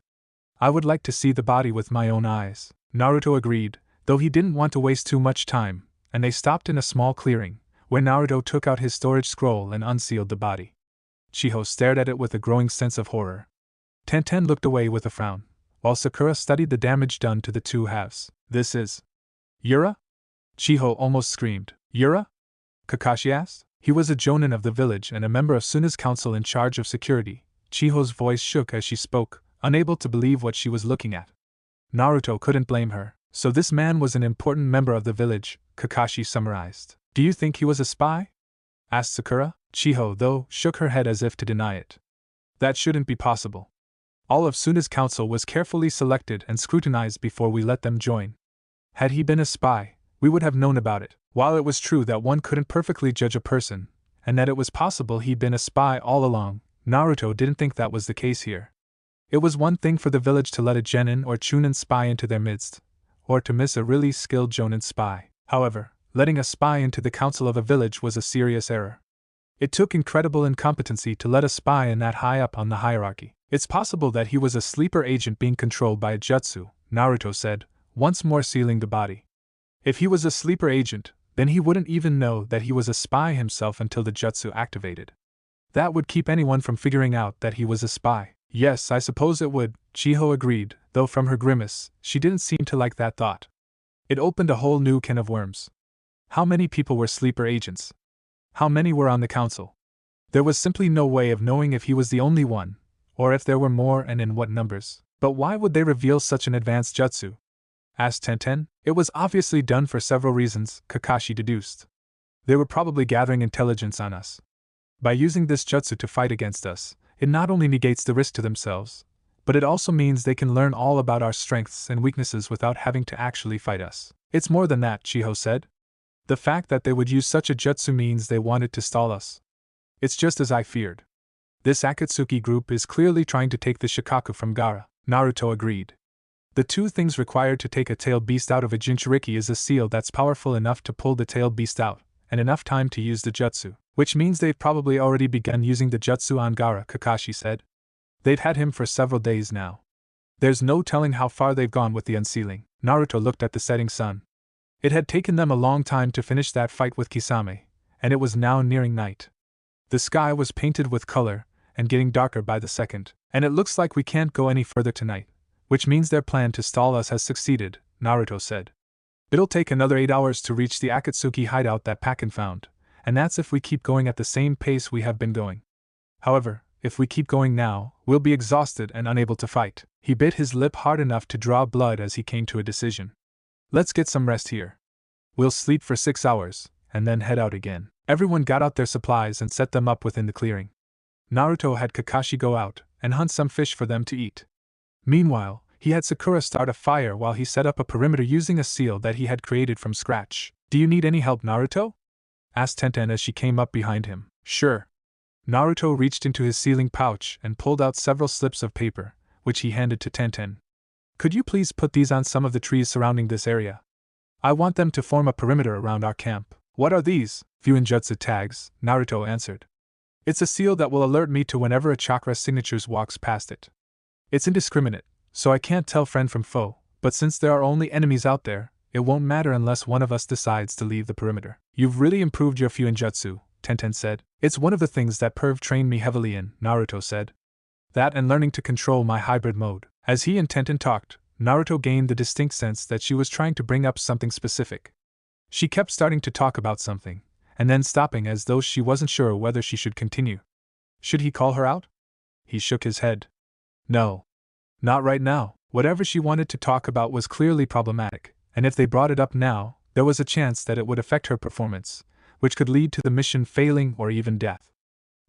I would like to see the body with my own eyes. Naruto agreed, though he didn't want to waste too much time, and they stopped in a small clearing, where Naruto took out his storage scroll and unsealed the body. Chiho stared at it with a growing sense of horror. Tenten looked away with a frown, while Sakura studied the damage done to the 2 halves. This is Yura? Chiho almost screamed. Yura? Kakashi asked. He was a jonin of the village and a member of Suna's council in charge of security. Chiho's voice shook as she spoke, unable to believe what she was looking at. Naruto couldn't blame her. So this man was an important member of the village, Kakashi summarized. Do you think he was a spy? Asked Sakura. Chiho, though, shook her head as if to deny it. That shouldn't be possible. All of Suna's council was carefully selected and scrutinized before we let them join. Had he been a spy, we would have known about it. While it was true that one couldn't perfectly judge a person, and that it was possible he'd been a spy all along, Naruto didn't think that was the case here. It was one thing for the village to let a genin or chunin spy into their midst, or to miss a really skilled jonin spy. However, letting a spy into the council of a village was a serious error. It took incredible incompetency to let a spy in that high up on the hierarchy. It's possible that he was a sleeper agent being controlled by a jutsu, Naruto said, once more sealing the body. If he was a sleeper agent, then he wouldn't even know that he was a spy himself until the jutsu activated. That would keep anyone from figuring out that he was a spy. Yes, I suppose it would, Chiho agreed, though from her grimace, she didn't seem to like that thought. It opened a whole new can of worms. How many people were sleeper agents? How many were on the council? There was simply no way of knowing if he was the only one, or if there were more and in what numbers. But why would they reveal such an advanced jutsu? Asked Tenten. It was obviously done for several reasons, Kakashi deduced. They were probably gathering intelligence on us. By using this jutsu to fight against us, it not only negates the risk to themselves, but it also means they can learn all about our strengths and weaknesses without having to actually fight us. It's more than that, Chiho said. The fact that they would use such a jutsu means they wanted to stall us. It's just as I feared. This Akatsuki group is clearly trying to take the Shikaku from Gaara, Naruto agreed. The 2 things required to take a tailed beast out of a Jinchuriki is a seal that's powerful enough to pull the tailed beast out, and enough time to use the jutsu, which means they've probably already begun using the jutsu on Gaara, Kakashi said. They've had him for several days now. There's no telling how far they've gone with the unsealing. Naruto looked at the setting sun. It had taken them a long time to finish that fight with Kisame, and it was now nearing night. The sky was painted with color, and getting darker by the second, and it looks like we can't go any further tonight, which means their plan to stall us has succeeded, Naruto said. It'll take another 8 hours to reach the Akatsuki hideout that Pakken found, and that's if we keep going at the same pace we have been going. However, if we keep going now, we'll be exhausted and unable to fight. He bit his lip hard enough to draw blood as he came to a decision. Let's get some rest here. We'll sleep for 6 hours, and then head out again. Everyone got out their supplies and set them up within the clearing. Naruto had Kakashi go out and hunt some fish for them to eat. Meanwhile, he had Sakura start a fire while he set up a perimeter using a seal that he had created from scratch. Do you need any help, Naruto? Asked Tenten as she came up behind him. Sure. Naruto reached into his sealing pouch and pulled out several slips of paper, which he handed to Tenten. Could you please put these on some of the trees surrounding this area? I want them to form a perimeter around our camp. What are these? Fuinjutsu tags, Naruto answered. It's a seal that will alert me to whenever a chakra signatures walks past it. It's indiscriminate, so I can't tell friend from foe, but since there are only enemies out there, it won't matter unless one of us decides to leave the perimeter. You've really improved your Fuinjutsu, Tenten said. It's one of the things that Perv trained me heavily in, Naruto said. That and learning to control my hybrid mode. As he and Tenten talked, Naruto gained the distinct sense that she was trying to bring up something specific. She kept starting to talk about something, and then stopping as though she wasn't sure whether she should continue. Should he call her out? He shook his head. No. Not right now. Whatever she wanted to talk about was clearly problematic, and if they brought it up now, there was a chance that it would affect her performance, which could lead to the mission failing or even death.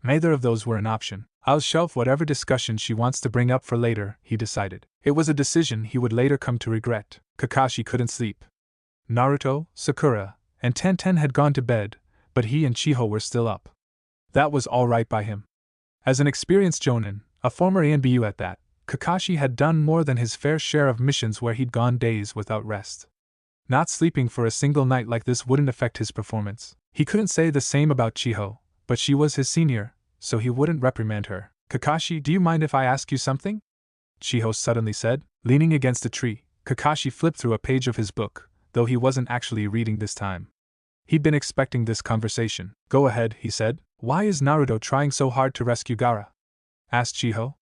Neither of those were an option. I'll shelf whatever discussion she wants to bring up for later, he decided. It was a decision he would later come to regret. Kakashi couldn't sleep. Naruto, Sakura, and Tenten had gone to bed, but he and Chiho were still up. That was all right by him. As an experienced jonin, a former ANBU at that, Kakashi had done more than his fair share of missions where he'd gone days without rest. Not sleeping for a single night like this wouldn't affect his performance. He couldn't say the same about Chiho, but she was his senior, so he wouldn't reprimand her. Kakashi, do you mind if I ask you something? Chiho suddenly said. Leaning against a tree, Kakashi flipped through a page of his book, though he wasn't actually reading this time. He'd been expecting this conversation. Go ahead, he said. Why is Naruto trying so hard to rescue Gaara? Asked Chiho.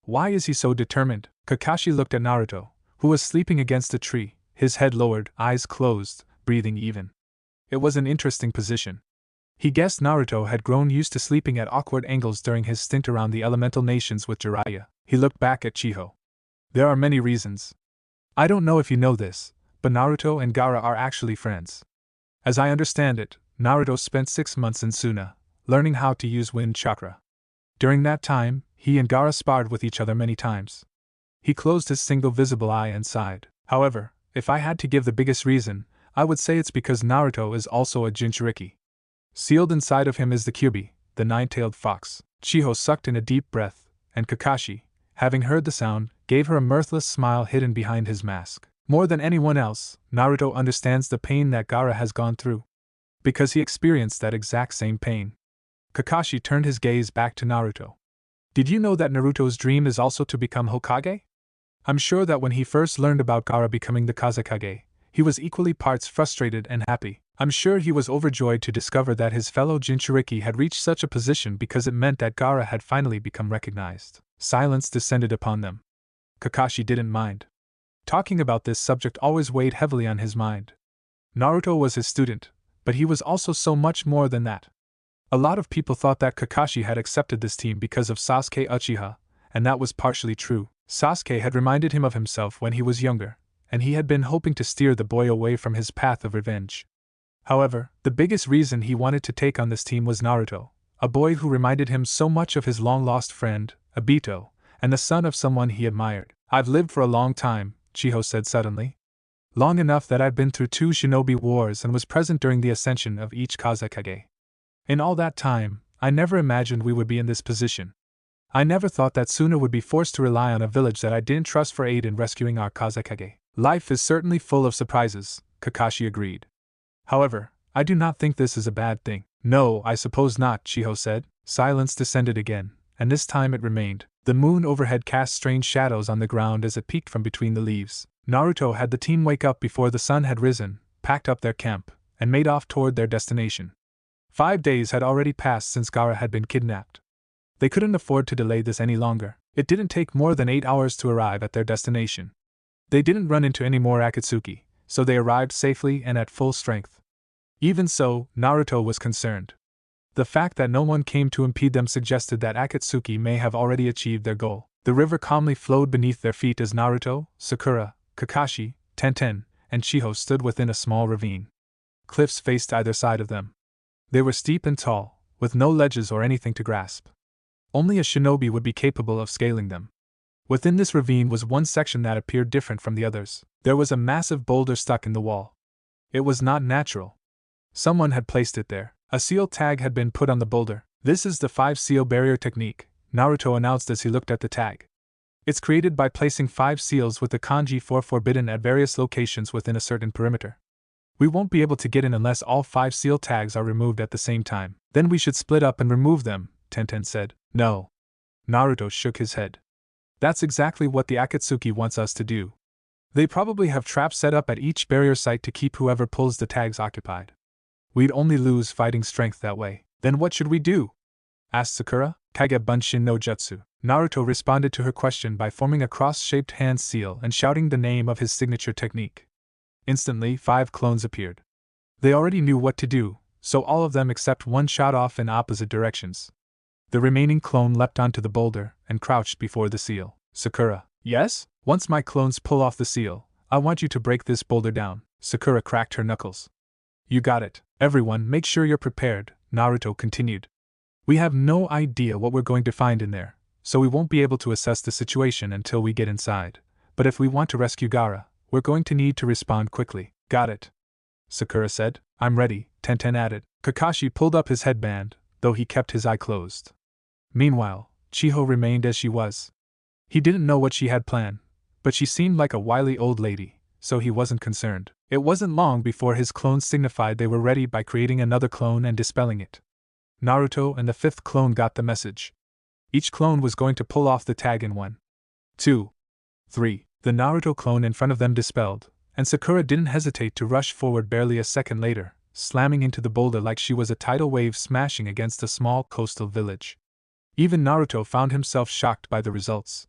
Why is he so determined? Kakashi looked at Naruto, who was sleeping against a tree, his head lowered, eyes closed, breathing even. It was an interesting position. He guessed Naruto had grown used to sleeping at awkward angles during his stint around the elemental nations with Jiraiya. He looked back at Chiho. There are many reasons. I don't know if you know this, but Naruto and Gaara are actually friends. As I understand it, Naruto spent 6 months in Suna, learning how to use wind chakra. During that time, he and Gaara sparred with each other many times. He closed his single visible eye and sighed. However, if I had to give the biggest reason, I would say it's because Naruto is also a Jinchuriki. Sealed inside of him is the Kyuubi, the nine-tailed fox. Chiho sucked in a deep breath, and Kakashi, having heard the sound, gave her a mirthless smile hidden behind his mask. More than anyone else, Naruto understands the pain that Gaara has gone through, because he experienced that exact same pain. Kakashi turned his gaze back to Naruto. Did you know that Naruto's dream is also to become Hokage? I'm sure that when he first learned about Gaara becoming the Kazekage, he was equally parts frustrated and happy. I'm sure he was overjoyed to discover that his fellow Jinchuriki had reached such a position because it meant that Gaara had finally become recognized. Silence descended upon them. Kakashi didn't mind. Talking about this subject always weighed heavily on his mind. Naruto was his student, but he was also so much more than that. A lot of people thought that Kakashi had accepted this team because of Sasuke Uchiha, and that was partially true. Sasuke had reminded him of himself when he was younger, and he had been hoping to steer the boy away from his path of revenge. However, the biggest reason he wanted to take on this team was Naruto, a boy who reminded him so much of his long-lost friend, Obito, and the son of someone he admired. I've lived for a long time, Chiho said suddenly. Long enough that I've been through 2 shinobi wars and was present during the ascension of each Kazekage. In all that time, I never imagined we would be in this position. I never thought that Suna would be forced to rely on a village that I didn't trust for aid in rescuing our Kazekage. Life is certainly full of surprises, Kakashi agreed. However, I do not think this is a bad thing. No, I suppose not, Chiho said. Silence descended again, and this time it remained. The moon overhead cast strange shadows on the ground as it peeked from between the leaves. Naruto had the team wake up before the sun had risen, packed up their camp, and made off toward their destination. 5 days had already passed since Gaara had been kidnapped. They couldn't afford to delay this any longer. It didn't take more than 8 hours to arrive at their destination. They didn't run into any more Akatsuki, so they arrived safely and at full strength. Even so, Naruto was concerned. The fact that no one came to impede them suggested that Akatsuki may have already achieved their goal. The river calmly flowed beneath their feet as Naruto, Sakura, Kakashi, Tenten, and Chiho stood within a small ravine. Cliffs faced either side of them. They were steep and tall, with no ledges or anything to grasp. Only a shinobi would be capable of scaling them. Within this ravine was one section that appeared different from the others. There was a massive boulder stuck in the wall. It was not natural. Someone had placed it there. A seal tag had been put on the boulder. This is the 5 seal barrier technique, Naruto announced as he looked at the tag. It's created by placing 5 seals with the kanji for forbidden at various locations within a certain perimeter. We won't be able to get in unless all 5 seal tags are removed at the same time. Then we should split up and remove them, Tenten said. No. Naruto shook his head. That's exactly what the Akatsuki wants us to do. They probably have traps set up at each barrier site to keep whoever pulls the tags occupied. We'd only lose fighting strength that way. Then what should we do? Asked Sakura. Kage Bunshin no Jutsu. Naruto responded to her question by forming a cross-shaped hand seal and shouting the name of his signature technique. Instantly, 5 clones appeared. They already knew what to do, so all of them except one shot off in opposite directions. The remaining clone leapt onto the boulder and crouched before the seal. Sakura. Yes? Once my clones pull off the seal, I want you to break this boulder down. Sakura cracked her knuckles. You got it. Everyone, make sure you're prepared, Naruto continued. We have no idea what we're going to find in there, so we won't be able to assess the situation until we get inside. But if we want to rescue Gaara, we're going to need to respond quickly. Got it. Sakura said. I'm ready, Tenten added. Kakashi pulled up his headband, though he kept his eye closed. Meanwhile, Chiho remained as she was. He didn't know what she had planned, but she seemed like a wily old lady, so he wasn't concerned. It wasn't long before his clones signified they were ready by creating another clone and dispelling it. Naruto and the 5th clone got the message. Each clone was going to pull off the tag in 1, 2, 3. The Naruto clone in front of them dispelled, and Sakura didn't hesitate to rush forward barely a second later, slamming into the boulder like she was a tidal wave smashing against a small coastal village. Even Naruto found himself shocked by the results.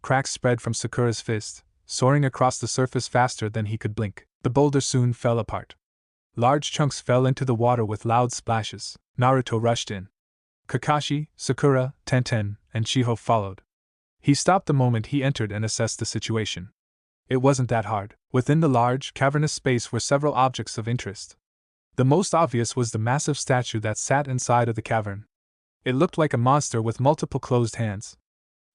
Cracks spread from Sakura's fist, soaring across the surface faster than he could blink. The boulder soon fell apart. Large chunks fell into the water with loud splashes. Naruto rushed in. Kakashi, Sakura, Tenten, and Chiho followed. He stopped the moment he entered and assessed the situation. It wasn't that hard. Within the large, cavernous space were several objects of interest. The most obvious was the massive statue that sat inside of the cavern. It looked like a monster with multiple closed hands.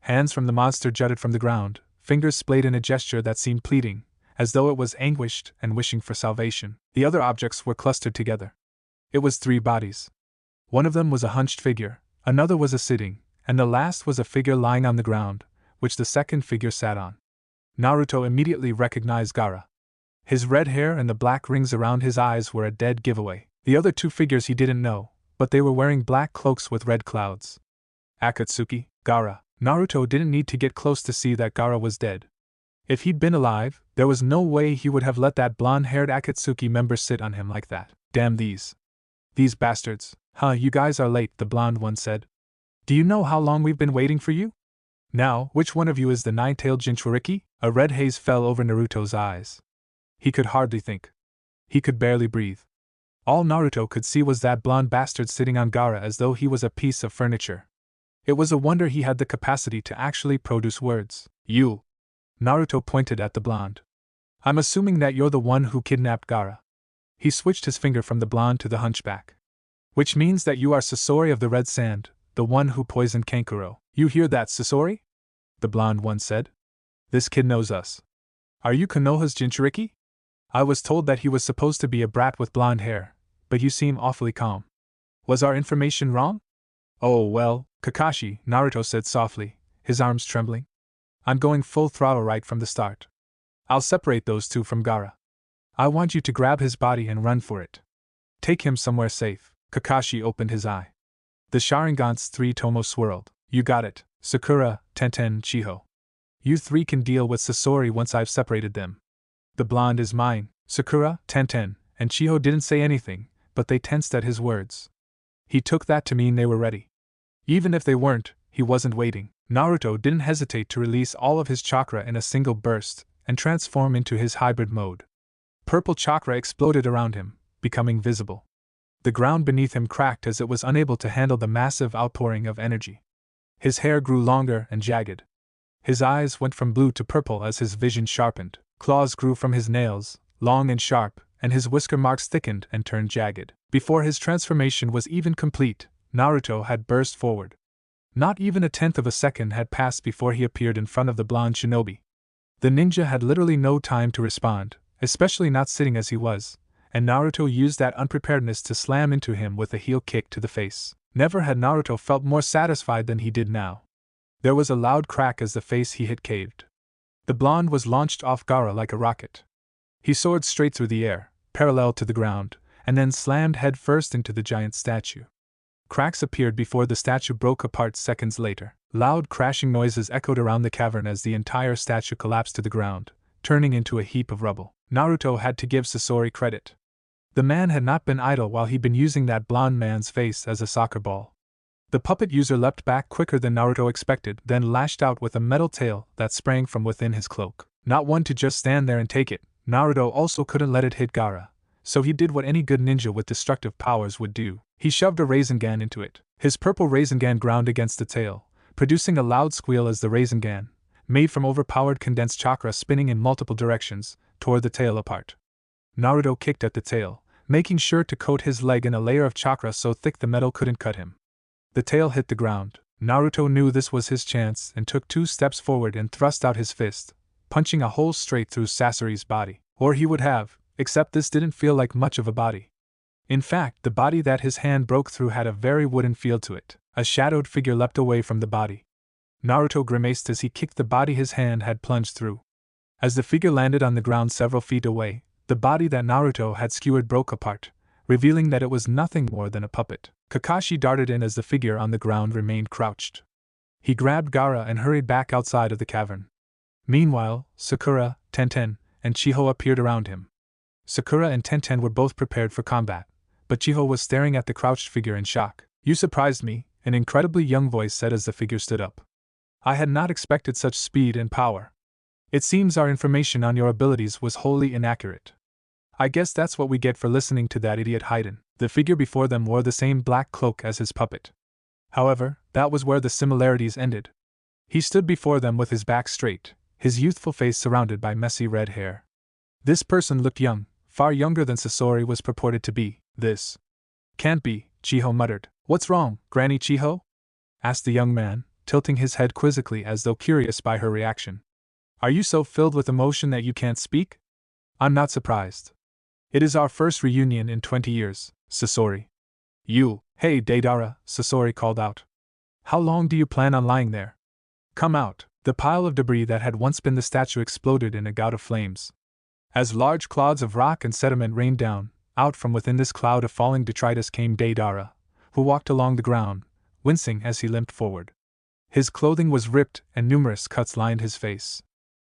Hands from the monster jutted from the ground, fingers splayed in a gesture that seemed pleading, as though it was anguished and wishing for salvation. The other objects were clustered together. It was 3 bodies. One of them was a hunched figure, another was a sitting, and the last was a figure lying on the ground, which the second figure sat on. Naruto immediately recognized Gaara. His red hair and the black rings around his eyes were a dead giveaway. The other 2 figures he didn't know, but they were wearing black cloaks with red clouds. Akatsuki, Gaara. Naruto didn't need to get close to see that Gaara was dead. If he'd been alive, there was no way he would have let that blonde-haired Akatsuki member sit on him like that. Damn these bastards. Huh, you guys are late, the blonde one said. Do you know how long we've been waiting for you? Now, which one of you is the 9-tailed Jinchuriki? A red haze fell over Naruto's eyes. He could hardly think. He could barely breathe. All Naruto could see was that blonde bastard sitting on Gaara as though he was a piece of furniture. It was a wonder he had the capacity to actually produce words. You. Naruto pointed at the blonde. I'm assuming that you're the one who kidnapped Gaara. He switched his finger from the blonde to the hunchback. Which means that you are Sasori of the Red Sand, the one who poisoned Kankuro. You hear that, Sasori? The blonde one said. This kid knows us. Are you Konoha's Jinchuriki? I was told that he was supposed to be a brat with blonde hair, but you seem awfully calm. Was our information wrong? Oh well, Kakashi, Naruto said softly, his arms trembling. I'm going full throttle right from the start. I'll separate those 2 from Gaara. I want you to grab his body and run for it. Take him somewhere safe. Kakashi opened his eye. The Sharingan's 3 tomo swirled. You got it, Sakura, Tenten, Chiho. You 3 can deal with Sasori once I've separated them. The blonde is mine. Sakura, Tenten, and Chiho didn't say anything, but they tensed at his words. He took that to mean they were ready. Even if they weren't, he wasn't waiting. Naruto didn't hesitate to release all of his chakra in a single burst and transform into his hybrid mode. Purple chakra exploded around him, becoming visible. The ground beneath him cracked as it was unable to handle the massive outpouring of energy. His hair grew longer and jagged. His eyes went from blue to purple as his vision sharpened. Claws grew from his nails, long and sharp, and his whisker marks thickened and turned jagged. Before his transformation was even complete, Naruto had burst forward. Not even a tenth of a second had passed before he appeared in front of the blonde shinobi. The ninja had literally no time to respond, especially not sitting as he was, and Naruto used that unpreparedness to slam into him with a heel kick to the face. Never had Naruto felt more satisfied than he did now. There was a loud crack as the face he hit caved. The blonde was launched off Gaara like a rocket. He soared straight through the air, parallel to the ground, and then slammed head first into the giant statue. Cracks appeared before the statue broke apart seconds later. Loud crashing noises echoed around the cavern as the entire statue collapsed to the ground, turning into a heap of rubble. Naruto had to give Sasori credit. The man had not been idle while he'd been using that blonde man's face as a soccer ball. The puppet user leapt back quicker than Naruto expected, then lashed out with a metal tail that sprang from within his cloak. Not one to just stand there and take it, Naruto also couldn't let it hit Gaara, so he did what any good ninja with destructive powers would do. He shoved a Rasengan into it. His purple Rasengan ground against the tail, producing a loud squeal as the Rasengan, made from overpowered condensed chakra spinning in multiple directions, tore the tail apart. Naruto kicked at the tail, making sure to coat his leg in a layer of chakra so thick the metal couldn't cut him. The tail hit the ground. Naruto knew this was his chance and took 2 steps forward and thrust out his fist, punching a hole straight through Sasori's body. Or he would have, except this didn't feel like much of a body. In fact, the body that his hand broke through had a very wooden feel to it. A shadowed figure leapt away from the body. Naruto grimaced as he kicked the body his hand had plunged through. As the figure landed on the ground several feet away, the body that Naruto had skewered broke apart, revealing that it was nothing more than a puppet. Kakashi darted in as the figure on the ground remained crouched. He grabbed Gaara and hurried back outside of the cavern. Meanwhile, Sakura, Tenten, and Chiho appeared around him. Sakura and Tenten were both prepared for combat, but Chiho was staring at the crouched figure in shock. "You surprised me," an incredibly young voice said as the figure stood up. "I had not expected such speed and power. It seems our information on your abilities was wholly inaccurate. I guess that's what we get for listening to that idiot Hidan." The figure before them wore the same black cloak as his puppet. However, that was where the similarities ended. He stood before them with his back straight, his youthful face surrounded by messy red hair. This person looked young, far younger than Sasori was purported to be. "This can't be," Chiho muttered. "What's wrong, Granny Chiho?" asked the young man, tilting his head quizzically as though curious by her reaction. "Are you so filled with emotion that you can't speak?" "I'm not surprised. It is our first reunion in 20 years, Sasori." Hey Deidara," Sasori called out. "How long do you plan on lying there? Come out." The pile of debris that had once been the statue exploded in a gout of flames. As large clouds of rock and sediment rained down, out from within this cloud of falling detritus came Deidara, who walked along the ground, wincing as he limped forward. His clothing was ripped and numerous cuts lined his face.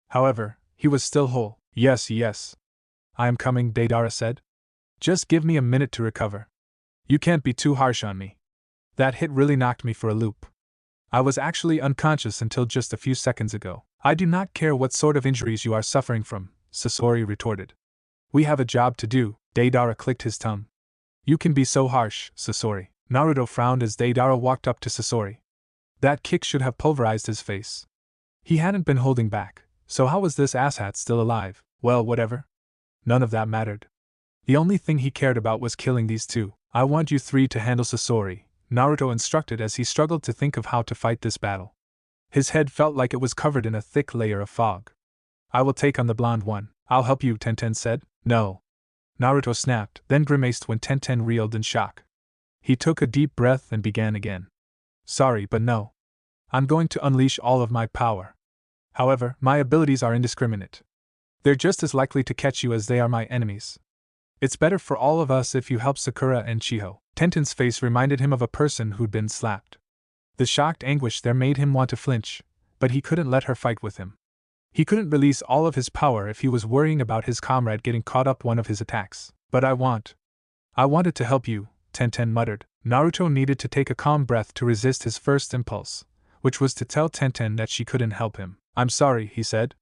However, he was still whole. Yes. "I am coming," Deidara said. "Just give me a minute to recover. You can't be too harsh on me. That hit really knocked me for a loop. I was actually unconscious until just a few seconds ago." "I do not care what sort of injuries you are suffering from," Sasori retorted. "We have a job to do." Deidara clicked his tongue. "You can be so harsh, Sasori." Naruto frowned as Deidara walked up to Sasori. That kick should have pulverized his face. He hadn't been holding back, so how was this asshat still alive? Well, whatever. None of that mattered. The only thing he cared about was killing these two. "I want you 3 to handle Sasori," Naruto instructed as he struggled to think of how to fight this battle. His head felt like it was covered in a thick layer of fog. "I will take on the blonde one." "I'll help you," Tenten said. "No." Naruto snapped, then grimaced when Tenten reeled in shock. He took a deep breath and began again. "Sorry, but no. I'm going to unleash all of my power. However, my abilities are indiscriminate. They're just as likely to catch you as they are my enemies. It's better for all of us if you help Sakura and Chiho." Tenten's face reminded him of a person who'd been slapped. The shocked anguish there made him want to flinch, but he couldn't let her fight with him. He couldn't release all of his power if he was worrying about his comrade getting caught up one of his attacks. "But I wanted to help you," Tenten muttered. Naruto needed to take a calm breath to resist his first impulse, which was to tell Tenten that she couldn't help him. "I'm sorry," he said.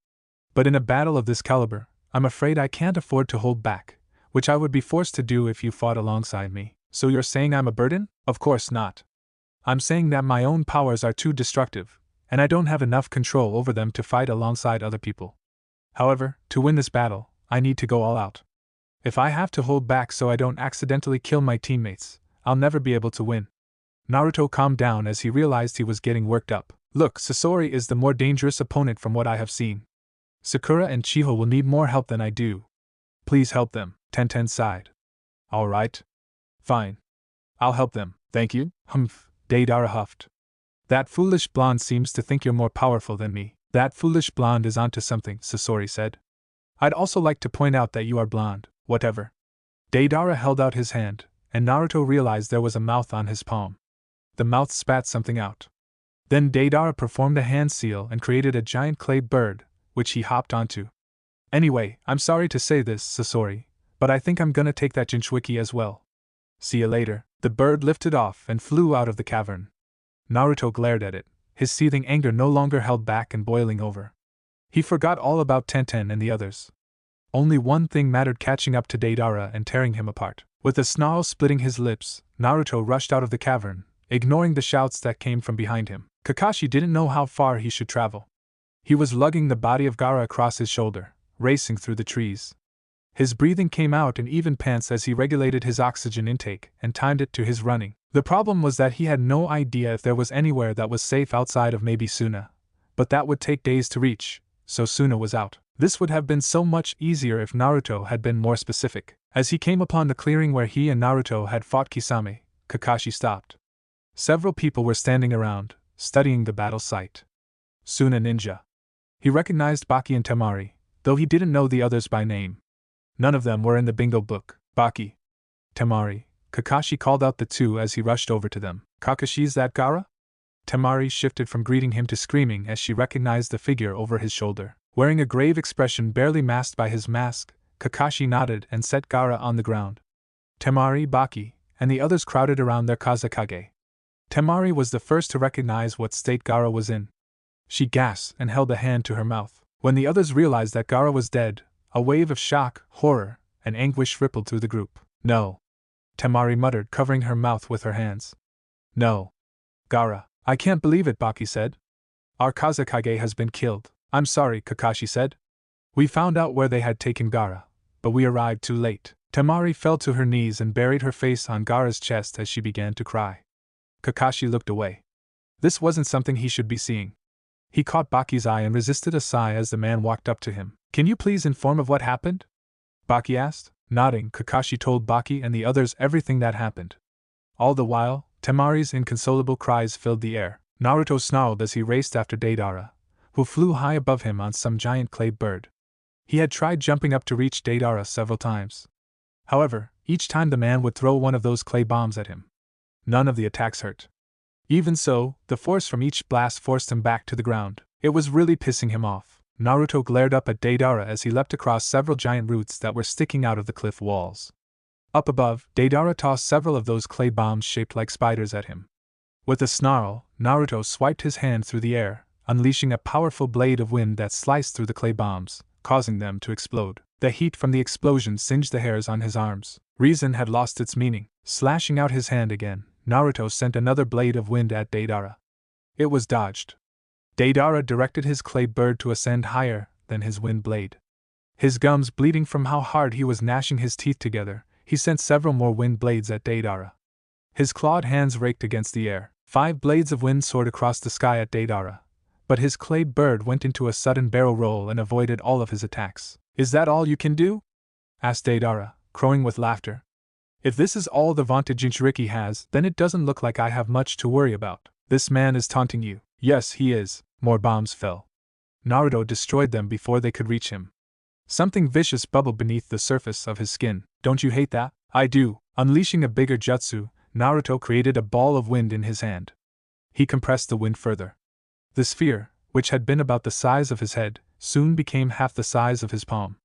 "But in a battle of this caliber, I'm afraid I can't afford to hold back, which I would be forced to do if you fought alongside me." "So you're saying I'm a burden?" "Of course not. I'm saying that my own powers are too destructive, and I don't have enough control over them to fight alongside other people. However, to win this battle, I need to go all out. If I have to hold back so I don't accidentally kill my teammates, I'll never be able to win." Naruto calmed down as he realized he was getting worked up. "Look, Sasori is the more dangerous opponent from what I have seen. Sakura and Chiho will need more help than I do. Please help them," Tenten sighed. "All right. Fine. I'll help them, thank you." Deidara huffed. That foolish blonde seems to think you're more powerful than me. That foolish blonde is onto something, Sasori said. I'd also like to point out that you are blonde, whatever. Deidara held out his hand, and Naruto realized there was a mouth on his palm. The mouth spat something out. Then Deidara performed a hand seal and created a giant clay bird, which he hopped onto. Anyway, I'm sorry to say this, Sasori, but I think I'm gonna take that Jinchuriki as well. See you later. The bird lifted off and flew out of the cavern. Naruto glared at it, his seething anger no longer held back and boiling over. He forgot all about Tenten and the others. Only one thing mattered: catching up to Deidara and tearing him apart. With a snarl splitting his lips, Naruto rushed out of the cavern, ignoring the shouts that came from behind him. Kakashi didn't know how far he should travel. He was lugging the body of Gaara across his shoulder, racing through the trees. His breathing came out in even pants as he regulated his oxygen intake and timed it to his running. The problem was that he had no idea if there was anywhere that was safe outside of maybe Suna, but that would take days to reach, so Suna was out. This would have been so much easier if Naruto had been more specific. As he came upon the clearing where he and Naruto had fought Kisame, Kakashi stopped. Several people were standing around, studying the battle site. Suna ninja. He recognized Baki and Temari, though he didn't know the others by name. None of them were in the bingo book. Baki. Temari. Kakashi called out the two as he rushed over to them. Kakashi's that Gaara? Temari shifted from greeting him to screaming as she recognized the figure over his shoulder. Wearing a grave expression barely masked by his mask, Kakashi nodded and set Gaara on the ground. Temari, Baki, and the others crowded around their Kazekage. Temari was the first to recognize what state Gaara was in. She gasped and held a hand to her mouth. When the others realized that Gaara was dead, a wave of shock, horror, and anguish rippled through the group. No. Temari muttered, covering her mouth with her hands. No. Gaara. I can't believe it, Baki said. Our Kazekage has been killed. I'm sorry, Kakashi said. We found out where they had taken Gaara, but we arrived too late. Temari fell to her knees and buried her face on Gaara's chest as she began to cry. Kakashi looked away. This wasn't something he should be seeing. He caught Baki's eye and resisted a sigh as the man walked up to him. Can you please inform of what happened? Baki asked. Nodding, Kakashi told Baki and the others everything that happened. All the while, Temari's inconsolable cries filled the air. Naruto snarled as he raced after Deidara, who flew high above him on some giant clay bird. He had tried jumping up to reach Deidara several times. However, each time the man would throw one of those clay bombs at him. None of the attacks hurt. Even so, the force from each blast forced him back to the ground. It was really pissing him off. Naruto glared up at Deidara as he leapt across several giant roots that were sticking out of the cliff walls. Up above, Deidara tossed several of those clay bombs shaped like spiders at him. With a snarl, Naruto swiped his hand through the air, unleashing a powerful blade of wind that sliced through the clay bombs, causing them to explode. The heat from the explosion singed the hairs on his arms. Reason had lost its meaning. Slashing out his hand again, Naruto sent another blade of wind at Deidara. It was dodged. Deidara directed his clay bird to ascend higher than his wind blade. His gums bleeding from how hard he was gnashing his teeth together, he sent several more wind blades at Deidara. His clawed hands raked against the air. 5 blades of wind soared across the sky at Deidara, but his clay bird went into a sudden barrel roll and avoided all of his attacks. Is that all you can do? Asked Deidara, crowing with laughter. If this is all the vaunted Jinchuriki has, then it doesn't look like I have much to worry about. This man is taunting you. Yes, he is. More bombs fell. Naruto destroyed them before they could reach him. Something vicious bubbled beneath the surface of his skin. Don't you hate that? I do. Unleashing a bigger jutsu, Naruto created a ball of wind in his hand. He compressed the wind further. The sphere, which had been about the size of his head, soon became half the size of his palm.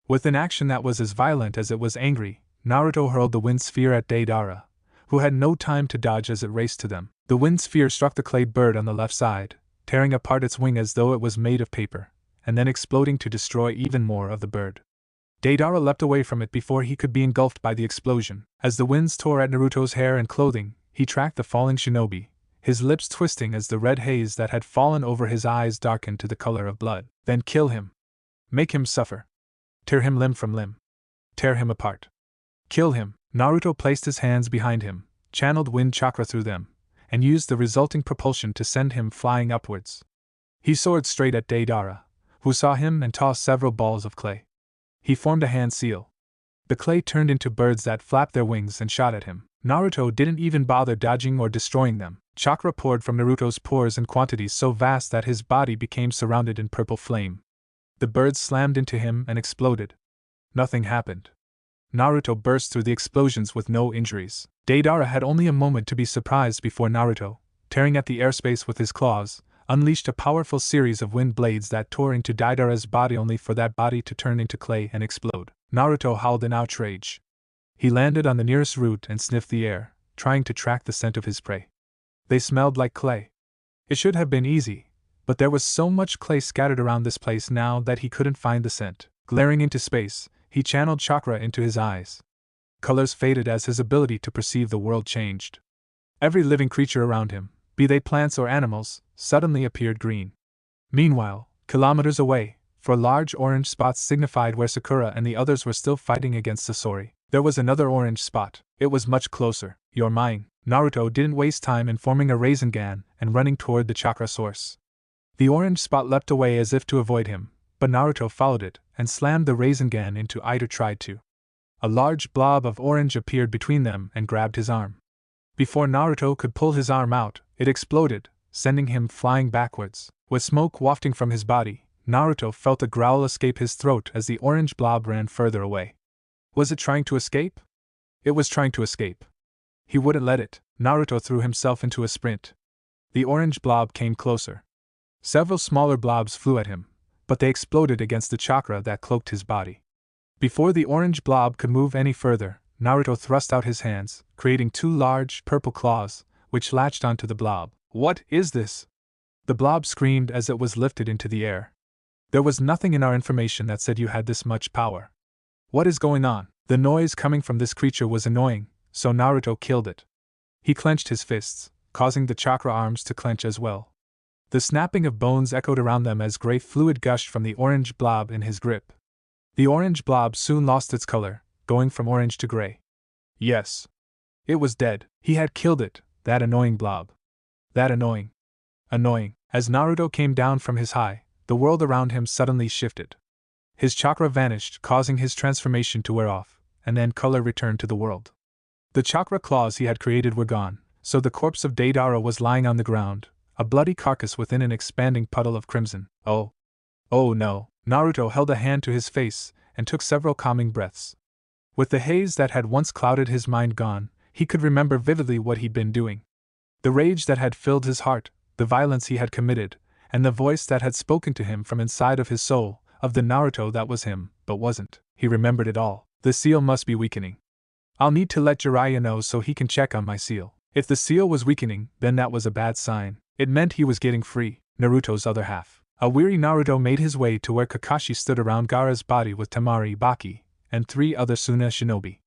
With an action that was as violent as it was angry, Naruto hurled the wind sphere at Deidara, who had no time to dodge as it raced to them. The wind sphere struck the clay bird on the left side, tearing apart its wing as though it was made of paper, and then exploding to destroy even more of the bird. Deidara leapt away from it before he could be engulfed by the explosion. As the winds tore at Naruto's hair and clothing, he tracked the falling shinobi, his lips twisting as the red haze that had fallen over his eyes darkened to the color of blood. Then kill him. Make him suffer. Tear him limb from limb. Tear him apart. Kill him. Naruto placed his hands behind him, channeled wind chakra through them, and used the resulting propulsion to send him flying upwards. He soared straight at Deidara, who saw him and tossed several balls of clay. He formed a hand seal. The clay turned into birds that flapped their wings and shot at him. Naruto didn't even bother dodging or destroying them. Chakra poured from Naruto's pores in quantities so vast that his body became surrounded in purple flame. The birds slammed into him and exploded. Nothing happened. Naruto burst through the explosions with no injuries. Deidara had only a moment to be surprised before Naruto, tearing at the airspace with his claws, unleashed a powerful series of wind blades that tore into Deidara's body only for that body to turn into clay and explode. Naruto howled in outrage. He landed on the nearest root and sniffed the air, trying to track the scent of his prey. They smelled like clay. It should have been easy, but there was so much clay scattered around this place now that he couldn't find the scent. Glaring into space, he channeled chakra into his eyes. Colors faded as his ability to perceive the world changed. Every living creature around him, be they plants or animals, suddenly appeared green. Meanwhile, kilometers away, for large orange spots signified where Sakura and the others were still fighting against Sasori, there was another orange spot. It was much closer. You're mine. Naruto didn't waste time in forming a Rasengan and running toward the chakra source. The orange spot leapt away as if to avoid him, but Naruto followed it and slammed the Rasengan into it or tried to. A large blob of orange appeared between them and grabbed his arm. Before Naruto could pull his arm out, it exploded, sending him flying backwards. With smoke wafting from his body, Naruto felt a growl escape his throat as the orange blob ran further away. Was it trying to escape? It was trying to escape. He wouldn't let it. Naruto threw himself into a sprint. The orange blob came closer. Several smaller blobs flew at him, but they exploded against the chakra that cloaked his body. Before the orange blob could move any further, Naruto thrust out his hands, creating two large, purple claws, which latched onto the blob. What is this? The blob screamed as it was lifted into the air. There was nothing in our information that said you had this much power. What is going on? The noise coming from this creature was annoying, so Naruto killed it. He clenched his fists, causing the chakra arms to clench as well. The snapping of bones echoed around them as gray fluid gushed from the orange blob in his grip. The orange blob soon lost its color, going from orange to gray. Yes. It was dead. He had killed it, that annoying blob. That annoying. Annoying. As Naruto came down from his high, the world around him suddenly shifted. His chakra vanished, causing his transformation to wear off, and then color returned to the world. The chakra claws he had created were gone, so the corpse of Deidara was lying on the ground, a bloody carcass within an expanding puddle of crimson. Oh. Oh no. Naruto held a hand to his face and took several calming breaths. With the haze that had once clouded his mind gone, he could remember vividly what he'd been doing. The rage that had filled his heart, the violence he had committed, and the voice that had spoken to him from inside of his soul, of the Naruto that was him, but wasn't. He remembered it all. The seal must be weakening. I'll need to let Jiraiya know so he can check on my seal. If the seal was weakening, then that was a bad sign. It meant he was getting free, Naruto's other half. A weary Naruto made his way to where Kakashi stood around Gaara's body with Temari, Baki, and 3 other Suna shinobi.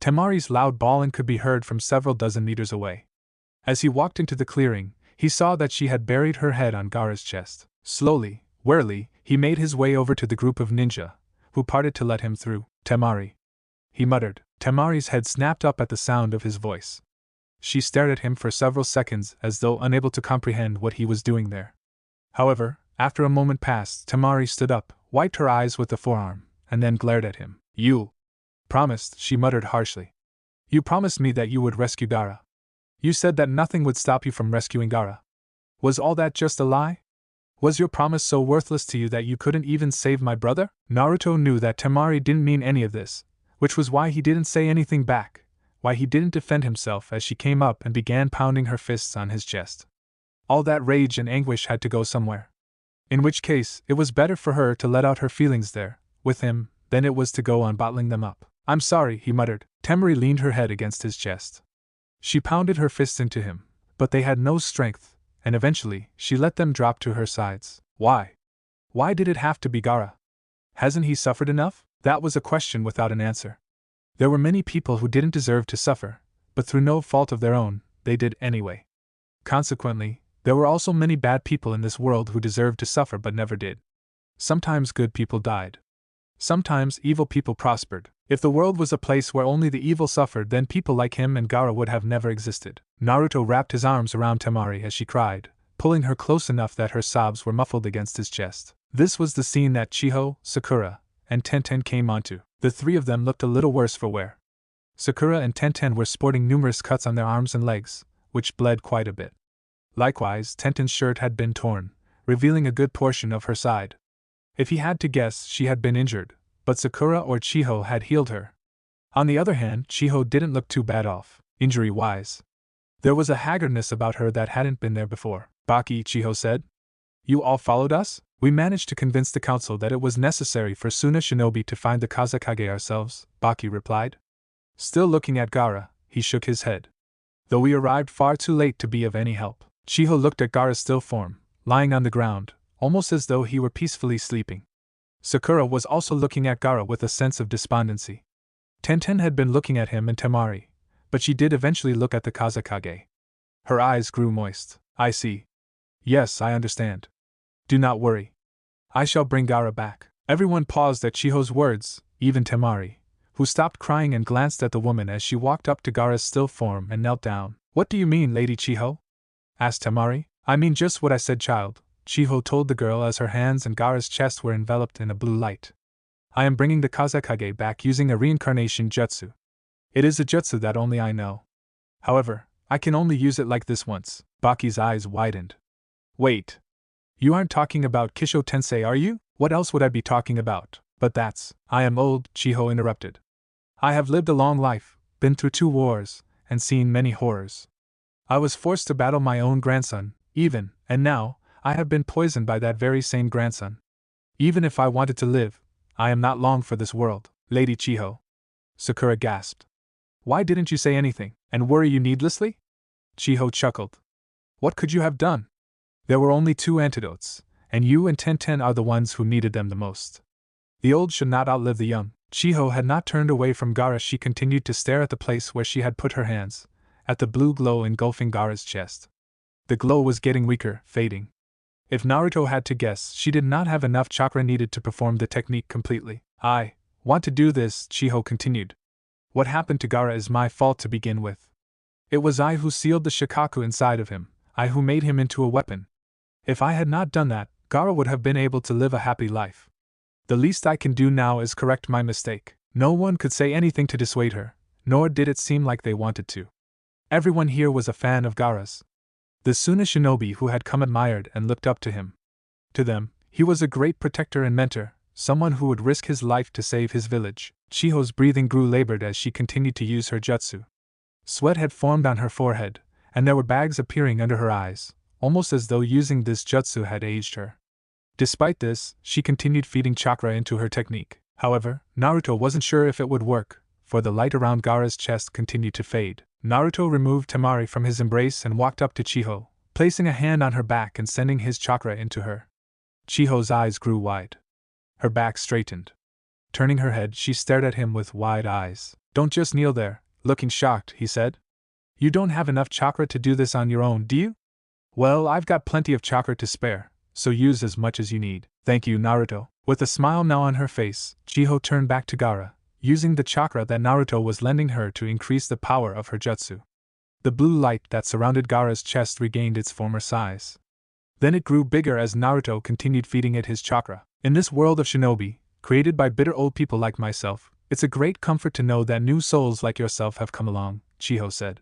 Temari's loud bawling could be heard from several dozen meters away. As he walked into the clearing, he saw that she had buried her head on Gaara's chest. Slowly, warily, he made his way over to the group of ninja, who parted to let him through. Temari. He muttered. Temari's head snapped up at the sound of his voice. She stared at him for several seconds as though unable to comprehend what he was doing there. However, after a moment passed, Temari stood up, wiped her eyes with the forearm, and then glared at him. You promised, she muttered harshly. You promised me that you would rescue Gaara. You said that nothing would stop you from rescuing Gaara. Was all that just a lie? Was your promise so worthless to you that you couldn't even save my brother? Naruto knew that Temari didn't mean any of this, which was why he didn't say anything back, why he didn't defend himself as she came up and began pounding her fists on his chest. All that rage and anguish had to go somewhere. In which case, it was better for her to let out her feelings there, with him, than it was to go on bottling them up. I'm sorry, he muttered. Temari leaned her head against his chest. She pounded her fists into him, but they had no strength, and eventually, she let them drop to her sides. Why? Why did it have to be Gaara? Hasn't he suffered enough? That was a question without an answer. There were many people who didn't deserve to suffer, but through no fault of their own, they did anyway. Consequently, there were also many bad people in this world who deserved to suffer but never did. Sometimes good people died. Sometimes evil people prospered. If the world was a place where only the evil suffered, then people like him and Gaara would have never existed. Naruto wrapped his arms around Temari as she cried, pulling her close enough that her sobs were muffled against his chest. This was the scene that Chiho, Sakura, and Tenten came onto. The three of them looked a little worse for wear. Sakura and Tenten were sporting numerous cuts on their arms and legs, which bled quite a bit. Likewise, Tenten's shirt had been torn, revealing a good portion of her side. If he had to guess, she had been injured, but Sakura or Chiho had healed her. On the other hand, Chiho didn't look too bad off, injury-wise. There was a haggardness about her that hadn't been there before. Baki, Chiho said. You all followed us? We managed to convince the council that it was necessary for Suna Shinobi to find the Kazekage ourselves, Baki replied. Still looking at Gaara, he shook his head. Though we arrived far too late to be of any help. Chiho looked at Gaara's still form, lying on the ground, almost as though he were peacefully sleeping. Sakura was also looking at Gaara with a sense of despondency. Tenten had been looking at him and Temari, but she did eventually look at the Kazekage. Her eyes grew moist. I see. Yes, I understand. Do not worry. I shall bring Gaara back. Everyone paused at Chiho's words, even Temari, who stopped crying and glanced at the woman as she walked up to Gaara's still form and knelt down. What do you mean, Lady Chiho? Asked Temari. I mean just what I said, child, Chiho told the girl as her hands and Gaara's chest were enveloped in a blue light. I am bringing the Kazekage back using a reincarnation jutsu. It is a jutsu that only I know. However, I can only use it like this once. Baki's eyes widened. Wait. You aren't talking about Kisho Tensei, are you? What else would I be talking about? But that's… I am old, Chiho interrupted. I have lived a long life, been through 2 wars, and seen many horrors. I was forced to battle my own grandson, even, and now, I have been poisoned by that very same grandson. Even if I wanted to live, I am not long for this world, Lady Chiho. Sakura gasped. Why didn't you say anything, and worry you needlessly? Chiho chuckled. What could you have done? There were only 2 antidotes, and you and Tenten are the ones who needed them the most. The old should not outlive the young. Chiho had not turned away from Gaara. She continued to stare at the place where she had put her hands, at the blue glow engulfing Gaara's chest. The glow was getting weaker, fading. If Naruto had to guess, she did not have enough chakra needed to perform the technique completely. I want to do this, Chiho continued. What happened to Gaara is my fault to begin with. It was I who sealed the Shikaku inside of him, I who made him into a weapon. If I had not done that, Gaara would have been able to live a happy life. The least I can do now is correct my mistake. No one could say anything to dissuade her, nor did it seem like they wanted to. Everyone here was a fan of Gaara's. The Suna Shinobi who had come admired and looked up to him. To them, he was a great protector and mentor, someone who would risk his life to save his village. Chiho's breathing grew labored as she continued to use her jutsu. Sweat had formed on her forehead, and there were bags appearing under her eyes, almost as though using this jutsu had aged her. Despite this, she continued feeding chakra into her technique. However, Naruto wasn't sure if it would work, for the light around Gaara's chest continued to fade. Naruto removed Temari from his embrace and walked up to Chiho, placing a hand on her back and sending his chakra into her. Chiho's eyes grew wide. Her back straightened. Turning her head, she stared at him with wide eyes. Don't just kneel there, looking shocked, he said. You don't have enough chakra to do this on your own, do you? Well, I've got plenty of chakra to spare, so use as much as you need. Thank you, Naruto. With a smile now on her face, Chiho turned back to Gaara, using the chakra that Naruto was lending her to increase the power of her jutsu. The blue light that surrounded Gaara's chest regained its former size. Then it grew bigger as Naruto continued feeding it his chakra. In this world of shinobi, created by bitter old people like myself, it's a great comfort to know that new souls like yourself have come along, Chiho said.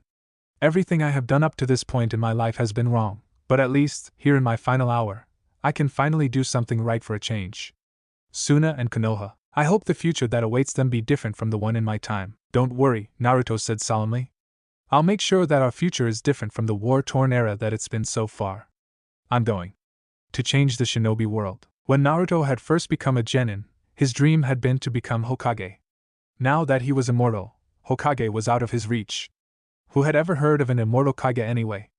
Everything I have done up to this point in my life has been wrong, but at least, here in my final hour, I can finally do something right for a change. Suna and Konoha, I hope the future that awaits them be different from the one in my time. Don't worry, Naruto said solemnly. I'll make sure that our future is different from the war-torn era that it's been so far. I'm going to change the shinobi world. When Naruto had first become a genin, his dream had been to become Hokage. Now that he was immortal, Hokage was out of his reach. Who had ever heard of an immortal Kage anyway?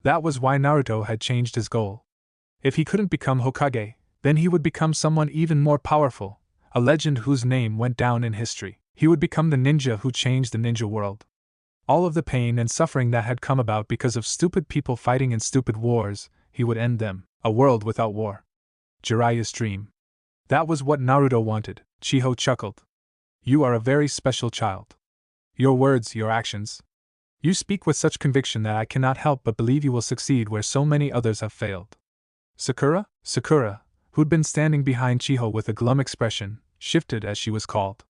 That was why Naruto had changed his goal. If he couldn't become Hokage, then he would become someone even more powerful, a legend whose name went down in history. He would become the ninja who changed the ninja world. All of the pain and suffering that had come about because of stupid people fighting in stupid wars, he would end them. A world without war. Jiraiya's dream. That was what Naruto wanted, Chiho chuckled. You are a very special child. Your words, your actions. You speak with such conviction that I cannot help but believe you will succeed where so many others have failed. Sakura, who'd been standing behind Chiho with a glum expression, shifted as she was called.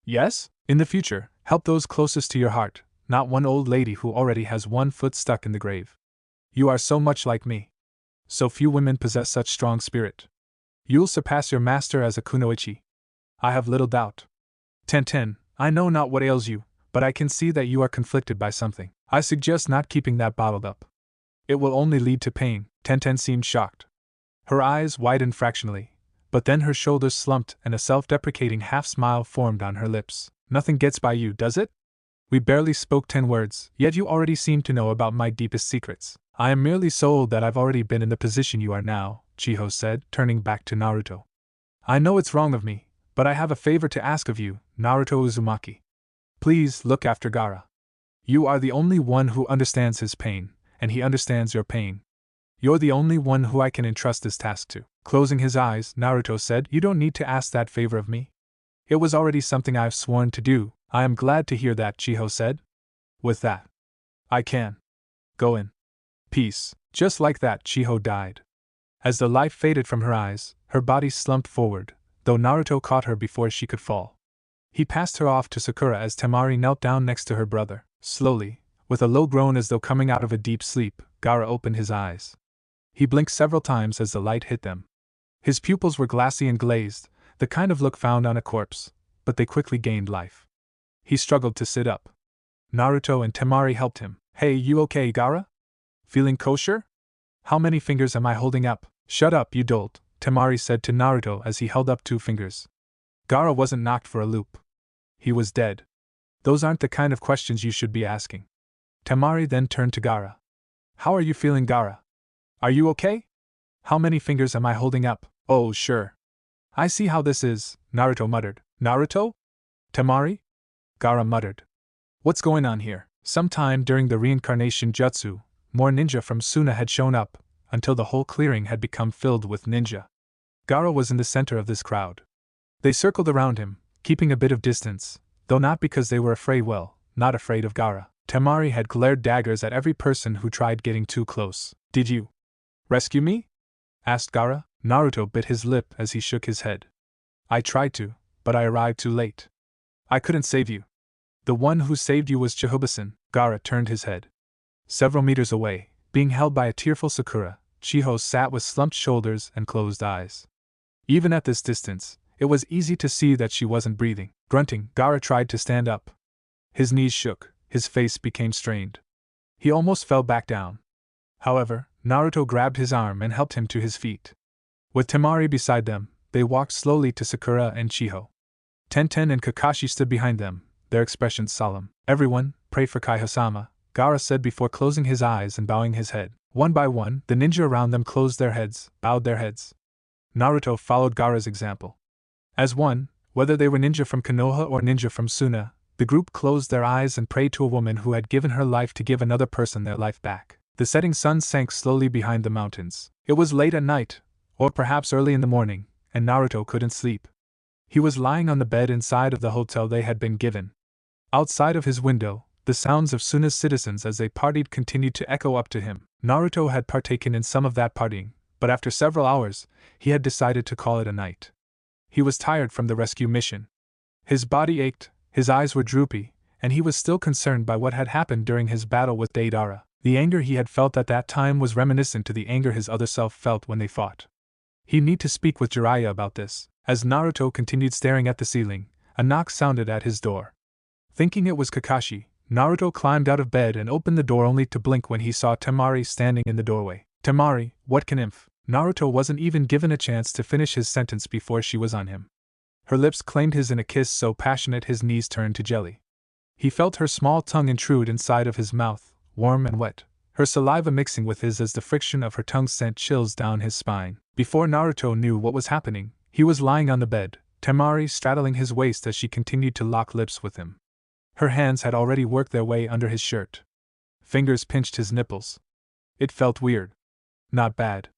Yes? In the future, help those closest to your heart, not one old lady who already has one foot stuck in the grave. You are so much like me. So few women possess such strong spirit. You'll surpass your master as a kunoichi. I have little doubt. Tenten, I know not what ails you, but I can see that you are conflicted by something. I suggest not keeping that bottled up. It will only lead to pain. Tenten seemed shocked. Her eyes widened fractionally, but then her shoulders slumped and a self-deprecating half-smile formed on her lips. Nothing gets by you, does it? We barely spoke 10 words, yet you already seem to know about my deepest secrets. I am merely so old that I've already been in the position you are now, Chiho said, turning back to Naruto. I know it's wrong of me, but I have a favor to ask of you, Naruto Uzumaki. Please look after Gaara. You are the only one who understands his pain, and he understands your pain. You're the only one who I can entrust this task to. Closing his eyes, Naruto said, You don't need to ask that favor of me. It was already something I've sworn to do. I am glad to hear that, Chiho said. With that, I can go in peace. Just like that, Chiho died. As the life faded from her eyes, her body slumped forward, though Naruto caught her before she could fall. He passed her off to Sakura as Temari knelt down next to her brother. Slowly, with a low groan as though coming out of a deep sleep, Gaara opened his eyes. He blinked several times as the light hit them. His pupils were glassy and glazed, the kind of look found on a corpse, but they quickly gained life. He struggled to sit up. Naruto and Temari helped him. Hey, you okay, Gaara? Feeling kosher? How many fingers am I holding up? Shut up, you dolt, Temari said to Naruto as he held up 2 fingers. Gaara wasn't knocked for a loop. He was dead. Those aren't the kind of questions you should be asking. Temari then turned to Gaara. How are you feeling, Gaara? Are you okay? How many fingers am I holding up? Oh, sure. I see how this is, Naruto muttered. Naruto? Temari? Gaara muttered. What's going on here? Sometime during the reincarnation jutsu, more ninja from Suna had shown up, until the whole clearing had become filled with ninja. Gaara was in the center of this crowd. They circled around him, keeping a bit of distance, though not because they were afraid, not afraid of Gaara. Temari had glared daggers at every person who tried getting too close. Did you rescue me? Asked Gaara. Naruto bit his lip as he shook his head. I tried to, but I arrived too late. I couldn't save you. The one who saved you was Chihobusan. Gaara turned his head. Several meters away, being held by a tearful Sakura, Chiho sat with slumped shoulders and closed eyes. Even at this distance, it was easy to see that she wasn't breathing. Grunting, Gaara tried to stand up. His knees shook, his face became strained. He almost fell back down. However, Naruto grabbed his arm and helped him to his feet. With Temari beside them, they walked slowly to Sakura and Chiho. Tenten and Kakashi stood behind them, their expressions solemn. Everyone, pray for Kai-Hasama, Gaara said before closing his eyes and bowing his head. One by one, the ninja around them closed their heads, bowed their heads. Naruto followed Gaara's example. As one, whether they were ninja from Konoha or ninja from Suna, the group closed their eyes and prayed to a woman who had given her life to give another person their life back. The setting sun sank slowly behind the mountains. It was late at night, or perhaps early in the morning, and Naruto couldn't sleep. He was lying on the bed inside of the hotel they had been given. Outside of his window, the sounds of Suna's citizens as they partied continued to echo up to him. Naruto had partaken in some of that partying, but after several hours, he had decided to call it a night. He was tired from the rescue mission. His body ached, his eyes were droopy, and he was still concerned by what had happened during his battle with Deidara. The anger he had felt at that time was reminiscent to the anger his other self felt when they fought. He needed to speak with Jiraiya about this. As Naruto continued staring at the ceiling, a knock sounded at his door. Thinking it was Kakashi, Naruto climbed out of bed and opened the door only to blink when he saw Temari standing in the doorway. Temari, what can inf? Naruto wasn't even given a chance to finish his sentence before she was on him. Her lips claimed his in a kiss so passionate his knees turned to jelly. He felt her small tongue intrude inside of his mouth, warm and wet, her saliva mixing with his as the friction of her tongue sent chills down his spine. Before Naruto knew what was happening, he was lying on the bed, Temari straddling his waist as she continued to lock lips with him. Her hands had already worked their way under his shirt. Fingers pinched his nipples. It felt weird. Not bad.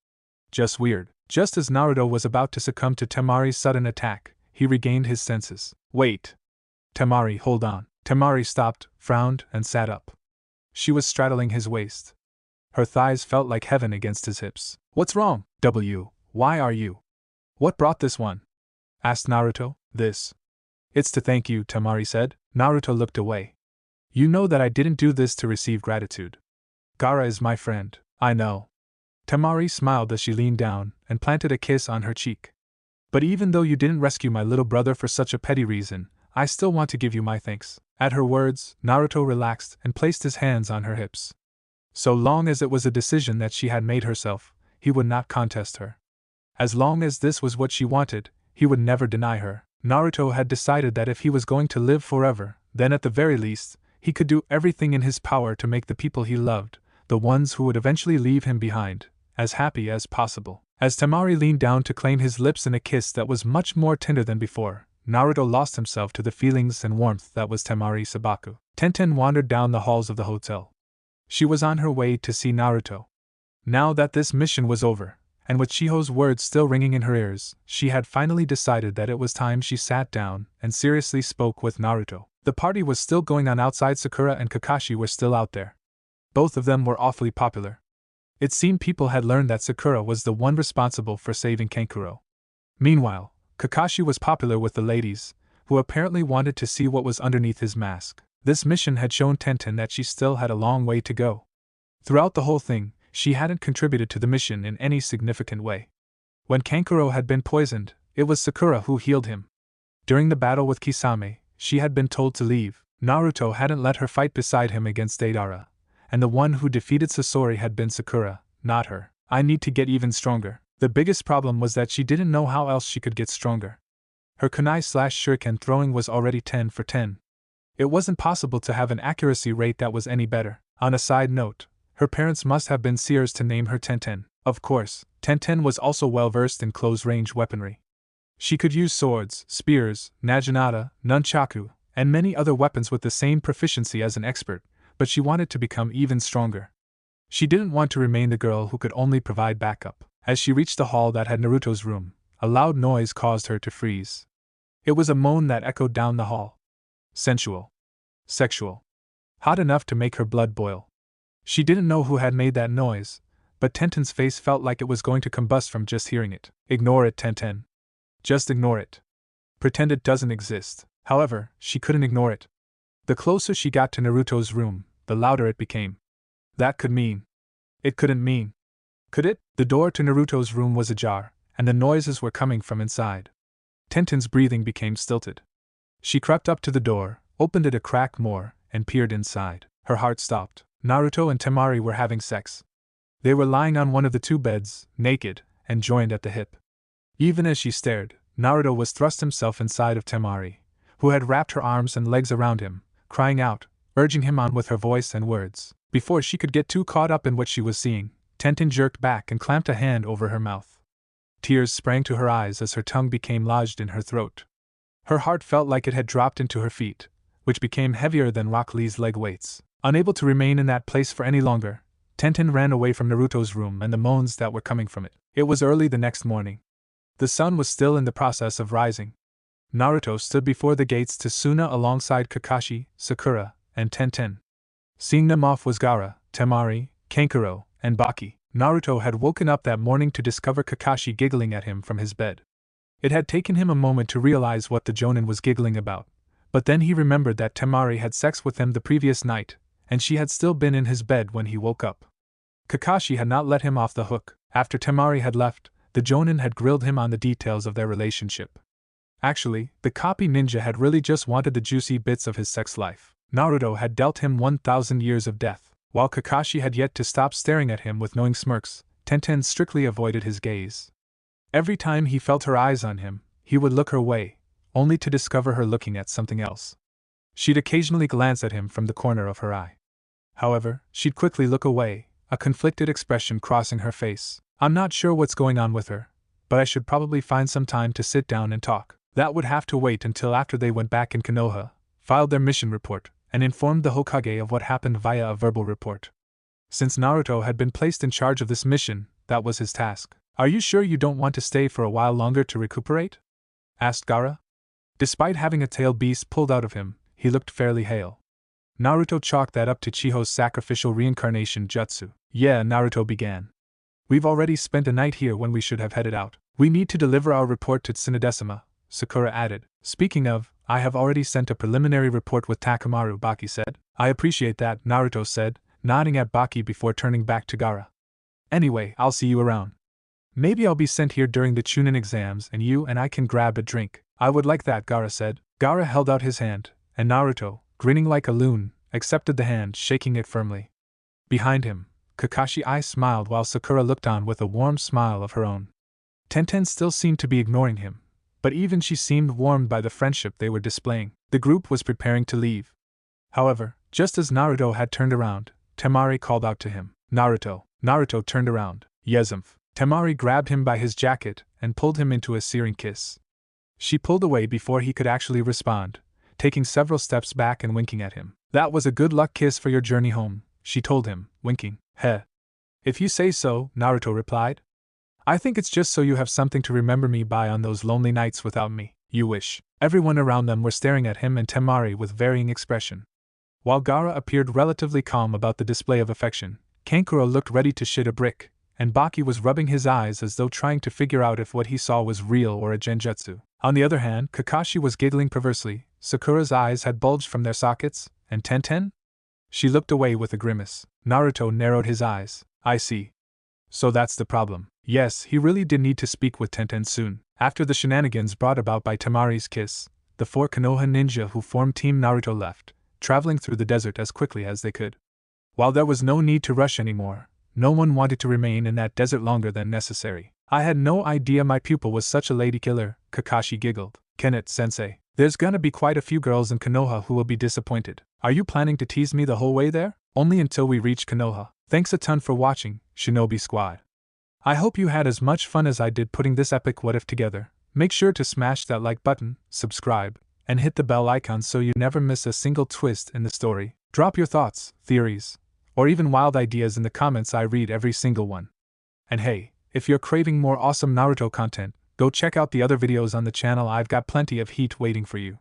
Just weird. Just as Naruto was about to succumb to Temari's sudden attack, he regained his senses. Wait. Temari, hold on. Temari stopped, frowned, and sat up. She was straddling his waist. Her thighs felt like heaven against his hips. What's wrong? Why are you? What brought this one? Asked Naruto. This. It's to thank you, Temari said. Naruto looked away. You know that I didn't do this to receive gratitude. Gaara is my friend. I know. Temari smiled as she leaned down and planted a kiss on her cheek. But even though you didn't rescue my little brother for such a petty reason, I still want to give you my thanks. At her words, Naruto relaxed and placed his hands on her hips. So long as it was a decision that she had made herself, he would not contest her. As long as this was what she wanted, he would never deny her. Naruto had decided that if he was going to live forever, then at the very least, he could do everything in his power to make the people he loved, the ones who would eventually leave him behind, as happy as possible. As Temari leaned down to claim his lips in a kiss that was much more tender than before, Naruto lost himself to the feelings and warmth that was Temari Sabaku. Tenten wandered down the halls of the hotel. She was on her way to see Naruto. Now that this mission was over, and with Chiho's words still ringing in her ears, she had finally decided that it was time she sat down and seriously spoke with Naruto. The party was still going on outside. Sakura and Kakashi were still out there. Both of them were awfully popular. It seemed people had learned that Sakura was the one responsible for saving Kankuro. Meanwhile, Kakashi was popular with the ladies, who apparently wanted to see what was underneath his mask. This mission had shown Tenten that she still had a long way to go. Throughout the whole thing, she hadn't contributed to the mission in any significant way. When Kankuro had been poisoned, it was Sakura who healed him. During the battle with Kisame, she had been told to leave. Naruto hadn't let her fight beside him against Deidara, and the one who defeated Sasori had been Sakura, not her. I need to get even stronger. The biggest problem was that she didn't know how else she could get stronger. Her kunai/shuriken throwing was already 10 for 10. It wasn't possible to have an accuracy rate that was any better. On a side note, her parents must have been seers to name her Tenten. Of course, Tenten was also well versed in close-range weaponry. She could use swords, spears, naginata, nunchaku, and many other weapons with the same proficiency as an expert, but she wanted to become even stronger. She didn't want to remain the girl who could only provide backup. As she reached the hall that had Naruto's room, a loud noise caused her to freeze. It was a moan that echoed down the hall. Sensual. Sexual. Hot enough to make her blood boil. She didn't know who had made that noise, but Tenten's face felt like it was going to combust from just hearing it. Ignore it, Tenten. Just ignore it. Pretend it doesn't exist. However, she couldn't ignore it. The closer she got to Naruto's room, the louder it became. That could mean. It couldn't mean. Could it? The door to Naruto's room was ajar, and the noises were coming from inside. Tenten's breathing became stilted. She crept up to the door, opened it a crack more, and peered inside. Her heart stopped. Naruto and Temari were having sex. They were lying on one of the two beds, naked, and joined at the hip. Even as she stared, Naruto was thrust himself inside of Temari, who had wrapped her arms and legs around him, crying out, urging him on with her voice and words. Before she could get too caught up in what she was seeing, Tenten jerked back and clamped a hand over her mouth. Tears sprang to her eyes as her tongue became lodged in her throat. Her heart felt like it had dropped into her feet, which became heavier than Rock Lee's leg weights. Unable to remain in that place for any longer, Tenten ran away from Naruto's room and the moans that were coming from it. It was early the next morning. The sun was still in the process of rising. Naruto stood before the gates to Suna alongside Kakashi, Sakura, and Tenten. Seeing them off was Gaara, Temari, Kankuro, and Baki. Naruto had woken up that morning to discover Kakashi giggling at him from his bed. It had taken him a moment to realize what the Jonin was giggling about, but then he remembered that Temari had sex with him the previous night, and she had still been in his bed when he woke up. Kakashi had not let him off the hook. After Temari had left, the Jonin had grilled him on the details of their relationship. Actually, the copy ninja had really just wanted the juicy bits of his sex life. Naruto had dealt him 1,000 years of death. While Kakashi had yet to stop staring at him with knowing smirks, Tenten strictly avoided his gaze. Every time he felt her eyes on him, he would look her way, only to discover her looking at something else. She'd occasionally glance at him from the corner of her eye. However, she'd quickly look away, a conflicted expression crossing her face. I'm not sure what's going on with her, but I should probably find some time to sit down and talk. That would have to wait until after they went back in Konoha, filed their mission report, and informed the Hokage of what happened via a verbal report. Since Naruto had been placed in charge of this mission, that was his task. Are you sure you don't want to stay for a while longer to recuperate? Asked Gaara. Despite having a tail beast pulled out of him, he looked fairly hale. Naruto chalked that up to Chiho's sacrificial reincarnation jutsu. Yeah, Naruto began. We've already spent a night here when we should have headed out. We need to deliver our report to Tsunadesima, Sakura added. Speaking of, I have already sent a preliminary report with Takamaru, Baki said. I appreciate that, Naruto said, nodding at Baki before turning back to Gaara. Anyway, I'll see you around. Maybe I'll be sent here during the Chunin exams and you and I can grab a drink. I would like that, Gaara said. Gaara held out his hand, and Naruto, grinning like a loon, accepted the hand, shaking it firmly. Behind him, Kakashi's eyes smiled while Sakura looked on with a warm smile of her own. Tenten still seemed to be ignoring him, but even she seemed warmed by the friendship they were displaying. The group was preparing to leave. However, just as Naruto had turned around, Temari called out to him, Naruto. Naruto turned around. Yezumph. Temari grabbed him by his jacket and pulled him into a searing kiss. She pulled away before he could actually respond, taking several steps back and winking at him. That was a good luck kiss for your journey home, she told him, winking. Heh. If you say so, Naruto replied. I think it's just so you have something to remember me by on those lonely nights without me. You wish. Everyone around them were staring at him and Temari with varying expression. While Gaara appeared relatively calm about the display of affection, Kankuro looked ready to shit a brick, and Baki was rubbing his eyes as though trying to figure out if what he saw was real or a genjutsu. On the other hand, Kakashi was giggling perversely, Sakura's eyes had bulged from their sockets, and Tenten? She looked away with a grimace. Naruto narrowed his eyes. I see. So that's the problem. Yes, he really did need to speak with Tenten soon. After the shenanigans brought about by Temari's kiss, the 4 Konoha ninja who formed Team Naruto left, traveling through the desert as quickly as they could. While there was no need to rush anymore, no one wanted to remain in that desert longer than necessary. I had no idea my pupil was such a lady killer, Kakashi giggled. Kenneth-sensei, there's gonna be quite a few girls in Konoha who will be disappointed. Are you planning to tease me the whole way there? Only until we reach Konoha. Thanks a ton for watching, Shinobi Squad. I hope you had as much fun as I did putting this epic what if together. Make sure to smash that like button, subscribe, and hit the bell icon so you never miss a single twist in the story. Drop your thoughts, theories, or even wild ideas in the comments. I read every single one. And hey, if you're craving more awesome Naruto content, go check out the other videos on the channel. I've got plenty of heat waiting for you.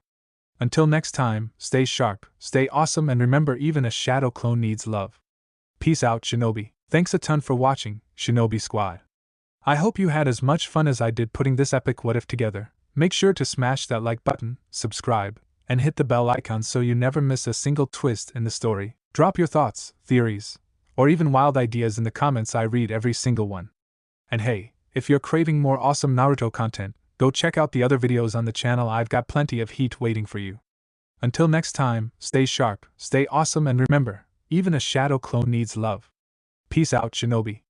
Until next time, stay sharp, stay awesome, and remember, even a shadow clone needs love. Peace out, Shinobi. Thanks a ton for watching, Shinobi Squad. I hope you had as much fun as I did putting this epic what if together. Make sure to smash that like button, subscribe, and hit the bell icon so you never miss a single twist in the story. Drop your thoughts, theories, or even wild ideas in the comments. I read every single one. And hey, if you're craving more awesome Naruto content, go check out the other videos on the channel. I've got plenty of heat waiting for you. Until next time, stay sharp, stay awesome, and remember, even a shadow clone needs love. Peace out, Shinobi.